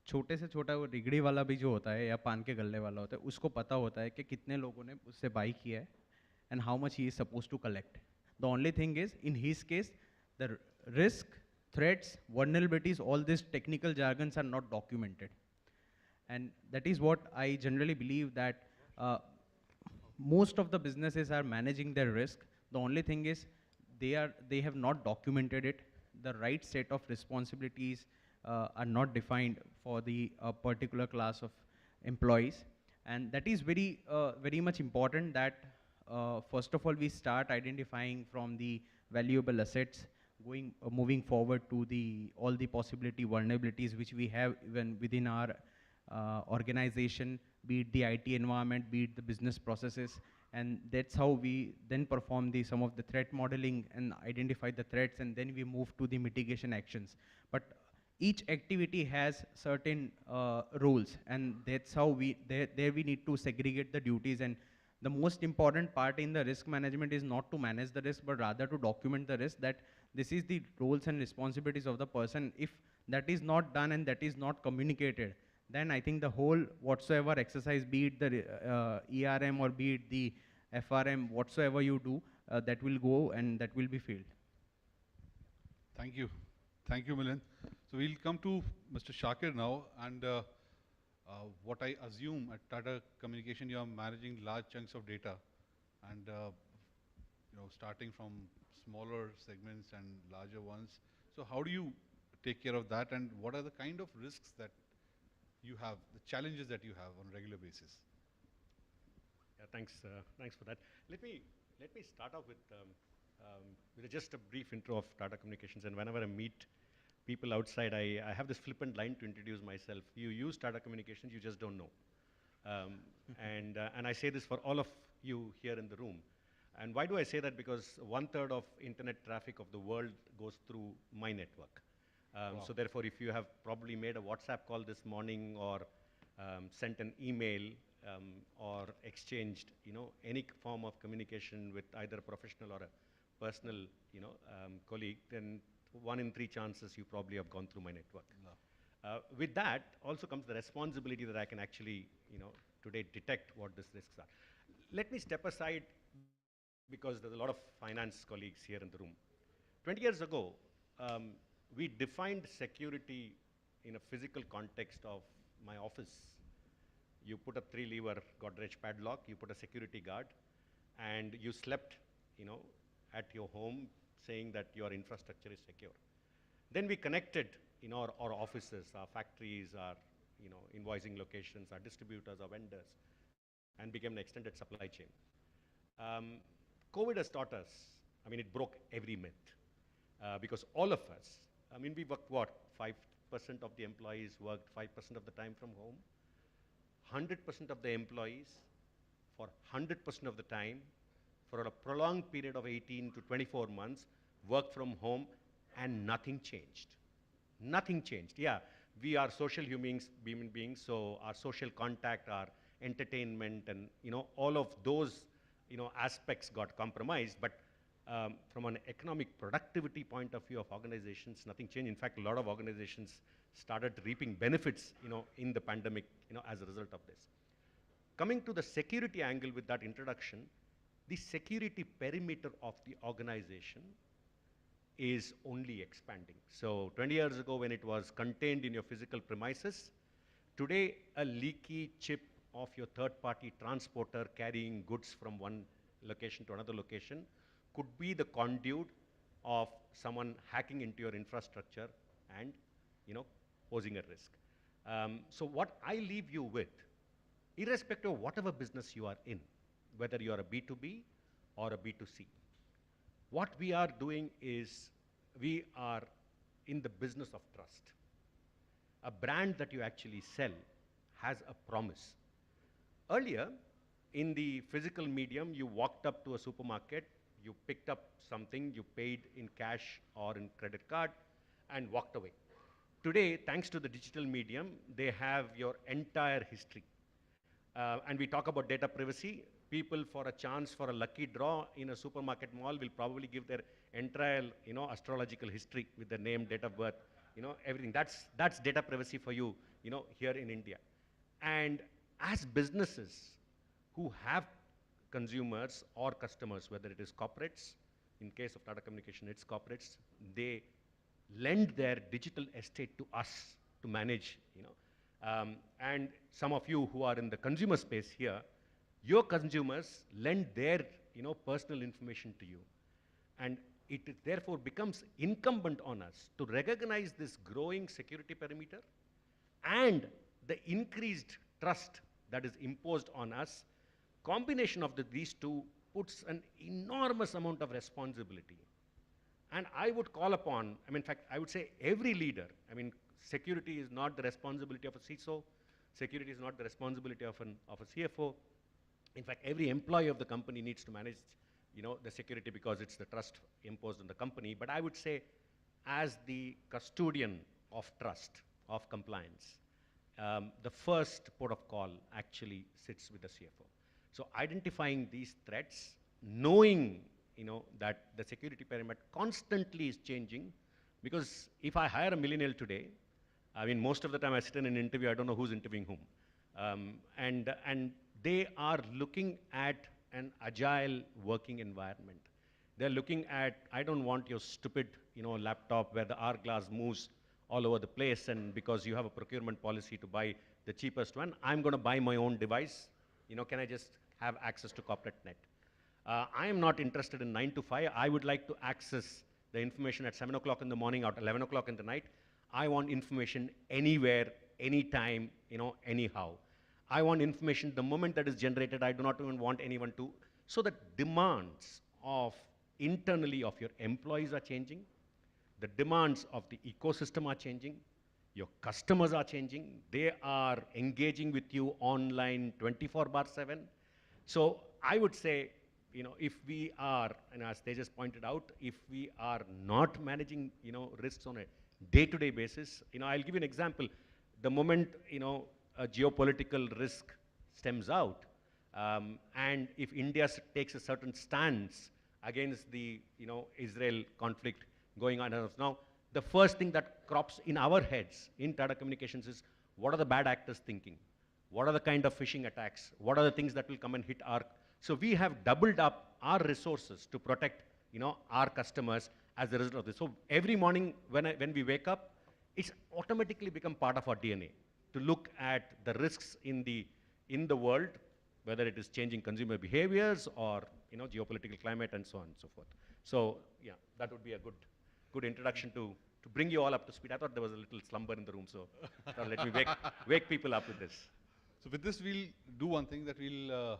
छोटे से छोटा वो रिगड़ी वाला भी जो होता है या पान के गल्ले वाला होता है, उसको पता होता है कि कितने लोगों ने उससे बाई किया है and how much he is supposed to collect. The only thing is, in his case, the risk, threats, vulnerabilities, all these technical jargons are not documented. And that is what I generally believe, that most of the businesses are managing their risk. The only thing is they have not documented it. The right set of responsibilities are not defined for the particular class of employees. And that is very much important, that first of all we start identifying from the valuable assets, moving forward to all the possibility vulnerabilities which we have even within our organization, be it the IT environment, be it the business processes. And that's how we then perform some of the threat modeling and identify the threats, and then we move to the mitigation actions. But each activity has certain rules, and that's how we need to segregate the duties. And the most important part in the risk management is not to manage the risk, but rather to document the risk, that this is the roles and responsibilities of the person. If that is not done and that is not communicated, then I think the whole whatsoever exercise, be it the ERM or be it the FRM, whatsoever you do, that will go and that will be failed. Thank you. Thank you, Milind. So we'll come to Mr. Shakir now. And what I assume at Tata Communication, you are managing large chunks of data, and starting from smaller segments and larger ones. So how do you take care of that, and what are the kind of risks that you have, the challenges that you have on a regular basis? Yeah, thanks for that. Let me start off with just a brief intro of Tata Communications. And whenever I meet people outside, I have this flippant line to introduce myself. You use Tata Communications, you just don't know. And I say this for all of you here in the room. And why do I say that? Because 1/3 of internet traffic of the world goes through my network. Wow. So therefore, if you have probably made a WhatsApp call this morning or sent an email or exchanged, any form of communication with either a professional or a personal, colleague, then 1 in 3 chances you probably have gone through my network. No. With that also comes the responsibility that I can actually, today detect what these risks are. Let me step aside because there's a lot of finance colleagues here in the room. 20 years ago, we defined security in a physical context of my office. You put a 3-lever Godrej padlock, you put a security guard, and you slept, at your home saying that your infrastructure is secure. Then we connected, our offices, our factories, our, invoicing locations, our distributors, our vendors, and became an extended supply chain. COVID has taught us, it broke every myth. Because all of us, we worked what? 5% of the employees worked 5% of the time from home. 100% of the employees for 100% of the time for a prolonged period of 18 to 24 months worked from home, and nothing changed. Nothing changed. Yeah, we are social human beings, so our social contact, our entertainment, and all of those aspects got compromised. But from an economic productivity point of view of organizations, nothing changed. In fact, a lot of organizations started reaping benefits, in the pandemic, as a result of this. Coming to the security angle with that introduction, the security perimeter of the organization is only expanding. So 20 years ago, when it was contained in your physical premises, today a leaky chip of your third-party transporter carrying goods from one location to another location could be the conduit of someone hacking into your infrastructure and, posing a risk. So what I leave you with, irrespective of whatever business you are in, whether you are a B2B or a B2C, what we are doing is we are in the business of trust. A brand that you actually sell has a promise. Earlier, in the physical medium, you walked up to a supermarket, you picked up something, you paid in cash or in credit card, and walked away. Today, thanks to the digital medium, they have your entire history. And we talk about data privacy. People, for a chance for a lucky draw in a supermarket mall, will probably give their entire, astrological history with their name, date of birth, everything. That's data privacy for you, here in India. And as businesses who have consumers or customers, whether it is corporates, in case of Tata Communication, it's corporates, they lend their digital estate to us to manage, and some of you who are in the consumer space here, your consumers lend their, personal information to you. And it therefore becomes incumbent on us to recognize this growing security perimeter and the increased trust that is imposed on us. Combination of these two puts an enormous amount of responsibility. And I would call upon, in fact, I would say every leader, security is not the responsibility of a CISO, security is not the responsibility of a CFO. In fact, every employee of the company needs to manage, the security because it's the trust imposed on the company. But I would say, as the custodian of trust, of compliance, the first port of call actually sits with the CFO. So identifying these threats, knowing that the security pyramid constantly is changing. Because if I hire a millennial today, I mean, most of the time I sit in an interview, I don't know who's interviewing whom. And they are looking at an agile working environment. They're looking at, I don't want your stupid, laptop where the hourglass moves all over the place, and because you have a procurement policy to buy the cheapest one, I'm going to buy my own device. Can I just have access to corporate net? I am not interested in 9 to 5. I would like to access the information at 7 o'clock in the morning or 11 o'clock in the night. I want information anywhere, anytime, anyhow. I want information the moment that is generated. I do not even want anyone to. So the demands of internally of your employees are changing. The demands of the ecosystem are changing. Your customers are changing. They are engaging with you online 24/7. So I would say, if we are, and as Tejas pointed out, if we are not managing, risks on a day-to-day basis, I'll give you an example. The moment, a geopolitical risk stems out, and if India takes a certain stance against the, Israel conflict going on as of now, the first thing that crops in our heads in Tata Communications is, what are the bad actors thinking? What are the kind of phishing attacks? What are the things that will come and hit our... So we have doubled up our resources to protect, our customers as a result of this. So every morning when we wake up, it's automatically become part of our DNA to look at the risks in the world, whether it is changing consumer behaviors or, geopolitical climate and so on and so forth. So yeah, that would be a good introduction to bring you all up to speed. I thought there was a little slumber in the room, so let me wake people up with this. So with this, we'll do one thing, that we'll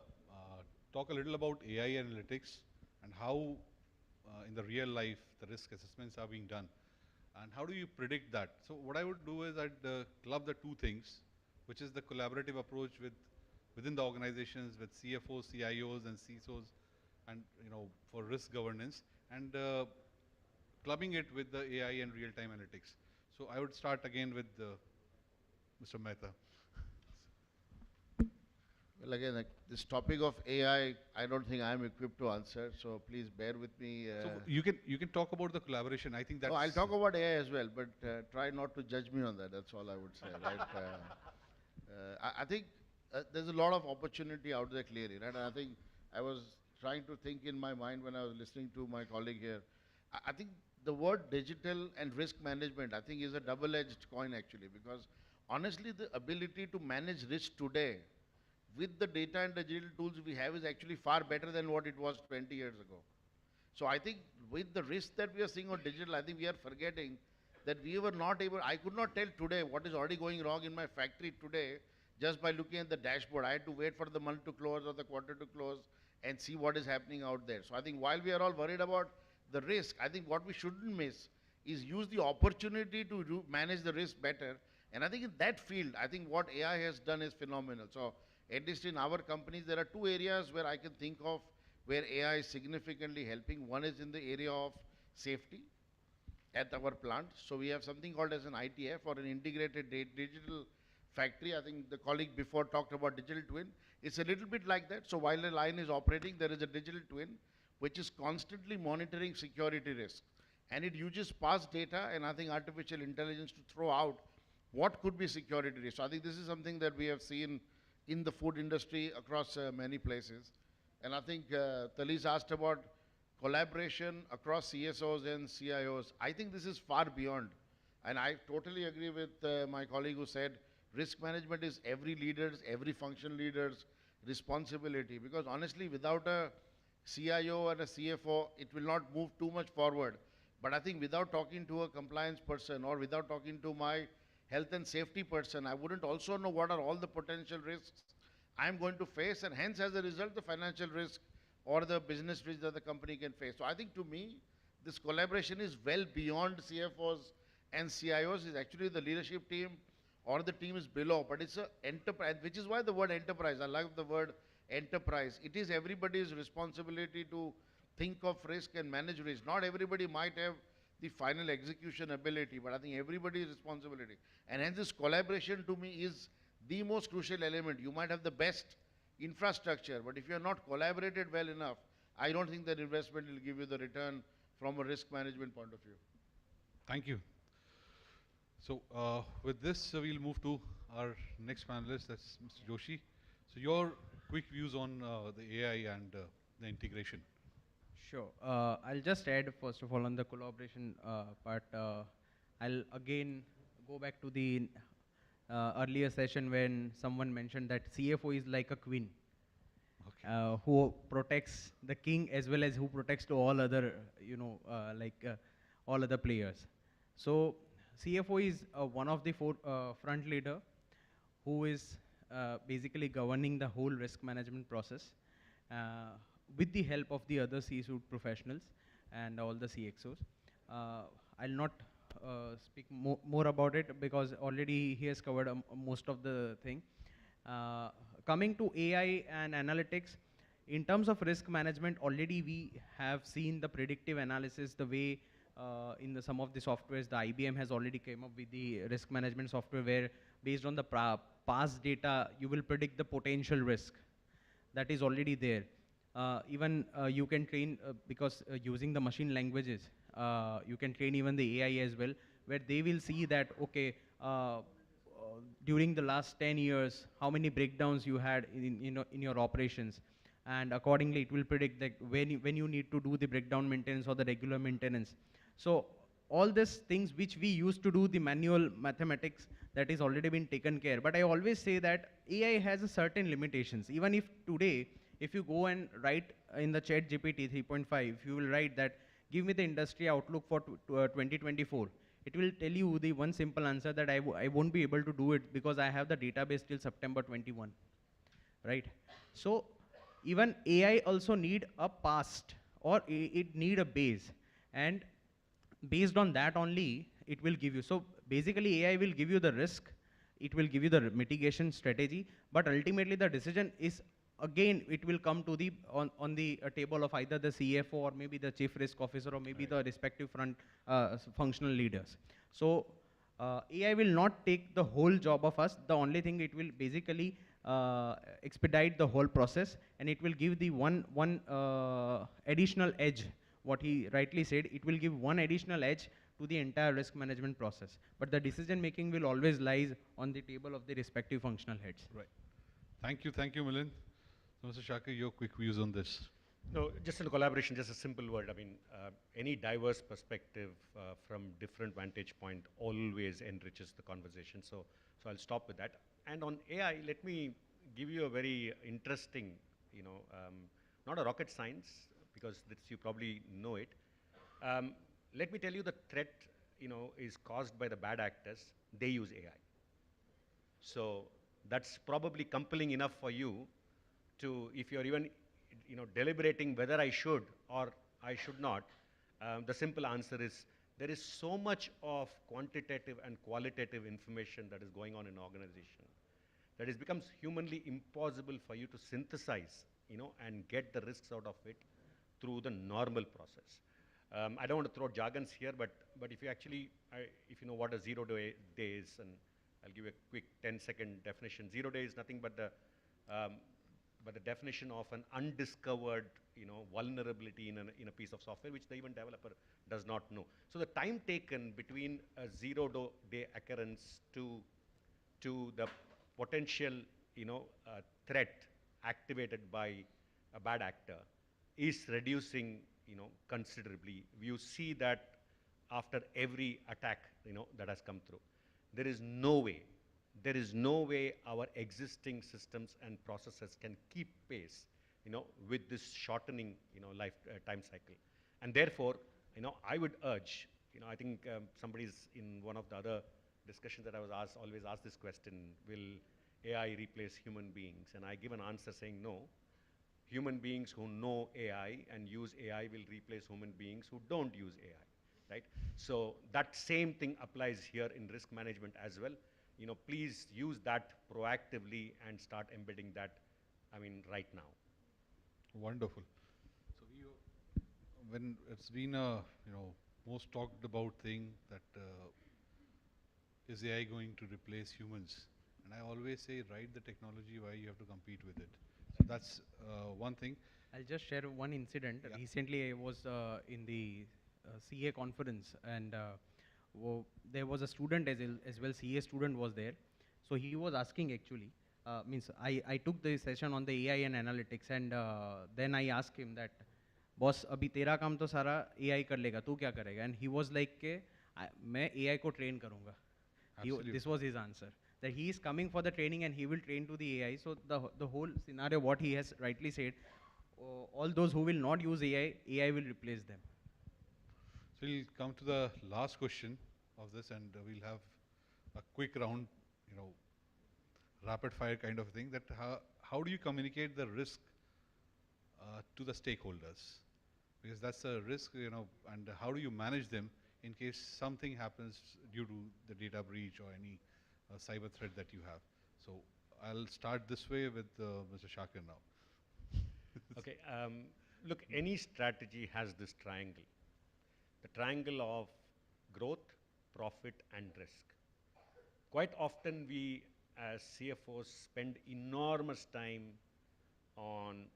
talk a little about AI analytics and how in the real life the risk assessments are being done. And how do you predict that? So what I would do is I'd club the two things, which is the collaborative approach within the organizations with CFOs, CIOs, and CISOs, and for risk governance, and clubbing it with the AI and real-time analytics. So I would start again with Mr. Mehta. Well, again, this topic of AI, I don't think I'm equipped to answer, so please bear with me. So you can talk about the collaboration. I think that's... No, I'll talk about AI as well, but try not to judge me on that. That's all I would say, right? I think there's a lot of opportunity out there clearly, right? And I think I was trying to think in my mind when I was listening to my colleague here. I think the word digital and risk management, I think, is a double-edged coin actually, because honestly, the ability to manage risk today with the data and digital tools we have is actually far better than what it was 20 years ago. So I think with the risk that we are seeing on digital, I think we are forgetting that we were not able, I could not tell today what is already going wrong in my factory today just by looking at the dashboard. I had to wait for the month to close or the quarter to close and see what is happening out there. So I think while we are all worried about the risk, I think what we shouldn't miss is use the opportunity to manage the risk better. And I think in that field, I think what AI has done is phenomenal. So at least in our companies, there are two areas where I can think of where AI is significantly helping. One is in the area of safety at our plant. So we have something called as an ITF, or an integrated digital factory. I think the colleague before talked about digital twin. It's a little bit like that. So while the line is operating, there is a digital twin which is constantly monitoring security risks. And it uses past data and I think artificial intelligence to throw out what could be security risks. So I think this is something that we have seen in the food industry across many places. And I think Talis asked about collaboration across CSOs and CIOs. I think this is far beyond. And I totally agree with my colleague who said risk management is every leader's, every function leader's responsibility. Because honestly, without a CIO and a CFO, it will not move too much forward. But I think without talking to a compliance person or without talking to my health and safety person, I wouldn't also know what are all the potential risks I'm going to face, and hence as a result the financial risk or the business risk that the company can face. So I think to me, this collaboration is well beyond CFOs and CIOs. Is actually the leadership team or the team is below, but it's an enterprise, which is why the word enterprise, I like the word enterprise. It is everybody's responsibility to think of risk and manage risk. Not everybody might have the final execution ability, but I think everybody's responsibility. And hence this collaboration to me is the most crucial element. You might have the best infrastructure, but if you are not collaborated well enough, I don't think that investment will give you the return from a risk management point of view. Thank you. So with this, we'll move to our next panelist, that's Mr. Joshi. So your quick views on the AI and the integration. Sure. I'll just add, first of all, on the collaboration part. I'll again go back to the earlier session when someone mentioned that CFO is like a queen, who protects the king as well as who protects to all other, all other players. So CFO is one of the four front leader who is basically governing the whole risk management process with the help of the other C-suite professionals and all the CXOs. I'll not speak more about it because already he has covered most of the thing. Coming to AI and analytics, in terms of risk management, already we have seen the predictive analysis, the way in some of the softwares, the IBM has already came up with the risk management software where based on the past data, you will predict the potential risk. That is already there. Even you can train, because using the machine languages, you can train even the AI as well, where they will see that, okay, during the last 10 years, how many breakdowns you had in your operations. And accordingly, it will predict that when you need to do the breakdown maintenance or the regular maintenance. So all these things which we used to do the manual mathematics, that is already been taken care. But I always say that AI has a certain limitations. Even if today, if you go and write in the chat GPT 3.5, you will write that, give me the industry outlook for 2024. It will tell you the one simple answer that I won't be able to do it because I have the database till September 21, right? So even AI also need a past, or it need a base, and based on that only it will give you. So basically AI will give you the risk, it will give you the mitigation strategy, but ultimately the decision is, again, it will come to the on the table of either the CFO or maybe the chief risk officer or maybe the respective front functional leaders. So AI will not take the whole job of us. The only thing, it will basically expedite the whole process, and it will give the one additional edge. What he rightly said, it will give one additional edge to the entire risk management process. But the decision making will always lies on the table of the respective functional heads. Right. Thank you, Milind. So Mr. Shakir, your quick views on this. No, just in collaboration, just a simple word. I mean, any diverse perspective from different vantage point always enriches the conversation. So I'll stop with that. And on AI, let me give you a very interesting, not a rocket science, because this you probably know it. Let me tell you, the threat, is caused by the bad actors. They use AI. So that's probably compelling enough for you to, if you're even, deliberating whether I should or I should not, the simple answer is there is so much of quantitative and qualitative information that is going on in an organization that it becomes humanly impossible for you to synthesize, and get the risks out of it through the normal process. I don't want to throw jargons here, but if you actually, if you know what a 0 day is, and I'll give you a quick 10-second definition. 0 day is nothing but the definition of an undiscovered, vulnerability in a piece of software which the even developer does not know. So the time taken between a 0 day occurrence to the potential, threat activated by a bad actor is reducing, considerably. You see that after every attack, that has come through. There is no way our existing systems and processes can keep pace, with this shortening, time cycle. And therefore, I would urge, I think somebody's in one of the other discussions that I was always asked this question, will AI replace human beings? And I give an answer saying no. Human beings who know AI and use AI will replace human beings who don't use AI, right? So that same thing applies here in risk management as well. Please use that proactively and start embedding that, right now. Wonderful. So when it's been a, most talked about thing that is AI going to replace humans? And I always say, write the technology, why you have to compete with it. That's one thing. I'll just share one incident. Yeah. Recently, I was in the CA conference, and there was a student as well. CA student was there, so he was asking actually. Means I took the session on the AI and analytics, and then I asked him that, boss, अभी तेरा काम तो सारा AI कर लेगा, तू क्या करेगा? And he was like के मैं AI को train करूँगा. This was his answer. That he is coming for the training and he will train to the AI. So the whole scenario, what he has rightly said, all those who will not use AI, AI will replace them. So we'll come to the last question of this, and we'll have a quick round, rapid fire kind of thing. That how do you communicate the risk to the stakeholders? Because that's a risk, and how do you manage them in case something happens due to the data breach or any cyber threat that you have? So I'll start this way with Mr. Shakir now. Okay, look, any strategy has this triangle. The triangle of growth, profit, and risk. Quite often we as CFOs spend enormous time on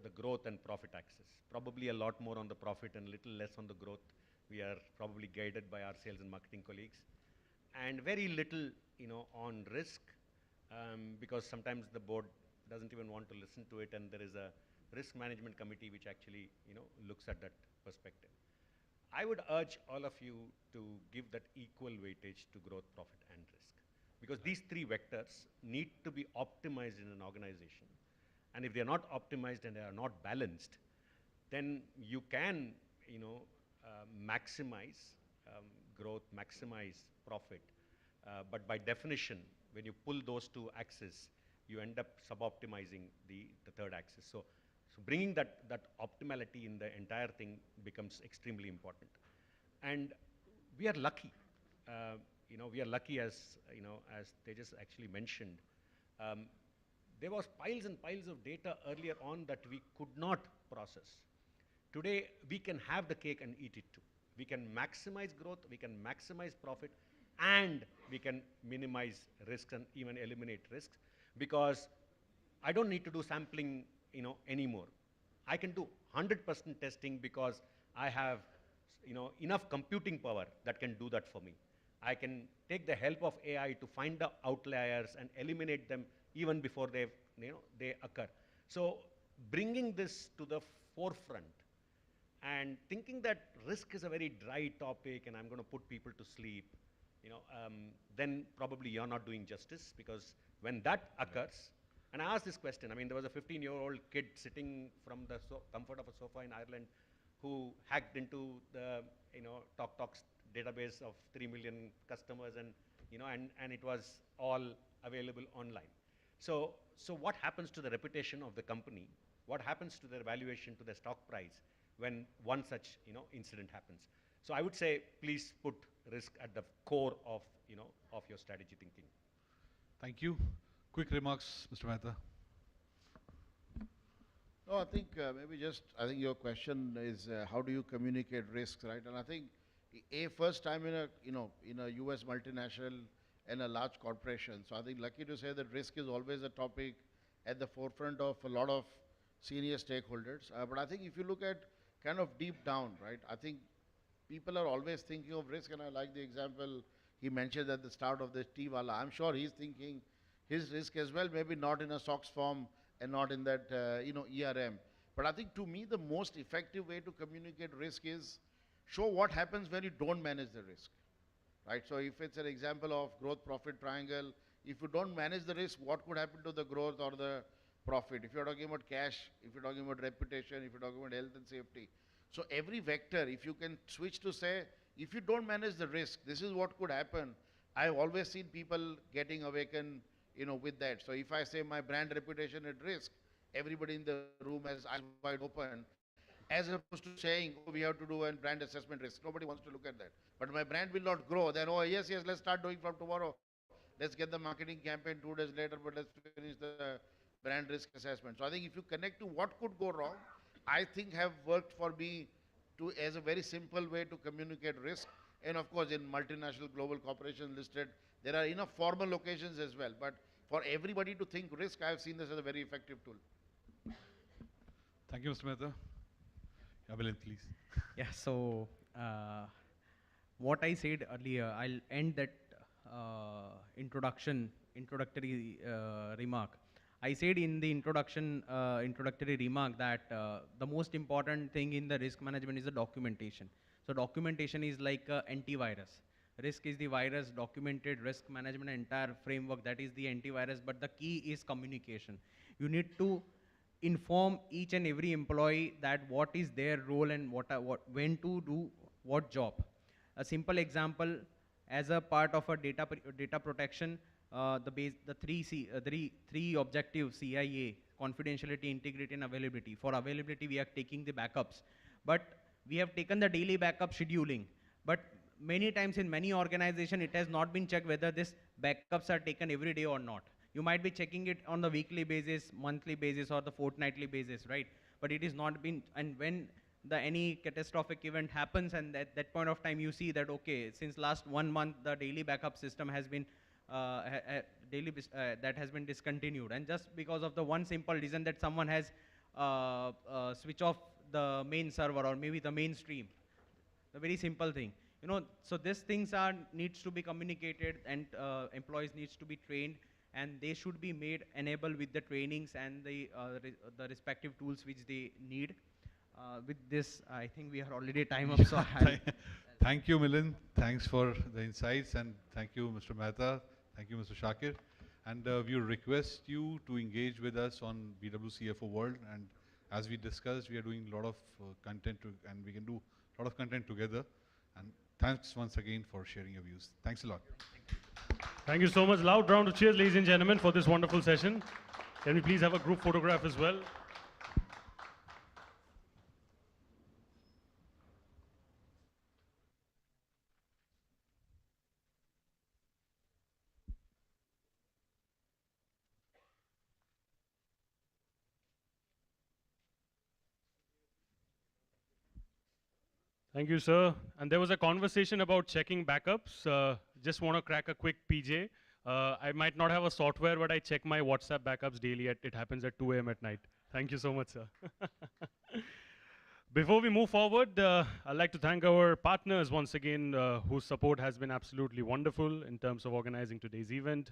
the growth and profit axis. Probably a lot more on the profit and little less on the growth. We are probably guided by our sales and marketing colleagues. And very little, on risk, because sometimes the board doesn't even want to listen to it, and there is a risk management committee which actually, looks at that perspective. I would urge all of you to give that equal weightage to growth, profit, and risk, because these three vectors need to be optimized in an organization. And if they are not optimized and they are not balanced, then you can, maximize growth, maximize profit. But by definition, when you pull those two axes, you end up suboptimizing the third axis. So bringing that optimality in the entire thing becomes extremely important. And we are lucky. We are lucky, as Tejas actually mentioned. There was piles and piles of data earlier on that we could not process. Today, we can have the cake and eat it too. We can maximize growth, we can maximize profit, and we can minimize risks and even eliminate risks, because I don't need to do sampling, anymore. I can do 100% testing because I have, enough computing power that can do that for me. I can take the help of AI to find the outliers and eliminate them even before they occur. So bringing this to the forefront and thinking that risk is a very dry topic and I'm going to put people to sleep, then probably you're not doing justice, because when that occurs, and I asked this question, there was a 15-year-old kid sitting from the comfort of a sofa in Ireland who hacked into the, TalkTalk's database of 3 million customers, and, and it was all available online. So what happens to the reputation of the company? What happens to their valuation, to their stock price when one such, incident happens? So I would say, please put risk at the core of, of your strategy thinking. Thank you. Quick remarks, Mr. Mehta. No, I think I think your question is how do you communicate risks, right? And I think first time in a US multinational and a large corporation. So I think lucky to say that risk is always a topic at the forefront of a lot of senior stakeholders. But I think if you look at kind of deep down, right, I think people are always thinking of risk, and I like the example he mentioned at the start of the tea wala. I'm sure he's thinking his risk as well, maybe not in a SOX form and not in that, ERM. But I think to me, the most effective way to communicate risk is show what happens when you don't manage the risk, right? So if it's an example of growth profit triangle, if you don't manage the risk, what could happen to the growth or the profit? If you're talking about cash, if you're talking about reputation, if you're talking about health and safety. So every vector, if you can switch to say, if you don't manage the risk, this is what could happen. I've always seen people getting awakened, with that. So if I say my brand reputation at risk, everybody in the room has eyes wide open, as opposed to saying, oh, we have to do a brand assessment risk. Nobody wants to look at that. But my brand will not grow. Then, oh, yes, let's start doing from tomorrow. Let's get the marketing campaign 2 days later, but let's finish the brand risk assessment. So I think if you connect to what could go wrong, I think have worked for me as a very simple way to communicate risk. And of course, in multinational global corporations listed, there are enough formal occasions as well. But for everybody to think risk, I have seen this as a very effective tool. Thank you, Mr. Mehta. Milind, please. Yeah, so what I said earlier, I'll end that introductory remark. I said in the introductory remark that the most important thing in the risk management is the documentation. So documentation is like antivirus. Risk is the virus, documented risk management entire framework, that is the antivirus, but the key is communication. You need to inform each and every employee that what is their role and when to do what job. A simple example, as a part of a data protection, the three objectives, CIA, confidentiality, integrity, and availability. For availability, we are taking the backups, but we have taken the daily backup scheduling. But many times in many organizations, it has not been checked whether these backups are taken every day or not. You might be checking it on the weekly basis, monthly basis, or the fortnightly basis, right? But it is not been, and when any catastrophic event happens, and at that point of time you see that, okay, since last 1 month, the daily backup system has been, that has been discontinued. And just because of the one simple reason that someone has switch off the main server or maybe the mainstream. A very simple thing. So these things needs to be communicated, and employees needs to be trained, and they should be made enable with the trainings and the respective tools which they need. With this, I think we are already time up. So Thank you, Milind. Thanks for the insights, and thank you, Mr. Mehta. Thank you, Mr. Shakir. And we request you to engage with us on BW CFO World. And as we discussed, we are doing a lot of content, and we can do a lot of content together. And thanks once again for sharing your views. Thanks a lot. Thank you so much. Loud round of cheers, ladies and gentlemen, for this wonderful session. Can we please have a group photograph as well? Thank you, sir. And there was a conversation about checking backups. Just want to crack a quick PJ. I might not have a software, but I check my WhatsApp backups daily. It happens at 2 a.m. at night. Thank you so much, sir. Before we move forward, I'd like to thank our partners once again, whose support has been absolutely wonderful in terms of organizing today's event.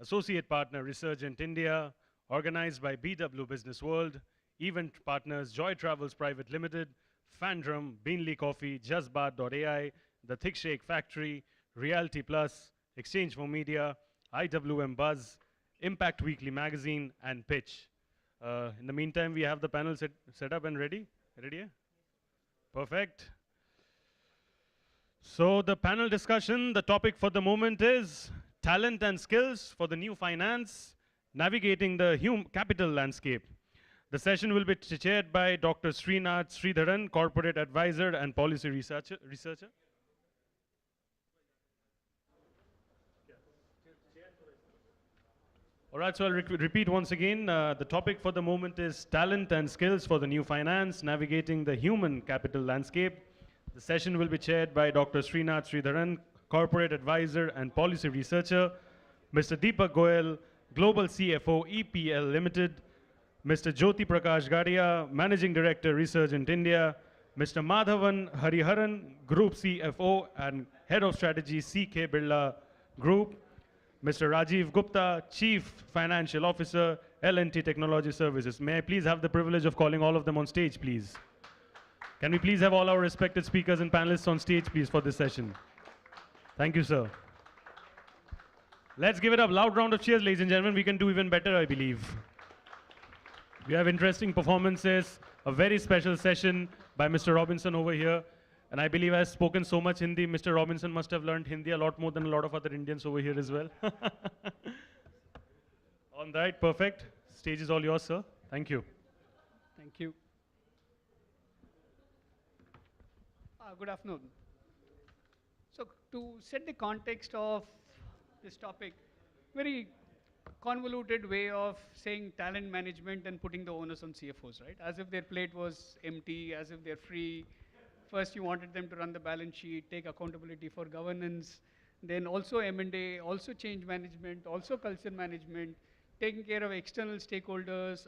Associate partner, Resurgent India, organized by BW Business World. Event partners, Joy Travels Private Limited, Fandrum, Beanley Coffee, JustBath.ai, The Thick Shake Factory, Reality Plus, Exchange for Media, IWM Buzz, Impact Weekly Magazine, and Pitch. In the meantime, we have the panel set up and ready. Ready? Yeah? Perfect. So the panel discussion, the topic for the moment is talent and skills for the new finance, navigating the human capital landscape. The session will be chaired by Dr. Srinath Sridharan, Corporate Advisor and Policy Researcher. All right, so I'll repeat once again. The topic for the moment is talent and skills for the new finance, navigating the human capital landscape. The session will be chaired by Dr. Srinath Sridharan, Corporate Advisor and Policy Researcher, Mr. Deepak Goyal, Global CFO, EPL Limited, Mr. Jyoti Prakash Gadia, Managing Director, Resurgent India, Mr. Madhavan Hariharan, Group CFO and Head of Strategy, CK Birla Group, Mr. Rajiv Gupta, Chief Financial Officer, L&T Technology Services. May I please have the privilege of calling all of them on stage, please? Can we please have all our respected speakers and panelists on stage, please, for this session? Thank you, sir. Let's give it up. Loud round of cheers, ladies and gentlemen. We can do even better, I believe. We have interesting performances, a very special session by Mr. Robinson over here. And I believe I've spoken so much Hindi, Mr. Robinson must have learned Hindi a lot more than a lot of other Indians over here as well. All right, perfect. Stage is all yours, sir. Thank you. Thank you. Good afternoon. So to set the context of this topic, very convoluted way of saying talent management and putting the onus on CFOs, right? As if their plate was empty, as if they're free. First, you wanted them to run the balance sheet, take accountability for governance, then also M&A, also change management, also culture management, taking care of external stakeholders,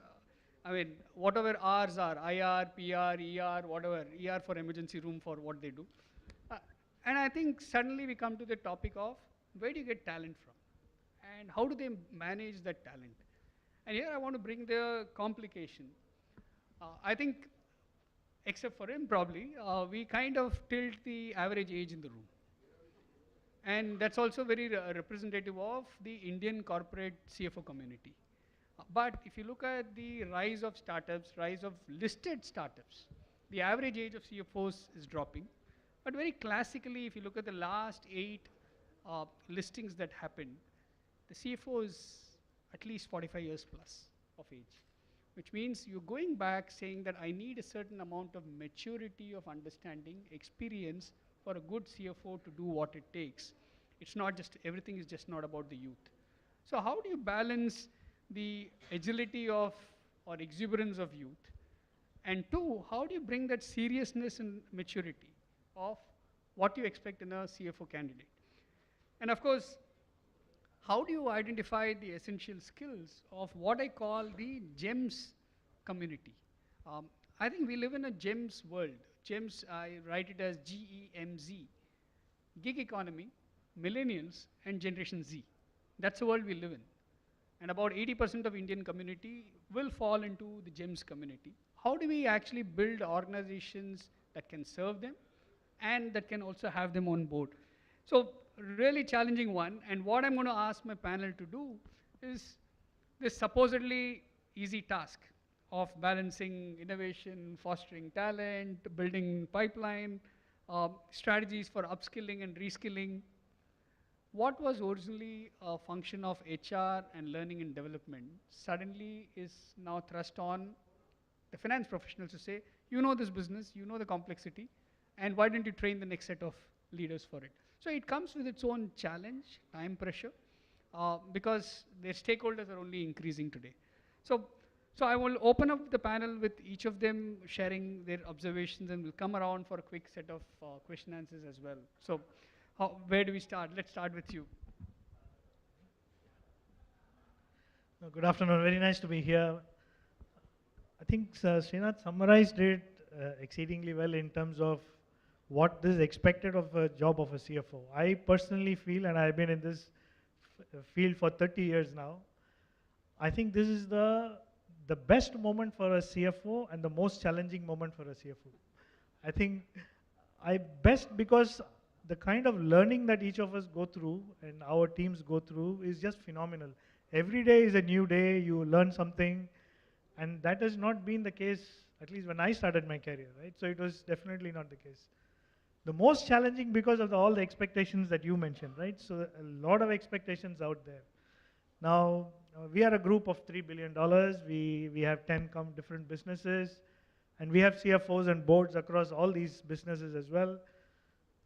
I mean, whatever R's are, IR, PR, ER, whatever, ER for emergency room for what they do. Uh, and I think suddenly we come to the topic of where do you get talent from? And how do they manage that talent? And here I want to bring the complication. I think, except for him probably, we kind of tilt the average age in the room. And that's also very representative of the Indian corporate CFO community. But if you look at the rise of startups, rise of listed startups, the average age of CFOs is dropping. But very classically, if you look at the last 8 listings that happened, the CFO is at least 45 years plus of age, which means you're going back saying that I need a certain amount of maturity of understanding, experience for a good CFO to do what it takes. It's not just, everything is just not about the youth. So how do you balance the agility of or exuberance of youth? And two, how do you bring that seriousness and maturity of what you expect in a CFO candidate? And of course, how do you identify the essential skills of what I call the GEMS community? I think we live in a GEMS world. GEMS, I write it as GEMZ, gig economy, millennials, and Generation Z. That's the world we live in. And about 80% of Indian community will fall into the GEMS community. How do we actually build organizations that can serve them and that can also have them on board? So really challenging one, and what I'm going to ask my panel to do is this supposedly easy task of balancing innovation, fostering talent, building pipeline, strategies for upskilling and reskilling. What was originally a function of HR and learning and development suddenly is now thrust on the finance professionals to say, you know this business, you know the complexity, and why don't you train the next set of leaders for it? So it comes with its own challenge, time pressure, because their stakeholders are only increasing today. So I will open up the panel with each of them sharing their observations, and we'll come around for a quick set of question answers as well. So where do we start? Let's start with you. Good afternoon. Very nice to be here. I think Srinath summarized it exceedingly well in terms of what is expected of a job of a CFO. I personally feel, and I've been in this field for 30 years now, I think this is the best moment for a CFO and the most challenging moment for a CFO. I think best because the kind of learning that each of us go through and our teams go through is just phenomenal. Every day is a new day, you learn something, and that has not been the case, at least when I started my career, right? So it was definitely not the case. The most challenging because of all the expectations that you mentioned, right? So a lot of expectations out there. Now, we are a group of $3 billion. We have 10 different businesses, and we have CFOs and boards across all these businesses as well.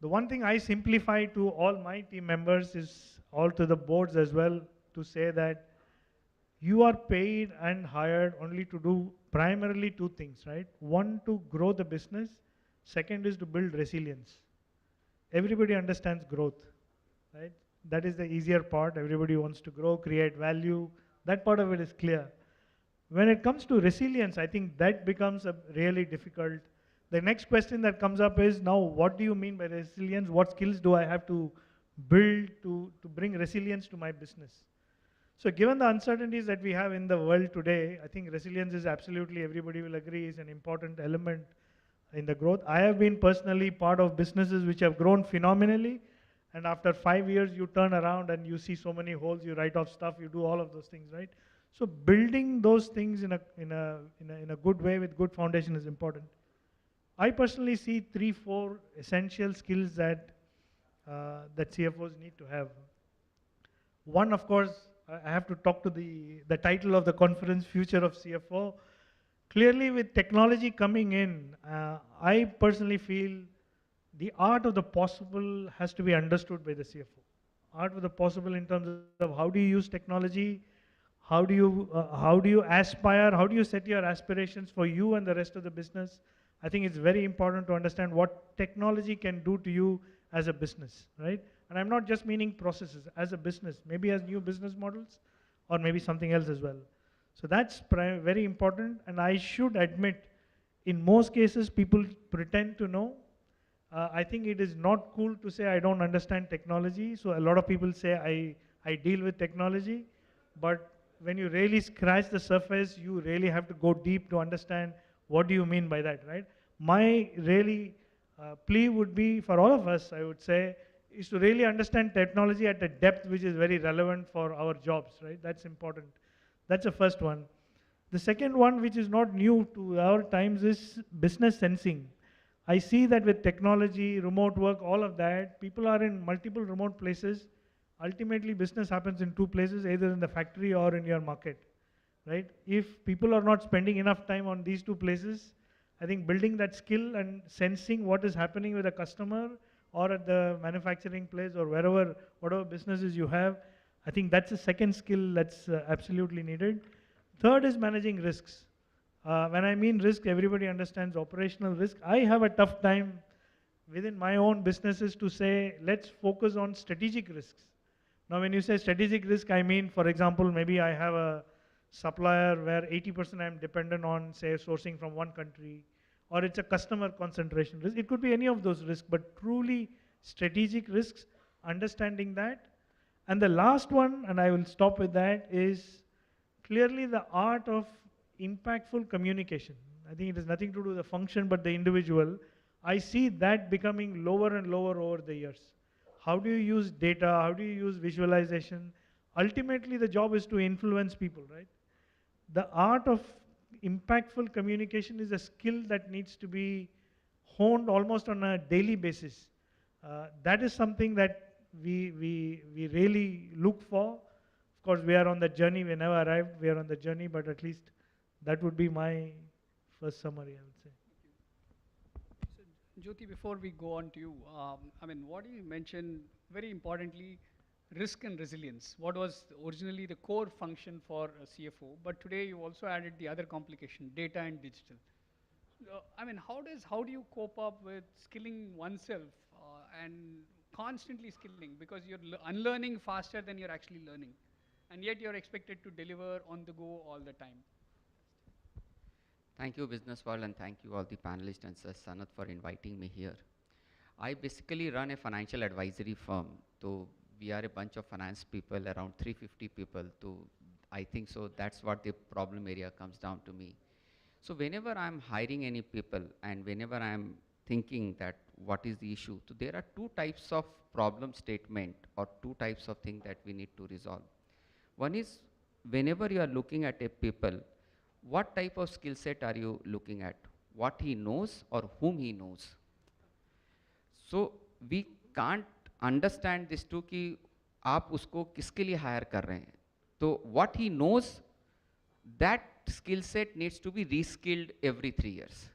The one thing I simplify to all my team members is all to the boards as well to say that you are paid and hired only to do primarily 2 things, right? One, to grow the business. Second is to build resilience. Everybody understands growth, right? That is the easier part. Everybody wants to grow, create value. That part of it is clear. When it comes to resilience, I think that becomes a really difficult. The next question that comes up is, now what do you mean by resilience? What skills do I have to build to bring resilience to my business? So given the uncertainties that we have in the world today, I think resilience is absolutely, everybody will agree, is an important element in the growth. I have been personally part of businesses which have grown phenomenally, and after 5 years you turn around and you see so many holes, you write off stuff, you do all of those things, right? So building those things in a good way with good foundation is important. I personally see 3-4 essential skills that CFOs need to have. One, of course, I have to talk to the title of the conference, Future of CFO. Clearly, with technology coming in, I personally feel the art of the possible has to be understood by the CFO. Art of the possible in terms of how do you use technology, how do you aspire, how do you set your aspirations for you and the rest of the business. I think it's very important to understand what technology can do to you as a business, right? And I'm not just meaning processes, as a business, maybe as new business models, or maybe something else as well. So that's very important, and I should admit, in most cases, people pretend to know. I think it is not cool to say I don't understand technology. So a lot of people say I deal with technology, but when you really scratch the surface, you really have to go deep to understand what do you mean by that, right? My really plea would be for all of us, I would say, is to really understand technology at a depth which is very relevant for our jobs, right? That's important. That's the first one. The second one, which is not new to our times, is business sensing. I see that with technology, remote work, all of that, people are in multiple remote places. Ultimately, business happens in two places, either in the factory or in your market, right? If people are not spending enough time on these two places, I think building that skill and sensing what is happening with a customer or at the manufacturing place or wherever, whatever businesses you have, I think that's a second skill that's absolutely needed. Third is managing risks. When I mean risk, everybody understands operational risk. I have a tough time within my own businesses to say, let's focus on strategic risks. Now, when you say strategic risk, I mean, for example, maybe I have a supplier where 80% I'm dependent on, say, sourcing from one country, or it's a customer concentration risk. It could be any of those risks, but truly strategic risks, understanding that. And the last one, and I will stop with that, is clearly the art of impactful communication. I think it has nothing to do with the function, but the individual. I see that becoming lower and lower over the years. How do you use data? How do you use visualization? Ultimately, the job is to influence people, right? The art of impactful communication is a skill that needs to be honed almost on a daily basis. That is something that we really look for. Of course, we are on the journey. We never arrived. We are on the journey, but at least that would be my first summary, I would say. So, Jyoti, before we go on to you, I mean, what you mentioned, very importantly, risk and resilience. What was originally the core function for a CFO, but today you also added the other complication, data and digital. I mean, how do you cope up with skilling oneself and constantly skilling, because you're unlearning faster than you're actually learning, and yet you're expected to deliver on the go all the time? Thank you, Business World, and thank you all the panelists and Sir Sanat for inviting me here. I basically run a financial advisory firm. So we are a bunch of finance people, around 350 people. I think so that's what the problem area comes down to me. So whenever I'm hiring any people and whenever I'm thinking that what is the issue, so there are two types of problem statement or two types of things that we need to resolve. One is whenever you are looking at a people, what type of skill set are you looking at? What he knows or whom he knows? So we can't understand this too कि आप उसको किसके लिए hire कर रहे हैं. So what he knows, that skill set needs to be reskilled every 3 years.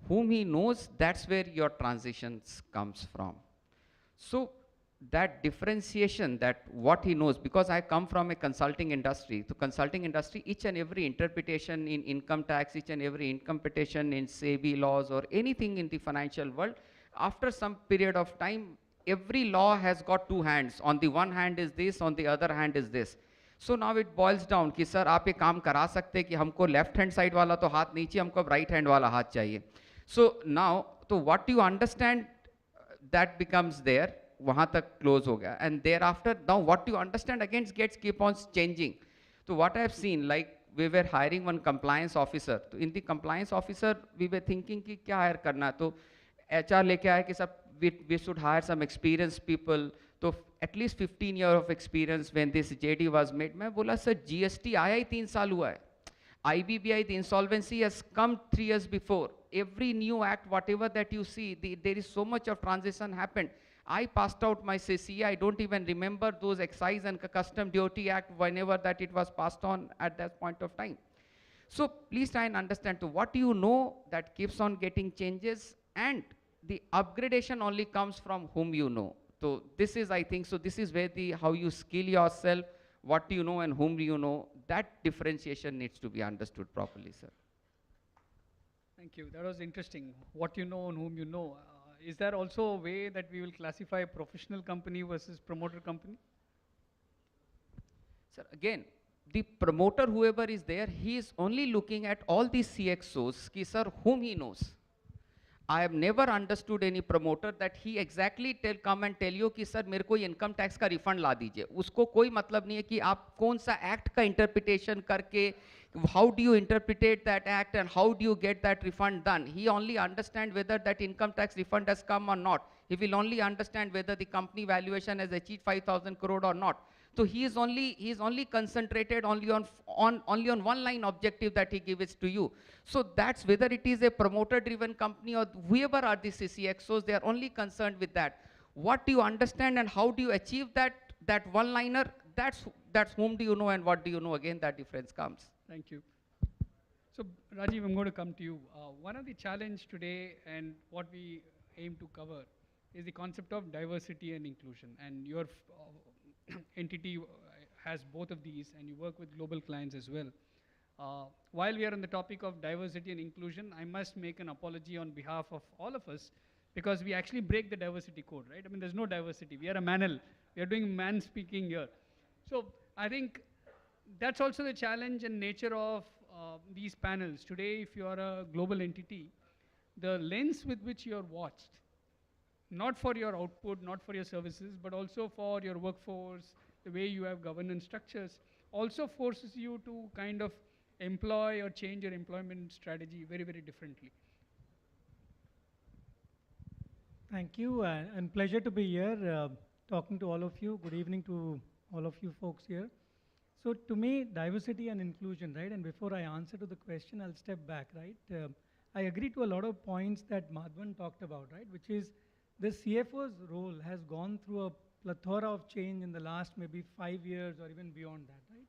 Whom he knows, that's where your transitions comes from. So that differentiation, that what he knows, because I come from a consulting industry, so consulting industry, each and every interpretation in income tax, each and every interpretation in SEBI laws or anything in the financial world, after some period of time, every law has got two hands. On the one hand is this, on the other hand is this. So now it boils down कि sir आप एक काम करा सकते कि हमको left hand side वाला तो हाथ नीचे, हमको राइट हैंड वाला हाथ चाहिए. So now, तो what you understand, that becomes there. वहाँ तक close हो गया. And thereafter, now what you understand again keep on changing. So what I have seen, like we were hiring one compliance officer. So in the compliance officer, we were thinking कि क्या hire करना. तो HR लेके आया कि सब we should hire some experienced people. तो at least 15 years of experience when this JD was made. मैं बोला सर GST आया ही 3 साल हुआ है. IBBI, the insolvency has come 3 years before. Every new act, whatever that you see, there is so much of transition happened. I passed out my CCA. I don't even remember those excise and custom duty act whenever that it was passed on at that point of time. So please try and understand to what you know that keeps on getting changes, and the upgradation only comes from whom you know. So this is, I think, so this is where how you skill yourself, what you know and whom you know, that differentiation needs to be understood properly, sir. Thank you. That was interesting. What you know and whom you know. Is there also a way that we will classify a professional company versus promoter company? Sir, again, the promoter, whoever is there, he is only looking at all these CXOs, ki sir, whom he knows. I have never understood any promoter that he exactly come and tell you कि sir मेरे को income tax का refund ला दीजिए. उसको कोई मतलब नहीं है कि आप कौन सा एक्ट का इंटरप्रिटेशन करके how do you interpret that act and how do you get that refund done. He only understand whether that income tax refund has come or not. He will only understand whether the company valuation has achieved 5,000 crore or not. So he is only concentrated only on one line objective that he gives to you. So that's whether it is a promoter driven company or whoever are the CXOs, they are only concerned with that. What do you understand and how do you achieve that one liner? That's whom do you know and what do you know. Again, that difference comes. Thank you. So Rajiv, I'm going to come to you. One of the challenge today and what we aim to cover is the concept of diversity and inclusion. And your entity has both of these and you work with global clients as well. While we are on the topic of diversity and inclusion, I must make an apology on behalf of all of us because we actually break the diversity code, right? I mean, there's no diversity. We are a manel. We are doing man speaking here. So I think that's also the challenge and nature of these panels. Today, if you are a global entity, the lens with which you are watched, not for your output, not for your services, but also for your workforce, the way you have governance structures, also forces you to kind of employ or change your employment strategy very, very differently. Thank you, and pleasure to be here talking to all of you. Good evening to all of you folks here. So to me, diversity and inclusion, right? And before I answer to the question, I'll step back, right? I agree to a lot of points that Madhvan talked about, right? Which is the CFO's role has gone through a plethora of change in the last maybe 5 years or even beyond that, right?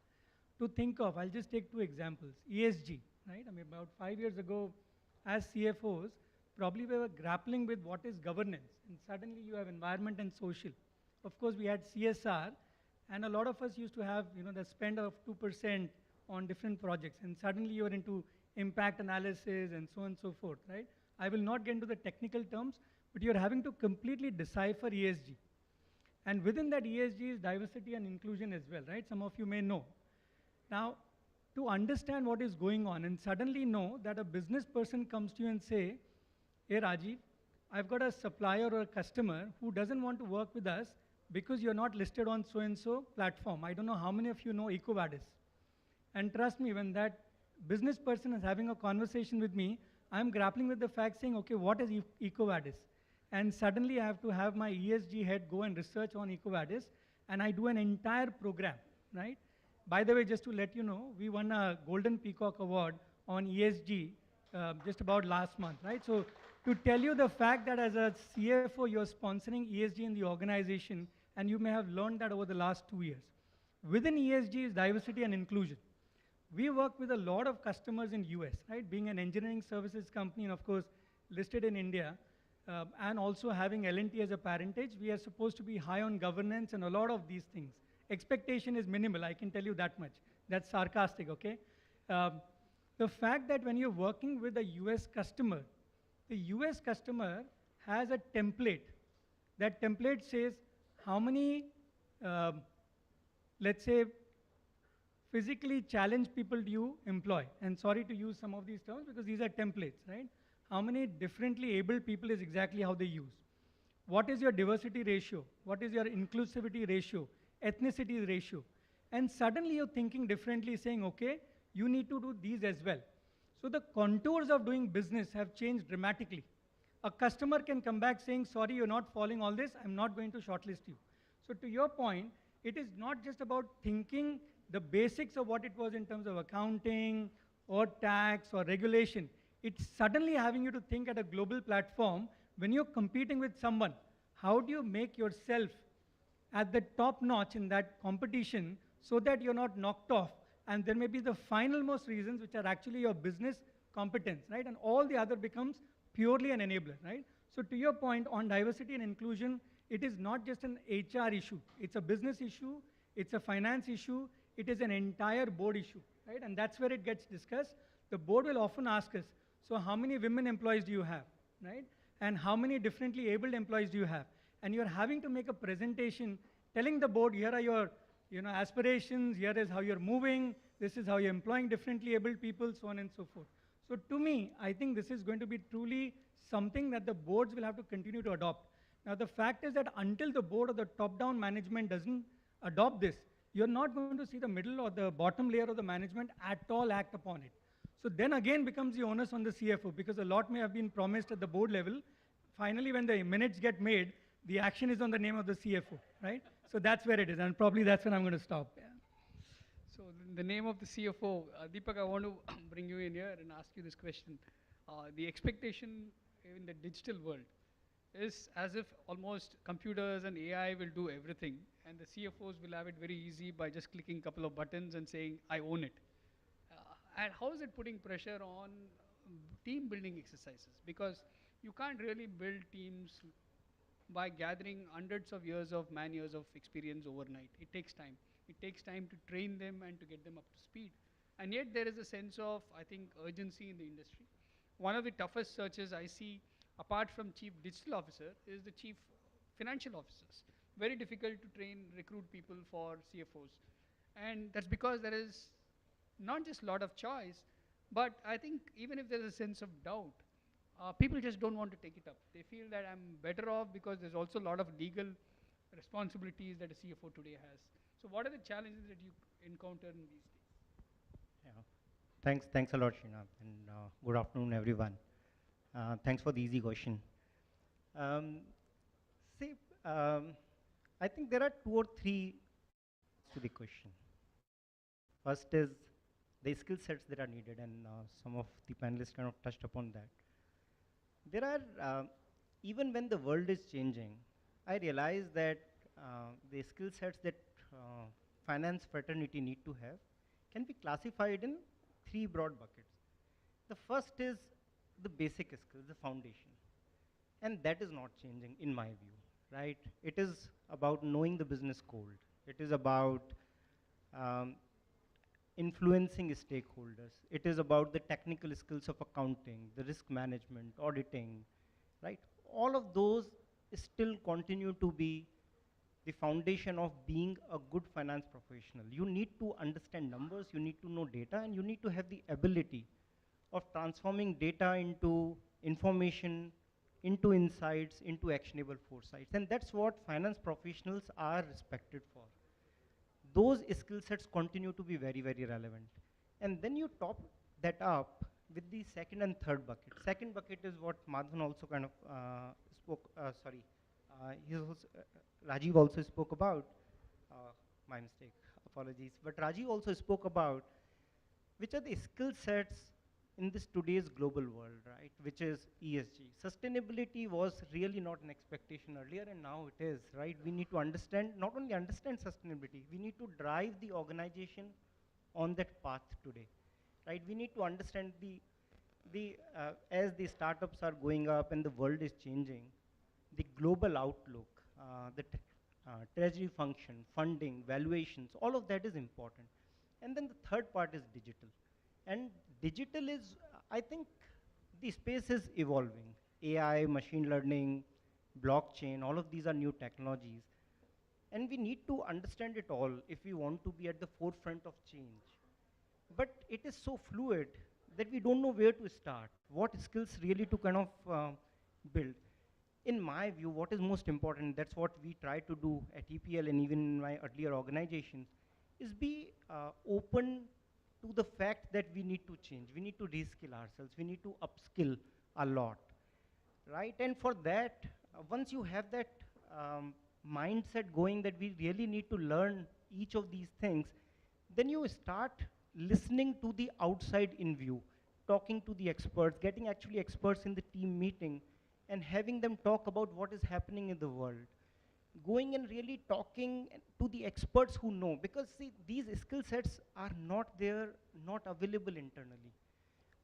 To think of, I'll just take 2 examples. ESG, right? I mean, about 5 years ago, as CFOs, probably we were grappling with what is governance, and suddenly you have environment and social. Of course, we had CSR, and a lot of us used to have, the spend of 2% on different projects, and suddenly you're into impact analysis and so on and so forth, right? I will not get into the technical terms, but you're having to completely decipher ESG. And within that ESG is diversity and inclusion as well, right? Some of you may know. Now, to understand what is going on and suddenly know that a business person comes to you and say, hey Rajiv, I've got a supplier or a customer who doesn't want to work with us because you're not listed on so-and-so platform. I don't know how many of you know EcoVadis. And trust me, when that business person is having a conversation with me, I'm grappling with the fact saying, okay, what is EcoVadis? And suddenly I have to have my ESG head go and research on EcoVadis, and I do an entire program, right? By the way, just to let you know, we won a Golden Peacock Award on ESG just about last month, right? So to tell you the fact that as a CFO, you're sponsoring ESG in the organization, and you may have learned that over the last 2 years. Within ESG is diversity and inclusion. We work with a lot of customers in US, right? Being an engineering services company and of course listed in India, and also having L&T as a parentage, we are supposed to be high on governance and a lot of these things. Expectation is minimal, I can tell you that much. That's sarcastic, okay? The fact that when you're working with a US customer, the US customer has a template. That template says how many, let's say, physically challenged people do you employ? And sorry to use some of these terms because these are templates, right? How many differently abled people is exactly how they use. What is your diversity ratio? What is your inclusivity ratio? Ethnicity ratio? And suddenly you're thinking differently, saying, okay, you need to do these as well. So the contours of doing business have changed dramatically. A customer can come back saying, sorry, you're not following all this, I'm not going to shortlist you. So to your point, it is not just about thinking the basics of what it was in terms of accounting or tax or regulation. It's suddenly having you to think at a global platform when you're competing with someone. How do you make yourself at the top notch in that competition so that you're not knocked off? And there may be the final most reasons which are actually your business competence, right? And all the other becomes purely an enabler, right? So to your point on diversity and inclusion, it is not just an HR issue. It's a business issue. It's a finance issue. It is an entire board issue, right? And that's where it gets discussed. The board will often ask us, so how many women employees do you have, right? And how many differently abled employees do you have? And you're having to make a presentation telling the board, here are your aspirations, here is how you're moving, this is how you're employing differently abled people, so on and so forth. So to me, I think this is going to be truly something that the boards will have to continue to adopt. Now the fact is that until the board or the top-down management doesn't adopt this, you're not going to see the middle or the bottom layer of the management at all act upon it. So then again becomes the onus on the CFO, because a lot may have been promised at the board level. Finally, when the minutes get made, the action is on the name of the CFO, right? So that's where it is, and probably that's when I'm going to stop. Yeah. So in the name of the CFO, Deepak, I want to bring you in here and ask you this question. The expectation in the digital world is as if almost computers and AI will do everything, and the CFOs will have it very easy by just clicking a couple of buttons and saying, I own it. And how is it putting pressure on team building exercises? Because you can't really build teams by gathering hundreds of years of man-years of experience overnight. It takes time. It takes time to train them and to get them up to speed. And yet there is a sense of, I think, urgency in the industry. One of the toughest searches I see, apart from chief digital officer, is the chief financial officers. Very difficult to train, recruit people for CFOs. And that's because there is not just a lot of choice, but I think even if there's a sense of doubt, people just don't want to take it up. They feel that I'm better off because there's also a lot of legal responsibilities that a CFO today has. So what are the challenges that you encounter in these days? Yeah. Thanks a lot, Srinath, and good afternoon, everyone. Thanks for the easy question. See, I think there are 2 or 3 to the question. First is the skill sets that are needed, and some of the panelists kind of touched upon that. There are, even when the world is changing, I realize that the skill sets that finance fraternity need to have can be classified in 3 broad buckets. The first is the basic skills, the foundation. And that is not changing in my view, right? It is about knowing the business code. It is about influencing stakeholders. It is about the technical skills of accounting, the risk management, auditing, right? All of those still continue to be the foundation of being a good finance professional. You need to understand numbers, you need to know data, and you need to have the ability of transforming data into information, into insights, into actionable foresights. And that's what finance professionals are respected for. Those skill sets continue to be very, very relevant. And then you top that up with the second and third bucket. Second bucket is what Madhavan also kind of Rajiv also spoke about. My mistake, apologies. But Rajiv also spoke about which are the skill sets in this today's global world, right? Which is ESG. Sustainability was really not an expectation earlier, and now it is, right? We need to understand, not only understand sustainability, we need to drive the organization on that path today, right? We need to understand as the startups are going up and the world is changing, the global outlook, the treasury function, funding, valuations, all of that is important. And then the third part is digital. And digital is, I think, the space is evolving. AI, machine learning, blockchain, all of these are new technologies. And we need to understand it all if we want to be at the forefront of change. But it is so fluid that we don't know where to start, what skills really to kind of build. In my view, what is most important, that's what we try to do at EPL and even in my earlier organizations, is be open to the fact that we need to change. We need to reskill ourselves. We need to upskill a lot, right? And for that, once you have that mindset going that we really need to learn each of these things, then you start listening to the outside in view, talking to the experts, getting actually experts in the team meeting, and having them talk about what is happening in the world. Going and really talking to the experts who know, because see, these skill sets are not there, not available internally.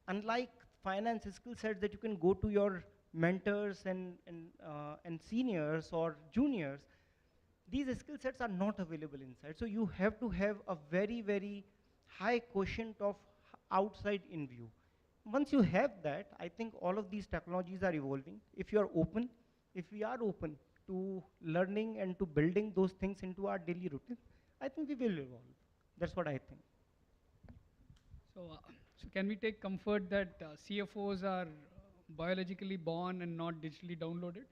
Unlike finance skill sets that you can go to your mentors and seniors or juniors, these skill sets are not available inside. So you have to have a very, very high quotient of outside in view. Once you have that, I think all of these technologies are evolving. If you are open, if we are open to learning and to building those things into our daily routine, I think we will evolve. That's what I think. So can we take comfort that CFOs are biologically born and not digitally downloaded?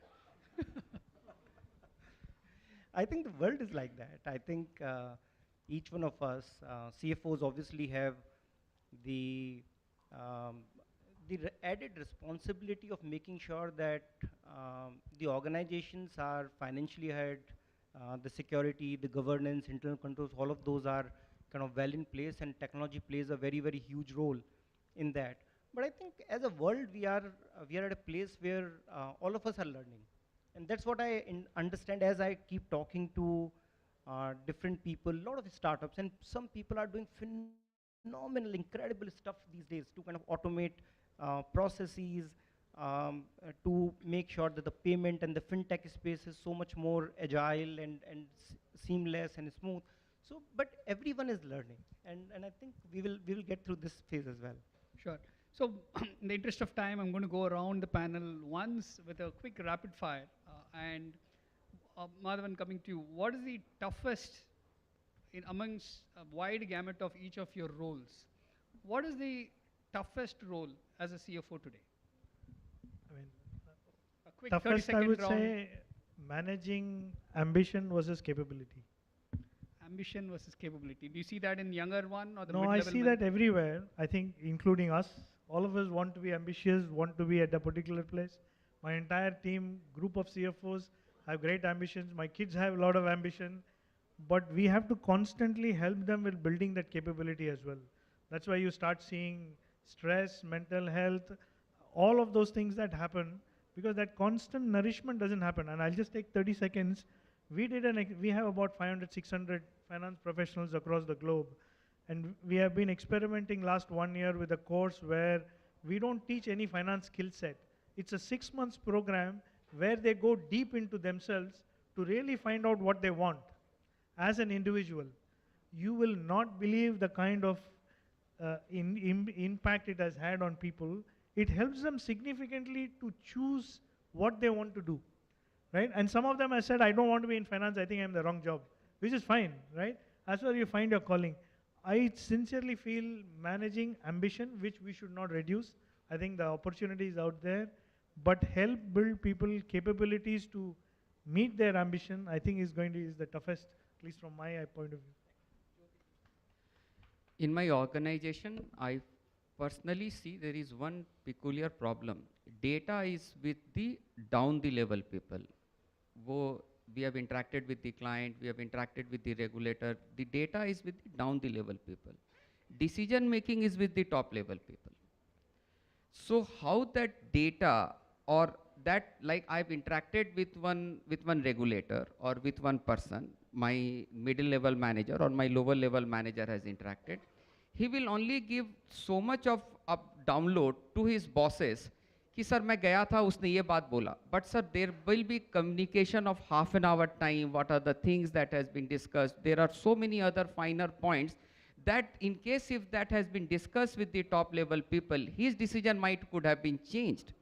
I think the world is like that. I think each one of us, CFOs obviously have the um, added responsibility of making sure that the organizations are financially ahead, the security, the governance, internal controls, all of those are kind of well in place, and technology plays a very, very huge role in that. But I think as a world, we are at a place where all of us are learning. And that's what I understand as I keep talking to different people, a lot of startups, and some people are doing phenomenal, incredible stuff these days to kind of automate processes, to make sure that the payment and the fintech space is so much more agile and seamless and smooth. So, but everyone is learning, and I think we will get through this phase as well. Sure. So, in the interest of time, I'm going to go around the panel once with a quick rapid fire. And Madhavan, coming to you, what is the toughest in amongst a wide gamut of each of your roles? What is the toughest role as a CFO today? I mean, a quick toughest, 30-second I would round. say, managing ambition versus capability. Ambition versus capability. Do you see that in younger one or the No, mid-level? I see that everywhere. I think, including us, all of us want to be ambitious, want to be at a particular place. My entire team, group of CFOs, have great ambitions. My kids have a lot of ambition, but we have to constantly help them with building that capability as well. That's why you start seeing stress, mental health, all of those things that happen, because that constant nourishment doesn't happen. And I'll just take 30 seconds. We have about 500, 600 finance professionals across the globe. And we have been experimenting last 1 year with a course where we don't teach any finance skill set. It's a 6 months program where they go deep into themselves to really find out what they want as an individual. You will not believe the kind of impact it has had on people. It helps them significantly to choose what they want to do, right? And some of them have said, I don't want to be in finance, I think I'm the wrong job, which is fine, right? As well, you find your calling. I sincerely feel managing ambition, which we should not reduce. I think the opportunity is out there, but help build people capabilities to meet their ambition, I think is the toughest, at least from my point of view. In my organization, I personally see there is one peculiar problem. Data is with the down the level people. We have interacted with the client, we have interacted with the regulator. The data is with the down the level people. Decision making is with the top level people. So how that data, or that, like I've interacted with one regulator or with one person, my middle level manager or my lower level manager has interacted, he will only give so much of a download to his bosses कि sir मैं गया था उसने ये बात बोला, but sir there will be communication of half an hour time, what are the things that has been discussed, there are so many other finer points that in case if that has been discussed with the top level people, his decision could have been changed.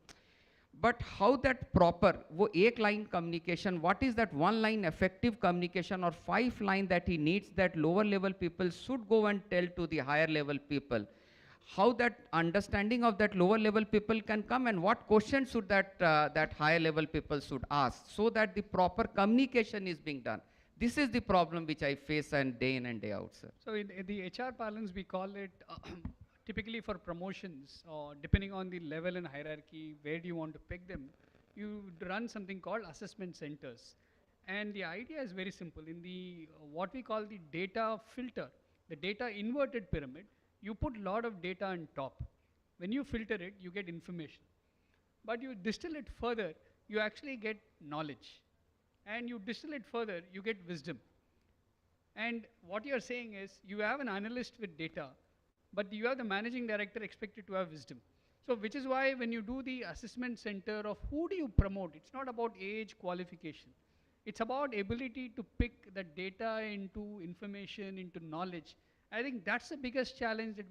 But how that proper, वो एक line communication, what is that one line effective communication or 5 line that he needs that lower level people should go and tell to the higher level people? How that understanding of that lower level people can come, and what questions should that higher level people should ask, so that the proper communication is being done. This is the problem which I face and day in and day out, sir. So in the HR parlance, we call it typically for promotions, or depending on the level and hierarchy, where do you want to pick them, you run something called assessment centers. And the idea is very simple. In the what we call the data filter, the data inverted pyramid, you put a lot of data on top. When you filter it, you get information. But you distill it further, you actually get knowledge. And you distill it further, you get wisdom. And what you're saying is, you have an analyst with data, but you have the managing director expected to have wisdom. So which is why when you do the assessment center of who do you promote, it's not about age, qualification. It's about ability to pick the data into information, into knowledge. I think that's the biggest challenge that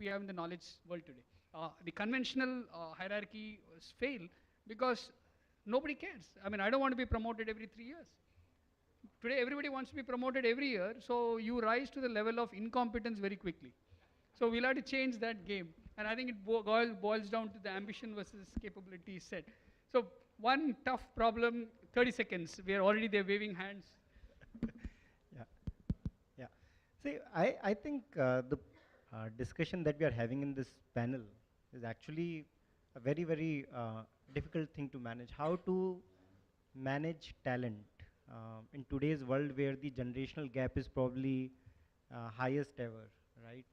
we have in the knowledge world today. The conventional hierarchy fail because nobody cares. I mean, I don't want to be promoted every 3 years. Today, everybody wants to be promoted every year, so you rise to the level of incompetence very quickly. So we'll have to change that game. And I think it boils down to the ambition versus capability set. So one tough problem, 30 seconds. We are already there waving hands. Yeah. Yeah. See, I think the discussion that we are having in this panel is actually a very, very difficult thing to manage. How to manage talent in today's world where the generational gap is probably highest ever, right?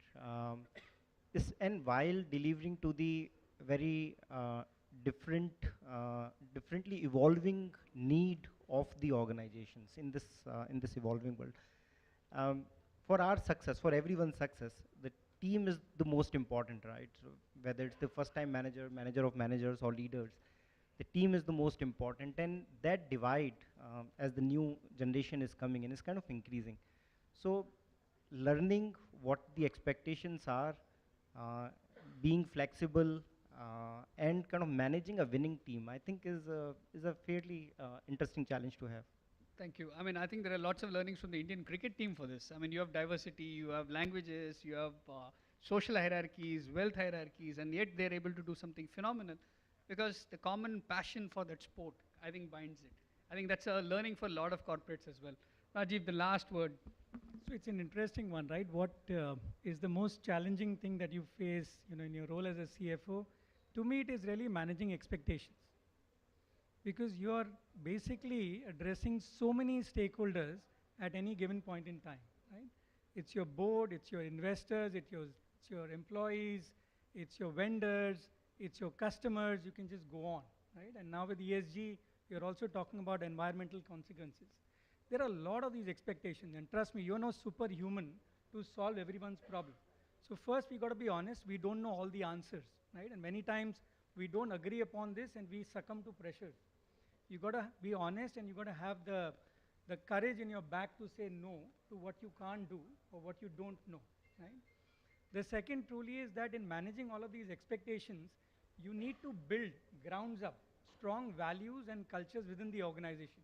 And while delivering to the very differently evolving need of the organizations in this evolving world. For our success, for everyone's success, the team is the most important, right? So whether it's the first-time manager, manager of managers, or leaders, the team is the most important, and that divide, as the new generation is coming in, is kind of increasing. So learning what the expectations are, being flexible, and kind of managing a winning team, I think is a fairly interesting challenge to have. Thank you. I mean, I think there are lots of learnings from the Indian cricket team for this. I mean, you have diversity, you have languages, you have social hierarchies, wealth hierarchies, and yet they're able to do something phenomenal because the common passion for that sport, I think, binds it. I think that's a learning for a lot of corporates as well. Rajiv, the last word. So it's an interesting one, right? What is the most challenging thing that you face, in your role as a CFO? To me, it is really managing expectations, because you are basically addressing so many stakeholders at any given point in time, right? It's your board, it's your investors, it's your employees, it's your vendors, it's your customers. You can just go on, right? And now with ESG, you're also talking about environmental consequences. There are a lot of these expectations, and trust me, you're no superhuman to solve everyone's problem. So first, we got to be honest, we don't know all the answers, right? And many times, we don't agree upon this, and we succumb to pressure. You got to be honest, and you got to have the courage in your back to say no to what you can't do or what you don't know, right? The second truly is that in managing all of these expectations, you need to build grounds up strong values and cultures within the organization.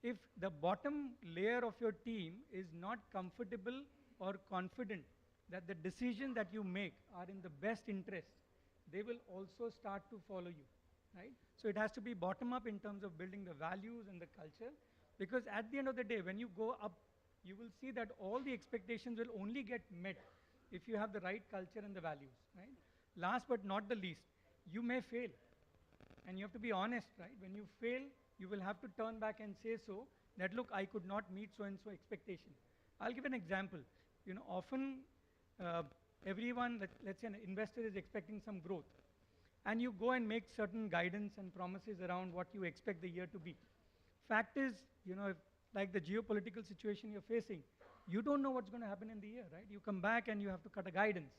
If the bottom layer of your team is not comfortable or confident that the decisions that you make are in the best interest, they will also start to follow you, right? So it has to be bottom up in terms of building the values and the culture, because at the end of the day, when you go up, you will see that all the expectations will only get met if you have the right culture and the values, right? Last but not the least, you may fail, and you have to be honest, right? When you fail, you will have to turn back and say so, that look, I could not meet so-and-so expectation. I'll give an example. Often everyone, let's say an investor is expecting some growth, and you go and make certain guidance and promises around what you expect the year to be. Fact is, if, like the geopolitical situation you're facing, you don't know what's going to happen in the year, right? You come back and you have to cut a guidance.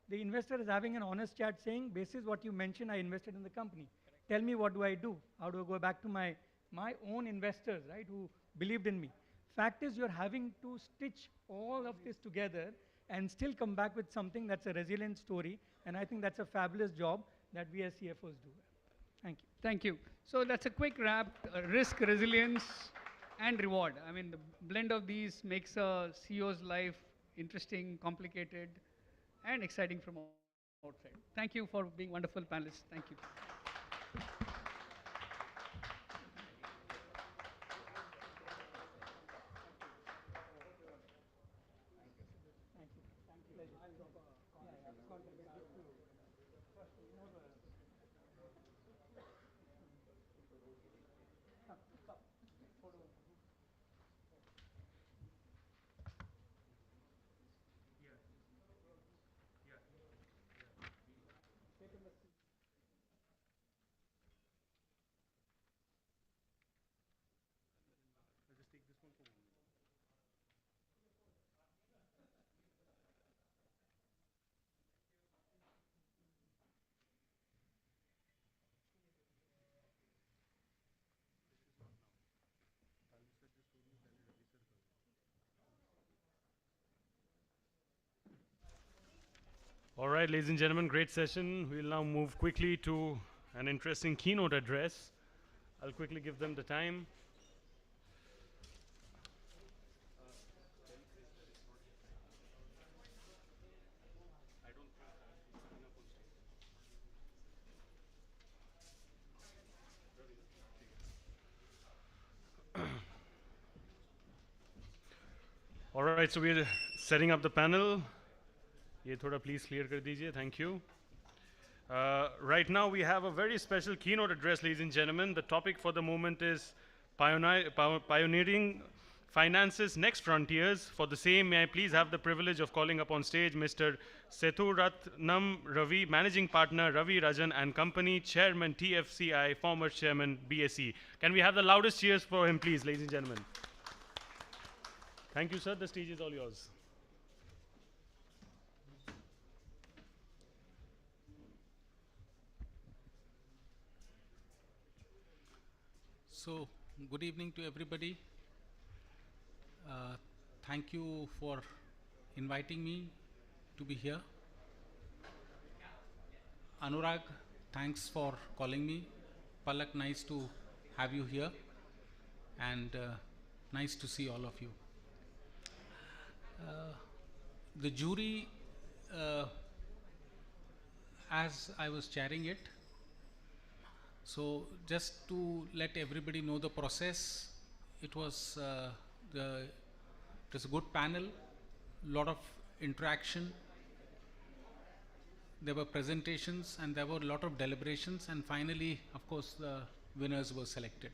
The investor is having an honest chat saying, basis what you mentioned, I invested in the company. Tell me, what do I do? How do I go back to my own investors, right, who believed in me? Fact is, you're having to stitch all of this together and still come back with something that's a resilient story, and I think that's a fabulous job that we as CFOs do. Thank you. Thank you. So that's a quick wrap, risk, resilience, and reward. I mean, the blend of these makes a CEO's life interesting, complicated, and exciting from outside. Thank you for being wonderful panelists. Thank you. All right, ladies and gentlemen, great session. We'll now move quickly to an interesting keynote address. I'll quickly give them the time. All right, so we're setting up the panel. ये थोड़ा please clear कर दीजिए. Thank you. Right now we have a very special keynote address, ladies and gentlemen. The topic for the moment is pioneering finance's next frontiers. For the same, may I please have the privilege of calling up on stage Mr. Sethuratnam Ravi, Managing Partner, Ravi Rajan and Company, Chairman, TFCI, former Chairman, BSE. Can we have the loudest cheers for him, please, ladies and gentlemen? Thank you, sir. The stage is all yours. So, good evening to everybody. Thank you for inviting me to be here. Anurag, thanks for calling me. Palak, nice to have you here. And nice to see all of you. The jury, as I was chairing it, so just to let everybody know the process, it was a good panel, lot of interaction. There were presentations and there were a lot of deliberations, and finally, of course, the winners were selected.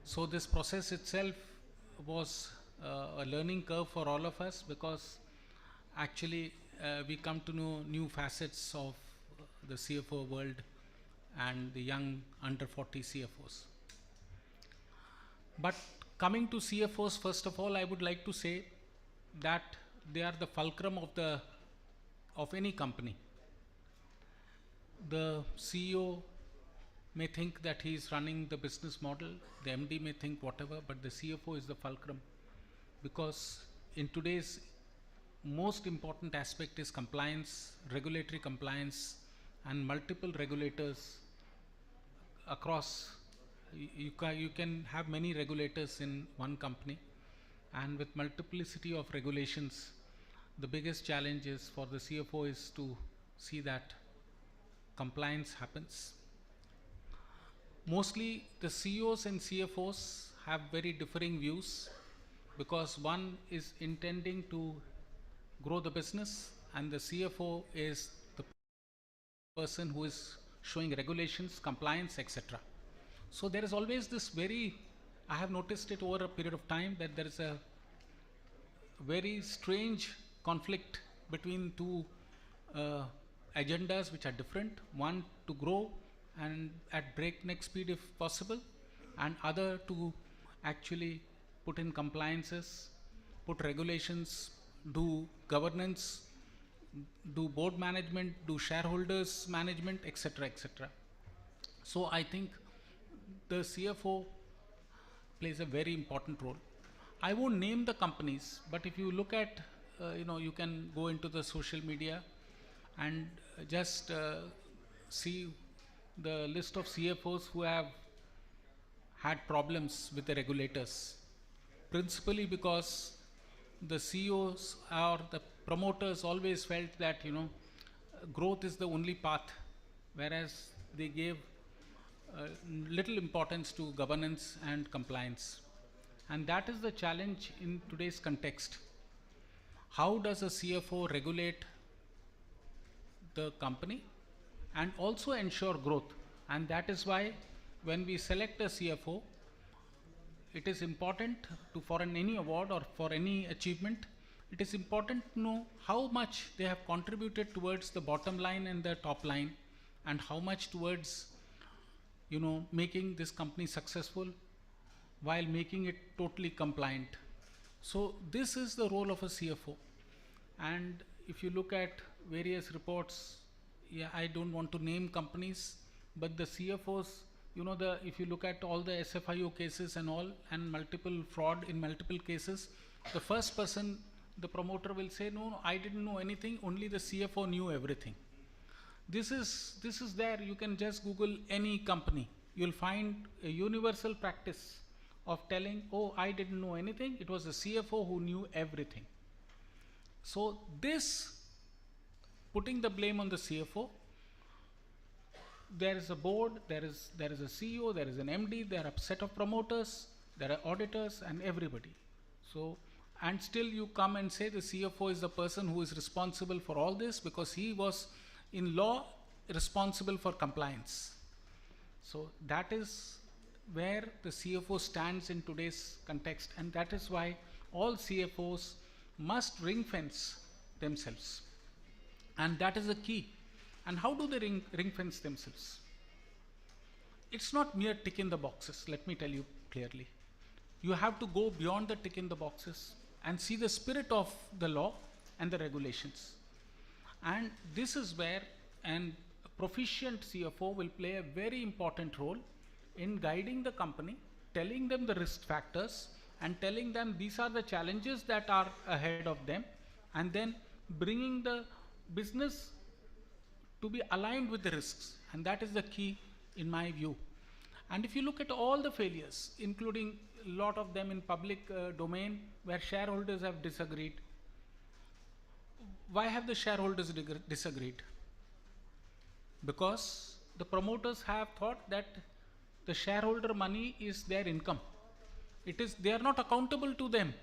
So this process itself was a learning curve for all of us, because actually we come to know new facets of the CFO world and the young under 40 CFOs. But coming to CFOs, first of all, I would like to say that they are the fulcrum of any company. The CEO may think that he is running the business model, the MD may think whatever, but the CFO is the fulcrum, because in today's most important aspect is compliance, regulatory compliance, and multiple regulators across. You can have many regulators in one company, and with multiplicity of regulations, the biggest challenge is for the CFO is to see that compliance happens. Mostly the CEOs and CFOs have very differing views, because one is intending to grow the business and the CFO is the person who is showing regulations, compliance, etc. So there is always this I have noticed it over a period of time, that there is a very strange conflict between two agendas which are different. One to grow and at breakneck speed if possible, and other to actually put in compliances, put regulations, do governance, do board management, do shareholders management, etc., etc. So I think the CFO plays a very important role. I won't name the companies, but if you look at, you can go into the social media and just see the list of CFOs who have had problems with the regulators, principally because the CEOs or the promoters always felt that growth is the only path, whereas they gave little importance to governance and compliance. And that is the challenge in today's context. How does a CFO regulate the company and also ensure growth? And that is why when we select a CFO, it is important for any award or for any achievement, it is important to know how much they have contributed towards the bottom line and the top line, and how much towards making this company successful while making it totally compliant. So this is the role of a CFO. And if you look at various reports, I don't want to name companies, but the CFOs, if you look at all the SFIO cases and all, and multiple fraud in multiple cases, the first person, the promoter will say, no, I didn't know anything, only the CFO knew everything. This is there, you can just Google any company. You'll find a universal practice of telling, oh, I didn't know anything, it was the CFO who knew everything. So this, putting the blame on the CFO, there is a board, there is a CEO, there is an MD, there are a set of promoters, there are auditors and everybody. So and still you come and say the CFO is the person who is responsible for all this because he was in law responsible for compliance. So that is where the CFO stands in today's context, and that is why all CFOs must ring fence themselves. And that is the key. And how do they ring fence themselves? It's not mere tick in the boxes, let me tell you clearly. You have to go beyond the tick in the boxes and see the spirit of the law and the regulations. And this is where a proficient CFO will play a very important role in guiding the company, telling them the risk factors and telling them these are the challenges that are ahead of them, and then bringing the business to be aligned with the risks. And that is the key in my view. And if you look at all the failures, including a lot of them in public domain where shareholders have disagreed, why have the shareholders disagreed? Because the promoters have thought that the shareholder money is their income. They are not accountable to them.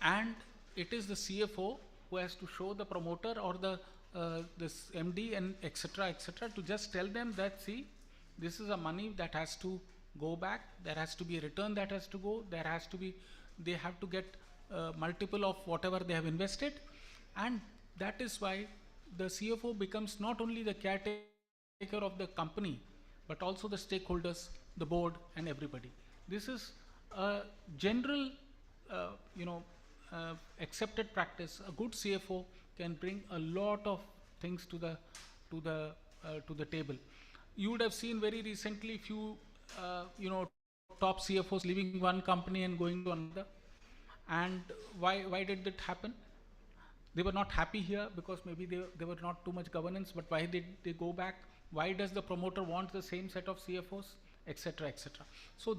And it is the CFO who has to show the promoter or this MD and etc. to just tell them that, see, this is a money that has to go back, there has to be a return that has to go, they have to get multiple of whatever they have invested. And that is why the CFO becomes not only the caretaker of the company, but also the stakeholders, the board and everybody. This is a general accepted practice. A good CFO can bring a lot of things to the table. You would have seen very recently few top CFOs leaving one company and going to another. And why did that happen? They were not happy here because maybe there were not too much governance, but why did they go back? Why does the promoter want the same set of CFOs, etc., etc. So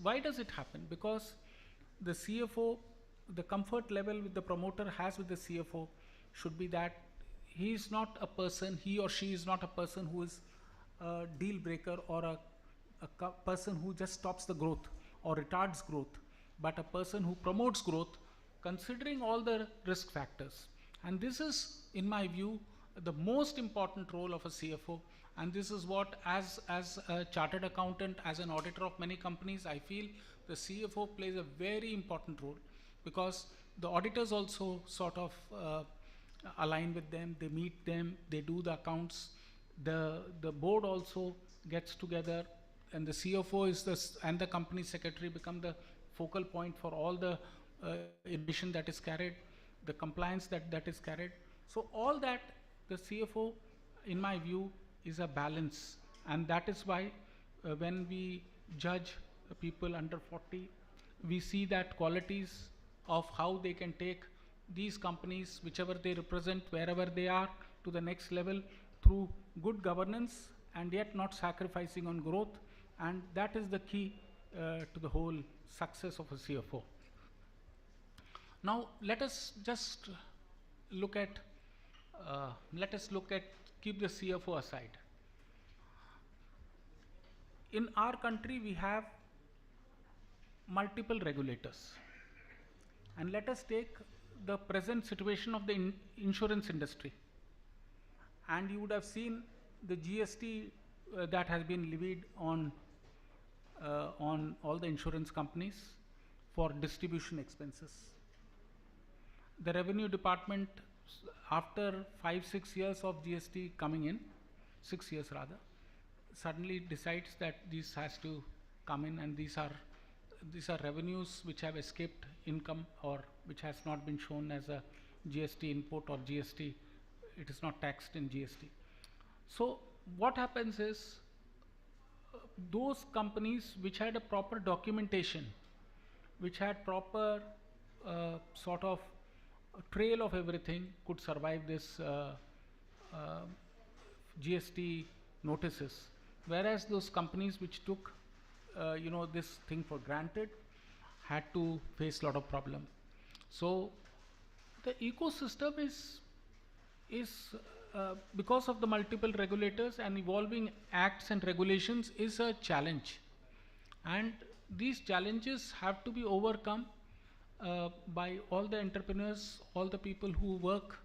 why does it happen? Because the CFO, the comfort level with the promoter has with the CFO should be that he or she is not a person who is a deal breaker or a person who just stops the growth or retards growth, but a person who promotes growth considering all the risk factors. And this is, in my view, the most important role of a CFO. And this is what, as a chartered accountant, as an auditor of many companies, I feel the CFO plays a very important role, because the auditors also sort of align with them, they meet them, they do the accounts. The board also gets together, and the CFO and the company secretary become the focal point for all the information that is carried, the compliance that is carried. So all that, the CFO, in my view, is a balance. And that is why when we judge people under 40, we see that qualities of how they can take these companies, whichever they represent, wherever they are, to the next level through good governance and yet not sacrificing on growth. And that is the key to the whole success of a CFO. Now let us just look at, keep the CFO aside. In our country, we have multiple regulators. And let us take the present situation of the insurance industry. And you would have seen the GST that has been levied on all the insurance companies for distribution expenses. The Revenue Department, after 5-6 years of GST coming in, 6 years rather, suddenly decides that this has to come in, and these are revenues which have escaped income or which has not been shown as a GST input or GST, it is not taxed in GST. So what happens is, those companies which had a proper documentation, which had proper sort of trail of everything, could survive this GST notices, whereas those companies which took this thing for granted had to face a lot of problem. So the ecosystem is because of the multiple regulators and evolving acts and regulations, is a challenge, and these challenges have to be overcome by all the entrepreneurs, all the people who work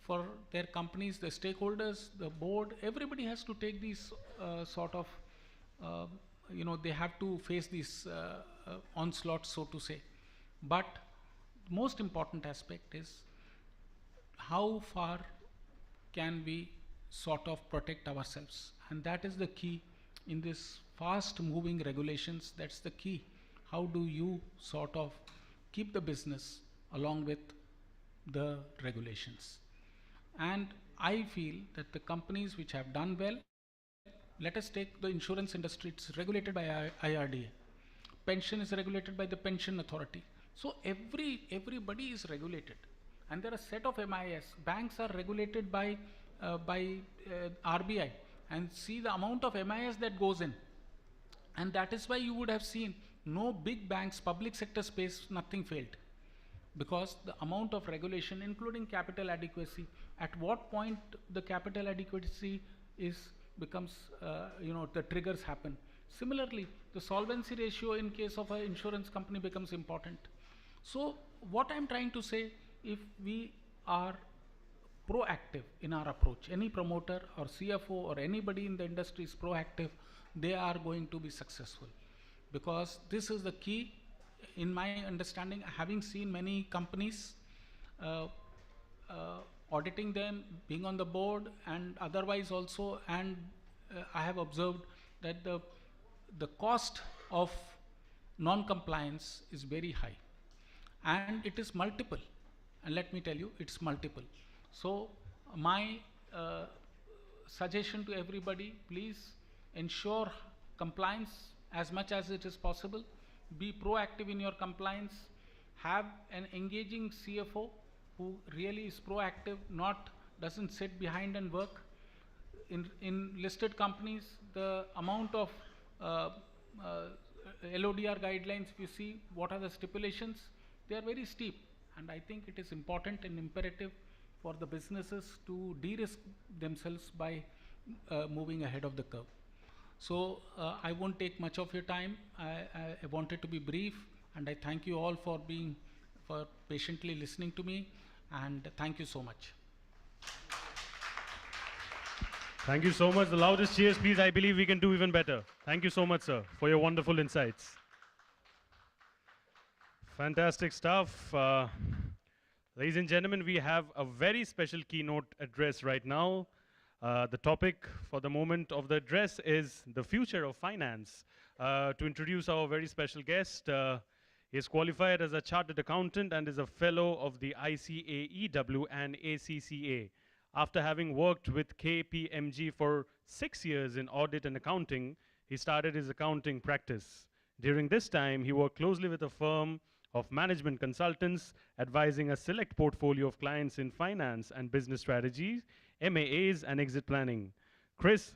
for their companies, the stakeholders, the board. Everybody has to take these sort of, they have to face these onslaughts, so to say. But most important aspect is how far can we sort of protect ourselves, and that is the key in this fast moving regulations. That's the key. How do you sort of keep the business along with the regulations? And I feel that the companies which have done well, let us take the insurance industry. It's regulated by IRDA. Pension is regulated by the Pension Authority. So everybody is regulated, and there are a set of MIS. Banks are regulated by RBI, and see the amount of MIS that goes in. And that is why you would have seen no big banks, public sector space, nothing failed. Because the amount of regulation, including capital adequacy, at what point the capital adequacy becomes, the triggers happen. Similarly, the solvency ratio in case of an insurance company becomes important. So what I'm trying to say, if we are proactive in our approach, any promoter or CFO or anybody in the industry is proactive, they are going to be successful. Because this is the key, in my understanding, having seen many companies, auditing them, being on the board and otherwise also, and I have observed that the cost of non-compliance is very high, and it is multiple, and let me tell you, it's multiple. So my suggestion to everybody, please ensure compliance as much as it is possible. Be proactive in your compliance. Have an engaging CFO who really is proactive, doesn't sit behind and work. In listed companies, the amount of LODR guidelines, if you see what are the stipulations, they are very steep. And I think it is important and imperative for the businesses to de-risk themselves by moving ahead of the curve. So I won't take much of your time. I wanted to be brief, and I thank you all for patiently listening to me, and thank you so much. Thank you so much. The loudest cheers, please. I believe we can do even better. Thank you so much, sir, for your wonderful insights. Fantastic stuff. Ladies and gentlemen, we have a very special keynote address right now. The topic for the moment of the address is the future of finance. To introduce our very special guest, he is qualified as a chartered accountant and is a fellow of the ICAEW and ACCA. After having worked with KPMG for 6 years in audit and accounting, he started his accounting practice. During this time, he worked closely with a firm of management consultants, advising a select portfolio of clients in finance and business strategies, MAAs, and exit planning. Chris,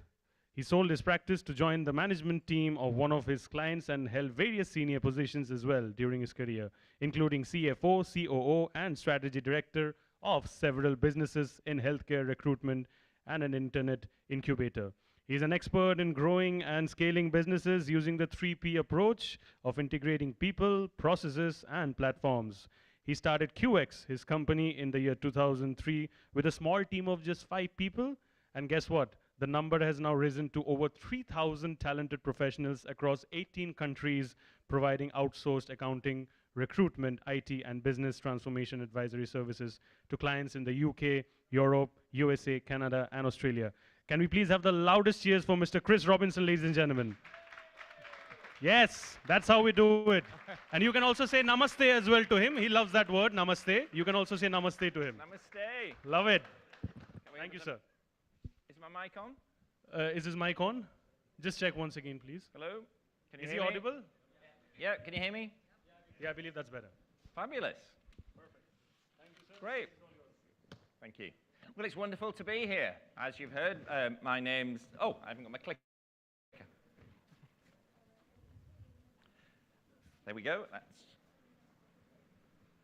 he sold his practice to join the management team of one of his clients and held various senior positions as well during his career, including CFO, COO, and strategy director of several businesses in healthcare recruitment and an internet incubator. He's an expert in growing and scaling businesses using the 3P approach of integrating people, processes, and platforms. He started QX, his company, in the year 2003 with a small team of just 5 people. And guess what? The number has now risen to over 3,000 talented professionals across 18 countries, providing outsourced accounting, recruitment, IT, and business transformation advisory services to clients in the UK, Europe, USA, Canada, and Australia. Can we please have the loudest cheers for Mr. Chris Robinson, ladies and gentlemen? Yes, that's how we do it. And you can also say namaste as well to him. He loves that word, namaste. You can also say namaste to him. Namaste. Love it. Thank you, sir. Is my mic on? Is his mic on? Just check once again, please. Hello? Can you Is hear he me? audible? Yeah, can you hear me? Yeah, I believe that's better. Fabulous. Perfect. Thank you, sir. Great. Thank you. Well, it's wonderful to be here. As you've heard, my name's... Oh, I haven't got my clicker. There we go.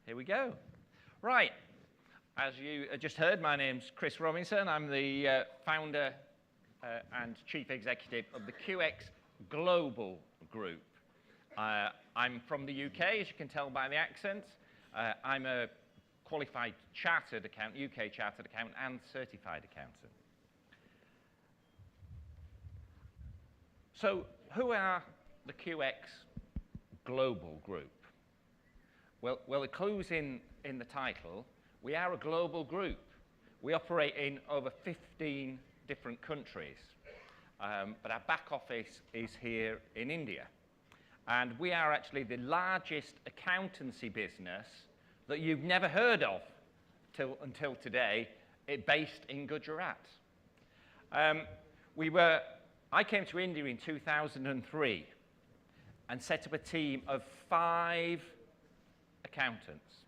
Here we go. Right. As you just heard, my name's Chris Robinson. I'm the founder and chief executive of the QX Global Group. I'm from the UK, as you can tell by the accent. I'm a qualified chartered accountant, UK chartered accountant, and certified accountant. So who are the QX Global Group? Well, the clue's in the title. We are a global group. We operate in over 15 different countries. But our back office is here in India. And we are actually the largest accountancy business that you've never heard of until today, based in Gujarat. I came to India in 2003 and set up a team of 5 accountants.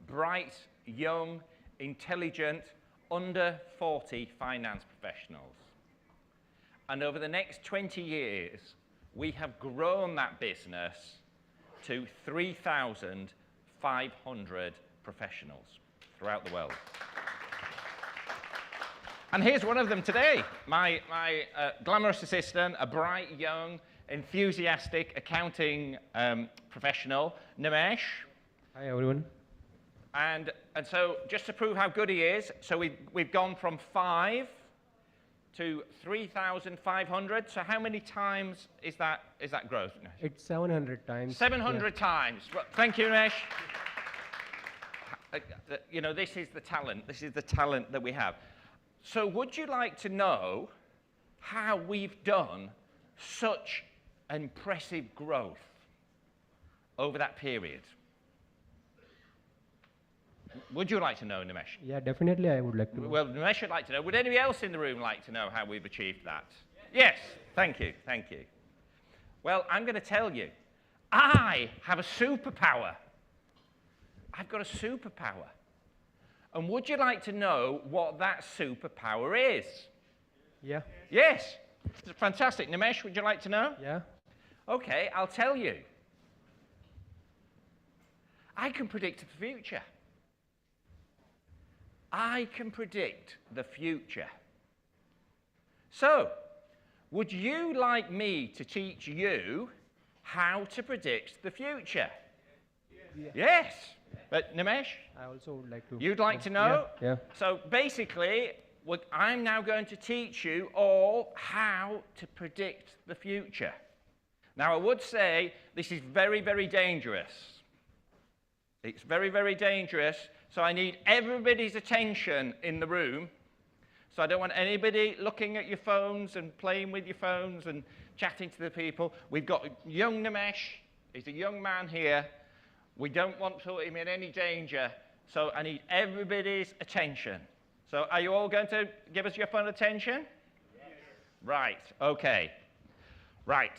Bright, young, intelligent, under 40 finance professionals. And over the next 20 years, we have grown that business to 3,500 professionals throughout the world. And here's one of them today, my glamorous assistant, a bright, young, enthusiastic accounting professional, Nimesh. Hi, everyone. And so just to prove how good he is, so we've gone from 5 to 3,500. So how many times is that growth? It's 700 times. 700 times. Well, thank you, Nimesh. You know, this is the talent. This is the talent that we have. So would you like to know how we've done such impressive growth over that period? Would you like to know, Nimesh? Yeah, definitely I would like to know. Well, Nimesh would like to know. Would anybody else in the room like to know how we've achieved that? Yes. Thank you. Thank you. Well, I'm going to tell you. I have a superpower. I've got a superpower. And would you like to know what that superpower is? Yeah. Yes. Fantastic. Nimesh, would you like to know? Yeah. Okay, I'll tell you. I can predict the future. I can predict the future. So, would you like me to teach you how to predict the future? Yeah. Yes. But Nimesh? I also would like to. You'd like to know? Yeah. So basically, I'm now going to teach you all how to predict the future. Now, I would say this is very, very dangerous. It's very, very dangerous. So I need everybody's attention in the room. So I don't want anybody looking at your phones and playing with your phones and chatting to the people. We've got young Nimesh. He's a young man here. We don't want to put him in any danger. So I need everybody's attention. So are you all going to give us your full attention? Yes. Right. Okay. Right.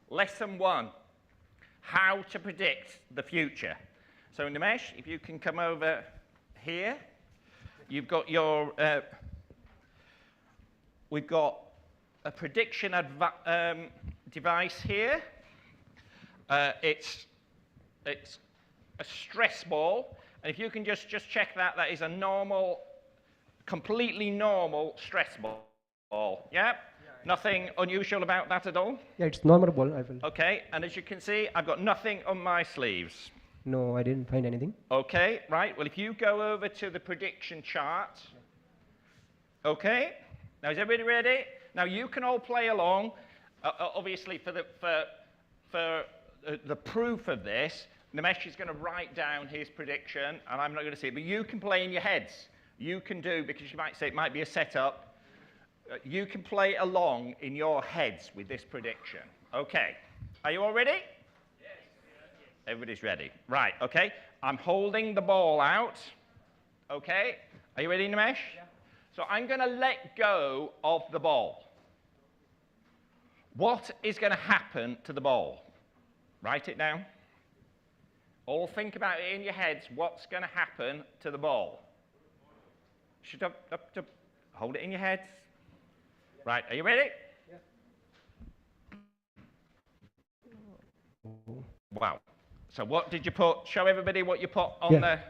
Lesson 1. How to predict the future. So Nimesh, if you can come over here. You've got your, we've got a prediction device here. It's a stress ball. And if you can just check that, that is a normal, completely normal stress ball. Yeah? Nothing unusual about that at all? Yeah, it's normal ball, I will. Okay, and as you can see, I've got nothing on my sleeves. No, I didn't find anything. Okay, right. Well, if you go over to the prediction chart. Okay. Now, is everybody ready? Now, you can all play along. Obviously, for the proof of this, Nimesh is going to write down his prediction, and I'm not going to see it. But you can play in your heads. You can do, because you might say it might be a setup. You can play along in your heads with this prediction. Okay. Are you all ready? Yes. Everybody's ready. Right, okay. I'm holding the ball out. Okay. Are you ready, Nimesh? Yeah. So I'm going to let go of the ball. What is going to happen to the ball? Write it down. All think about it in your heads. What's going to happen to the ball? Hold it in your heads. Right, are you ready? Yeah. Wow. So what did you put? Show everybody what you put on there.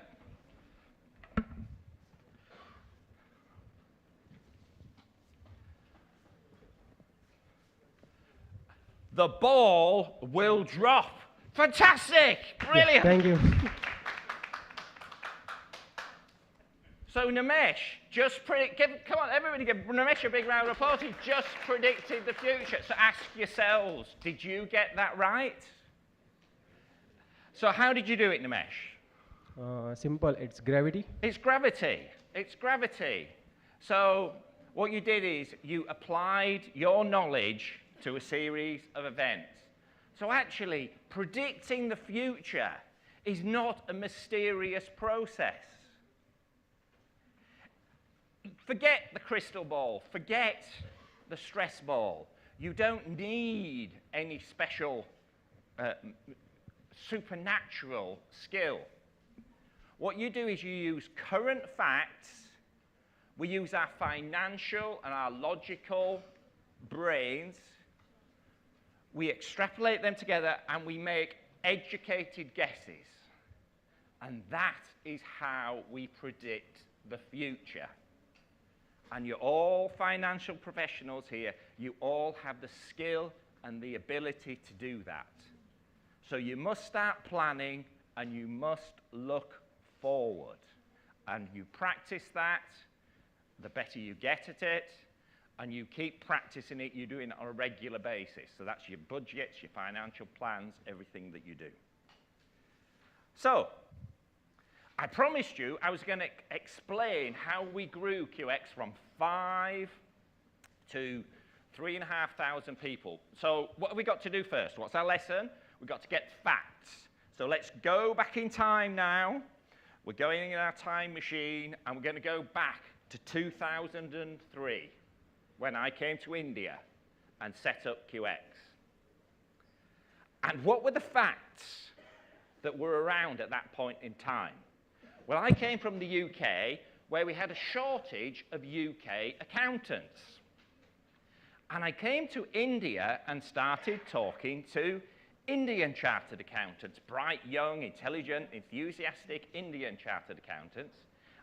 the ball will drop. Fantastic! Brilliant! Thank you. So Nimesh, come on, everybody give Nimesh a big round of applause. He just predicted the future. So ask yourselves, did you get that right? So how did you do it, Nimesh? Simple, it's gravity. It's gravity. It's gravity. So what you did is you applied your knowledge to a series of events. So actually, predicting the future is not a mysterious process. Forget the crystal ball. Forget the stress ball. You don't need any special supernatural skill. What you do is you use current facts. We use our financial and our logical brains. We extrapolate them together and we make educated guesses. And that is how we predict the future. And you're all financial professionals here. You all have the skill and the ability to do that. So you must start planning and you must look forward. And you practice that, the better you get at it, and you keep practicing it, you're doing it on a regular basis. So that's your budgets, your financial plans, everything that you do. So, I promised you I was going to explain how we grew QX from 5 to 3,500 people. So what have we got to do first? What's our lesson? We've got to get facts. So let's go back in time now. We're going in our time machine, and we're going to go back to 2003, when I came to India and set up QX. And what were the facts that were around at that point in time? Well, I came from the UK, where we had a shortage of UK accountants. And I came to India and started talking to Indian chartered accountants, bright, young, intelligent, enthusiastic Indian chartered accountants.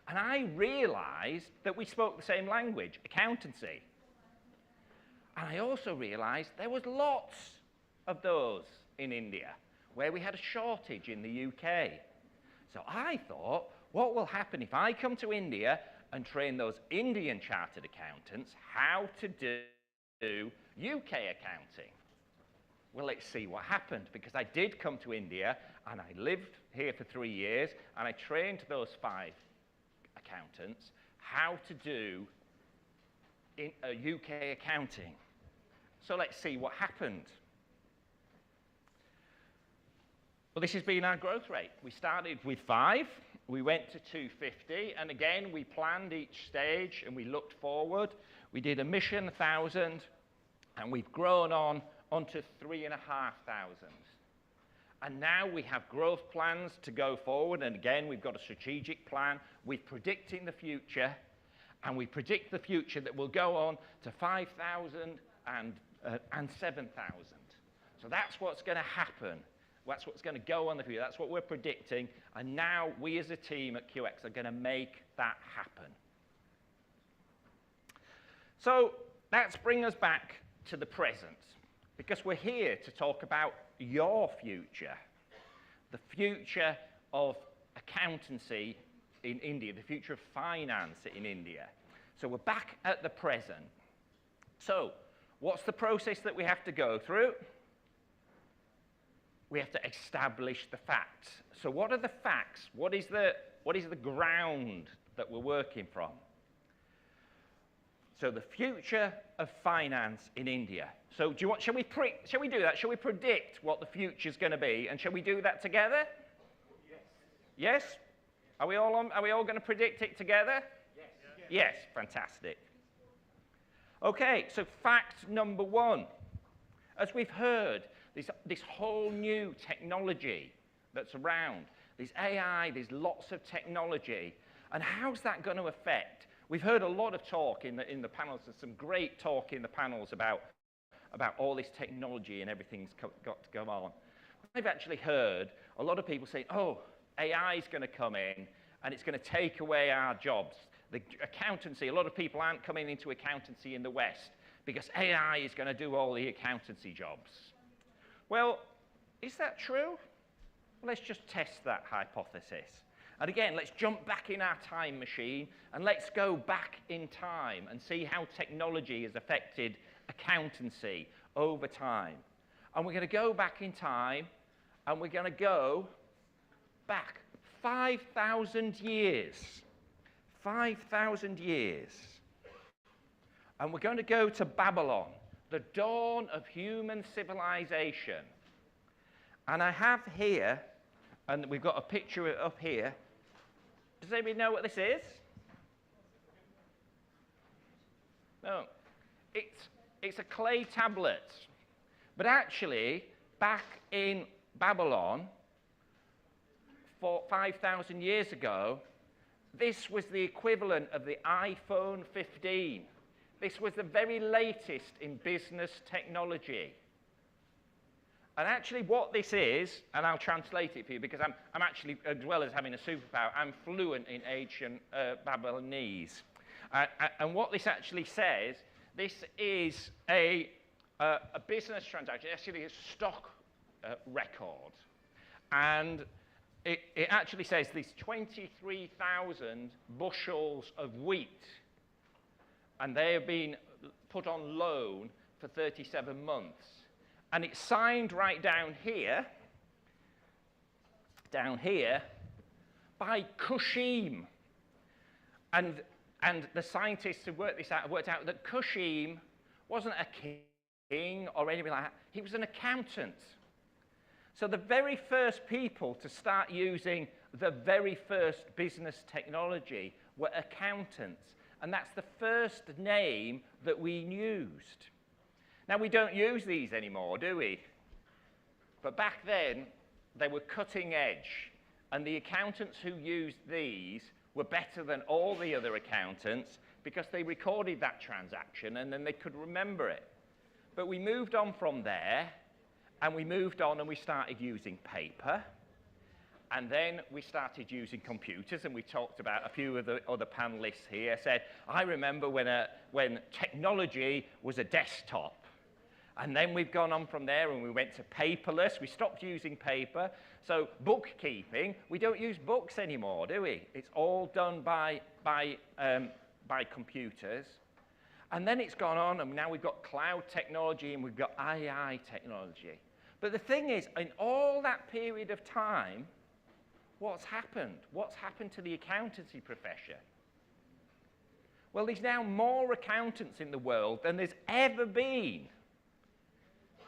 And I realized that we spoke the same language, accountancy. And I also realized there was lots of those in India, where we had a shortage in the UK. So I thought, what will happen if I come to India and train those Indian chartered accountants how to do UK accounting? Well, let's see what happened, because I did come to India and I lived here for 3 years and I trained those 5 accountants how to do UK accounting. So let's see what happened. Well, this has been our growth rate. We started with 5, we went to 250, and again, we planned each stage and we looked forward. We did a mission 1,000, and we've grown onto 3,500. And now we have growth plans to go forward, and again, we've got a strategic plan. We're predicting the future, and we predict the future that will go on to 5,000 and 7,000. So that's what's going to happen. That's what's going to go on the future. That's what we're predicting. And now we as a team at QX are going to make that happen. So let's bring us back to the present, because we're here to talk about your future, the future of accountancy in India, the future of finance in India. So we're back at the present. So what's the process that we have to go through? We have to establish the facts. So what are the facts? What is the ground that we're working from? So the future of finance in India. So shall we do that? Shall we predict what the future's going to be? And shall we do that together? Yes. Yes? Are we all going to predict it together? Yes. Yes, fantastic. Okay, so fact number 1. As we've heard, this whole new technology that's around, there's AI, there's lots of technology. And how's that going to affect? We've heard a lot of talk in the panels. There's some great talk in the panels about all this technology and everything's got to go on. I've actually heard a lot of people saying, oh, AI is going to come in and it's going to take away our jobs. The accountancy, a lot of people aren't coming into accountancy in the West because AI is going to do all the accountancy jobs. Well, is that true? Let's just test that hypothesis. And again, let's jump back in our time machine and let's go back in time and see how technology has affected accountancy over time. And we're going to go back in time and we're going to go back 5,000 years. 5,000 years. And we're going to go to Babylon, the dawn of human civilization. And I have here, and we've got a picture of it up here. Does anybody know what this is? No. It's a clay tablet. But actually, back in Babylon, 5,000 years ago, this was the equivalent of the iPhone 15. This was the very latest in business technology. And actually what this is, and I'll translate it for you because I'm actually, as well as having a superpower, I'm fluent in ancient Babylonese. And what this actually says, this is a business transaction, actually a stock record. And it actually says there's 23,000 bushels of wheat, and they have been put on loan for 37 months. And it's signed right down here, by Kushim. And the scientists who worked this out have worked out that Kushim wasn't a king or anything like that. He was an accountant. So the very first people to start using the very first business technology were accountants. And that's the first name that we used. Now, we don't use these anymore, do we? But back then, they were cutting edge. And the accountants who used these were better than all the other accountants because they recorded that transaction and then they could remember it. But we moved on from there, and we moved on and we started using paper. And then we started using computers, and we talked about a few of the other panelists here said, I remember when technology was a desktop. And then we've gone on from there and we went to paperless. We stopped using paper. So bookkeeping, we don't use books anymore, do we? It's all done by computers. And then it's gone on, and now we've got cloud technology and we've got AI technology. But the thing is, in all that period of time, what's happened? What's happened to the accountancy profession? Well, there's now more accountants in the world than there's ever been.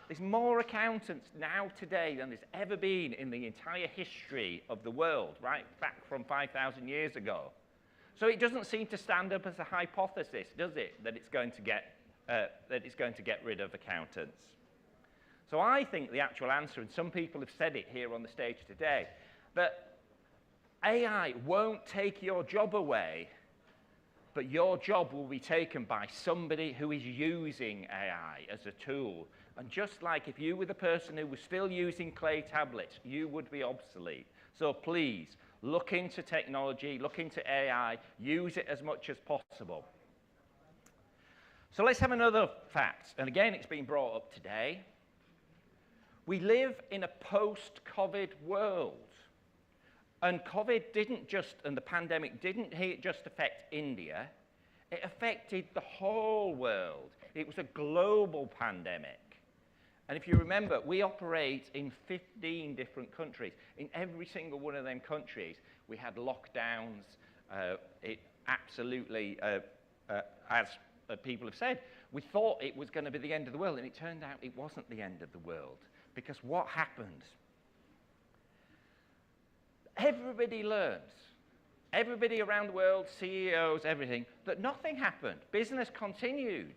There's more accountants now today than there's ever been in the entire history of the world, right back from 5,000 years ago. So it doesn't seem to stand up as a hypothesis, does it, that it's going to get rid of accountants? So I think the actual answer, and some people have said it here on the stage today, that AI won't take your job away, but your job will be taken by somebody who is using AI as a tool. And just like if you were the person who was still using clay tablets, you would be obsolete. So please, look into technology, look into AI, use it as much as possible. So let's have another fact. And again, it's been brought up today. We live in a post-COVID world. And and the pandemic didn't just affect India, it affected the whole world. It was a global pandemic. And if you remember, we operate in 15 different countries. In every single one of them countries, we had lockdowns. It absolutely, as people have said, we thought it was going to be the end of the world, and it turned out it wasn't the end of the world. Because what happened? Everybody learns, everybody around the world, CEOs, everything, that nothing happened. Business continued.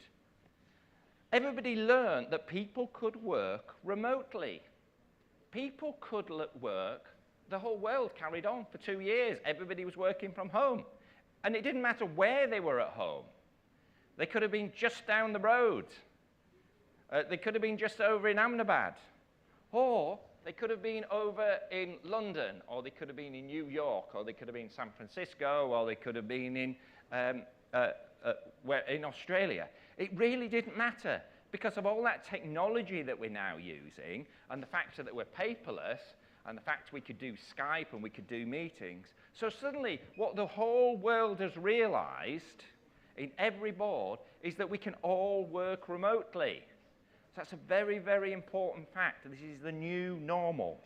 Everybody learned that people could work remotely. People could work, the whole world carried on for 2 years. Everybody was working from home. And it didn't matter where they were at home. They could have been just down the road. They could have been just over in Ahmedabad. Or they could have been over in London, or they could have been in New York, or they could have been in San Francisco, or they could have been in Australia. It really didn't matter because of all that technology that we're now using, and the fact that we're paperless, and the fact we could do Skype and we could do meetings. So suddenly, what the whole world has realized in every board is that we can all work remotely. So that's a very, very important fact. This is the new normal.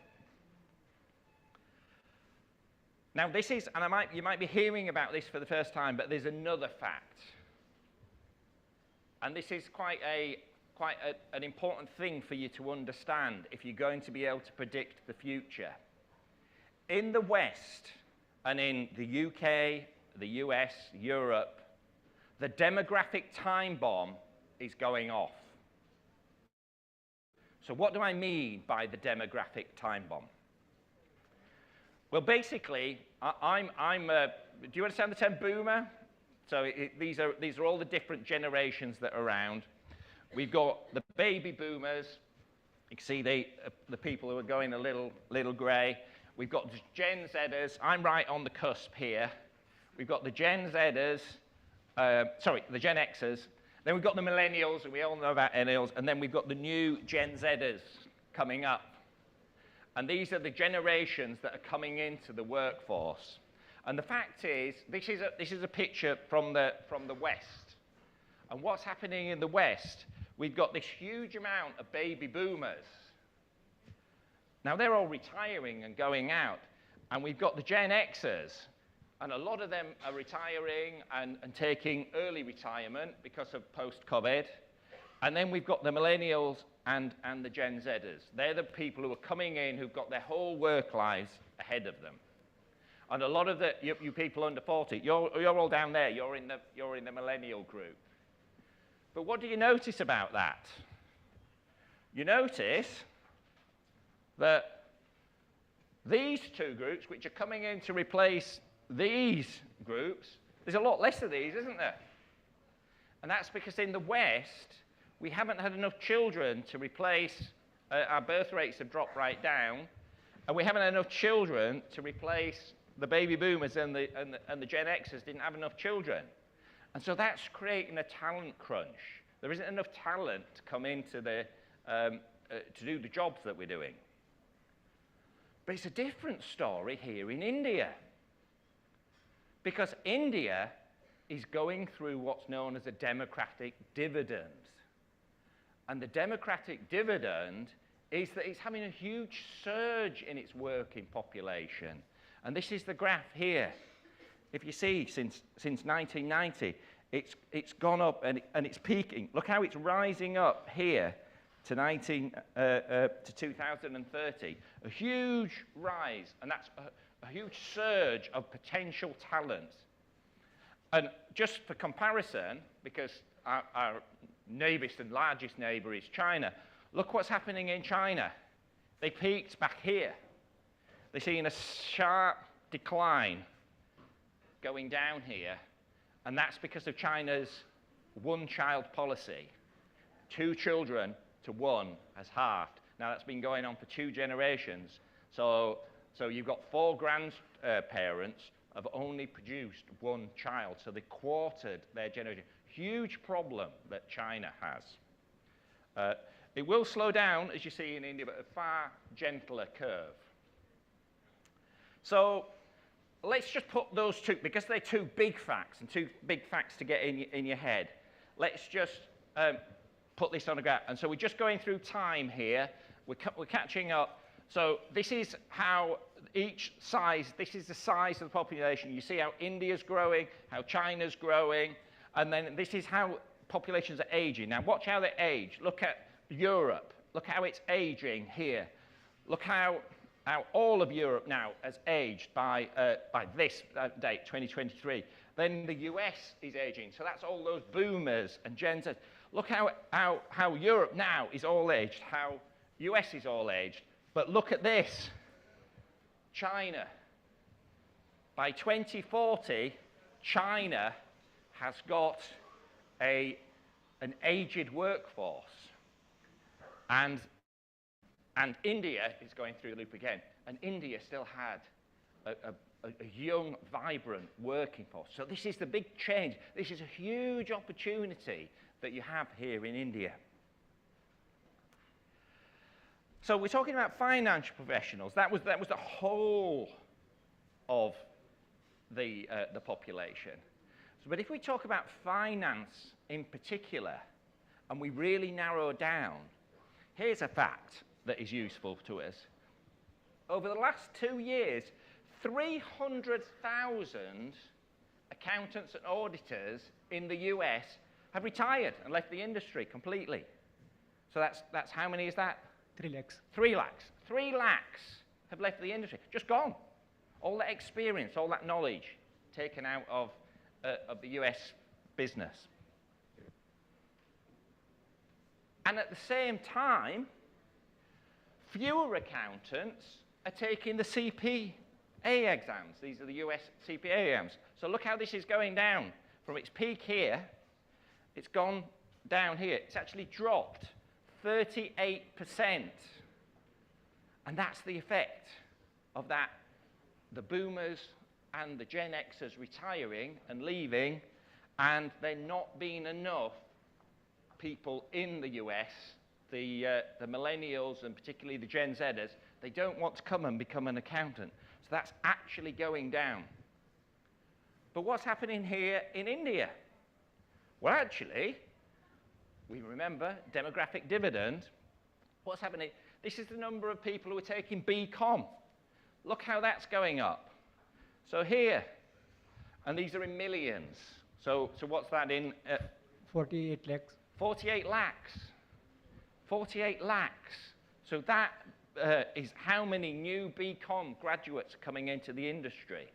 Now this is, and you might be hearing about this for the first time, but there's another fact. And this is quite an important thing for you to understand if you're going to be able to predict the future. In the West, and in the UK, the US, Europe, the demographic time bomb is going off. So what do I mean by the demographic time bomb? Well, basically, do you understand the term boomer? So these are all the different generations that are around. We've got the baby boomers. You can see the people who are going a little grey. We've got the Gen Zers. I'm right on the cusp here. We've got the Gen Zers, the Gen Xers. Then we've got the millennials, and we all know about millennials. And then we've got the new Gen Zers coming up. And these are the generations that are coming into the workforce. And the fact is, this is a picture from the West. And what's happening in the West, we've got this huge amount of baby boomers. Now, they're all retiring and going out. And we've got the Gen Xers. And a lot of them are retiring and taking early retirement because of post-COVID. And then we've got the millennials and the Gen Zers. They're the people who are coming in who've got their whole work lives ahead of them. And a lot of you people under 40, you're all down there. You're in the millennial group. But what do you notice about that? You notice that these two groups, which are coming in to replace these groups, there's a lot less of these, isn't there? And that's because in the West, we haven't had enough children to replace, our birth rates have dropped right down, and we haven't had enough children to replace the baby boomers, and the Gen Xers didn't have enough children. And so that's creating a talent crunch. There isn't enough talent to come into to do the jobs that we're doing. But it's a different story here in India. Because India is going through what's known as a democratic dividend. And the democratic dividend is that it's having a huge surge in its working population. And this is the graph here. If you see, since 1990, it's gone up and it's peaking. Look how it's rising up here to 2030. A huge rise, and that's a huge surge of potential talent. And just for comparison, because our neighbour's and largest neighbour is China, look what's happening in China. They peaked back here. They're seeing a sharp decline going down here, and that's because of China's one-child policy. 2 children to 1 has halved. Now, that's been going on for 2 generations. So you've got 4 grandparents have only produced 1 child, so they quartered their generation. Huge problem that China has. It will slow down, as you see in India, but a far gentler curve. So let's just put those 2, because they're 2 big facts, and 2 big facts to get in your head. Let's just put this on a graph. And so we're just going through time here. We're catching up. So this is how each size, this is the size of the population. You see how India's growing, how China's growing, and then this is how populations are aging. Now watch how they age. Look at Europe. Look how it's aging here. Look how all of Europe now has aged by this date, 2023. Then the US is aging. So that's all those boomers and Gen Z. Look how Europe now is all aged, how US is all aged. But look at this, China. By 2040, China has got an aged workforce. And India is going through the loop again. And India still had a young, vibrant working force. So this is the big change. This is a huge opportunity that you have here in India. So we're talking about financial professionals. That was the whole of the population. So, but if we talk about finance in particular, and we really narrow down, here's a fact that is useful to us. Over the last 2 years, 300,000 accountants and auditors in the US have retired and left the industry completely. So that's how many is that? 3 lakhs. 3 lakhs. 3 lakhs have left the industry, just gone. All that experience, all that knowledge taken out of the US business. And at the same time, fewer accountants are taking the CPA exams. These are the US CPA exams. So look how this is going down. From its peak here, it's gone down here. It's actually dropped 38%. And that's the effect of that, the boomers and the Gen Xers retiring and leaving, and there not being enough people in the US, the millennials and particularly the Gen Zers, they don't want to come and become an accountant. So that's actually going down. But what's happening here in India? Well, actually, we remember demographic dividend. What's happening? This is the number of people who are taking BCom. Look how that's going up. So here, and these are in millions. So what's that in? 48 lakhs. 48 lakhs. 48 lakhs. So that is how many new BCom graduates are coming into the industry.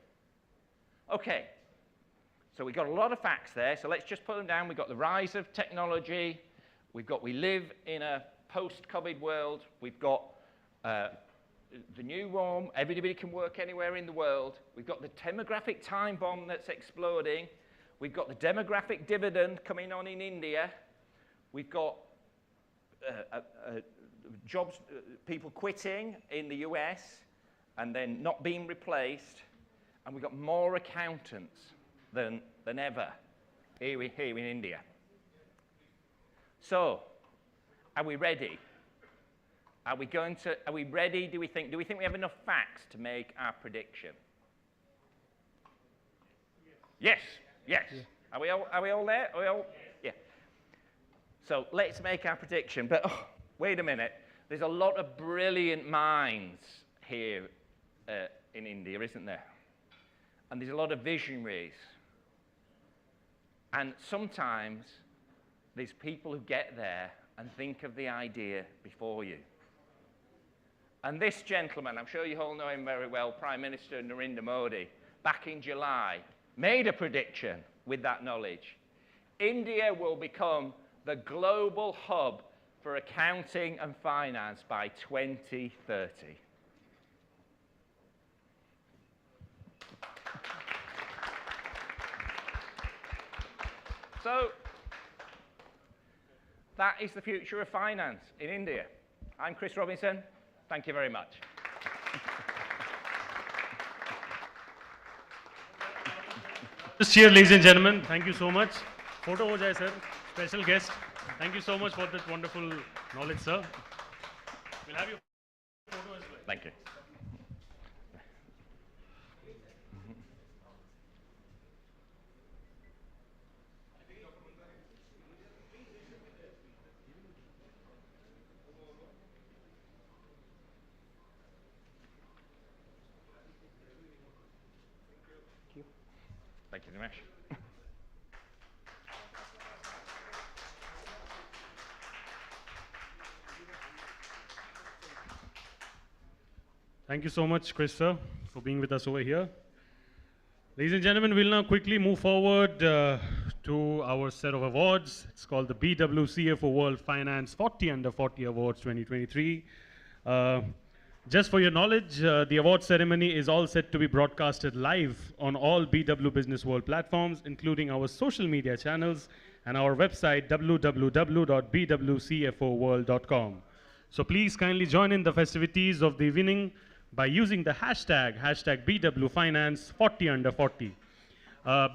Okay, so we've got a lot of facts there, so let's just put them down. We've got the rise of technology. We live in a post-COVID world. We've got the new norm. Everybody can work anywhere in the world. We've got the demographic time bomb that's exploding. We've got the demographic dividend coming on in India. We've got jobs, people quitting in the US and then not being replaced. And we've got more accountants than ever here in India. So, are we ready? Are we ready? Do we think we have enough facts to make our prediction? Yes. Yes. Yeah. Are we all there? Are we all? Yeah. So let's make our prediction. But wait a minute. There's a lot of brilliant minds here in India, isn't there? And there's a lot of visionaries. And sometimes there's people who get there and think of the idea before you. And this gentleman, I'm sure you all know him very well, Prime Minister Narendra Modi, back in July, made a prediction with that knowledge. India will become the global hub for accounting and finance by 2030. So, that is the future of finance in India. I'm Chris Robinson. Thank you very much. Just cheers, ladies and gentlemen. Thank you so much. Photo ho jaye, sir. Special guest. Thank you so much for that wonderful knowledge, sir. We'll have your photo as well. Thank you. Thank you, Dinesh. Thank you so much, Chris, sir, for being with us over here. Ladies and gentlemen, we'll now quickly move forward to our set of awards. It's called the BW CFO World Finance 40 Under 40 Awards 2023. Just for your knowledge, the award ceremony is all set to be broadcasted live on all BW Business World platforms, including our social media channels and our website www.bwcfoworld.com. So please kindly join in the festivities of the evening by using the hashtag BWFinance40under40.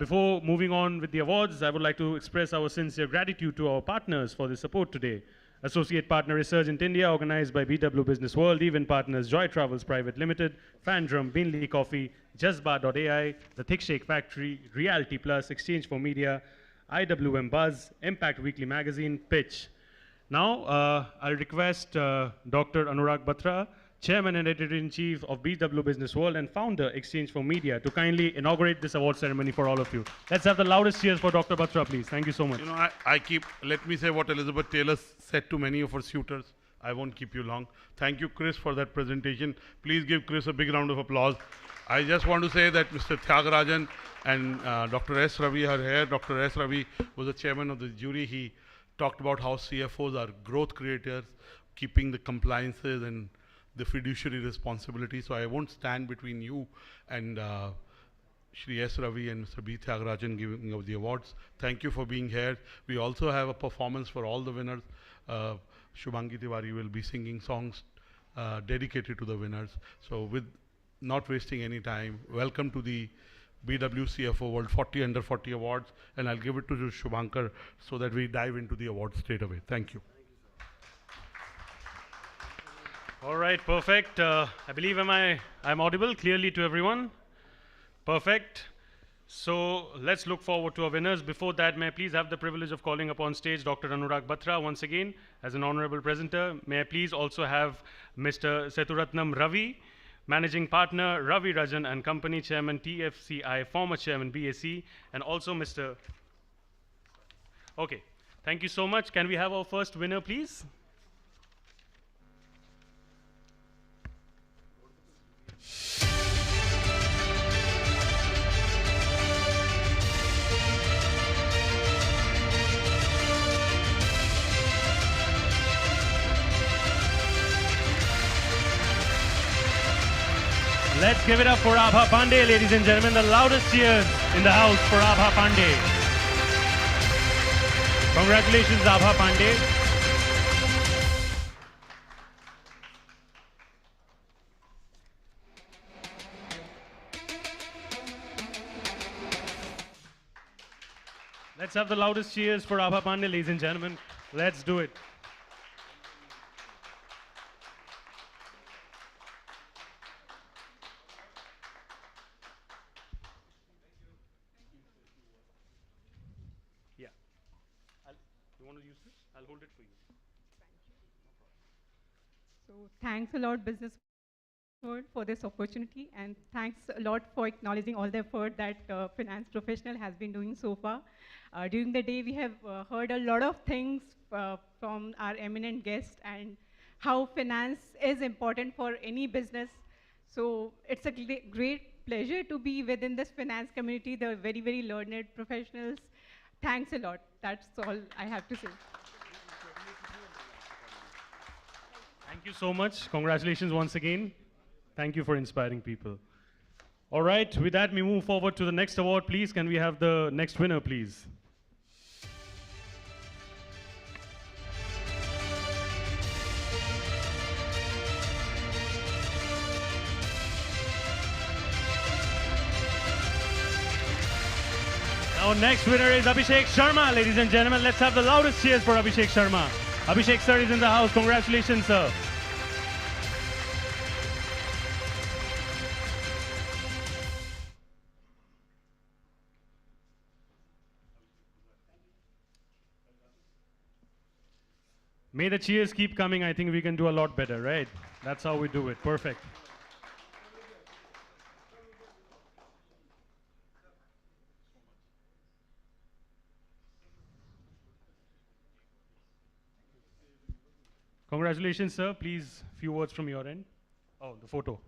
Before moving on with the awards, I would like to express our sincere gratitude to our partners for the support today. Associate Partner Research in India, organized by BW Business World, Event Partners, Joy Travels Private Limited, Fandrum, Beanley Coffee, Jazba.ai, The Thick Shake Factory, Reality Plus, Exchange for Media, IWM Buzz, Impact Weekly Magazine, Pitch. Now, I'll request Dr. Anurag Batra, Chairman and Editor-in-Chief of BW Business World and founder, Exchange for Media, to kindly inaugurate this award ceremony for all of you. Let's have the loudest cheers for Dr. Batra, please. Thank you so much. You know, let me say what Elizabeth Taylor said to many of her suitors. I won't keep you long. Thank you, Chris, for that presentation. Please give Chris a big round of applause. I just want to say that Mr. Tyagarajan and Dr. S. Ravi are here. Dr. S. Ravi was the chairman of the jury. He talked about how CFOs are growth creators, keeping the compliances and the fiduciary responsibility. So I won't stand between you and Shri S. Ravi and Mr. B. Tyagarajan giving of the awards. Thank you for being here. We also have a performance for all the winners. Shubhangi Tiwari will be singing songs dedicated to the winners. So with not wasting any time, welcome to the BW CFO World 40 Under 40 Awards, and I'll give it to Shubhankar so that we dive into the awards straight away. Thank you. All right, perfect. I believe I'm audible clearly to everyone. Perfect. So let's look forward to our winners. Before that, may I please have the privilege of calling upon stage Dr. Anurag Batra once again as an honorable presenter. May I please also have Mr. Seturatnam Ravi, Managing Partner, Ravi Rajan and Company Chairman, TFCI, former Chairman, BAC, and also Mr. Okay, thank you so much. Can we have our first winner, please? Let's give it up for Abha Pandey, ladies and gentlemen. The loudest cheers in the house for Abha Pandey. Congratulations, Abha Pandey. Let's have the loudest cheers for Abha Pandey, ladies and gentlemen. Let's do it. You want to use this? I'll hold it for you. So thanks a lot, Business World, for this opportunity, and thanks a lot for acknowledging all the effort that finance professional has been doing so far. During the day, we have heard a lot of things from our eminent guests and how finance is important for any business. So it's a great pleasure to be within this finance community. They're very, very learned professionals. Thanks a lot. That's all I have to say. Thank you so much. Congratulations once again. Thank you for inspiring people. All right, with that, we move forward to the next award, please. Can we have the next winner, please? Our next winner is Abhishek Sharma, ladies and gentlemen. Let's have the loudest cheers for Abhishek Sharma. Abhishek sir is in the house. Congratulations, sir. May the cheers keep coming. I think we can do a lot better, right? That's how we do it. Perfect. Congratulations, sir. Please, few words from your end. Oh, the photo.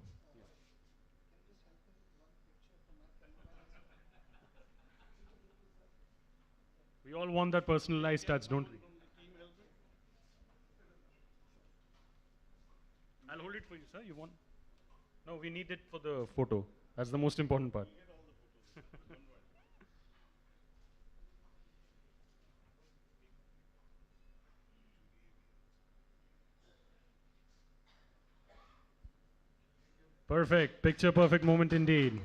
We all want that personalized touch, don't we? I'll hold it for you, sir. You want? No, we need it for the photo. That's the most important part. Perfect. Picture perfect moment indeed.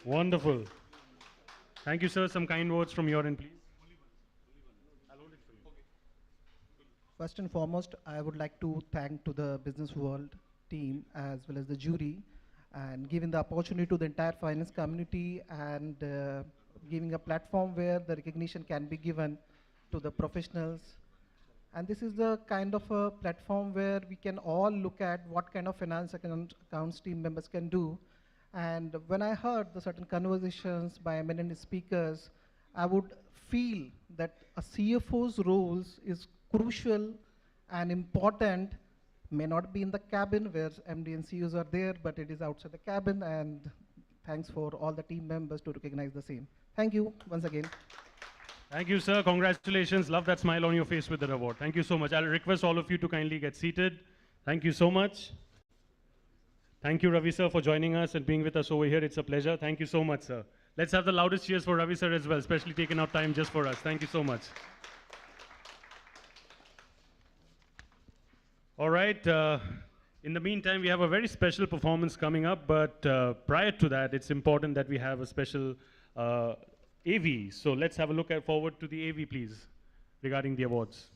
Wonderful. Thank you, sir. Some kind words from your end, please. I'll hold it for you. First and foremost, I would like to thank to the business world team as well as the jury and giving the opportunity to the entire finance community and giving a platform where the recognition can be given to the professionals. And this is the kind of a platform where we can all look at what kind of finance accounts team members can do. And when I heard the certain conversations by eminent speakers, I would feel that a CFO's roles is crucial and important, may not be in the cabin where MD and CEOs are there, but it is outside the cabin, and thanks for all the team members to recognize the same. Thank you once again. Thank you, sir. Congratulations. Love that smile on your face with the award. Thank you so much. I'll request all of you to kindly get seated. Thank you so much. Thank you, Ravi, sir, for joining us and being with us over here. It's a pleasure. Thank you so much, sir. Let's have the loudest cheers for Ravi, sir, as well, especially taking out time just for us. Thank you so much. All right. In the meantime, we have a very special performance coming up, but prior to that, it's important that we have a special AV. So let's have a look forward to the AV, please, regarding the awards.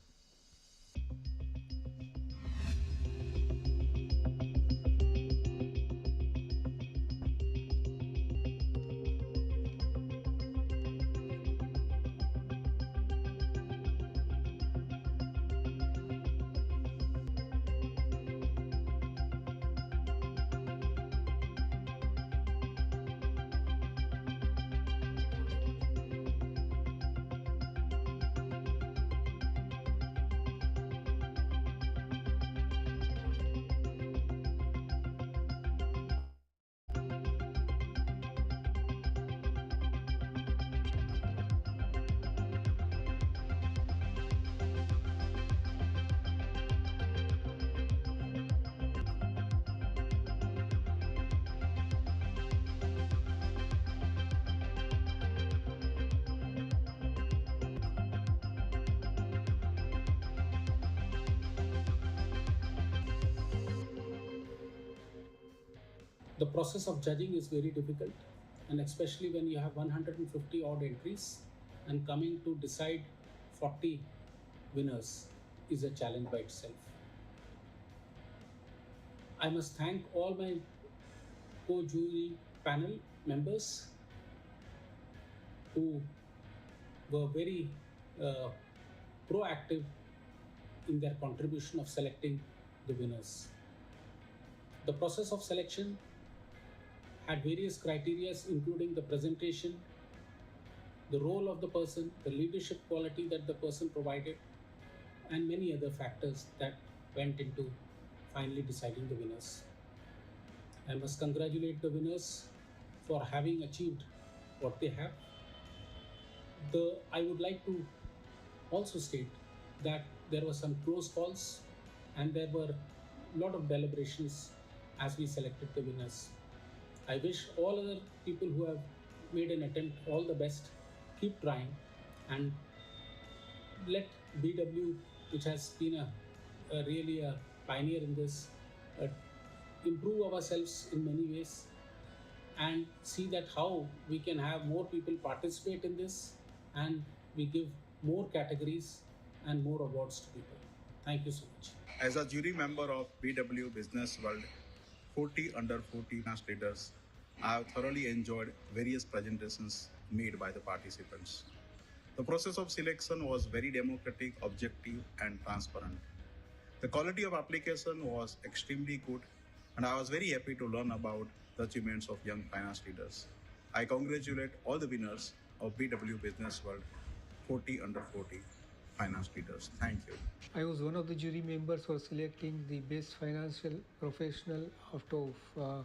The process of judging is very difficult, and especially when you have 150 odd entries and coming to decide 40 winners is a challenge by itself. I must thank all my co-jury panel members who were very proactive in their contribution of selecting the winners. The process of selection had various criteria, including the presentation, the role of the person, the leadership quality that the person provided, and many other factors that went into finally deciding the winners. I must congratulate the winners for having achieved what they have. I would like to also state that there were some close calls and there were a lot of deliberations as we selected the winners. I wish all other people who have made an attempt all the best. Keep trying and let BW, which has been really a pioneer in this, improve ourselves in many ways and see that how we can have more people participate in this and we give more categories and more awards to people. Thank you so much. As a jury member of BW Business World 40 under 40 finance leaders, I have thoroughly enjoyed various presentations made by the participants. The process of selection was very democratic, objective, and transparent. The quality of application was extremely good, and I was very happy to learn about the achievements of young finance leaders. I congratulate all the winners of BW Business World 40 under 40 finance leaders. Thank you. I was one of the jury members for selecting the best financial professional out of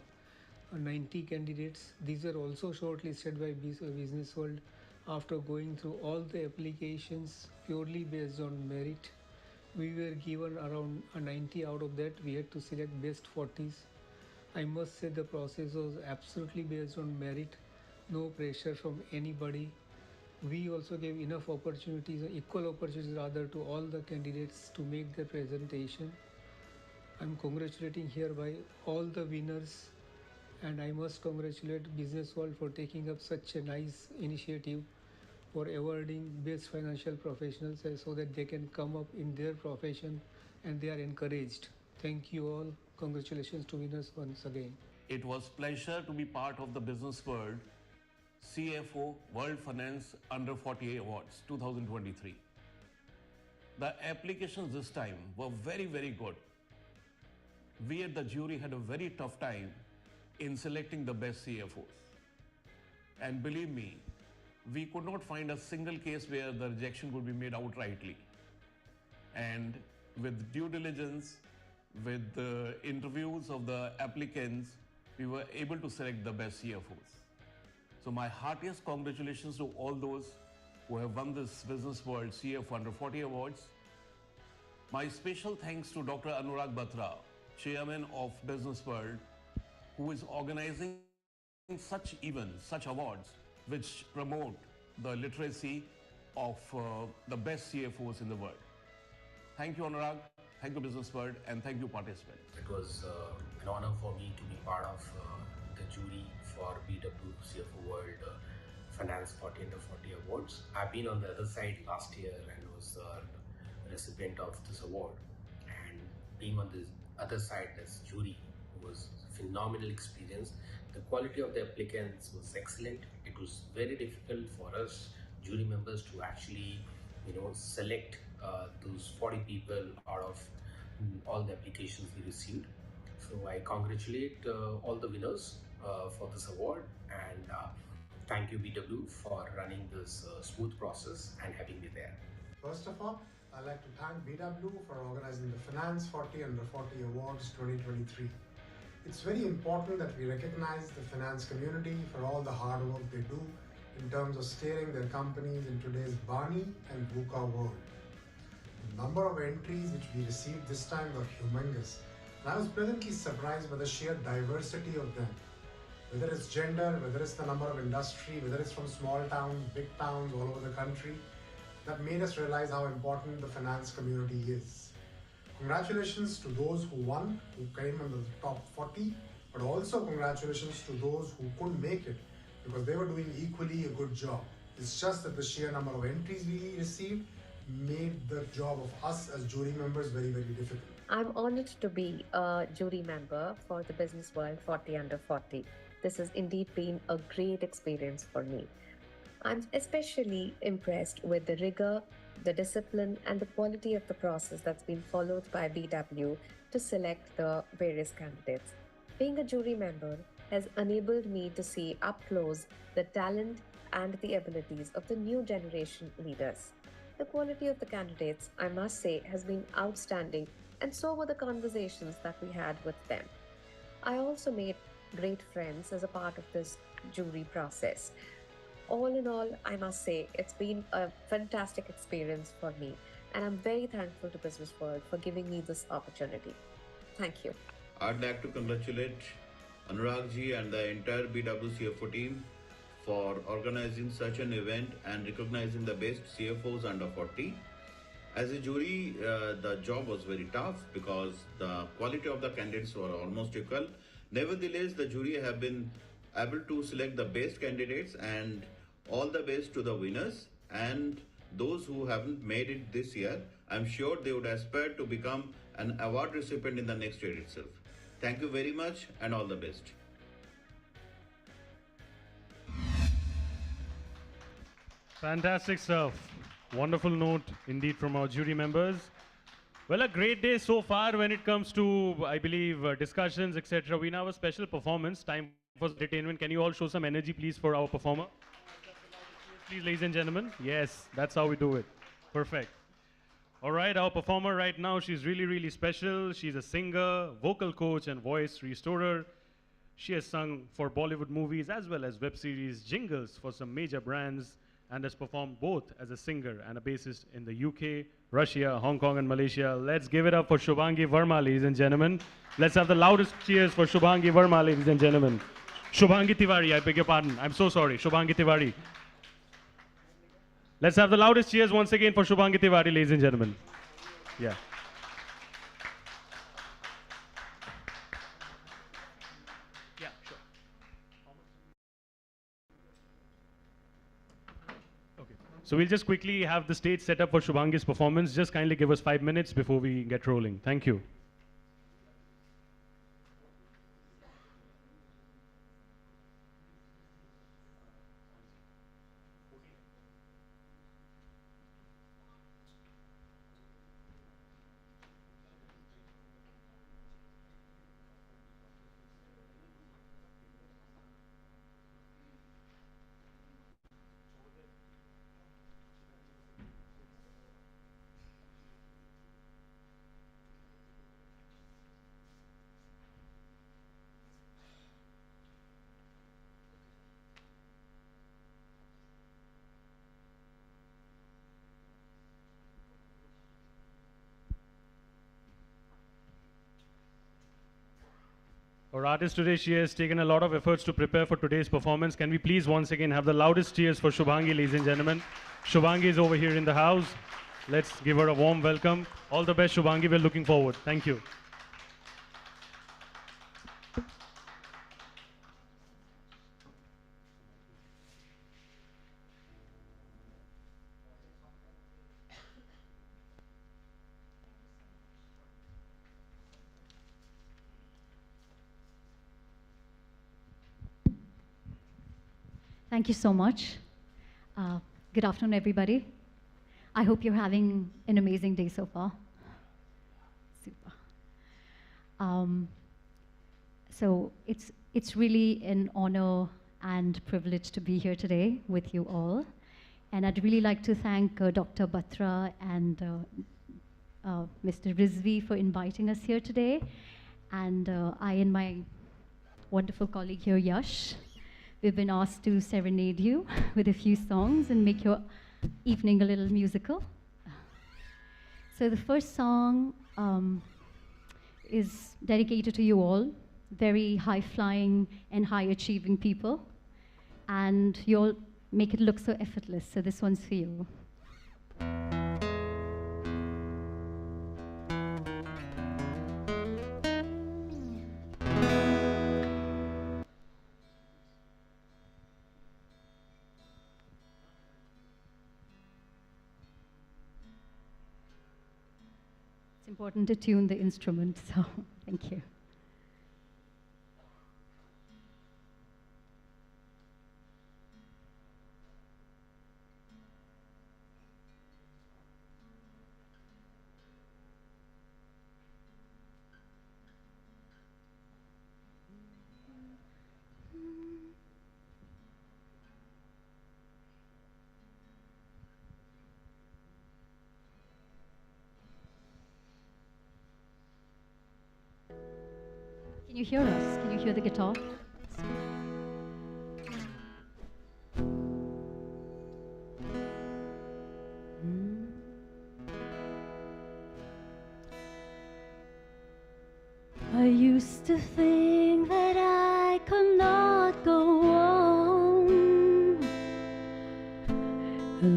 90 candidates. These are also shortlisted by Business World after going through all the applications purely based on merit. We were given around a 90 out of that. We had to select best 40s. I must say the process was absolutely based on merit, no pressure from anybody. We also gave enough opportunities, equal opportunities rather, to all the candidates to make their presentation. I'm congratulating hereby all the winners, and I must congratulate Business World for taking up such a nice initiative for awarding best financial professionals so that they can come up in their profession and they are encouraged. Thank you all. Congratulations to winners once again. It was pleasure to be part of the Business World CFO World Finance Under 40 Awards 2023. The applications this time were very, very good. We at the jury had a very tough time in selecting the best CFOs. And believe me, we could not find a single case where the rejection could be made outrightly. And with due diligence, with the interviews of the applicants, we were able to select the best CFOs. So my heartiest congratulations to all those who have won this Business World CFO Under 40 Awards. My special thanks to Dr. Anurag Batra, Chairman of Business World, who is organizing such events, such awards, which promote the literacy of the best CFOs in the world. Thank you, Anurag. Thank you, Business World, and thank you, participants. It was an honor for me to be part of the jury for BW CFO World Finance 40 Under 40 Awards. I've been on the other side last year and was the recipient of this award. And being on the other side as jury was a phenomenal experience. The quality of the applicants was excellent. It was very difficult for us jury members to actually, select those 40 people out of all the applications we received. So I congratulate all the winners for this award, and thank you BW for running this smooth process and having me there. First of all, I'd like to thank BW for organizing the Finance 40 Under 40 Awards 2023. It's very important that we recognize the finance community for all the hard work they do in terms of scaling their companies in today's Bani and VUCA world. The number of entries which we received this time were humongous, and I was pleasantly surprised by the sheer diversity of them. Whether it's gender, whether it's the number of industry, whether it's from small towns, big towns all over the country, that made us realize how important the finance community is. Congratulations to those who won, who came in the top 40, but also congratulations to those who couldn't make it because they were doing equally a good job. It's just that the sheer number of entries we received made the job of us as jury members very, very difficult. I'm honored to be a jury member for the Business World 40 Under 40. This has indeed been a great experience for me. I'm especially impressed with the rigor, the discipline, and the quality of the process that's been followed by BW to select the various candidates. Being a jury member has enabled me to see up close the talent and the abilities of the new generation leaders. The quality of the candidates, I must say, has been outstanding, and so were the conversations that we had with them. I also made great friends as a part of this jury process. All in all, I must say, it's been a fantastic experience for me, and I'm very thankful to Business World for giving me this opportunity. Thank you. I'd like to congratulate Anurag ji and the entire BW CFO team for organizing such an event and recognizing the best CFOs under 40. As a jury, the job was very tough because the quality of the candidates were almost equal. Nevertheless, the jury have been able to select the best candidates, and all the best to the winners, and those who haven't made it this year. I'm sure they would aspire to become an award recipient in the next year itself. Thank you very much and all the best. Fantastic stuff. Wonderful note indeed from our jury members. Well, a great day so far when it comes to, I believe, discussions, etc. We now have a special performance. Time for entertainment. Can you all show some energy, please, for our performer? Please, ladies and gentlemen. Yes, that's how we do it. Perfect. All right, our performer right now, she's really, really special. She's a singer, vocal coach, and voice restorer. She has sung for Bollywood movies as well as web series jingles for some major brands, and has performed both as a singer and a bassist in the UK, Russia, Hong Kong, and Malaysia. Let's give it up for Shubhangi Verma, ladies and gentlemen. Let's have the loudest cheers for Shubhangi Verma, ladies and gentlemen. Shubhangi Tiwari, I beg your pardon. I'm so sorry. Shubhangi Tiwari. Let's have the loudest cheers once again for Shubhangi Tiwari, ladies and gentlemen. Yeah. Yeah, sure. Okay. So we'll just quickly have the stage set up for Shubhangi's performance. Just kindly give us 5 minutes before we get rolling. Thank you. Our artist today, she has taken a lot of efforts to prepare for today's performance. Can we please once again have the loudest cheers for Shubhangi, ladies and gentlemen. Shubhangi is over here in the house. Let's give her a warm welcome. All the best, Shubhangi. We're looking forward. Thank you. Thank you so much. Good afternoon, everybody. I hope you're having an amazing day so far. Super. So it's really an honor and privilege to be here today with you all. And I'd really like to thank Dr. Batra and Mr. Rizvi for inviting us here today. And I and my wonderful colleague here, Yash, we've been asked to serenade you with a few songs and make your evening a little musical. So the first song is dedicated to you all, very high-flying and high-achieving people. And you all make it look so effortless, so this one's for you. It's important to tune the instrument, so thank you. Can you hear us? Can you hear the guitar? I used to think that I could not go on.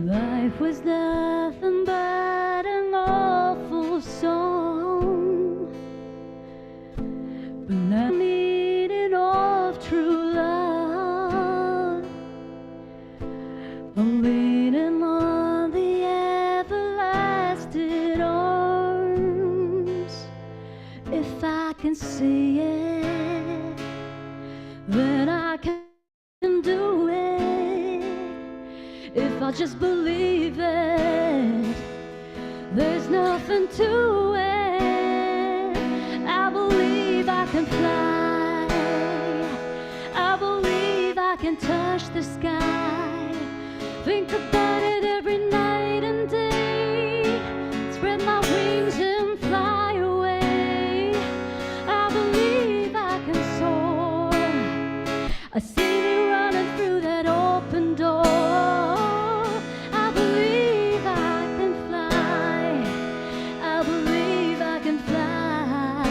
Life was nothing but an awful song. But now I'm needing of true love. I'm waiting on the everlasting arms. If I can see it, then I can do it. If I just believe it, there's nothing to it. I believe I can fly. I believe I can touch the sky. Think about it every night and day. Spread my wings and fly away. I believe I can soar. I see me running through that open door. I believe I can fly. I believe I can fly.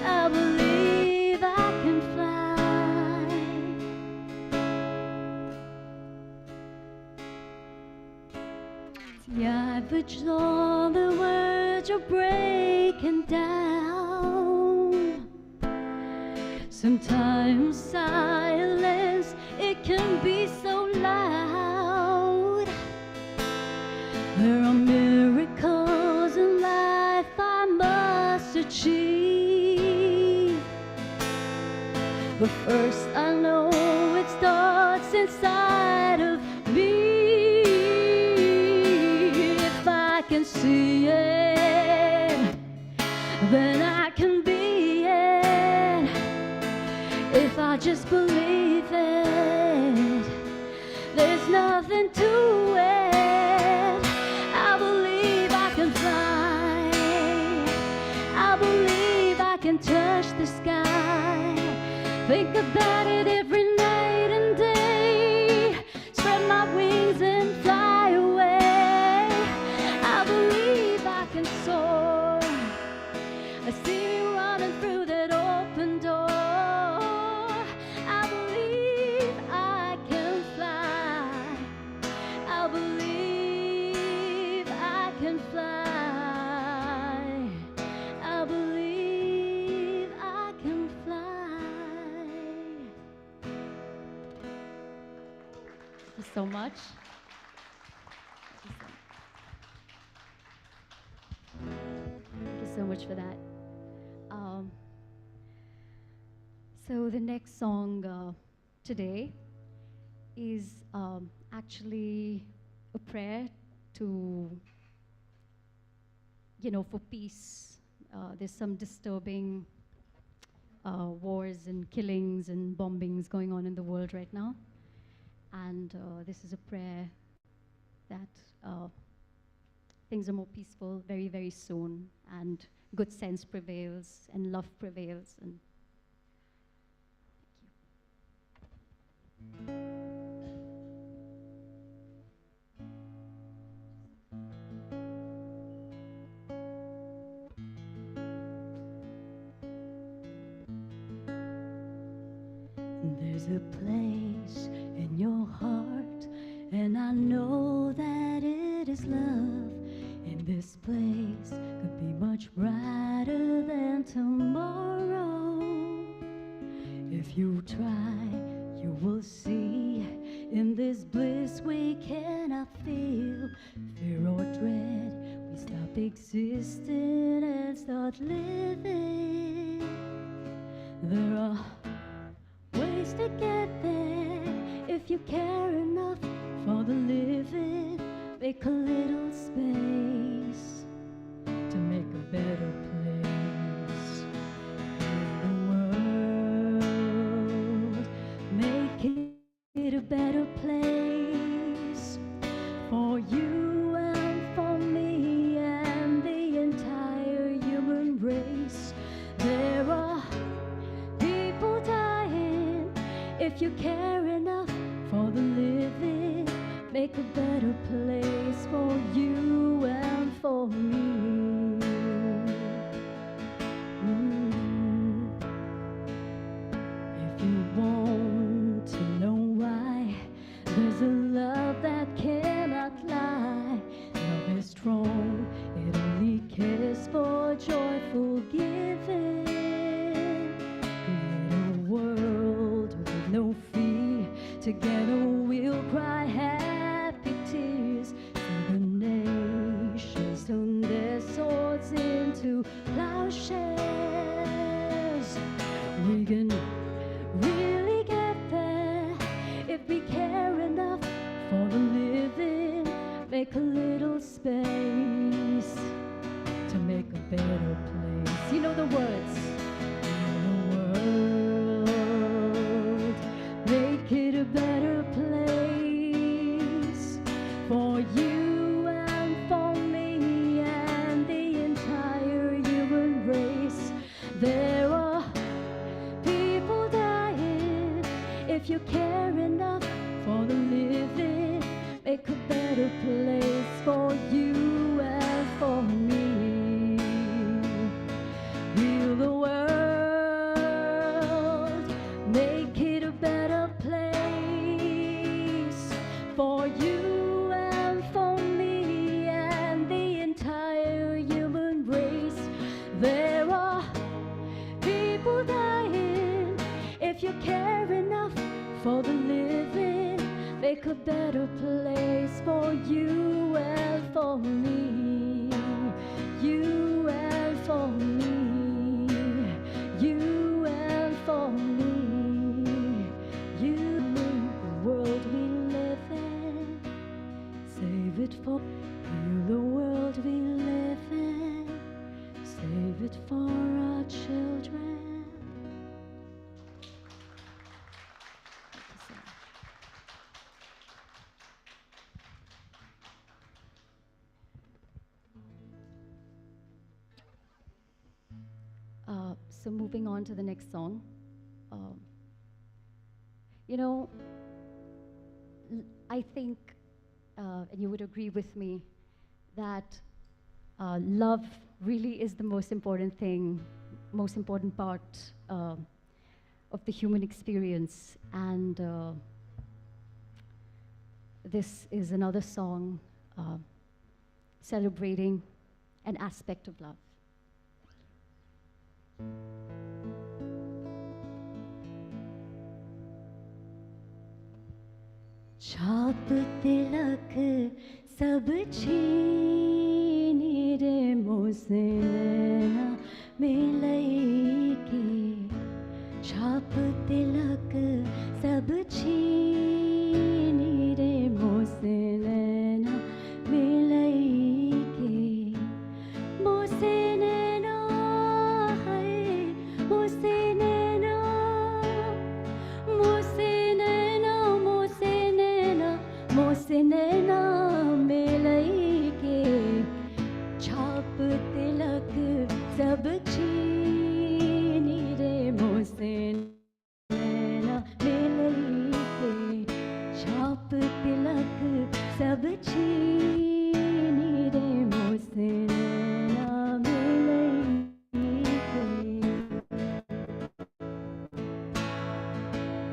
I believe I can fly. The average all the words are breaking down. Sometimes silence, it can be so loud. There are miracles in life I must achieve. But first I know it starts inside of me. If I can see it, then I can be it. If I just believe it, there's nothing to it. I believe I can fly. I believe I can touch the sky. Think about it every night and day. Spread my wings and fly away. I believe I can soar. I see you running through that open door. I believe I can fly. I believe I can fly. I believe I can fly. Thank you so much. Thank you so much for that. So the next song today is actually a prayer to, for peace. There's some disturbing wars and killings and bombings going on in the world right now. And this is a prayer that things are more peaceful very, very soon, and good sense prevails, and love prevails. And there's a place in your heart, and I know that it is love. In this place could be much brighter than tomorrow. If you try, you will see. In this bliss we cannot feel fear or dread. We stop existing and start living. There are ways to get there if you care enough for the living. Make a little space to make a better place in the world. Make it a better place for you and for me and the entire human race. There are people dying. If you care enough for the living, make a better place for you and for me. If you want to know why, there's a love that cannot lie. Love is strong, it only cares for joyful giving. Create a world with no fear. Together we'll cry happy tears. See the nations turn their swords into plowshares. We can really get there if we care enough for the living. Make a little space to make a better place. You know the words. Make it a better place for you and for me and the entire human race. There are people dying. If you care enough for the living, make a better place for you and for me. Heal the world, make it a better place for you and for me and the entire human race. There are people dying. If you care enough for the living, make make a better place for you and for me. You and for me. You and for me. You make the world we live in. Save it for heal the world we live in. Save it for our children. So moving on to the next song. You know, I think, and you would agree with me, that love really is the most important thing, most important part of the human experience. And this is another song celebrating an aspect of love. छाप तिलक सब छीनी रे मोसे नैना मिलई के छाप तिलक सब छीनी रे मोसे नैना मिलई के मोसे नैना है मोसे नैना मोसे नैना मोसे नैना मोसे नैना मिलई के छाप तिलक सब छीनी रे मोसे नैना मिलई के छाप तिलक सब छीनी रे मोसे नैना मिलई के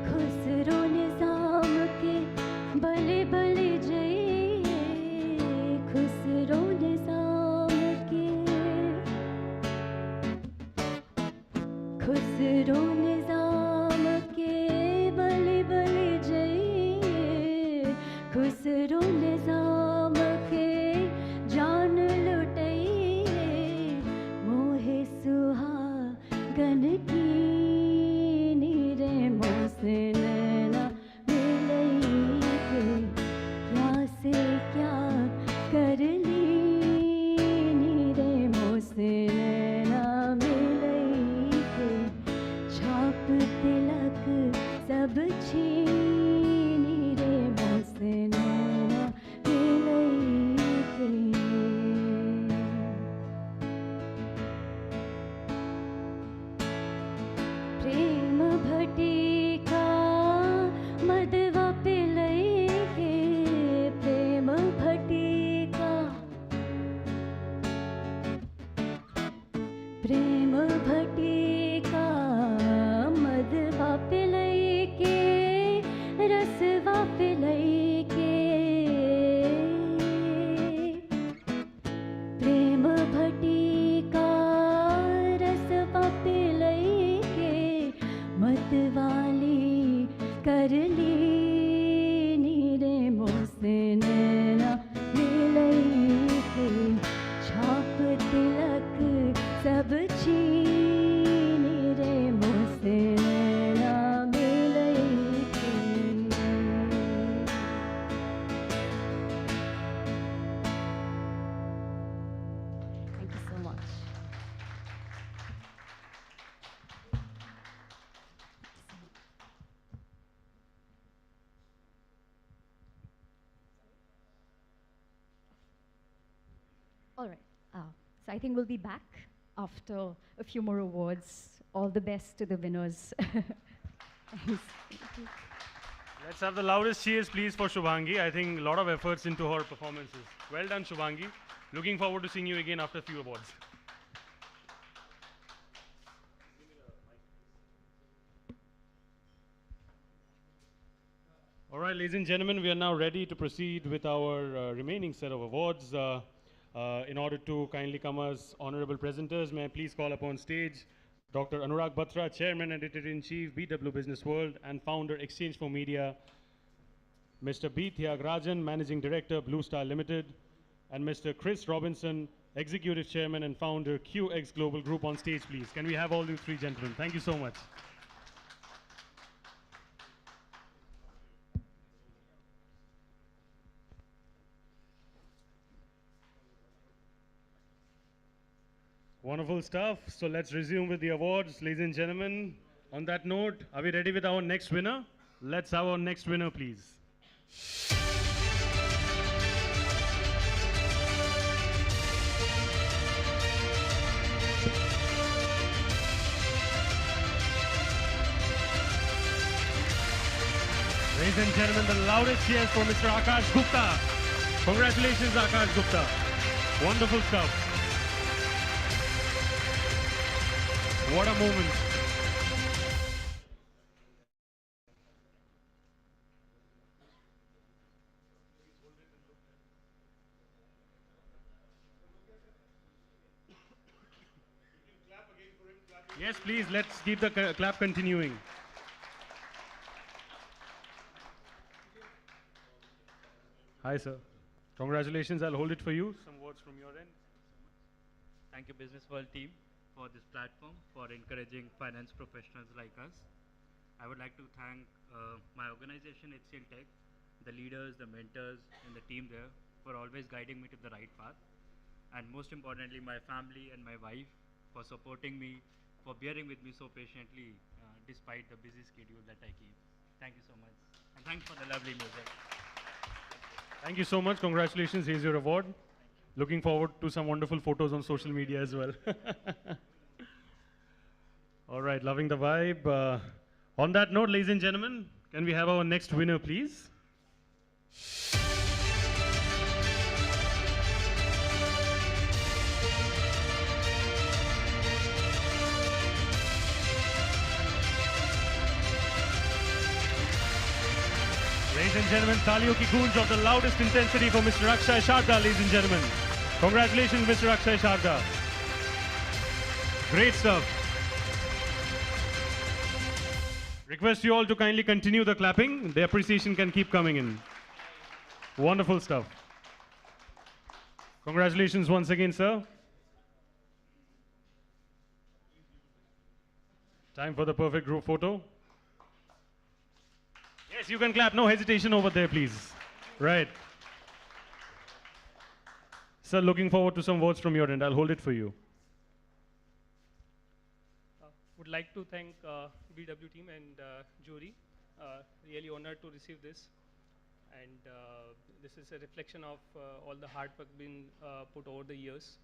खुसरो निजाम के भले भले जइए खुसरो निजाम के खुसरो निजाम के भले भले जइए खुसरो निजाम के जान लुटाइए मोहे सुहागन की नीरे मोसे नैना मिलई के क्या से क्या कर ली नीरे मोसे नैना मिलई के छाप तिलक सब छीनी रे मोसे नैना मिलई के प्रेम भटिका मदवा पिलई के प्रेम भटिका प्रेम भटिका मदवा पिलई के रसवा पिलई के प्रेम भटिका रसवा पिलई के मतवाली कर ली नीरे मोसे नैना मिलई के छाप तिलक सब छीनी रे मोसे नैना मिलई के Thank you so much. All right. So I think we'll be back after a few more awards. All the best to the winners. Thanks. Let's have the loudest cheers, please, for Shubhangi. I think a lot of efforts into her performances. Well done, Shubhangi. Looking forward to seeing you again after a few awards. All right, ladies and gentlemen, we are now ready to proceed with our remaining set of awards. In order to kindly come as honorable presenters, may I please call upon stage Dr. Anurag Batra, Chairman and Editor-in-Chief, BW Business World, and Founder, Exchange for Media. Mr. B. Thiagarajan, Managing Director, Blue Star Limited, and Mr. Chris Robinson, Executive Chairman and Founder, QX Global Group on stage, please. Can we have all you three gentlemen? Thank you so much. Wonderful stuff. So let's resume with the awards, ladies and gentlemen. On that note, are we ready with our next winner? Let's have our next winner, please. Ladies and gentlemen, the loudest cheers for Mr. Akash Gupta. Congratulations, Akash Gupta. Wonderful stuff. What a moment. Yes, please, let's keep the clap continuing. Hi, sir. Congratulations. I'll hold it for you. Some words from your end. Thank you, Business World team, for this platform, for encouraging finance professionals like us. I would like to thank my organization, HCL Tech, the leaders, the mentors, and the team there for always guiding me to the right path. And most importantly, my family and my wife for supporting me, for bearing with me so patiently despite the busy schedule that I keep. Thank you so much. And thanks for the lovely music. Thank you so much. Congratulations. Here's your award. Looking forward to some wonderful photos on social media as well. All right, loving the vibe. On that note, ladies and gentlemen, can we have our next winner, please? Ladies and gentlemen, taaliyon ki goonj of the loudest intensity for Mr. Akshay Sharda, ladies and gentlemen. Congratulations, Mr. Akshay Sharda. Great stuff. Request you all to kindly continue the clapping. The appreciation can keep coming in. Wonderful stuff. Congratulations once again, sir. Time for the perfect group photo. Yes, you can clap. No hesitation over there, please. Right. Sir, looking forward to some words from your end. I'll hold it for you. Would like to thank BW team and jury. Really honored to receive this. And this is a reflection of all the hard work being put over the years.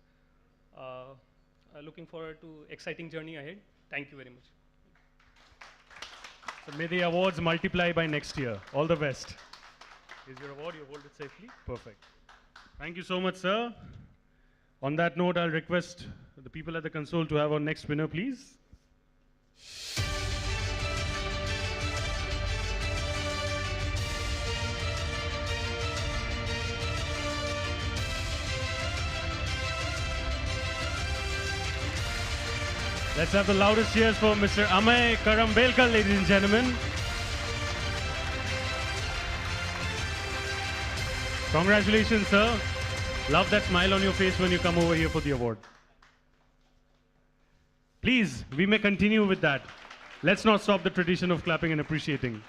Looking forward to exciting journey ahead. Thank you very much. So may the awards multiply by next year. All the best. Here's your award. You hold it safely. Perfect. Thank you so much, sir. On that note, I'll request the people at the console to have our next winner, please. Let's have the loudest cheers for Mr. Amay Karambelkar, ladies and gentlemen. Congratulations, sir. Love that smile on your face when you come over here for the award. Please, we may continue with that. Let's not stop the tradition of clapping and appreciating.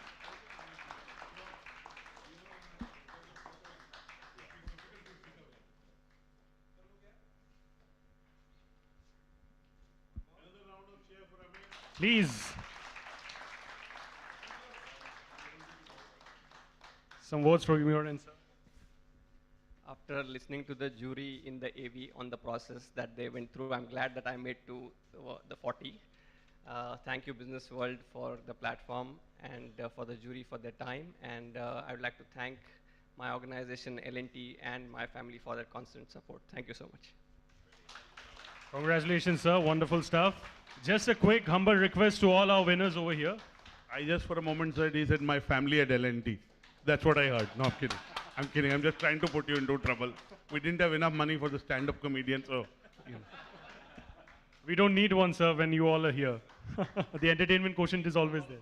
Please. Some words from your end, sir. After listening to the jury in the AV on the process that they went through, I'm glad that I made to the 40. Thank you, Business World, for the platform and for the jury for their time. And I would like to thank my organization, L&T, and my family for their constant support. Thank you so much. Congratulations, sir. Wonderful stuff. Just a quick, humble request to all our winners over here. I just for a moment said he said my family at L&T. That's what I heard. No, I'm kidding. I'm kidding. I'm just trying to put you into trouble. We didn't have enough money for the stand-up comedian, so. You know. We don't need one, sir, when you all are here. The entertainment quotient is always there.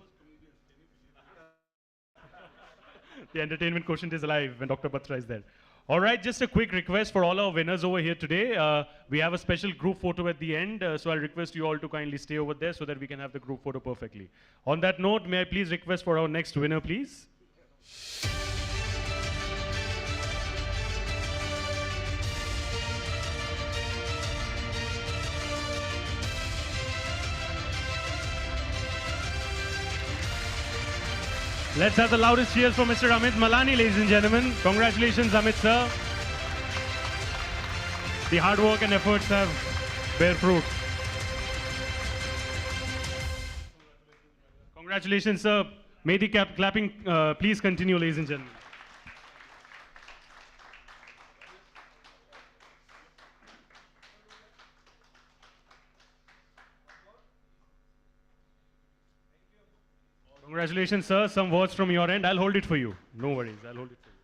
The entertainment quotient is alive when Dr. Batra is there. All right, just a quick request for all our winners over here today. We have a special group photo at the end, so I'll request you all to kindly stay over there so that we can have the group photo perfectly. On that note, may I please request for our next winner, please? Let's have the loudest cheers for Mr. Amit Malani, ladies and gentlemen. Congratulations, Amit sir. The hard work and efforts have bear fruit. Congratulations, sir. May the clapping please continue, ladies and gentlemen. Congratulations, sir. Some words from your end. I'll hold it for you. No worries. I'll hold it for you.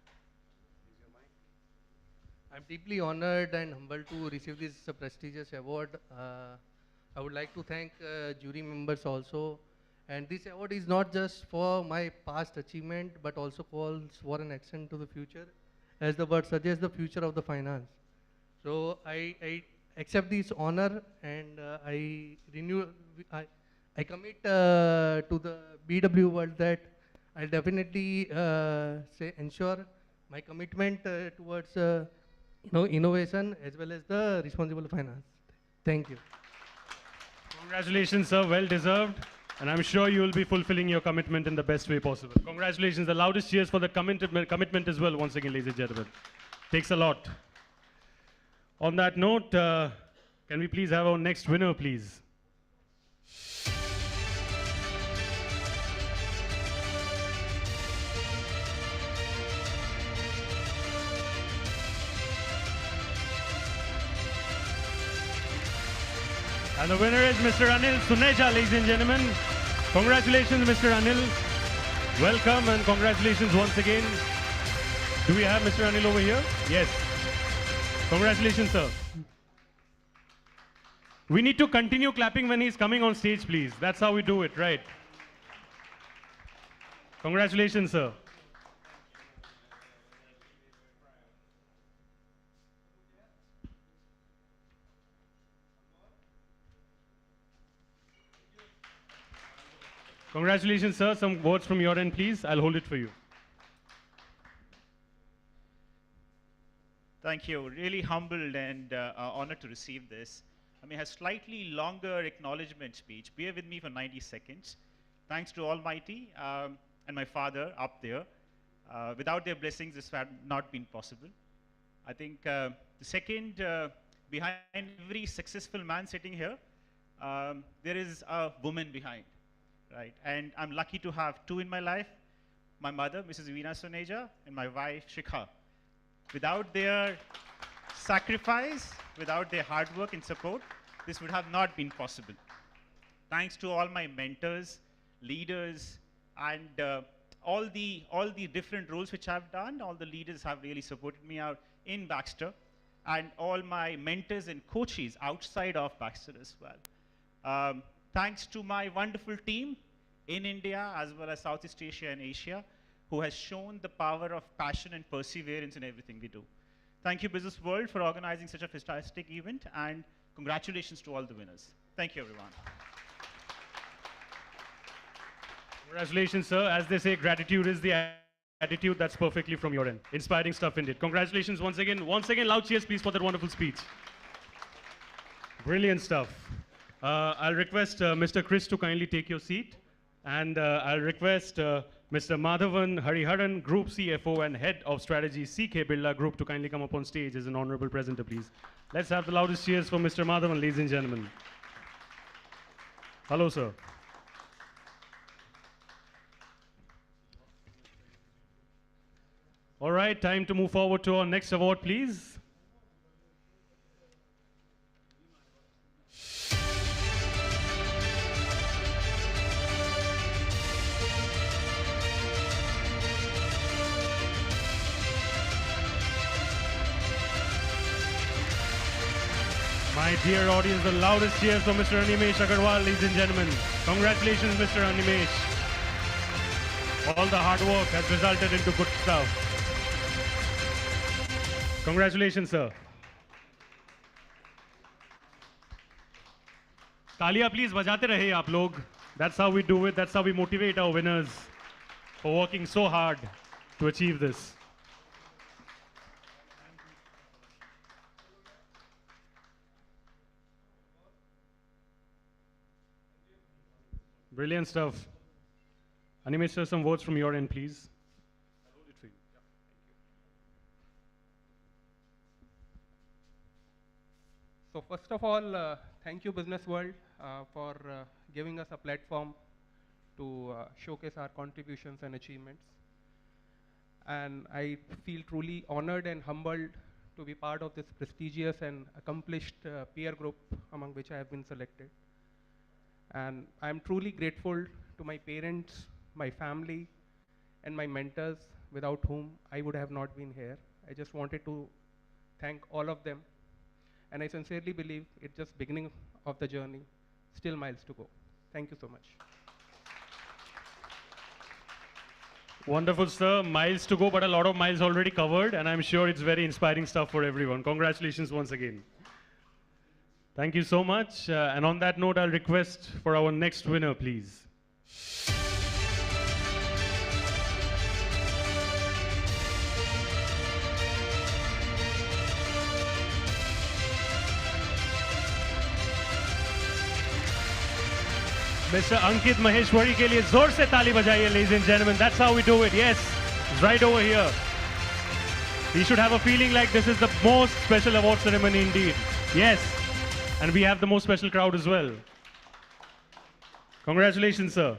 I'm deeply honored and humbled to receive this prestigious award. I would like to thank jury members also. And this award is not just for my past achievement, but also calls for an action to the future, as the word suggests, the future of the finance. So I accept this honor, and I commit to the BW world that I'll definitely ensure my commitment towards innovation as well as the responsible finance. Thank you. Congratulations, sir. Well deserved. And I'm sure you will be fulfilling your commitment in the best way possible. Congratulations. The loudest cheers for the commitment as well, once again, ladies and gentlemen. Takes a lot. On that note, can we please have our next winner, please? And the winner is Mr. Anil Suneja, ladies and gentlemen. Congratulations, Mr. Anil. Welcome and congratulations once again. Do we have Mr. Anil over here? Yes. Congratulations, sir. We need to continue clapping when he's coming on stage, please. That's how we do it, right? Congratulations, sir. Congratulations, sir. Some words from your end, please. I'll hold it for you. Thank you. Really humbled and honored to receive this. I may have slightly longer acknowledgement speech. Bear with me for 90 seconds. Thanks to Almighty and my father up there. Without their blessings, this would not been possible. I think the second, behind every successful man sitting here, there is a woman behind. Right, and I'm lucky to have two in my life, my mother, Mrs. Veena Suneja, and my wife, Shikha. Without their sacrifice, without their hard work and support, this would have not been possible. Thanks to all my mentors, leaders, and all the different roles which I've done, all the leaders have really supported me out in Baxter, and all my mentors and coaches outside of Baxter as well. Thanks to my wonderful team in India as well as Southeast Asia and Asia, who has shown the power of passion and perseverance in everything we do. Thank you, Business World, for organizing such a fantastic event, and congratulations to all the winners. Thank you, everyone. Congratulations, sir. As they say, gratitude is the attitude. That's perfectly from your end. Inspiring stuff indeed. Congratulations once again. Once again, loud cheers, please, for that wonderful speech. Brilliant stuff. I'll request Mr. Chris to kindly take your seat, and I'll request Mr. Madhavan Hariharan, Group CFO and Head of Strategy, CK Birla Group, to kindly come up on stage as an honorable presenter, please. Let's have the loudest cheers for Mr. Madhavan, ladies and gentlemen. Hello, sir. All right, time to move forward to our next award, please. My dear audience, the loudest cheers for Mr. Animesh Agarwal, ladies and gentlemen. Congratulations, Mr. Animesh. All the hard work has resulted into good stuff. Congratulations, sir. तालियां please बजाते रहे आप लोग. That's how we do it. That's how we motivate our winners for working so hard to achieve this. Brilliant stuff. Animesh sir, some words from your end, please. So first of all, thank you Business World for giving us a platform to showcase our contributions and achievements. And I feel truly honored and humbled to be part of this prestigious and accomplished peer group among which I have been selected. And I'm truly grateful to my parents, my family, and my mentors, without whom I would have not been here. I just wanted to thank all of them. And I sincerely believe it's just beginning of the journey, still miles to go. Thank you so much. Wonderful, sir. Miles to go, but a lot of miles already covered, and I'm sure it's very inspiring stuff for everyone. Congratulations once again. Thank you so much. And on that note, I'll request for our next winner, please. Mr. Ankit Maheshwari के लिए जोर से ताली बजाइए, ladies and gentlemen. That's how we do it. Yes, it's right over here. We should have a feeling like this is the most special award ceremony indeed. Yes, and we have the most special crowd as well. Congratulations, sir.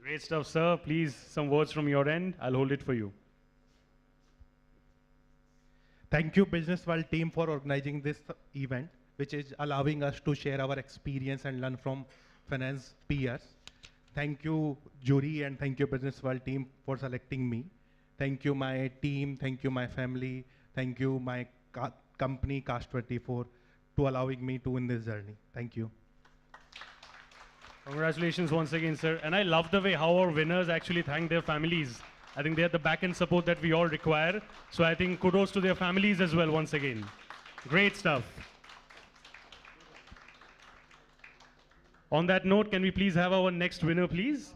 Great stuff, sir. Please, some words from your end. I'll hold it for you. Thank you, Business World team, for organizing this event, which is allowing us to share our experience and learn from finance peers. Thank you, jury, and thank you, Business World team, for selecting me. Thank you, my team. Thank you, my family. Thank you, my company, Cast24, to allowing me to win this journey. Thank you. Congratulations once again, sir. And I love the way how our winners actually thank their families. I think they are the back-end support that we all require. So I think kudos to their families as well once again. Great stuff. On that note, can we please have our next winner, please?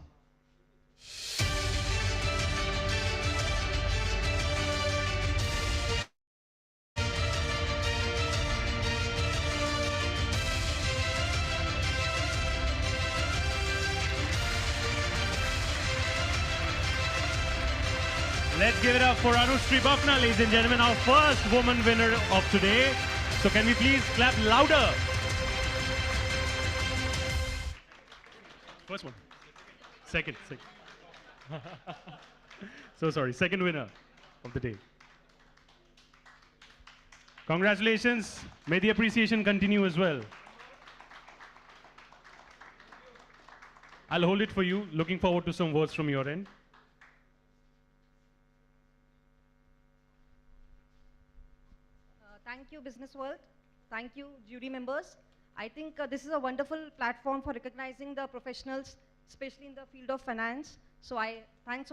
Let's give it up for Anushree Bafna, ladies and gentlemen, our first woman winner of today. So can we please clap louder? First one. Second. So sorry, second winner of the day. Congratulations. May the appreciation continue as well. I'll hold it for you. Looking forward to some words from your end. Thank you, Business World. Thank you, jury members. I think this is a wonderful platform for recognizing the professionals, especially in the field of finance. So thanks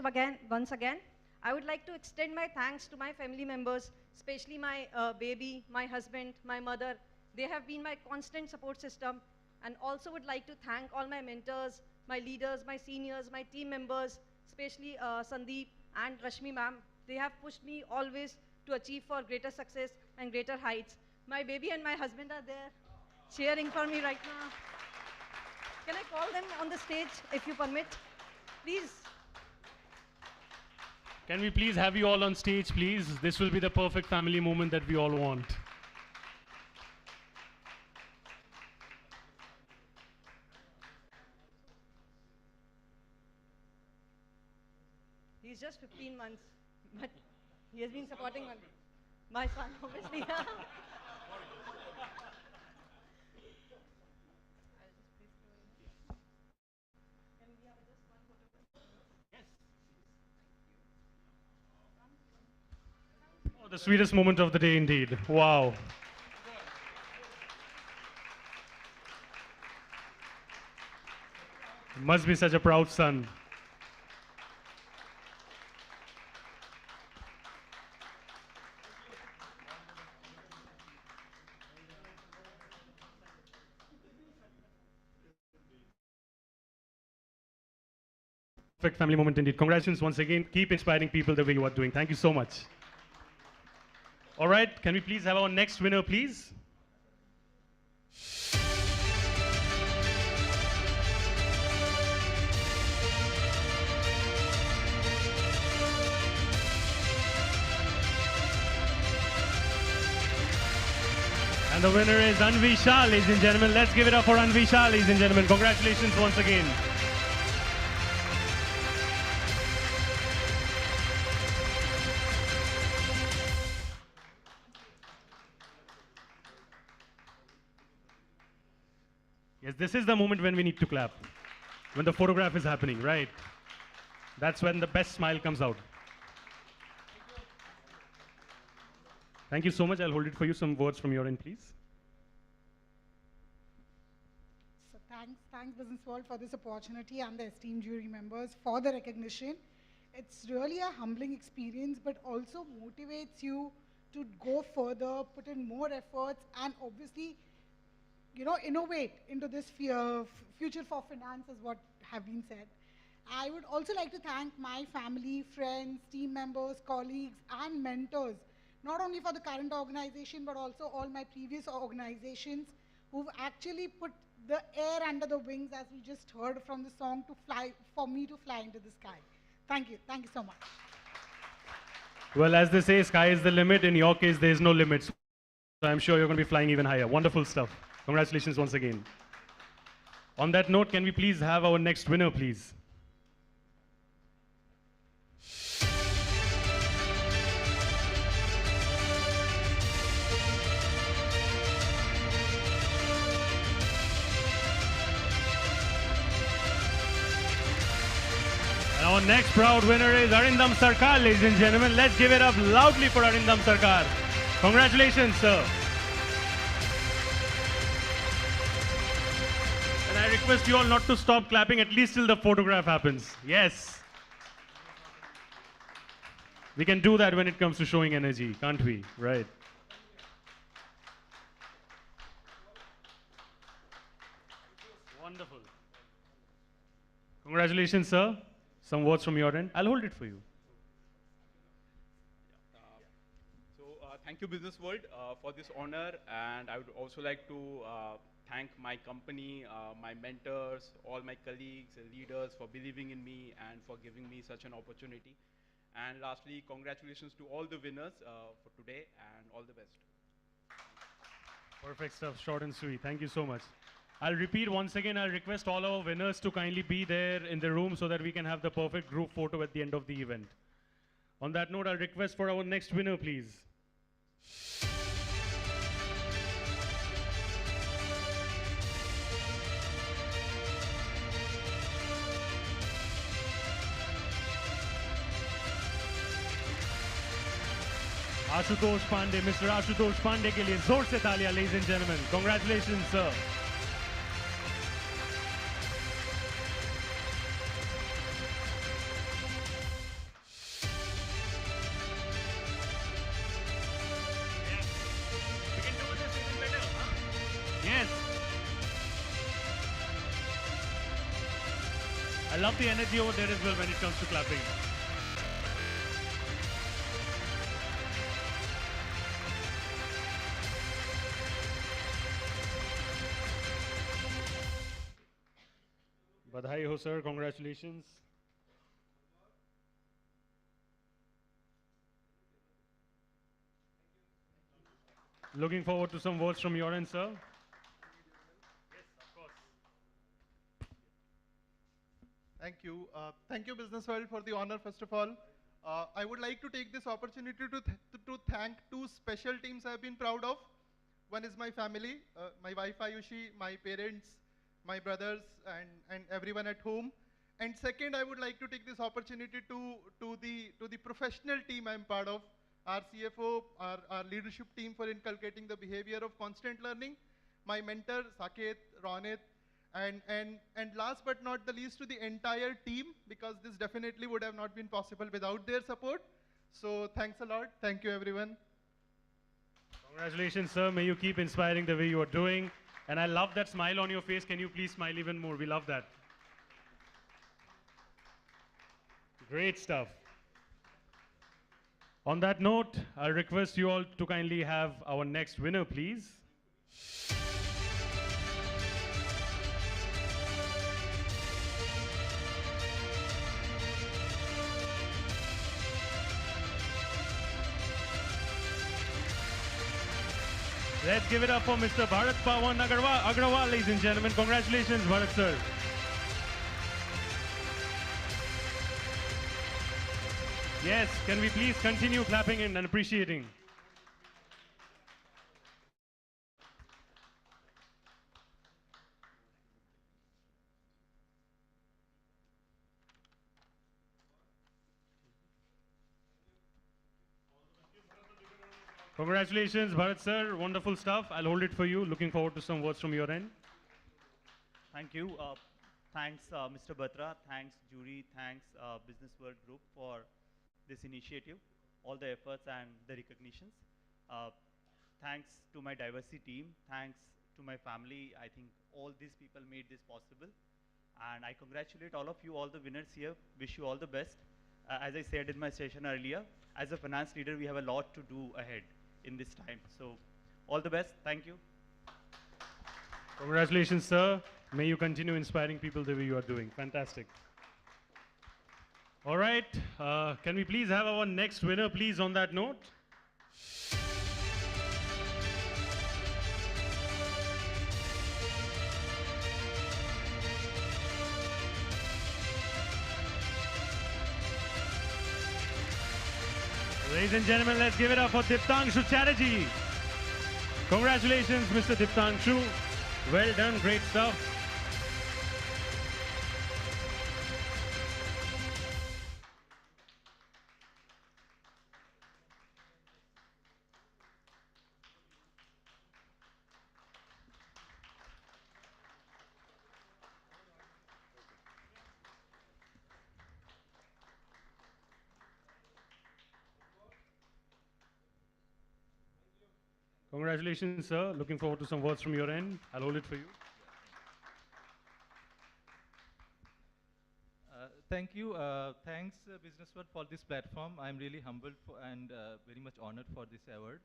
once again. I would like to extend my thanks to my family members, especially my baby, my husband, my mother. They have been my constant support system. And also would like to thank all my mentors, my leaders, my seniors, my team members, especially Sandeep and Rashmi ma'am. They have pushed me always to achieve for greater success and greater heights. My baby and my husband are there cheering for me right now. Can I call them on the stage if you permit? Please. Can we please have you all on stage, please? This will be the perfect family moment that we all want. He's just 15 months, but he has been supporting my son, obviously. The sweetest moment of the day indeed. Wow. Must be such a proud son. Perfect family moment indeed. Congratulations once again. Keep inspiring people the way you are doing. Thank you so much. All right, can we please have our next winner, please? And the winner is Anvi Shah, ladies and gentlemen. Let's give it up for Anvi Shah, ladies and gentlemen. Congratulations once again. Yes, this is the moment when we need to clap. When the photograph is happening, right? That's when the best smile comes out. Thank you so much. I'll hold it for you. Some words from your end, please. So thanks Business World for this opportunity and the esteemed jury members for the recognition. It's really a humbling experience, but also motivates you to go further, put in more efforts, and obviously, innovate into this future for finance is what have been said. I would also like to thank my family, friends, team members, colleagues, and mentors, not only for the current organization, but also all my previous organizations who've actually put the air under the wings, as we just heard from the song, for me to fly into the sky. Thank you so much. Well, as they say, sky is the limit. In your case, there is no limit. So I'm sure you're going to be flying even higher. Wonderful stuff. Congratulations once again. On that note, can we please have our next winner, please? And our next proud winner is Arindam Sarkar, ladies and gentlemen. Let's give it up loudly for Arindam Sarkar. Congratulations, sir. And I request you all not to stop clapping at least till the photograph happens. Yes. We can do that when it comes to showing energy, can't we? Right. Wonderful. Congratulations, sir. Some words from your end. I'll hold it for you. Thank you, Business World, for this honor, and I would also like to thank my company, my mentors, all my colleagues and leaders for believing in me and for giving me such an opportunity. And lastly, congratulations to all the winners for today, and all the best. Perfect stuff, short and sweet. Thank you so much. I'll repeat once again, I'll request all our winners to kindly be there in the room so that we can have the perfect group photo at the end of the event. On that note, I'll request for our next winner, please. Ashutosh Pandey, Mr. Ashutosh Pandey के लिए जोर से तालियां, ladies and gentlemen. Congratulations, sir. Yes. I love the energy over there as well when it comes to clapping. Badhai ho, sir. Congratulations. Looking forward to some words from your end, sir. Thank you, Business World, for the honor, first of all. I would like to take this opportunity to thank two special teams I've been proud of. One is my family, my wife Ayushi, my parents, my brothers, and everyone at home. And second, I would like to take this opportunity to the professional team I'm part of. our CFO, our leadership team for inculcating the behavior of constant learning, my mentor, Saket, Ronit, and last but not the least to the entire team, because this definitely would have not been possible without their support. So thanks a lot. Thank you, everyone. Congratulations, sir. May you keep inspiring the way you are doing. And I love that smile on your face. Can you please smile even more? We love that. Great stuff. On that note, I'll request you all to kindly have our next winner, please. Let's give it up for Mr. Bharat Pawan Agrawal, ladies and gentlemen. Congratulations, Bharat sir. Yes, can we please continue clapping and appreciating? Congratulations, Bharat sir. Wonderful stuff. I'll hold it for you. Looking forward to some words from your end. Thank you. Thanks, Mr. Batra. Thanks, jury. Thanks, Business World Group for this initiative, all the efforts and the recognitions. Thanks to my diversity team. Thanks to my family. I think all these people made this possible. And I congratulate all of you, all the winners here. Wish you all the best. As I said in my session earlier, as a finance leader, we have a lot to do ahead in this time. So all the best. Thank you. Congratulations, sir. May you continue inspiring people the way you are doing. Fantastic. All right. Can we please have our next winner, please, on that note? Ladies and gentlemen, let's give it up for Diptangshu Chatterjee. Congratulations, Mr. Diptangshu. Well done, great stuff. Congratulations, sir. Looking forward to some words from your end. I'll hold it for you. Thank you. Thanks, Business World, for this platform. I'm really humbled and very much honored for this award.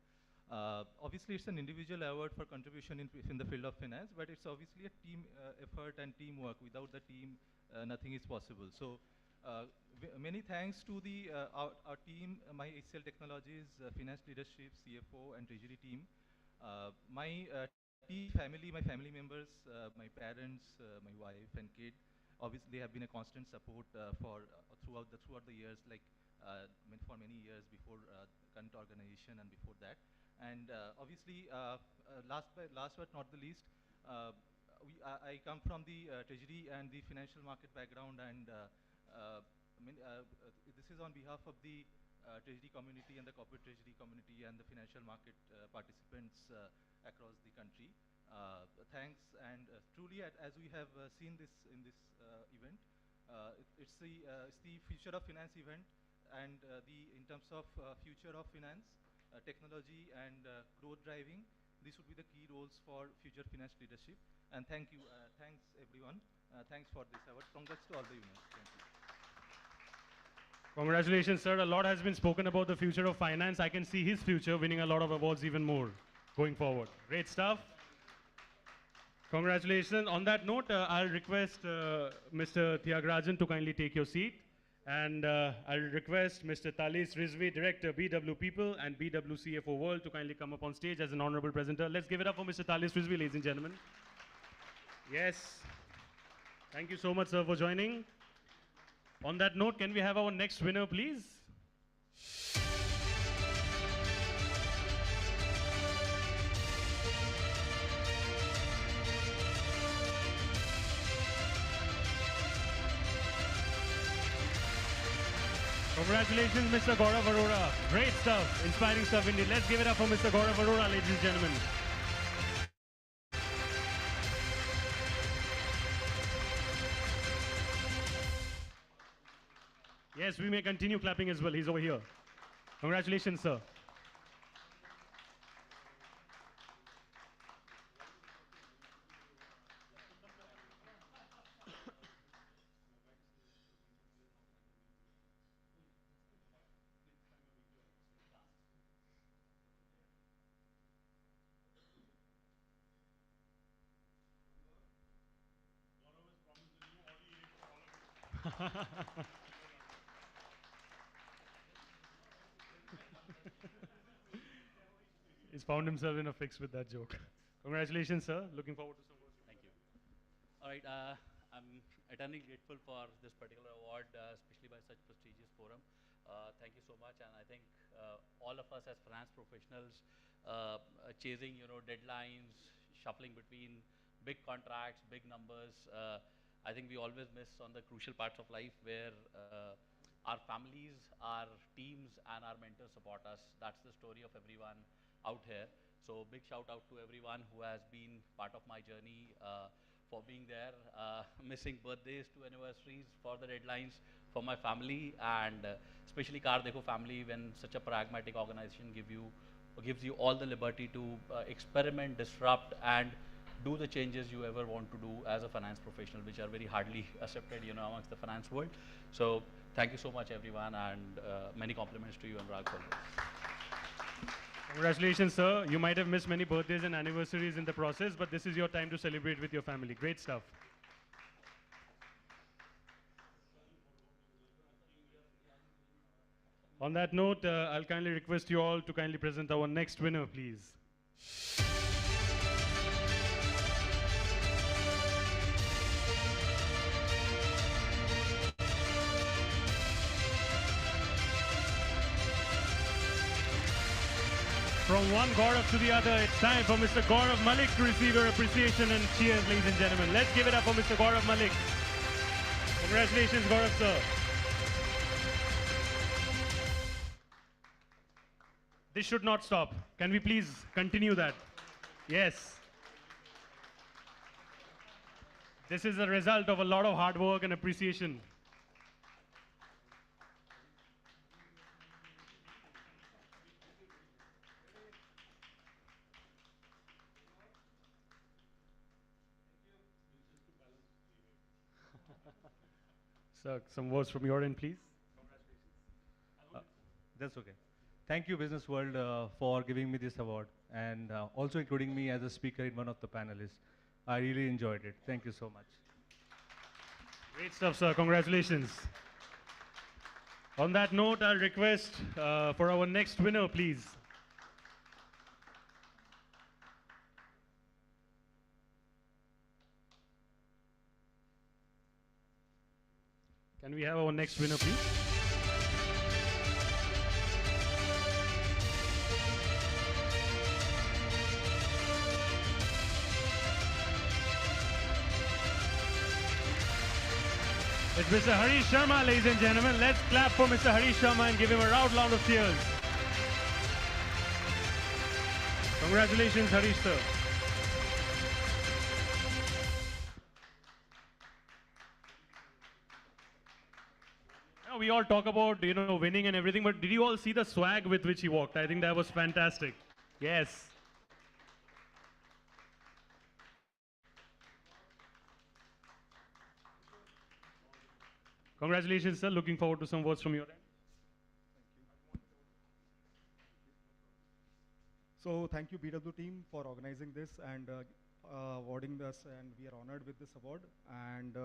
Obviously, it's an individual award for contribution in the field of finance, but it's obviously a team effort and teamwork. Without the team, nothing is possible. So, many thanks to our team, my HCL Technologies, finance leadership, CFO, and treasury team. My team, my family members, my parents, my wife and kid, obviously they have been a constant support throughout the years, like for many years before current organization and before that. And obviously, last but not the least, I come from the treasury and the financial market background, and this is on behalf of the treasury community and the corporate treasury community and the financial market participants across the country. Thanks, and truly, as we have seen this in this event, it's the future of finance event, and in terms of future of finance, technology and growth driving, these would be the key roles for future finance leadership. And thank you, thanks everyone, thanks for this award. Congrats to all the winners. Thank you. Congratulations, sir. A lot has been spoken about the future of finance. I can see his future winning a lot of awards even more going forward. Great stuff. Congratulations. On that note, I'll request Mr. Thiagarajan to kindly take your seat. And I'll request Mr. Talis Rizvi, Director, BW People and BW CFO World, to kindly come up on stage as an honorable presenter. Let's give it up for Mr. Talis Rizvi, ladies and gentlemen. Yes. Thank you so much, sir, for joining. On that note, can we have our next winner, please? Congratulations, Mr. Gaurav Arora. Great stuff, inspiring stuff indeed. Let's give it up for Mr. Gaurav Arora, ladies and gentlemen. Yes, we may continue clapping as well. He's over here. Congratulations, sir. He's found himself in a fix with that joke. Congratulations, sir. Looking forward to some work. Thank you. All right, I'm eternally grateful for this particular award, especially by such prestigious forum. Thank you so much, and I think all of us as finance professionals, chasing deadlines, shuffling between big contracts, big numbers. I think we always miss on the crucial parts of life where our families, our teams, and our mentors support us. That's the story of everyone out here. So big shout out to everyone who has been part of my journey, for being there, missing birthdays to anniversaries, for the deadlines, for my family, and especially Kar Dekho family, when such a pragmatic organization gives you all the liberty to experiment, disrupt, and do the changes you ever want to do as a finance professional, which are very hardly accepted, amongst the finance world. So thank you so much, everyone, and many compliments to you, Anurag, for this. Congratulations, sir. You might have missed many birthdays and anniversaries in the process, but this is your time to celebrate with your family. Great stuff. On that note, I'll kindly request you all to kindly present our next winner, please. From one Gaurav to the other, it's time for Mr. Gaurav Malik to receive your appreciation and cheers, ladies and gentlemen. Let's give it up for Mr. Gaurav Malik. Congratulations, Gaurav, sir. This should not stop. Can we please continue that? Yes. This is a result of a lot of hard work and appreciation. Sir, some words from your end, please. That's okay. Thank you, Business World, for giving me this award and also including me as a speaker in one of the panelists. I really enjoyed it. Thank you so much. Great stuff, sir. Congratulations. On that note, I'll request for our next winner, please. Can we have our next winner, please? It's Mr. Harish Sharma, ladies and gentlemen. Let's clap for Mr. Harish Sharma and give him a round of cheers. Congratulations, Harish, sir. Now, we all talk about, winning and everything, but did you all see the swag with which he walked? I think that was fantastic. Yes. Congratulations, sir. Looking forward to some words from your end. So thank you, BW team, for organizing this and awarding us, and we are honored with this award. And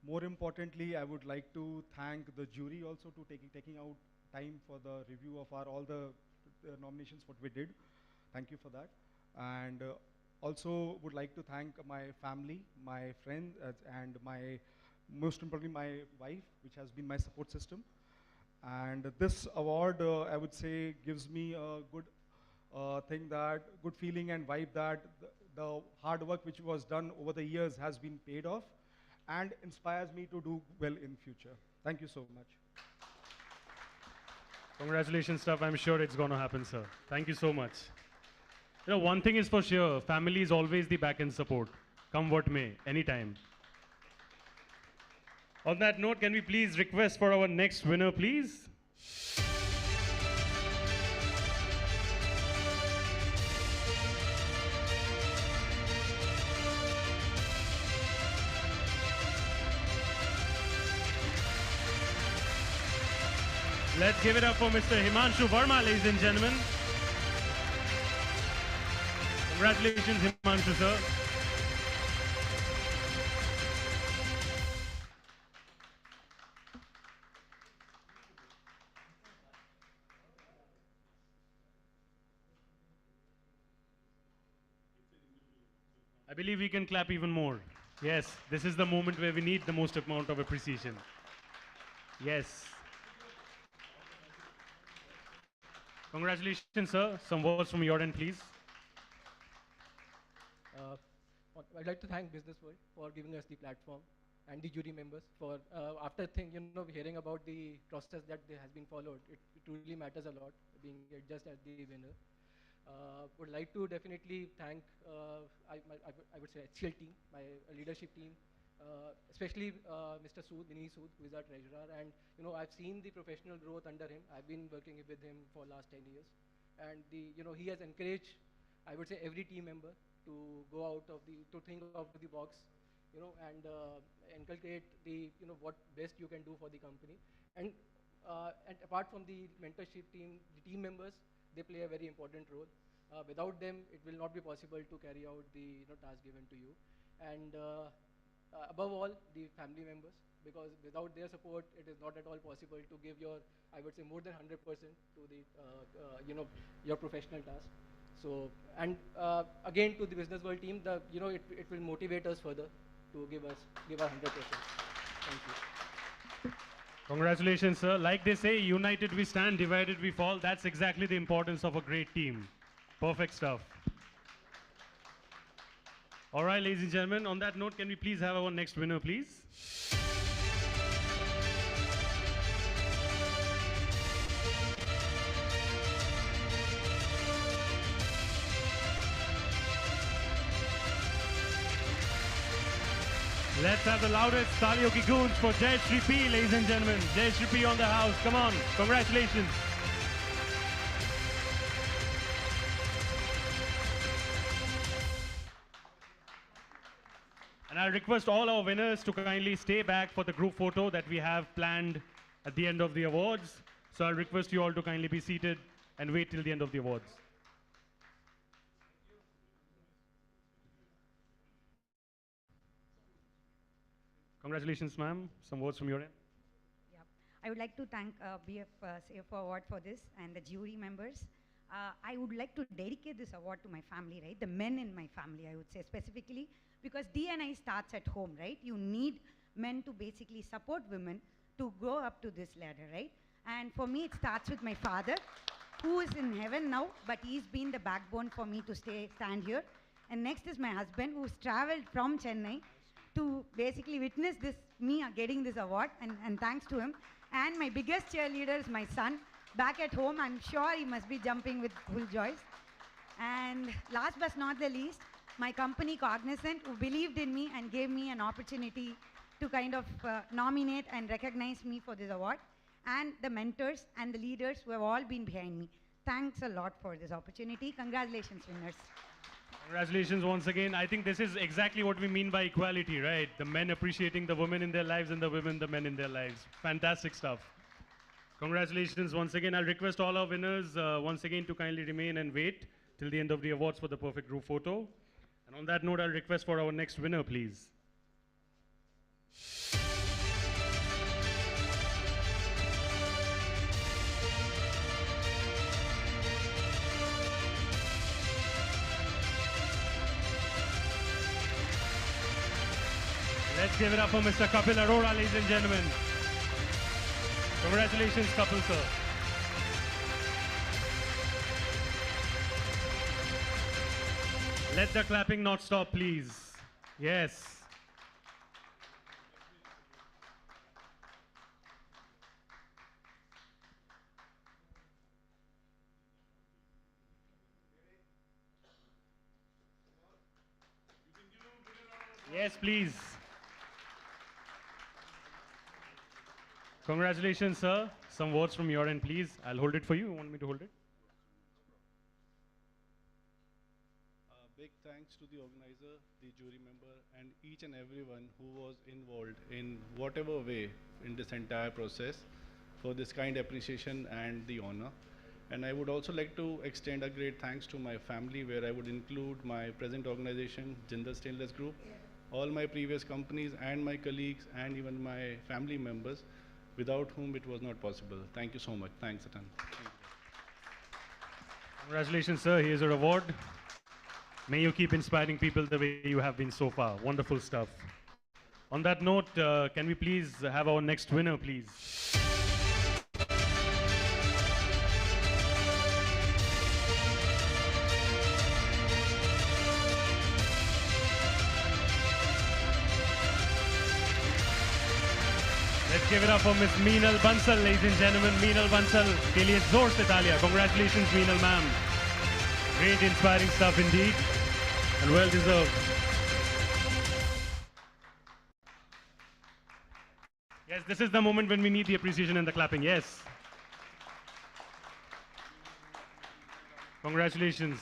more importantly, I would like to thank the jury also to taking out time for the review of all the nominations what we did. Thank you for that. And also would like to thank my family, my friends, and most importantly, my wife, which has been my support system. And this award, I would say, gives me a good good feeling and vibe that the hard work which was done over the years has been paid off and inspires me to do well in future. Thank you so much. Congratulations, stuff. I'm sure it's going to happen, sir. Thank you so much. You know, one thing is for sure, family is always the back-end support. Come what may, anytime. On that note, can we please request for our next winner, please? Let's give it up for Mr. Himanshu Verma, ladies and gentlemen. Congratulations, Himanshu, sir. I believe we can clap even more. Yes, this is the moment where we need the most amount of appreciation. Yes. Congratulations, sir. Some words from your end, please. I'd like to thank Business World for giving us the platform and the jury members for after hearing about the process that has been followed. It really matters a lot being just as the winner. Would like to definitely thank I would say HCL team, my leadership team, especially Mr. Sood, Vinny Sood, who is our treasurer, and I've seen the professional growth under him. I've been working with him for last 10 years, and he has encouraged, I would say, every team member to go out of to think out of the box, and inculcate what best you can do for the company. And apart from the mentorship team, the team members, they play a very important role. Without them, it will not be possible to carry out the task given to you. And above all, the family members, because without their support, it is not at all possible to give your, I would say, more than 100% to the, your professional task. So, and again, to the Business World team, it will motivate us further to give our 100%. Thank you. Congratulations, sir. Like they say, united we stand, divided we fall. That's exactly the importance of a great team. Perfect stuff. All right, ladies and gentlemen, on that note, can we please have our next winner, please? Let's have the loudest Taliyo ki goons for Jai Shri P, ladies and gentlemen. Jai Shri P on the house. Come on. Congratulations. And I request all our winners to kindly stay back for the group photo that we have planned at the end of the awards. So I'll request you all to kindly be seated and wait till the end of the awards. Congratulations, ma'am. Some words from your end. Yeah. I would like to thank BF CFO Award for this and the jury members. I would like to dedicate this award to my family, right? The men in my family, I would say specifically, because D&I starts at home, right? You need men to basically support women to grow up to this ladder, right? And for me, it starts with my father, who is in heaven now, but he's been the backbone for me to stand here. And next is my husband, who's traveled from Chennai to basically witness this, me getting this award, and thanks to him. And my biggest cheerleader is my son. Back at home, I'm sure he must be jumping with full joy. And last but not the least, my company Cognizant, who believed in me and gave me an opportunity to kind of nominate and recognize me for this award. And the mentors and the leaders who have all been behind me. Thanks a lot for this opportunity. Congratulations, winners. Congratulations once again. I think this is exactly what we mean by equality, right? The men appreciating the women in their lives and the women, the men in their lives. Fantastic stuff. Congratulations once again. I'll request all our winners once again to kindly remain and wait till the end of the awards for the perfect group photo. And on that note, I'll request for our next winner, please. Let's give it up for Mr. Kapil Arora, ladies and gentlemen. Congratulations, Kapil, sir. Let the clapping not stop, please. Yes. Yes, please. Congratulations, sir. Some words from your end, please. I'll hold it for you. You want me to hold it? Big thanks to the organizer, the jury member, and each and everyone who was involved in whatever way in this entire process for this kind appreciation and the honor. And I would also like to extend a great thanks to my family, where I would include my present organization, Jindal Stainless Group, all my previous companies and my colleagues and even my family members, without whom it was not possible. Thank you so much. Thanks a ton. Congratulations, sir. Here's your award. May you keep inspiring people the way you have been so far. Wonderful stuff. On that note, can we please have our next winner, please? Let's give it up for Miss Meenal Bansal, ladies and gentlemen. Meenal Bansal, ke liye zor se taaliyan. Congratulations, Meenal ma'am. Great, inspiring stuff indeed, and well deserved. Yes, this is the moment when we need the appreciation and the clapping. Yes. Congratulations.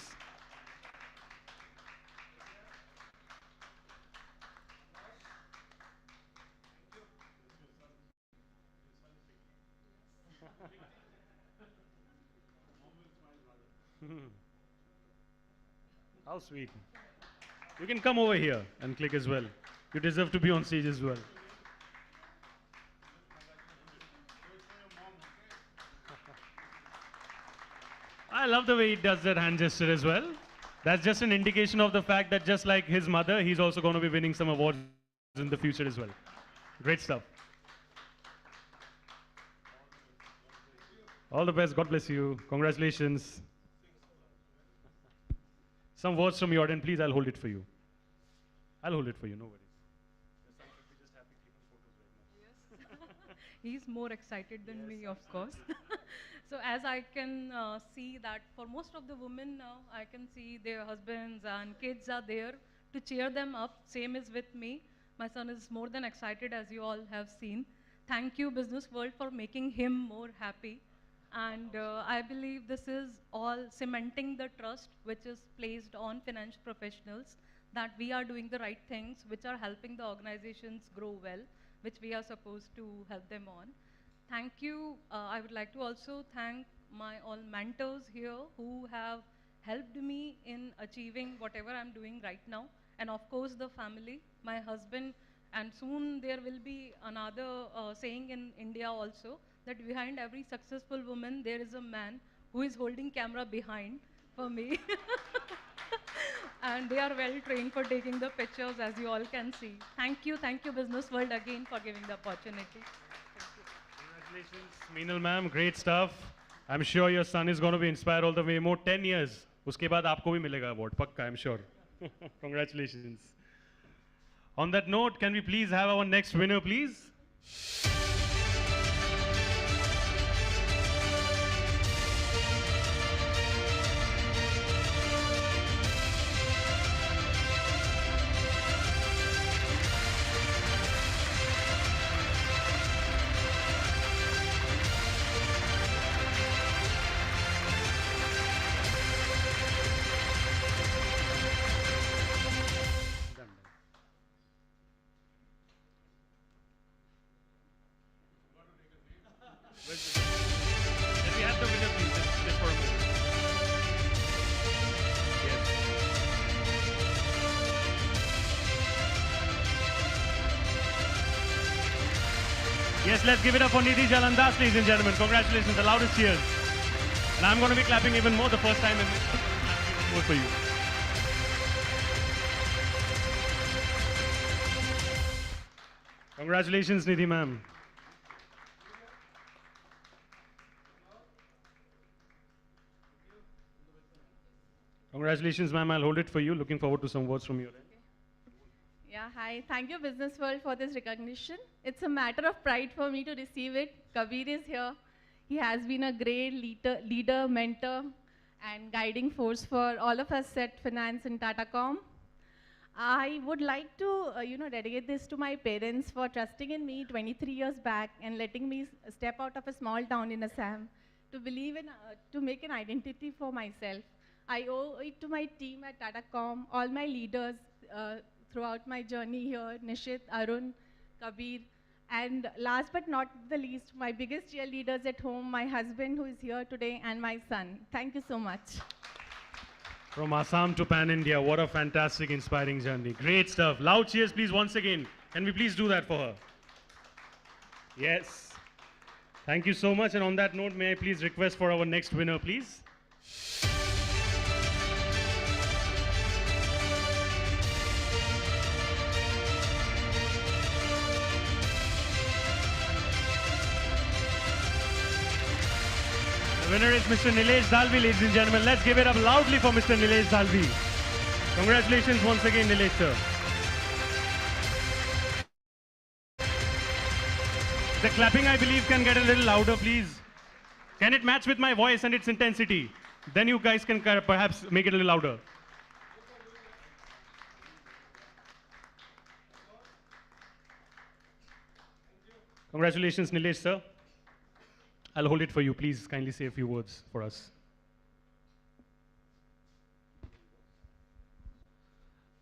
How sweet. You can come over here and click as well. You deserve to be on stage as well. I love the way he does that hand gesture as well. That's just an indication of the fact that just like his mother, he's also going to be winning some awards in the future as well. Great stuff. All the best. God bless you. Congratulations. Some words from your end, please. I'll hold it for you. I'll hold it for you. No worries. He's more excited than me, of course. So as I can see that for most of the women now, I can see their husbands and kids are there to cheer them up. Same is with me. My son is more than excited, as you all have seen. Thank you, Business World, for making him more happy. And I believe this is all cementing the trust which is placed on financial professionals, that we are doing the right things which are helping the organizations grow well, which we are supposed to help them on. Thank you. I would like to also thank my all mentors here who have helped me in achieving whatever I'm doing right now. And of course, the family, my husband, and soon there will be another saying in India also, that behind every successful woman, there is a man who is holding camera behind for me. And they are well trained for taking the pictures, as you all can see. Thank you, Business World, again for giving the opportunity. Congratulations, Meenal ma'am. Great stuff. I'm sure your son is going to be inspired all the way more. 10 years. Uske baad aapko bhi milega award. Pakka, I'm sure. Congratulations. On that note, can we please have our next winner, please? Can we have the winner, please, just for a moment? Yes, let's give it up for Nidhi Jalandas, ladies and gentlemen. Congratulations, the loudest cheers. And I'm going to be clapping even more the first time in this. More for you. Congratulations, Nidhi ma'am. Congratulations, ma'am. I'll hold it for you. Looking forward to some words from you. Yeah, hi. Thank you, Business World, for this recognition. It's a matter of pride for me to receive it. Kabir is here. He has been a great leader, mentor, and guiding force for all of us at Finance in Tatacom. I would like to, dedicate this to my parents for trusting in me 23 years back and letting me step out of a small town in Assam to believe in, to make an identity for myself. I owe it to my team at Tatacom, all my leaders throughout my journey here, Nishit, Arun, Kabir, and last but not the least, my biggest cheerleaders at home, my husband who is here today, and my son. Thank you so much. From Assam to Pan India, what a fantastic, inspiring journey. Great stuff. Loud cheers, please, once again. Can we please do that for her? Yes. Thank you so much. And on that note, may I please request for our next winner, please? The winner is Mr. Nilesh Dalvi, ladies and gentlemen. Let's give it up loudly for Mr. Nilesh Dalvi. Congratulations once again, Nilesh sir. The clapping, I believe, can get a little louder, please. Can it match with my voice and its intensity? Then you guys can perhaps make it a little louder. Congratulations, Nilesh sir. I'll hold it for you. Please kindly say a few words for us.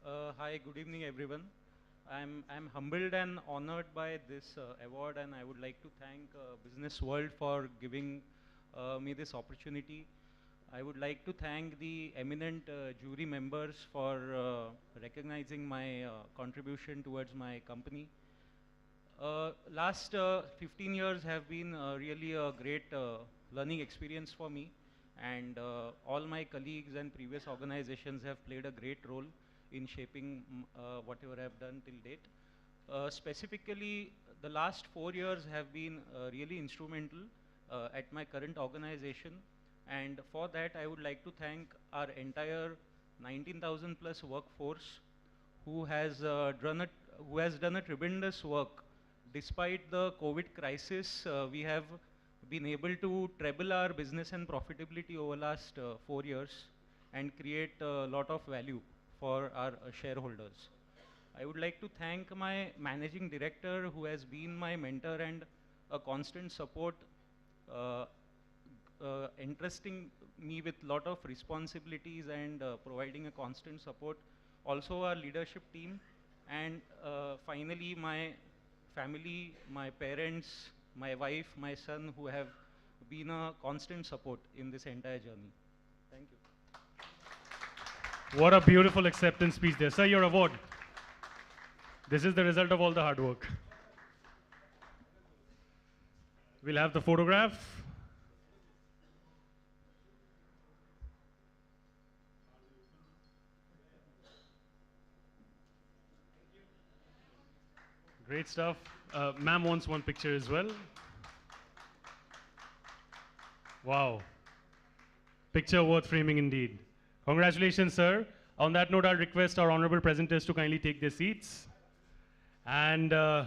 Hi, good evening, everyone. I'm humbled and honored by this award, and I would like to thank Business World for giving me this opportunity. I would like to thank the eminent jury members for recognizing my contribution towards my company. Last 15 years have been really a great learning experience for me, and all my colleagues and previous organizations have played a great role in shaping whatever I've done till date. Specifically, the last 4 years have been really instrumental at my current organization, and for that I would like to thank our entire 19,000 plus workforce who has done a tremendous work. Despite the COVID crisis, we have been able to treble our business and profitability over last 4 years and create a lot of value for our shareholders. I would like to thank my managing director who has been my mentor and a constant support, entrusting me with a lot of responsibilities and providing a constant support. Also our leadership team, and finally my family, my parents, my wife, my son, who have been a constant support in this entire journey. Thank you. What a beautiful acceptance speech there. Sir, your award. This is the result of all the hard work. We'll have the photograph. Great stuff. Ma'am wants one picture as well. Wow. Picture worth framing indeed. Congratulations, sir. On that note, I'll request our honorable presenters to kindly take their seats. And the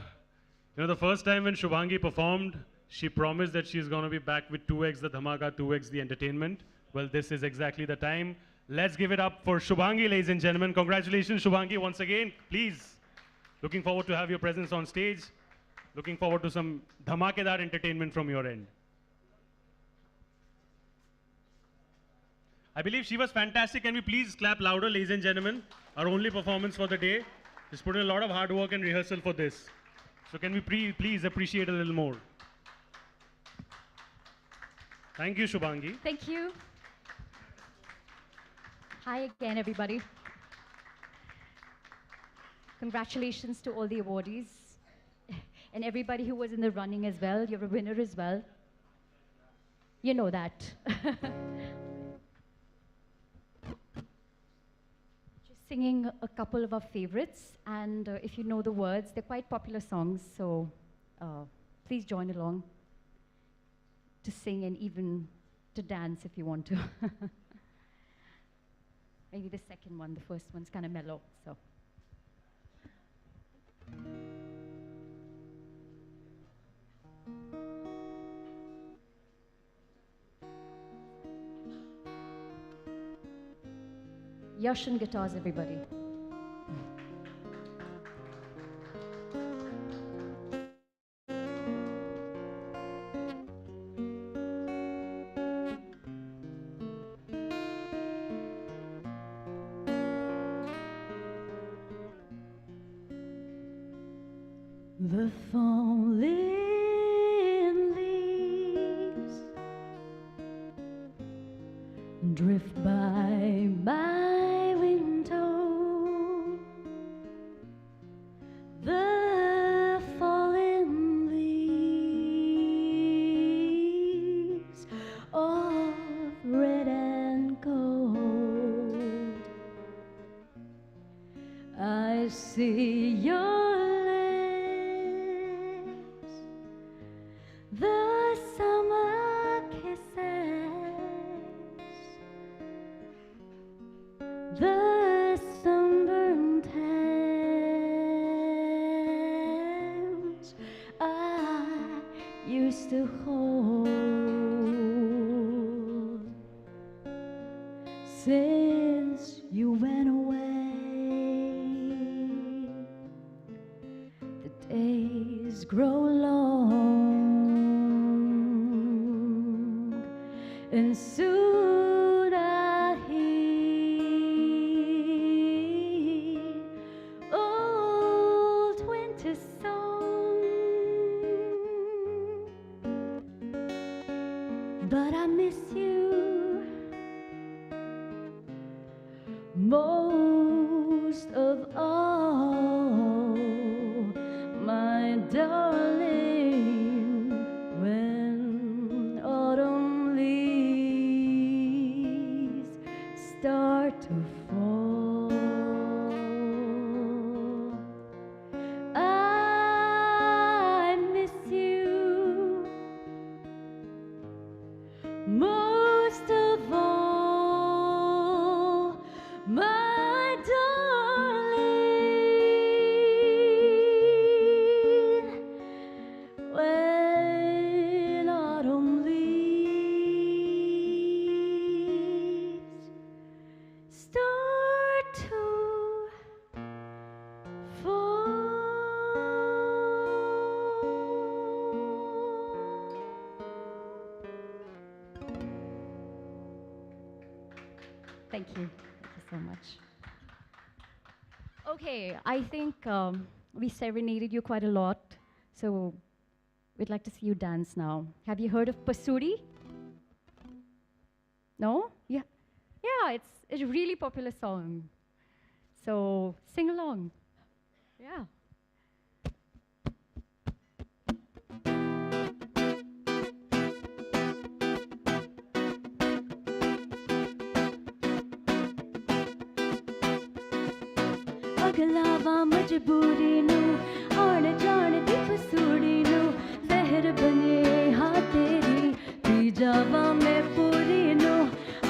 first time when Shubhangi performed, she promised that she's going to be back with 2x the dhamaka, 2x the entertainment. Well, this is exactly the time. Let's give it up for Shubhangi, ladies and gentlemen. Congratulations, Shubhangi, once again. Please. Looking forward to have your presence on stage. Looking forward to some dhamakedar entertainment from your end. I believe she was fantastic. Can we please clap louder, ladies and gentlemen? Our only performance for the day. She's put in a lot of hard work and rehearsal for this. So can we please appreciate a little more? Thank you, Shubhangi. Thank you. Hi again, everybody. Congratulations to all the awardees and everybody who was in the running as well. You're a winner as well. You know that. Just singing a couple of our favorites, and if you know the words, they're quite popular songs, so please join along to sing and even to dance if you want to. Maybe the second one, the first one's kind of mellow, so. Yash and guitars, everybody. The falling leaves drift by my window. The fallen leaves of red and gold. I see your lips, the summer kisses, the sunburned hands I used to hold. Since you went away, the days grow long, and soon I hear old winter song. But I miss you most of all, my darling, when autumn leaves start to fall. I miss you most of all, my darling, when autumn leaves start to Thank you. Thank you so much. Okay, I think we serenaded you quite a lot, so we'd like to see you dance now. Have you heard of Pasuri? No? Yeah. Yeah, it's a really popular song. So sing along. Yeah. ਅਗਲਾਵਾ ਮਜਬੂਰੀ ਨੂੰ ਆਉਣ ਜਾਣ ਦੀ ਫਸੂੜੀ ਨੂੰ ਜ਼ਹਿਰ ਬਣੇ ਹਾਂ ਤੇਰੀ ਪੀ ਜਾਵਾਂ ਮੈਂ ਪੂਰੀ ਨੂੰ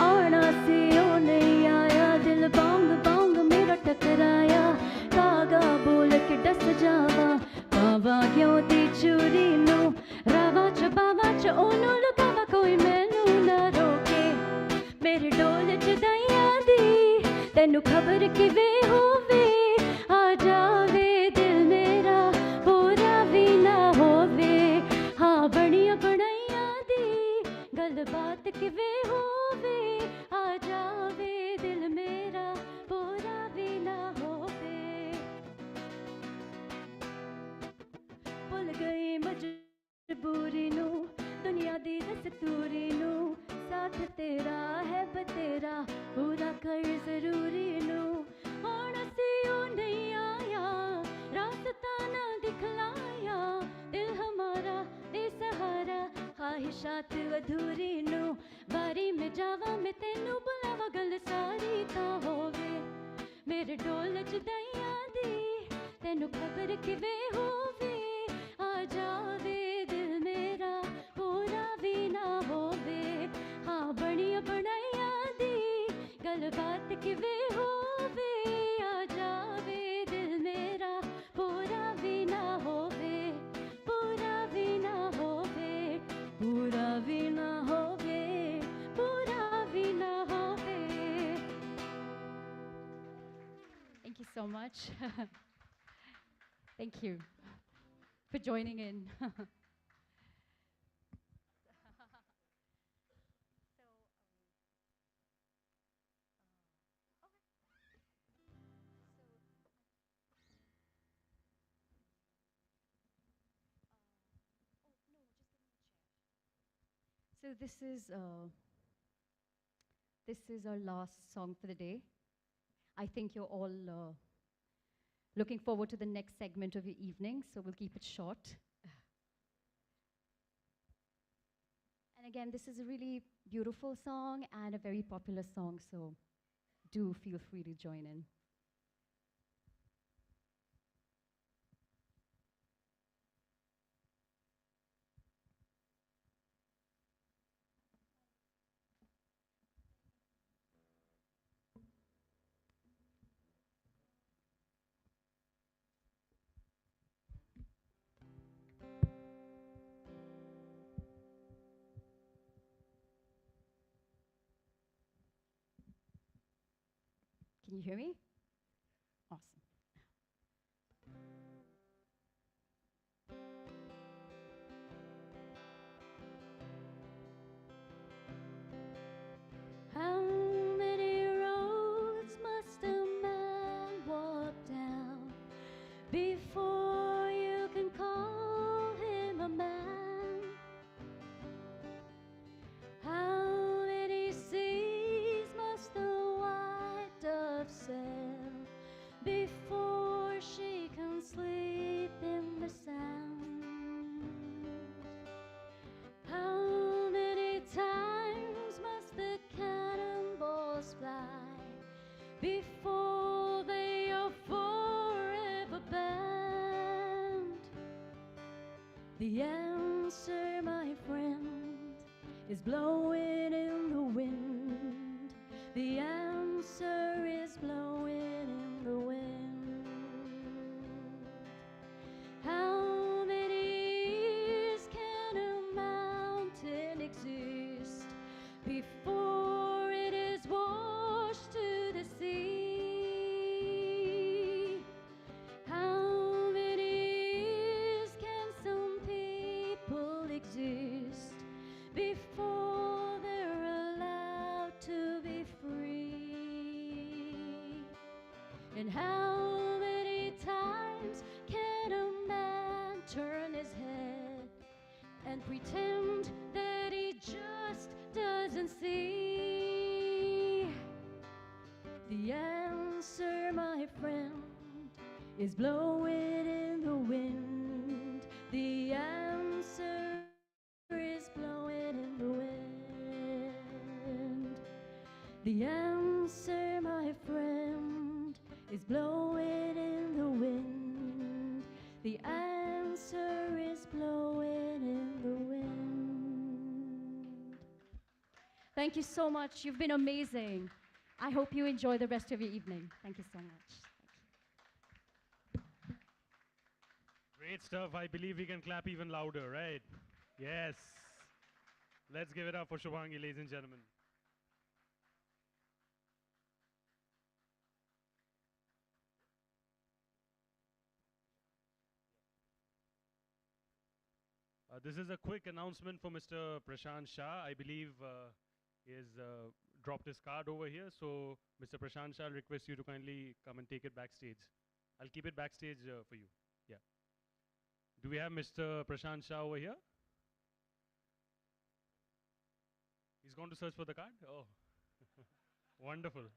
ਆਉਣਾ ਸੀ ਉਹ ਨਹੀਂ ਆਇਆ ਦਿਲ ਬਾਂਗ ਬਾਂਗ ਮੇਰਾ ਟਕਰਾਇਆ ਕਾਗਾ ਬੋਲ ਕੇ ਡਸ ਜਾਵਾਂ ਪਾਵਾਂ ਕਿਉਂ ਦੀ ਚੂਰੀ ਨੂੰ ਰਾਵਾਂ ਚ ਬਾਵਾਂ ਚ ਉਹਨੂੰ ਲੁਕਾਵਾ ਕੋਈ ਮੈਨੂੰ ਨਾ ਰੋਕੇ ਮੇਰੇ ਡੋਲ ਚ ਦਈਆਂ ਦੀ ਤੈਨੂੰ ਖਬਰ ਕਿਵੇਂ ਹੋਵੇ ਆ ਜਾਵੇ ਦਿਲ ਮੇਰਾ ਪੂਰਾ ਵੀ ਨਾ ਹੋਵੇ ਹਾਂ ਬਣੀਆਂ ਬਣਾਈਆਂ ਦੀ ਗੱਲਬਾਤ ਕਿਵੇਂ ਹੋਵੇ ਆ ਜਾਵੇ ਦਿਲ ਮੇਰਾ ਪੂਰਾ ਵੀ ਨਾ ਹੋਵੇ ਭੁੱਲ ਗਈ ਮਜਬੂਰੀ ਨੂੰ ਦੁਨੀਆ ਦੀ ਦਸਤੂਰੀ ਨੂੰ ਸਾਥ ਤੇਰਾ ਹੈ ਬਤੇਰਾ ਪੂਰਾ ਕਰ ਜ਼ਰੂਰੀ ਨੂੰ ਹੁਣ ਅਸੀਂ ਉਹ ਨਹੀਂ ਆਇਆ ਰਾਸਤਾ ਨਾ ਦਿਖਲਾਇਆ ਦਿਲ ਹਮਾਰਾ ਬੇਸਹਾਰਾ ਖਾਹਿਸ਼ਾਤ ਅਧੂਰੀ ਨੂੰ ਵਾਰੀ ਮੈਂ ਜਾਵਾਂ ਮੈਂ ਤੈਨੂੰ ਬੁਲਾਵਾਂ ਗੱਲ ਸਾਰੀ ਤਾਂ ਹੋਵੇ ਮੇਰੇ ਡੋਲ ਚ ਦਈਆਂ ਦੀ ਤੈਨੂੰ ਖਬਰ ਕਿਵੇਂ ਹੋਵੇ ਆ ਜਾਵੇ ਦਿਲ ਮੇਰਾ ਪੂਰਾ ਵੀ ਨਾ ਹੋਵੇ ਹਾਂ ਬਣੀਆਂ ਬਣਾਈਆਂ ਦੀ ਗੱਲਬਾਤ ਕਿਵੇਂ ਹੋਵੇ ਆ ਜਾਵੇ ਦਿਲ ਮੇਰਾ ਪੂਰਾ ਵੀ ਨਾ ਹੋਵੇ ਪੂਰਾ ਵੀ ਨਾ ਹੋਵੇ ਪੂਰਾ ਵੀ ਨਾ ਹੋਵੇ ਪੂਰਾ ਵੀ ਨਾ ਹੋਵੇ Thank you so much. Thank you for joining in. So this is our last song for the day. I think you're all looking forward to the next segment of your evening, so we'll keep it short. And again, this is a really beautiful song and a very popular song, so do feel free to join in. Can you hear me? Awesome. How many roads must a man walk down before you can call him a man? How many seas must the white dove sail before she can sleep in the sand? How many times must the cannonballs fly before they are forever banned? The answer, my friend, is blowing in the wind. The answer is blowing in the wind. How many years can a mountain exist before it is washed to the sea? How many years can some people exist before they're allowed to be free? And how many times can a man turn his head and pretend that he just doesn't see? The answer, my friend, is blowing in the wind. The answer is blowing in the wind. The answer, my friend, is blowing in the wind. The answer is blowing in the wind. Thank you so much. You've been amazing. I hope you enjoy the rest of your evening. Thank you so much. Great stuff. I believe we can clap even louder, right? Yes. Let's give it up for Shubhangi, ladies and gentlemen. This is a quick announcement for Mr. Prashant Shah. I believe he has dropped his card over here. So, Mr. Prashant Shah, I'll request you to kindly come and take it backstage. I'll keep it backstage for you. Yeah. Do we have Mr. Prashant Shah over here? He's going to search for the card? Oh, wonderful.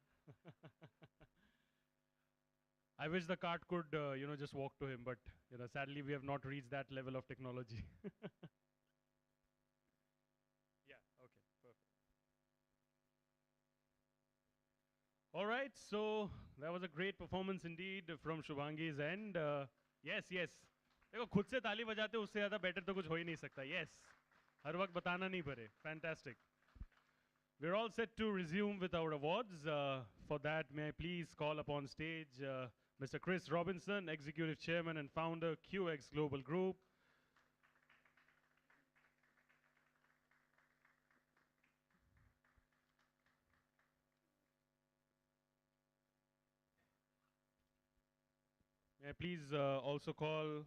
I wish the card could, just walk to him, but, sadly we have not reached that level of technology. Yeah, okay, perfect. All right, so that was a great performance indeed from Shubhangi's end. Yes, yes. देखो खुद से ताली बजाते उससे ज़्यादा better तो कुछ हो ही नहीं सकता. Yes, हर वक्त बताना नहीं पड़े. Fantastic. We're all set to resume with our awards. For that, may I please call upon stage Mr. Chris Robinson, Executive Chairman and Founder, QX Global Group. May I please also call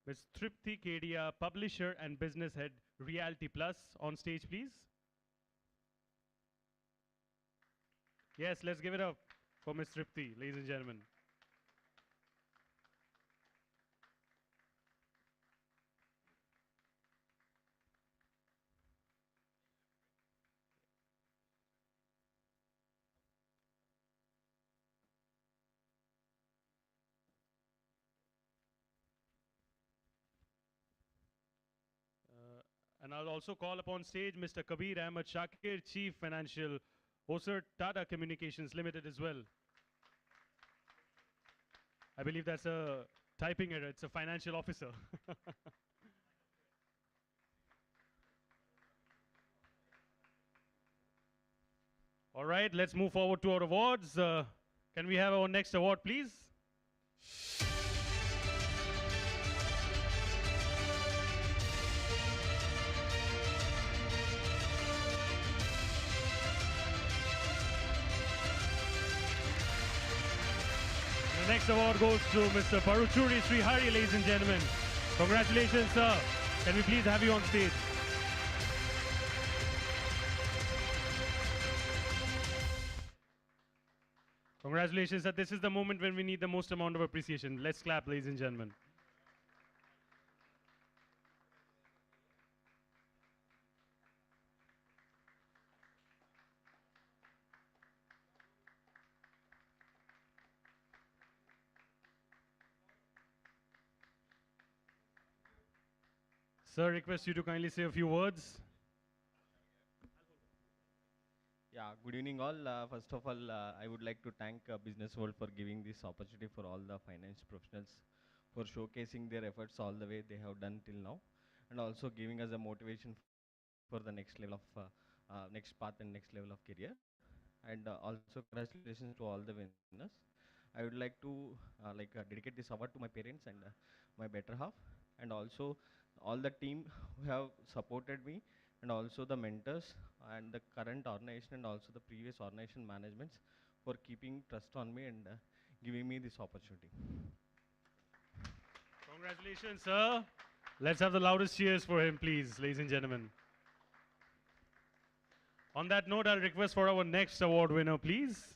Ms. Tripti Kedia, Publisher and Business Head, Reality Plus, on stage, please. Yes, let's give it up for Ms. Tripti, ladies and gentlemen. And I'll also call upon stage Mr. Kabir Ahmed Shakir, Chief Financial Officer, Tata Communications Limited as well. I believe that's a typing error. It's a financial officer. All right, let's move forward to our awards. Can we have our next award, please? The next award goes to Mr. Paruchuri Srihari, ladies and gentlemen. Congratulations, sir. Can we please have you on stage? Congratulations, sir. This is the moment when we need the most amount of appreciation. Let's clap, ladies and gentlemen. Sir, request you to kindly say a few words. Yeah, good evening all. First of all, I would like to thank Business World for giving this opportunity for all the finance professionals for showcasing their efforts all the way they have done till now, and also giving us a motivation for the next level of next path and next level of career. And also congratulations to all the winners. I would like to dedicate this award to my parents and my better half, and also all the team who have supported me, and also the mentors and the current organization and also the previous organization managements for keeping trust on me and giving me this opportunity. Congratulations, sir. Let's have the loudest cheers for him, please, ladies and gentlemen. On that note, I'll request for our next award winner, please.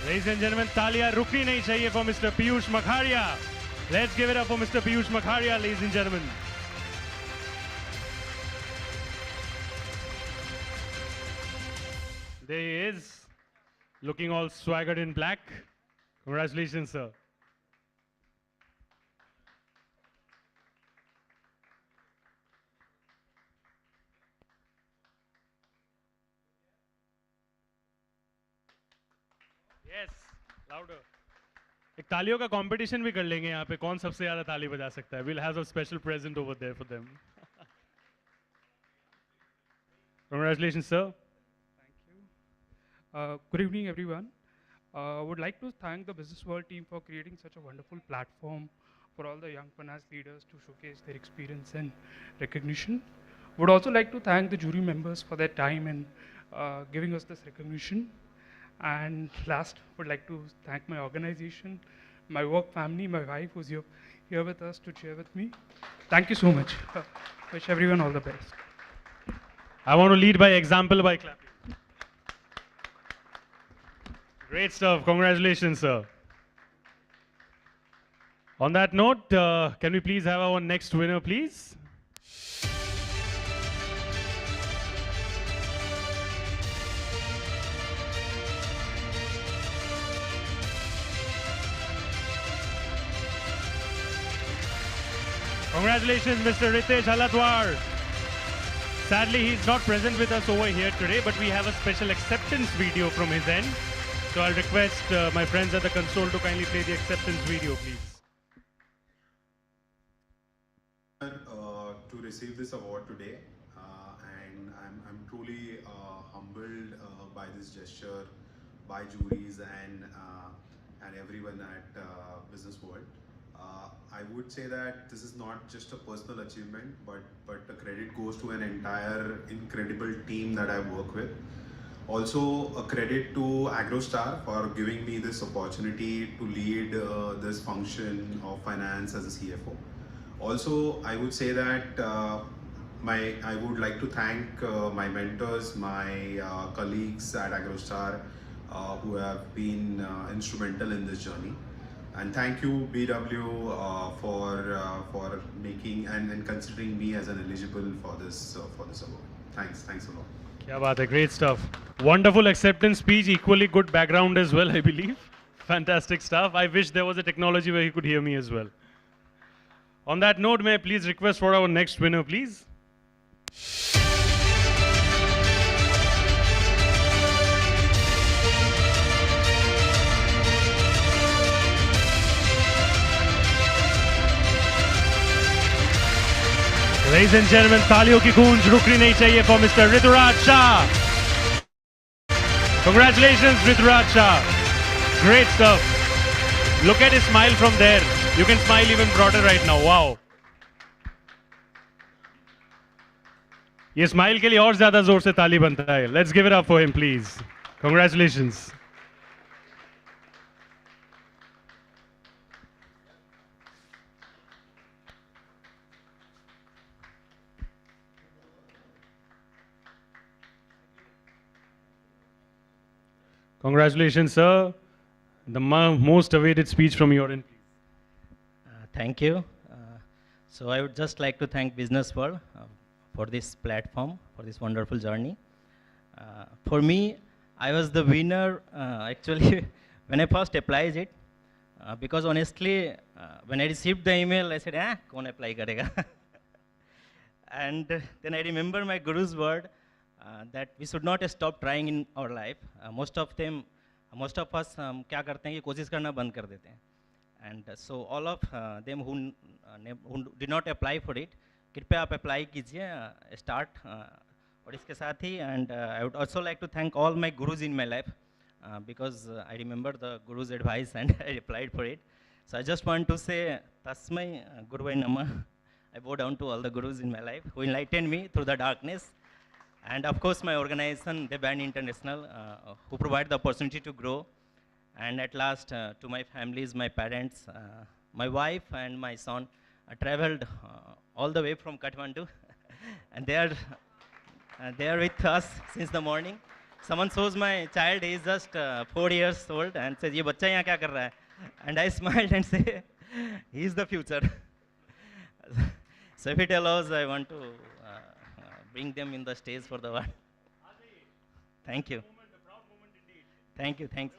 Ladies and gentlemen, taaliyan rukni nahi chahiye for Mr. Piyush Makharia. Let's give it up for Mr. Piyush Makharia, ladies and gentlemen. There he is, looking all swaggered in black. Congratulations, sir. Yes, louder. एक तालियों का competition भी कर लेंगे यहाँ पे कौन सबसे ज़्यादा ताली बजा सकता है. We'll have a special present over there for them. Congratulations, sir. Good evening, everyone. I would like to thank the Business World team for creating such a wonderful platform for all the young finance leaders to showcase their experience and recognition. Would also like to thank the jury members for their time and giving us this recognition. And last, would like to thank my organization, my work family, my wife who's here with us to cheer with me. Thank you so much. Wish everyone all the best. I want to lead by example by clapping. Great stuff. Congratulations, sir. On that note, can we please have our next winner, please? Congratulations, Mr. Ritesh Halatwar. Sadly, he's not present with us over here today, but we have a special acceptance video from his end. So I'll request my friends at the console to kindly play the acceptance video, please. To receive this award today, and I'm truly humbled by this gesture, by juries and everyone at Business World. I would say that this is not just a personal achievement, but the credit goes to an entire incredible team that I work with. Also, a credit to AgroStar for giving me this opportunity to lead this function of finance as a CFO. Also, I would say that I would like to thank my mentors, my colleagues at AgroStar who have been instrumental in this journey. And thank you, BW, for making and considering me as an eligible for this award. Thanks a lot. Kya baat hai, great stuff. Wonderful acceptance speech, equally good background as well, I believe. Fantastic stuff. I wish there was a technology where he could hear me as well. On that note, may I please request for our next winner, please? Ladies and gentlemen, तालियों की गूंज रुकनी नहीं चाहिए for Mr. Rituraj Shah. Congratulations, Rituraj Shah. Great stuff. Look at his smile from there. You can smile even broader right now. Wow. ये smile के लिए और ज्यादा जोर से ताली बनता है. Let's give it up for him, please. Congratulations. Congratulations, sir. The most awaited speech from your end. Thank you. So I would just like to thank Business World for this platform, for this wonderful journey. For me, I was the winner actually when I first applied it, because honestly, when I received the email, I said, kaun apply karega? And then I remember my guru's word that we should not stop trying in our life. Most of us क्या करते हैं कि कोशिश करना बंद कर देते हैं. And so all of them who did not apply for it, कृपया आप apply कीजिए, start और इसके साथ ही. And I would also like to thank all my gurus in my life because I remember the guru's advice and I applied for it. So I just want to say Tasmai Guruvai Namah. I bow down to all the gurus in my life who enlightened me through the darkness. And of course my organization, The Band International, who provide the opportunity to grow. And at last, to my families, my parents, my wife and my son traveled all the way from Kathmandu. And they are with us since the morning. Someone shows my child, he is just 4 years old, and says, "Ye bachcha yahan kya kar raha hai?" And I smiled and say, "He is the future." So if it allows, I want to bring them in the stage for the award. Thank you. Thank you. Thanks.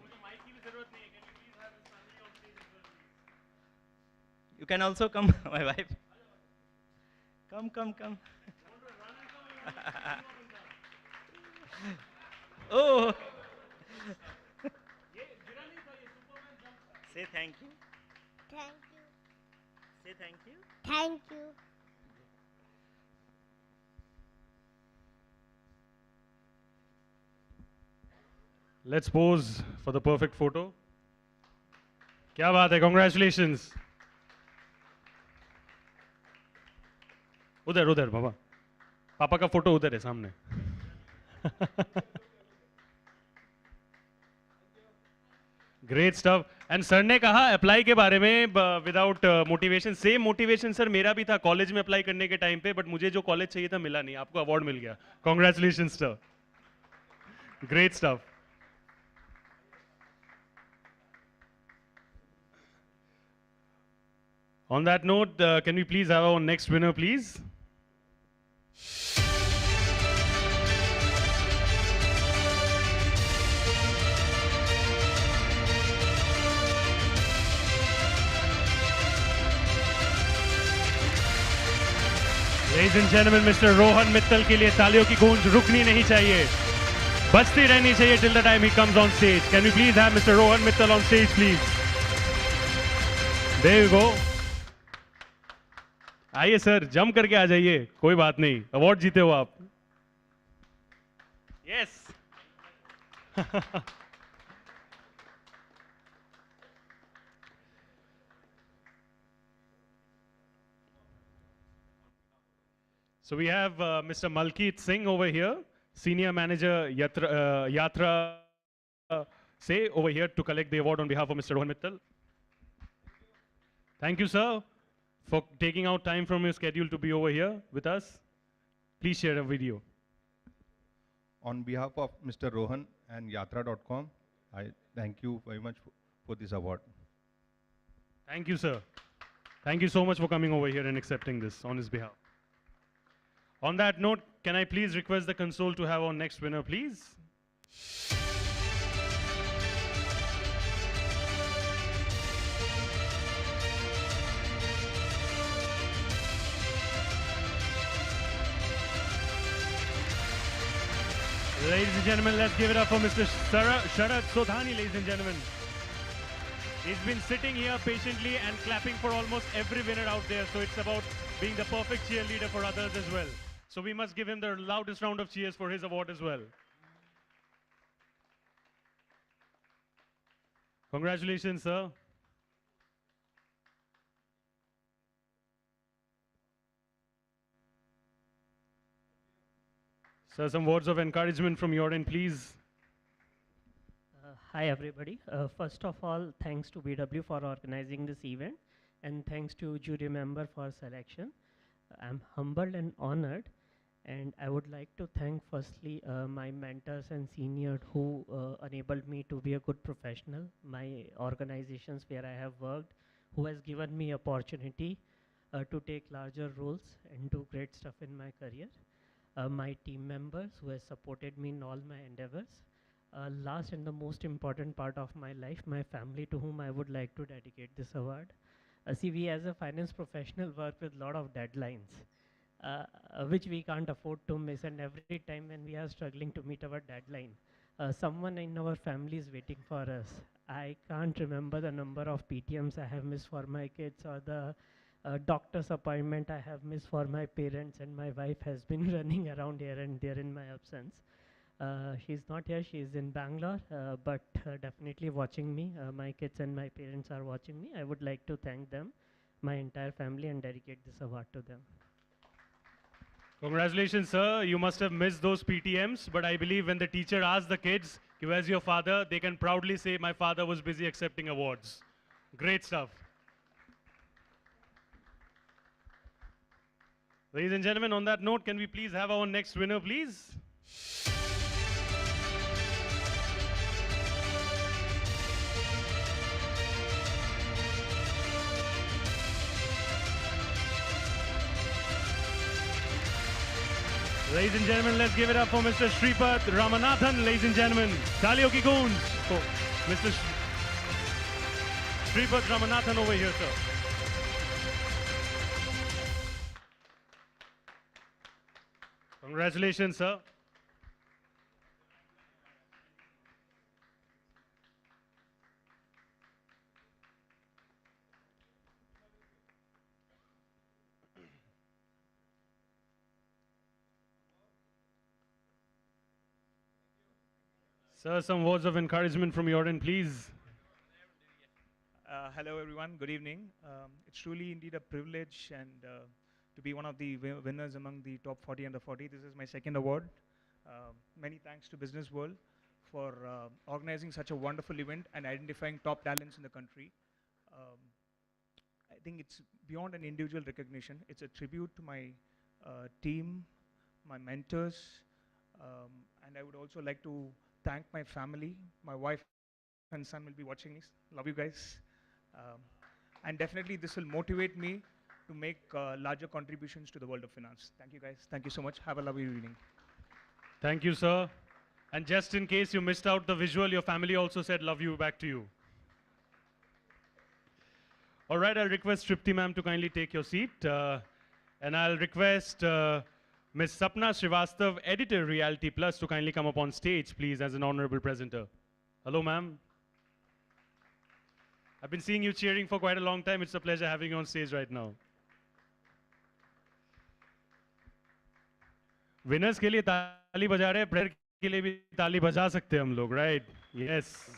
You can also come, my wife. Come. Oh. Say thank you. Thank you. Say thank you. Thank you. Let's pose for the perfect photo. क्या बात है, congratulations. उधर बाबा, पापा का photo उधर है सामने. Great stuff. And sir ने कहा अप्लाई के बारे में without motivation. Same motivation sir मेरा भी था कॉलेज में अप्लाई करने के टाइम पे, बट मुझे जो कॉलेज चाहिए था मिला नहीं. आपको अवार्ड मिल गया. Congratulations sir. Great stuff. On that note, can we please have our next winner, please? Ladies and gentlemen, Mr. Rohan Mittal के लिए तालियों की गूंज रुकनी नहीं चाहिए, बजती रहनी चाहिए till the time he comes on stage. Can we please have Mr. Rohan Mittal on stage, please? There you go. आइए सर, जम करके आ जाइए, कोई बात नहीं, अवार्ड जीते हो आप. Yes. So we have Mr. Malkeet Singh over here, Senior Manager Yatra say over here to collect the award on behalf of Mr. Rohan Mittal. Thank you, sir, for taking out time from your schedule to be over here with us. Please share a video. On behalf of Mr. Rohan and Yatra.com, I thank you very much for this award. Thank you, sir. Thank you so much for coming over here and accepting this on his behalf. On that note, can I please request the console to have our next winner, please? Ladies and gentlemen, let's give it up for Mr. Sharat Sodhani, ladies and gentlemen. He's been sitting here patiently and clapping for almost every winner out there, so it's about being the perfect cheerleader for others as well. So we must give him the loudest round of cheers for his award as well. Congratulations, sir. Sir, some words of encouragement from your end, please. Hi everybody. First of all, thanks to BW for organizing this event, and thanks to jury member for selection. I'm humbled and honored, and I would like to thank firstly my mentors and seniors who enabled me to be a good professional, my organizations where I have worked, who has given me opportunity to take larger roles and do great stuff in my career. My team members who has supported me in all my endeavors. Last and the most important part of my life, my family, to whom I would like to dedicate this award. See, we as a finance professional work with a lot of deadlines, which we can't afford to miss, and every time when we are struggling to meet our deadline, someone in our family is waiting for us. I can't remember the number of PTMs I have missed for my kids, or the doctor's appointment I have missed for my parents, and my wife has been running around here and there in my absence. She's not here, she's in Bangalore, but definitely watching me. My kids and my parents are watching me. I would like to thank them, my entire family, and dedicate this award to them. Congratulations, sir. You must have missed those PTMs, but I believe when the teacher asks the kids, where's your father, they can proudly say, my father was busy accepting awards. Great stuff. Ladies and gentlemen, on that note, can we please have our next winner, please? Ladies and gentlemen, let's give it up for Mr. Sripath Ramanathan, ladies and gentlemen. Taliyon ki goonj for Mr. Sripath Ramanathan over here, sir. Congratulations, sir. Sir, some words of encouragement from your end, please. Hello, everyone. Good evening. It's truly indeed a privilege and to be one of the winners among the top 40 under 40. This is my second award. Many thanks to Business World for organizing such a wonderful event and identifying top talents in the country. I think it's beyond an individual recognition. It's a tribute to my team, my mentors, and I would also like to thank my family. My wife and son will be watching this. Love you guys. And definitely this will motivate me to make larger contributions to the world of finance. Thank you guys. Thank you so much. Have a lovely evening. Thank you, sir. And just in case you missed out the visual, your family also said love you back to you. All right, I'll request Tripti ma'am to kindly take your seat. And I'll request Ms. Sapna Srivastav, editor, Reality Plus, to kindly come up on stage, please, as an honorable presenter. Hello, ma'am. I've been seeing you cheering for quite a long time. It's a pleasure having you on stage right now. Winners के लिए ताली बजा रहे हैं, player के लिए भी ताली बजा सकते हैं हम लोग, right? Yes.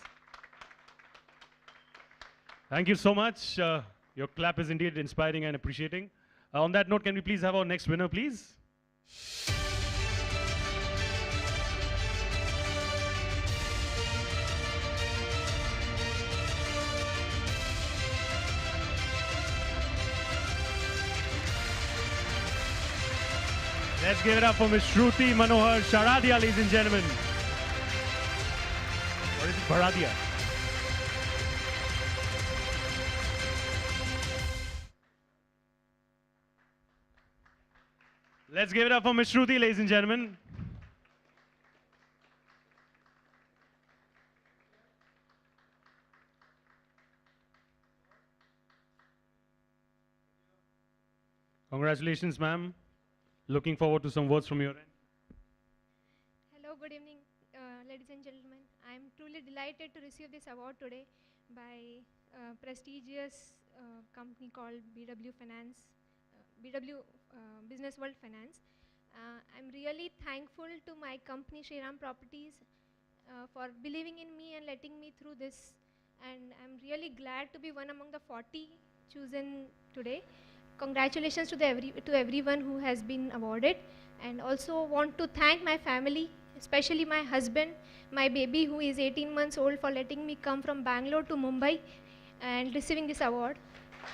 Thank you so much. Your clap is indeed inspiring and appreciating. On that note, can we please have our next winner, please? Let's give it up for Ms. Shruti Manohar Sharadia, ladies and gentlemen. Or is it Baradia? Let's give it up for Ms. Shruti, ladies and gentlemen. Congratulations, ma'am. Looking forward to some words from your end. Hello, good evening, ladies and gentlemen. I am truly delighted to receive this award today by a prestigious company called BW Finance, BW Business World Finance. I'm really thankful to my company Shriram Properties for believing in me and letting me through this. And I'm really glad to be one among the 40 chosen today. Congratulations to everyone who has been awarded, and also want to thank my family, especially my husband, my baby who is 18 months old, for letting me come from Bangalore to Mumbai and receiving this award.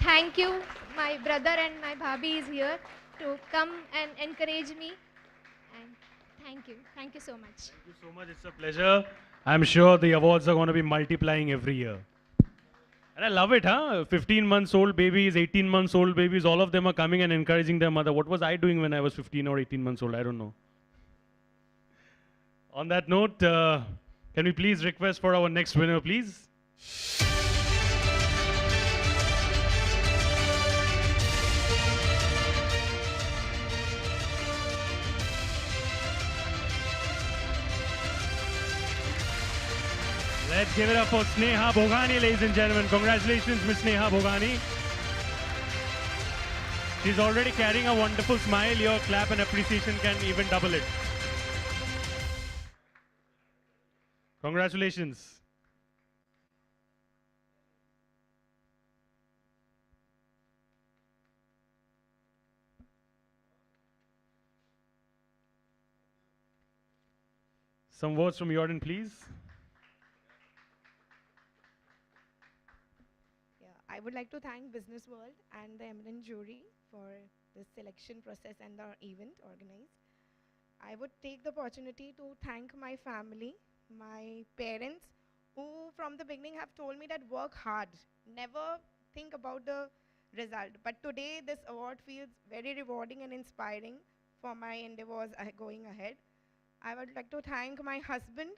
Thank you. My brother and my bhabhi is here to come and encourage me, and thank you. Thank you so much. Thank you so much. It's a pleasure. I'm sure the awards are going to be multiplying every year. And I love it, huh? 15 months old babies, 18 months old babies, all of them are coming and encouraging their mother. What was I doing when I was 15 or 18 months old? I don't know. On that note, can we please request for our next winner, please? Let's give it up for Sneha Bhogani, ladies and gentlemen. Congratulations, Miss Sneha Bhogani. She's already carrying a wonderful smile. Your clap and appreciation can even double it. Congratulations. Some words from your end, please. I would like to thank Business World and the eminent jury for this selection process and the event organized. I would take the opportunity to thank my family, my parents, who from the beginning have told me that work hard, never think about the result. But today this award feels very rewarding and inspiring for my endeavors going ahead. I would like to thank my husband.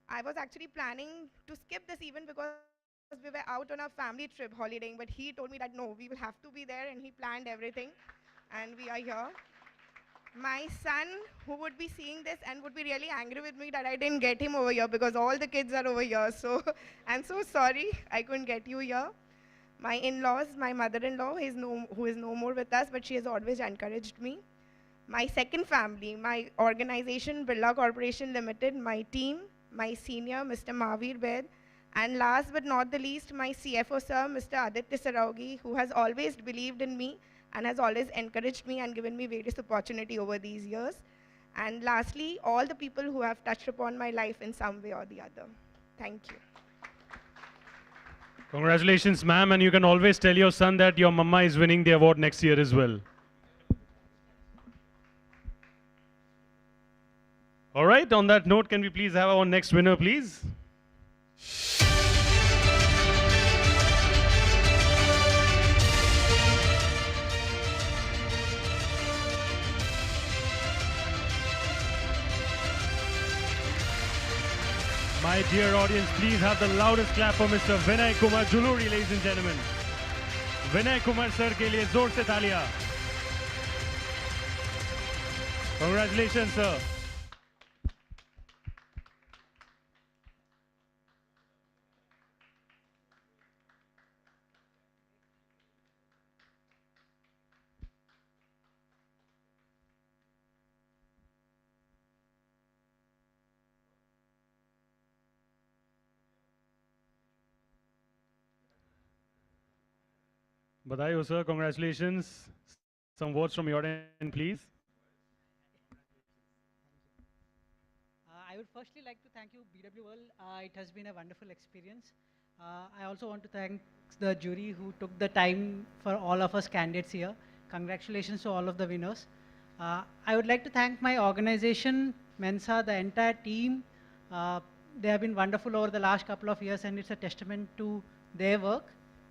I was actually planning to skip this event because we were out on a family trip holidaying, but he told me that no, we will have to be there, and he planned everything, and we are here. My son, who would be seeing this and would be really angry with me that I didn't get him over here because all the kids are over here, so I'm so sorry I couldn't get you here. My in-laws, my mother-in-law who is no more with us, but she has always encouraged me. My second family, my organization, Birla Corporation Limited, my team, my senior, Mr. Mahavir Bed, and last but not the least, my CFO sir, Mr. Aditya Saraugi, who has always believed in me and has always encouraged me and given me various opportunity over these years. And lastly, all the people who have touched upon my life in some way or the other. Thank you. Congratulations, ma'am, and you can always tell your son that your mama is winning the award next year as well. All right, on that note, can we please have our next winner, please? My dear audience, please have the loudest clap for Mr. Vinay Kumar Juluri, ladies and gentlemen. Vinay Kumar sir के लिए जोर से तालियां. Congratulations, sir. Badai ho, sir. Congratulations. Some words from your end, please. I would firstly like to thank you, BW World. It has been a wonderful experience. I also want to thank the jury who took the time for all of us candidates here. Congratulations to all of the winners. I would like to thank my organization, Mensa, the entire team. They have been wonderful over the last couple of years, and it's a testament to their work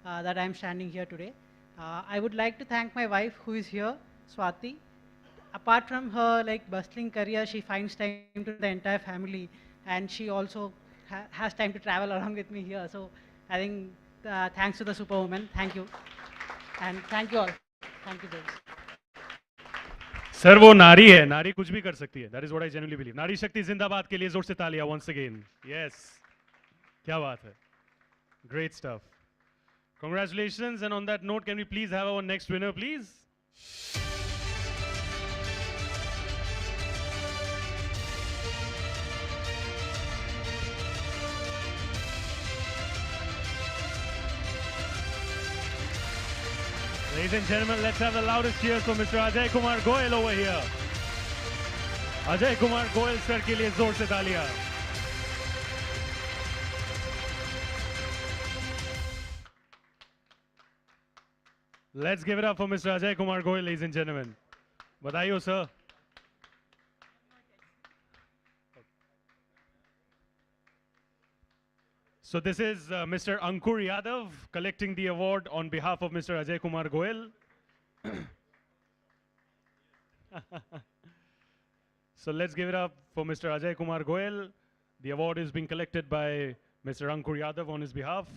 that I'm standing here today. I would like to thank my wife who is here, Swati. apart from her like bustling career, she finds time to the entire family, and she also has time to travel along with me here. So I think thanks to the superwoman. Thank you, and thank you all. Thank you, James. Sir वो नारी है, नारी कुछ भी कर सकती है. That is what I genuinely believe. नारी शक्ति जिंदाबाद के लिए जोर से तालियां once again. Yes. क्या बात है. Great stuff. Congratulations, and on that note, can we please have our next winner, please? Ladies and gentlemen, let's have the loudest cheers for Mr. Ajay Kumar Goyal over here. Ajay Kumar Goyal sir के लिए जोर से तालियां. Let's give it up for Mr. Ajay Kumar Goyal, ladies and gentlemen. बधाई हो sir. So this is Mr. Ankur Yadav collecting the award on behalf of Mr. Ajay Kumar Goyal. So let's give it up for Mr. Ajay Kumar Goyal. The award is being collected by Mr. Ankur Yadav on his behalf.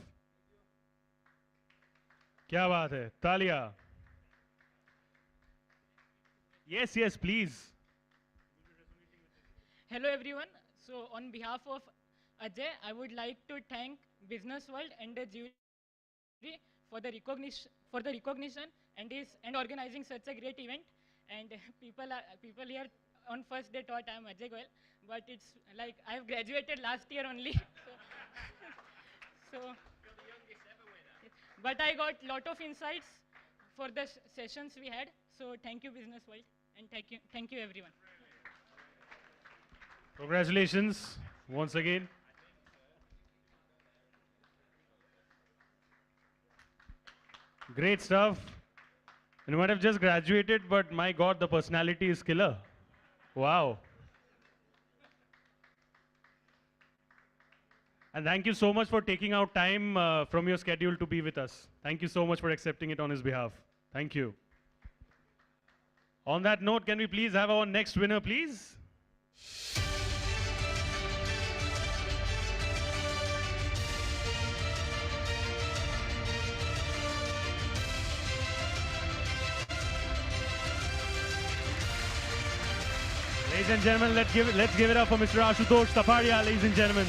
क्या बात है, तालियां. Yes, yes, please. Hello everyone. So on behalf of Ajay, I would like to thank Business World and the jury for the recognition and organizing such a great event. And people here on first day thought I am Ajay Goyal, but it's like I have graduated last year only. so but I got lot of insights for the sessions we had. So thank you Business World, and thank you everyone. Congratulations once again. Great stuff. You might have just graduated, but my God, the personality is killer. Wow. And thank you so much for taking out time from your schedule to be with us. Thank you so much for accepting it on his behalf. Thank you. On that note, can we please have our next winner, please? Ladies and gentlemen, let's give it up for Mr. Ashutosh Tapadia, ladies and gentlemen.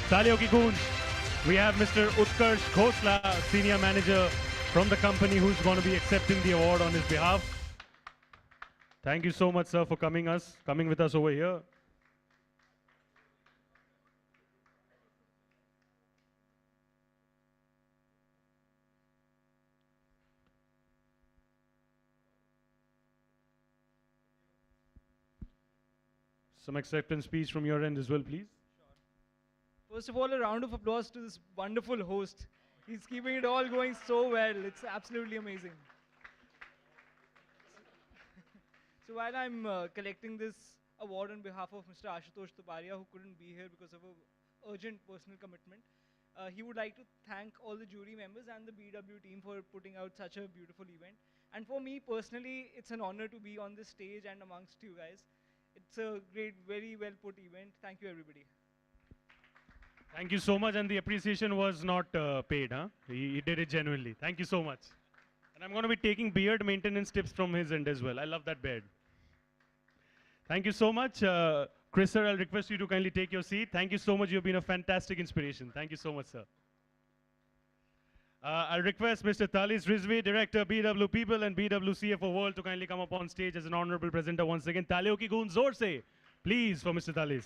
Taaliyon ki goonj. We have Mr. Utkarsh Khosla, Senior Manager from the company, who's going to be accepting the award on his behalf. Thank you so much, sir, for coming with us over here. Some acceptance speech from your end as well, please. First of all, a round of applause to this wonderful host. He's keeping it all going so well. It's absolutely amazing. So while I'm collecting this award on behalf of Mr. Ashutosh Tapadia, who couldn't be here because of an urgent personal commitment, he would like to thank all the jury members and the BW team for putting out such a beautiful event. And for me personally, it's an honor to be on this stage and amongst you guys. It's a great, very well put event. Thank you, everybody. Thank you so much, and the appreciation was not paid, huh? He did it genuinely. Thank you so much. And I'm going to be taking beard maintenance tips from his end as well. I love that beard. Thank you so much. Chris, sir, I'll request you to kindly take your seat. Thank you so much. You've been a fantastic inspiration. Thank you so much, sir. I'll request Mr. Talis Rizvi, Director, BW People and BW CFO World, to kindly come up on stage as an honorable presenter once again. Taaliyon ki goonj zor se, please, for Mr. Talis.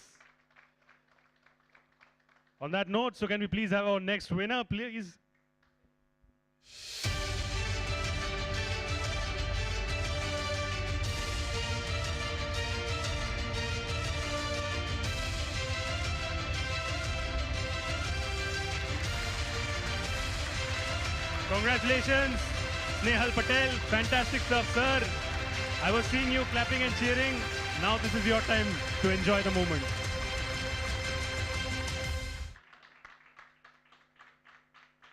On that note, so can we please have our next winner, please? Congratulations, Snehal Patel. Fantastic stuff, sir. I was seeing you clapping and cheering. Now this is your time to enjoy the moment.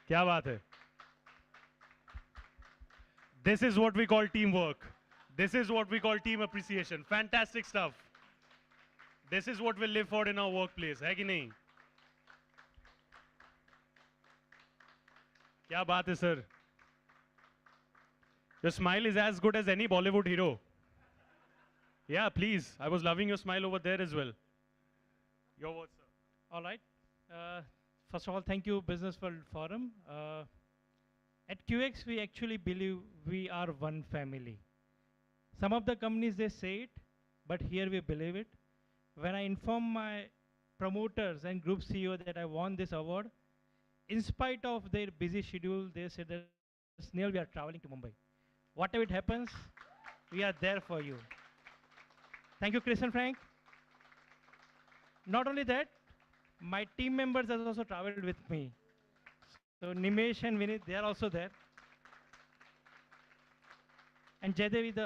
क्या बात है? This is what we call teamwork. This is what we call team appreciation. Fantastic stuff. This is what we'll live for in our workplace. है कि नहीं? क्या बात है sir? Your smile is as good as any Bollywood hero. Yeah, please. I was loving your smile over there as well. Your words, sir. All right. First of all, thank you, Business World Forum. At QX, we actually believe we are one family. Some of the companies, they say it, but here we believe it. When I inform my promoters and group CEO that I won this award, in spite of their busy schedule, they said that, Snail, we are traveling to Mumbai. Whatever it happens, we are there for you. Thank you, Chris and Frank. Not only that, my team members have also traveled with me. So Nimesh and Vinit, they are also there. And Jaydevi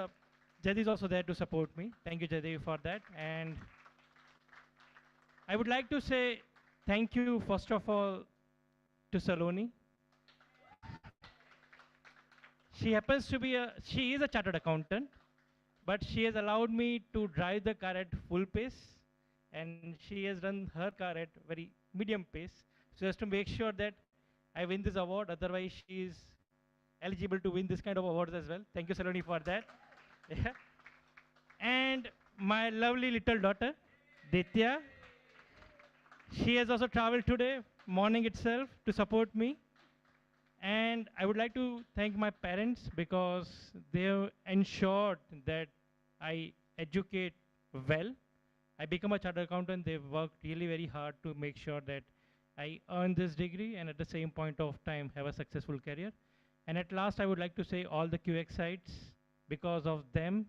is also there to support me. Thank you, Jaydevi, for that. And I would like to say thank you, first of all, to Saloni. She is a chartered accountant, but she has allowed me to drive the car at full pace, and she has run her car at very medium pace, so as to make sure that I win this award. Otherwise, she is eligible to win this kind of awards as well. Thank you, Saloni, for that. Yeah. And my lovely little daughter, Ditya, she has also traveled today, morning itself, to support me. And I would like to thank my parents because they have ensured that I educate well. I become a chartered accountant. They've worked really very hard to make sure that I earn this degree and at the same point of time have a successful career. And at last, I would like to say all the QX sites, because of them,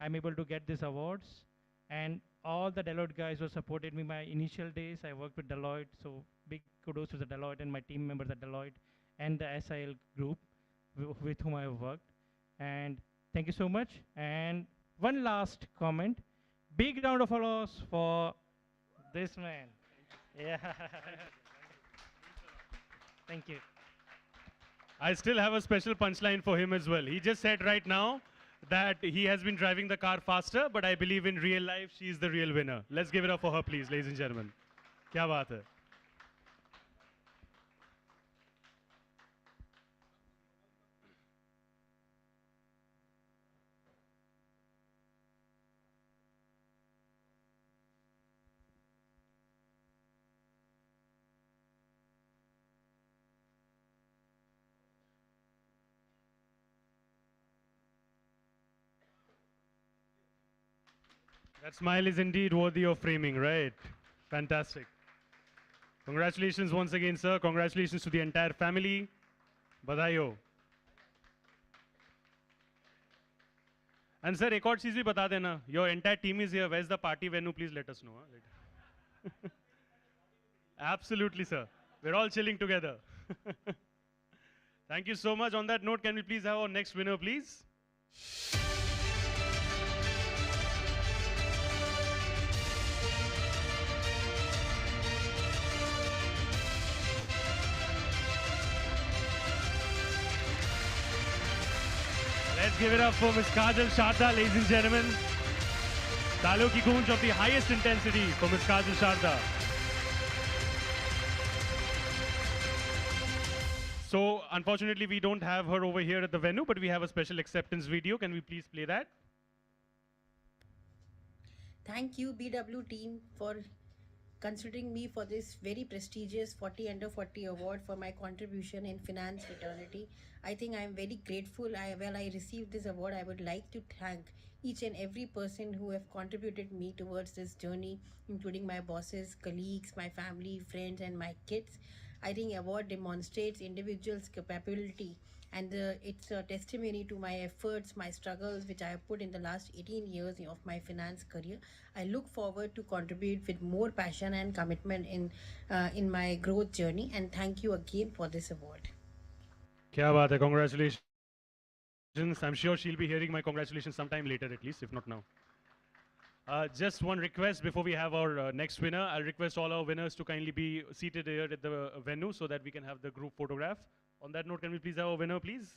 I'm able to get these awards. And all the Deloitte guys who supported me my initial days. I worked with Deloitte, so big kudos to the Deloitte and my team members at Deloitte and the SIL group with whom I have worked. And thank you so much. And one last comment. Big round of applause for this man. Yeah. Thank you. I still have a special punchline for him as well. He just said right now that he has been driving the car faster, but I believe in real life, she's the real winner. Let's give it up for her, please, ladies and gentlemen. Kya baat hai? That smile is indeed worthy of framing, right? Fantastic. Congratulations once again, sir. Congratulations to the entire family. Badai ho. And sir, एक और चीज भी बता देना. Your entire team is here. Where's the party venue? Please let us know. Later. Absolutely, sir. We're all chilling together. Thank you so much. On that note, can we please have our next winner, please? Let's give it up for Ms. Kajal Sharda, ladies and gentlemen. Talo ki goonj of the highest intensity for Ms. Kajal Sharda. So, unfortunately, we don't have her over here at the venue, but we have a special acceptance video. Can we please play that? Thank you, BW team, for considering me for this very prestigious 40 under 40 award for my contribution in finance fraternity. I think I am very grateful. While I received this award, I would like to thank each and every person who have contributed me towards this journey, including my bosses, colleagues, my family, friends, and my kids. I think award demonstrates individuals' capability, and it's a testimony to my efforts, my struggles, which I have put in the last 18 years of my finance career. I look forward to contribute with more passion and commitment in my growth journey, and thank you again for this award. Kya baat hai, congratulations. I'm sure she'll be hearing my congratulations sometime later at least, if not now. Just one request before we have our next winner. I'll request all our winners to kindly be seated here at the venue so that we can have the group photograph. On that note, can we please have our winner, please?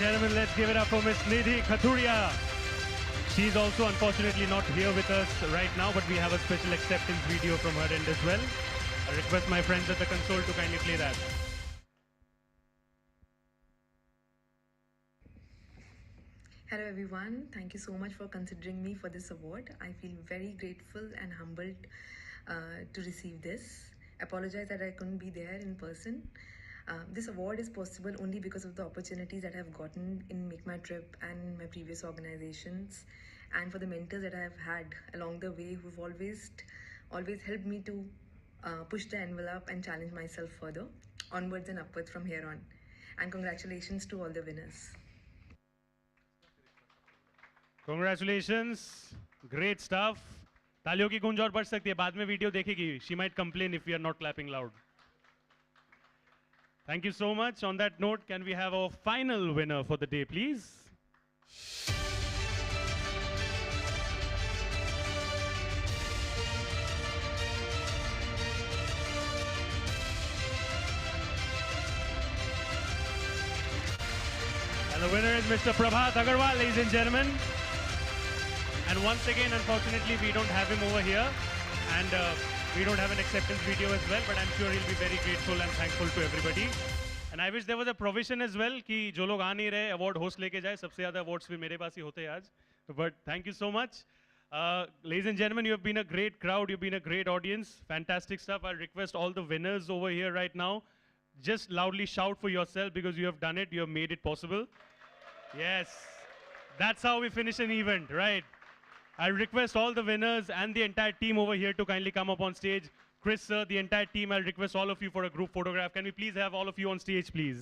gentlemen, let's give it up for Miss Nidhi Khathuria. She's also unfortunately not here with us right now, but we have a special acceptance video from her end as well. I request my friends at the console to kindly play that. Hello everyone, thank you so much for considering me for this award. I feel very grateful and humbled to receive this. Apologize that I couldn't be there in person. This award is possible only because of the opportunities that I've gotten in Make My Trip and my previous organizations, and for the mentors that I've had along the way who've always helped me to push the envelope and challenge myself further, onwards and upwards from here on. And congratulations to all the winners. Congratulations. Great stuff. तालियों की गूंज और बढ़ सकती है. बाद में video देखेगी. She might complain if we are not clapping loud. Thank you so much. On that note, can we have our final winner for the day, please? And the winner is Mr. Prabhat Agarwal, ladies and gentlemen. And once again, unfortunately, we don't have him over here. And we don't have an acceptance video as well, but I'm sure he'll be very grateful and thankful to everybody. And I wish there was a provision as well कि जो लोग आ नहीं रहे award host लेके जाए. सबसे ज़्यादा awards भी मेरे पास ही होते हैं आज. But thank you so much. Ladies and gentlemen, you have been a great crowd. You've been a great audience. Fantastic stuff. I'll request all the winners over here right now. Just loudly shout for yourself because you have done it. You have made it possible. Yes. That's how we finish an event, right? I request all the winners and the entire team over here to kindly come up on stage. Chris, sir, the entire team, I'll request all of you for a group photograph. Can we please have all of you on stage, please?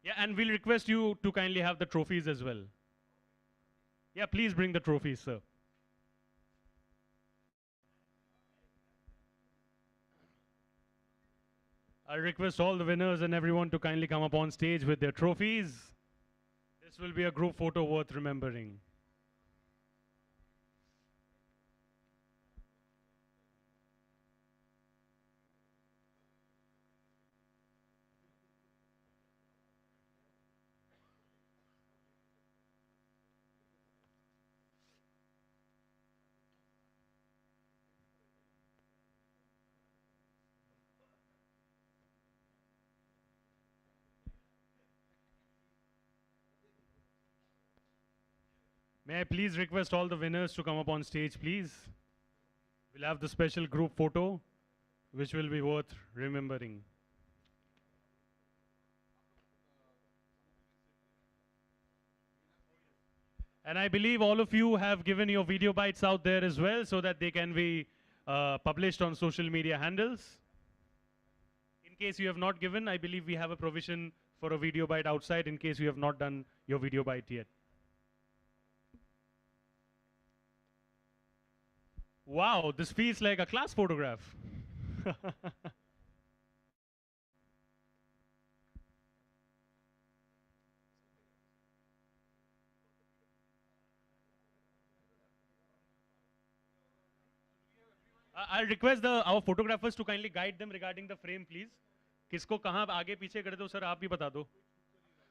Yeah, and we'll request you to kindly have the trophies as well. Yeah, please bring the trophies, sir. I request all the winners and everyone to kindly come up on stage with their trophies. This will be a group photo worth remembering. May I please request all the winners to come up on stage, please? We'll have the special group photo, which will be worth remembering. And I believe all of you have given your video bites out there as well so that they can be published on social media handles. In case you have not given, I believe we have a provision for a video bite outside in case you have not done your video bite yet. Wow, this feels like a class photograph. I'll request our photographers to kindly guide them regarding the frame, please. किसको कहाँ आगे पीछे कर दो sir आप भी बता दो.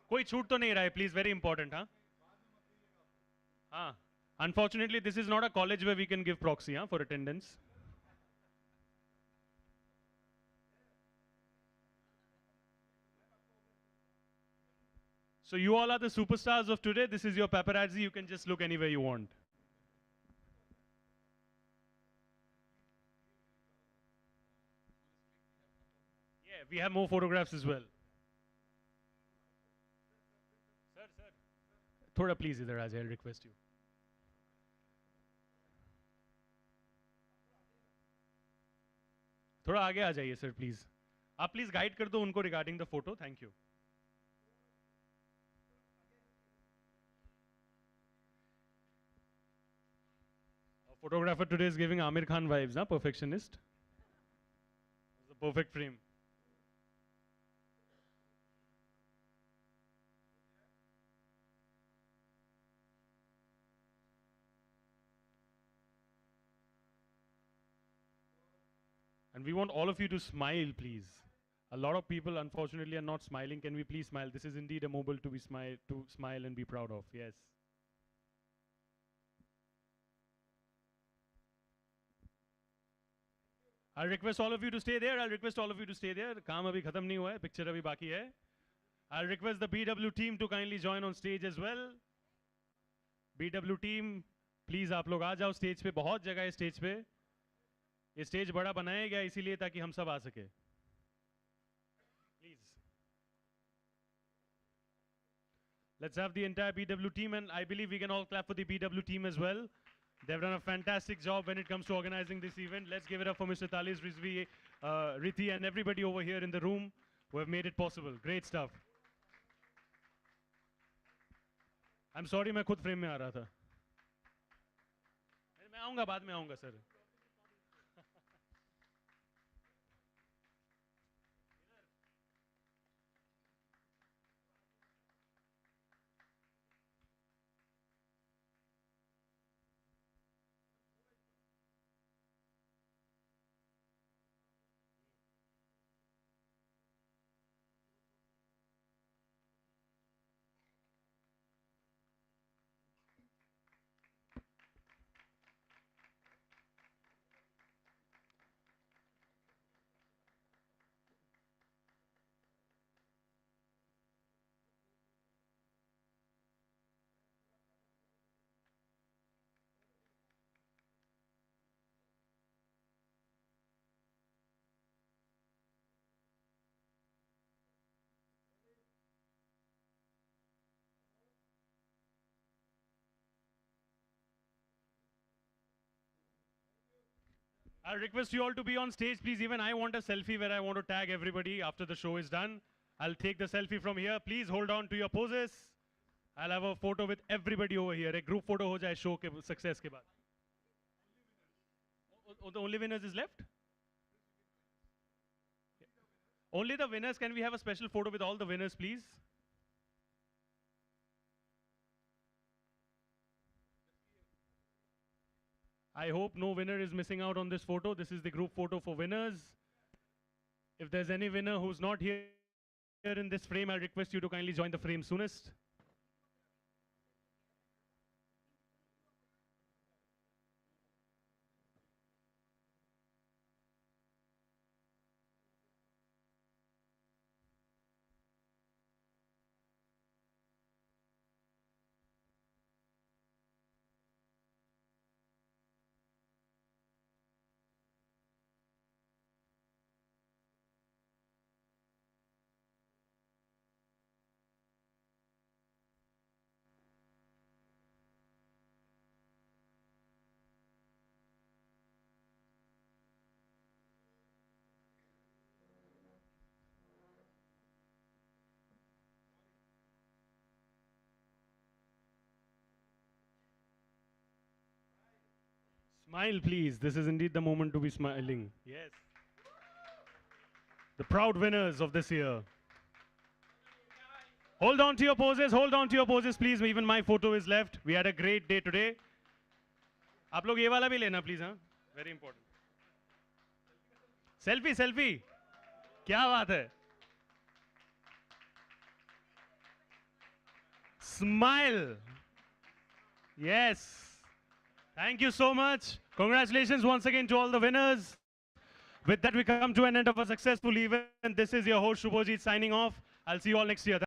कोई छूट तो नहीं रहा है, please, very important, हाँ? हाँ. Unfortunately, this is not a college where we can give proxy for attendance. So you all are the superstars of today. This is your paparazzi. You can just look anywhere you want. Yeah, we have more photographs as well. Sir. Thoda please idhar aa jaye, I'll request you. थोड़ा आगे आ जाइए sir please. आप please guide कर दो उनको regarding the photo. Thank you. Photographer today is giving Amir Khan vibes, huh? Perfectionist. It's the perfect frame. And we want all of you to smile, please. A lot of people, unfortunately, are not smiling. Can we please smile? This is indeed a moment to be smile and be proud of. Yes. I'll request all of you to stay there. I'll request all of you to stay there. काम अभी खत्म नहीं हुआ है. Picture अभी बाकी है. I'll request the BW team to kindly join on stage as well. BW team, please आप लोग आ जाओ stage पे. बहुत जगह है stage पे. ये stage बड़ा बनाया गया इसीलिए ताकि हम सब आ सके. Please. Let's have the entire BW team, and I believe we can all clap for the BW team as well. They've done a fantastic job when it comes to organizing this event. Let's give it up for Mr. Talis, Rizvi, Rithi, and everybody over here in the room who have made it possible. Great stuff. I'm sorry, मैं खुद frame में आ रहा था. मैं आऊँगा बाद में आऊँगा sir. I'll request you all to be on stage, please. Even I want a selfie where I want to tag everybody after the show is done. I'll take the selfie from here. Please hold on to your poses. I'll have a photo with everybody over here. A group photo ho jaye show ke success ke baad. The only winners is left? Only the winners. Can we have a special photo with all the winners, please? I hope no winner is missing out on this photo. This is the group photo for winners. If there's any winner who's not here in this frame, I'll request you to kindly join the frame soonest. Smile, please. This is indeed the moment to be smiling. Yes. The proud winners of this year. Hold on to your poses. Hold on to your poses, please. Even my photo is left. We had a great day today. आप लोग ये वाला भी लेना, please, हाँ? Very important. Selfie, selfie. क्या बात है? Smile. Yes. Thank you so much. Congratulations once again to all the winners. With that, we come to an end of a successful event. This is your host, Shubhojit, signing off. I'll see you all next year.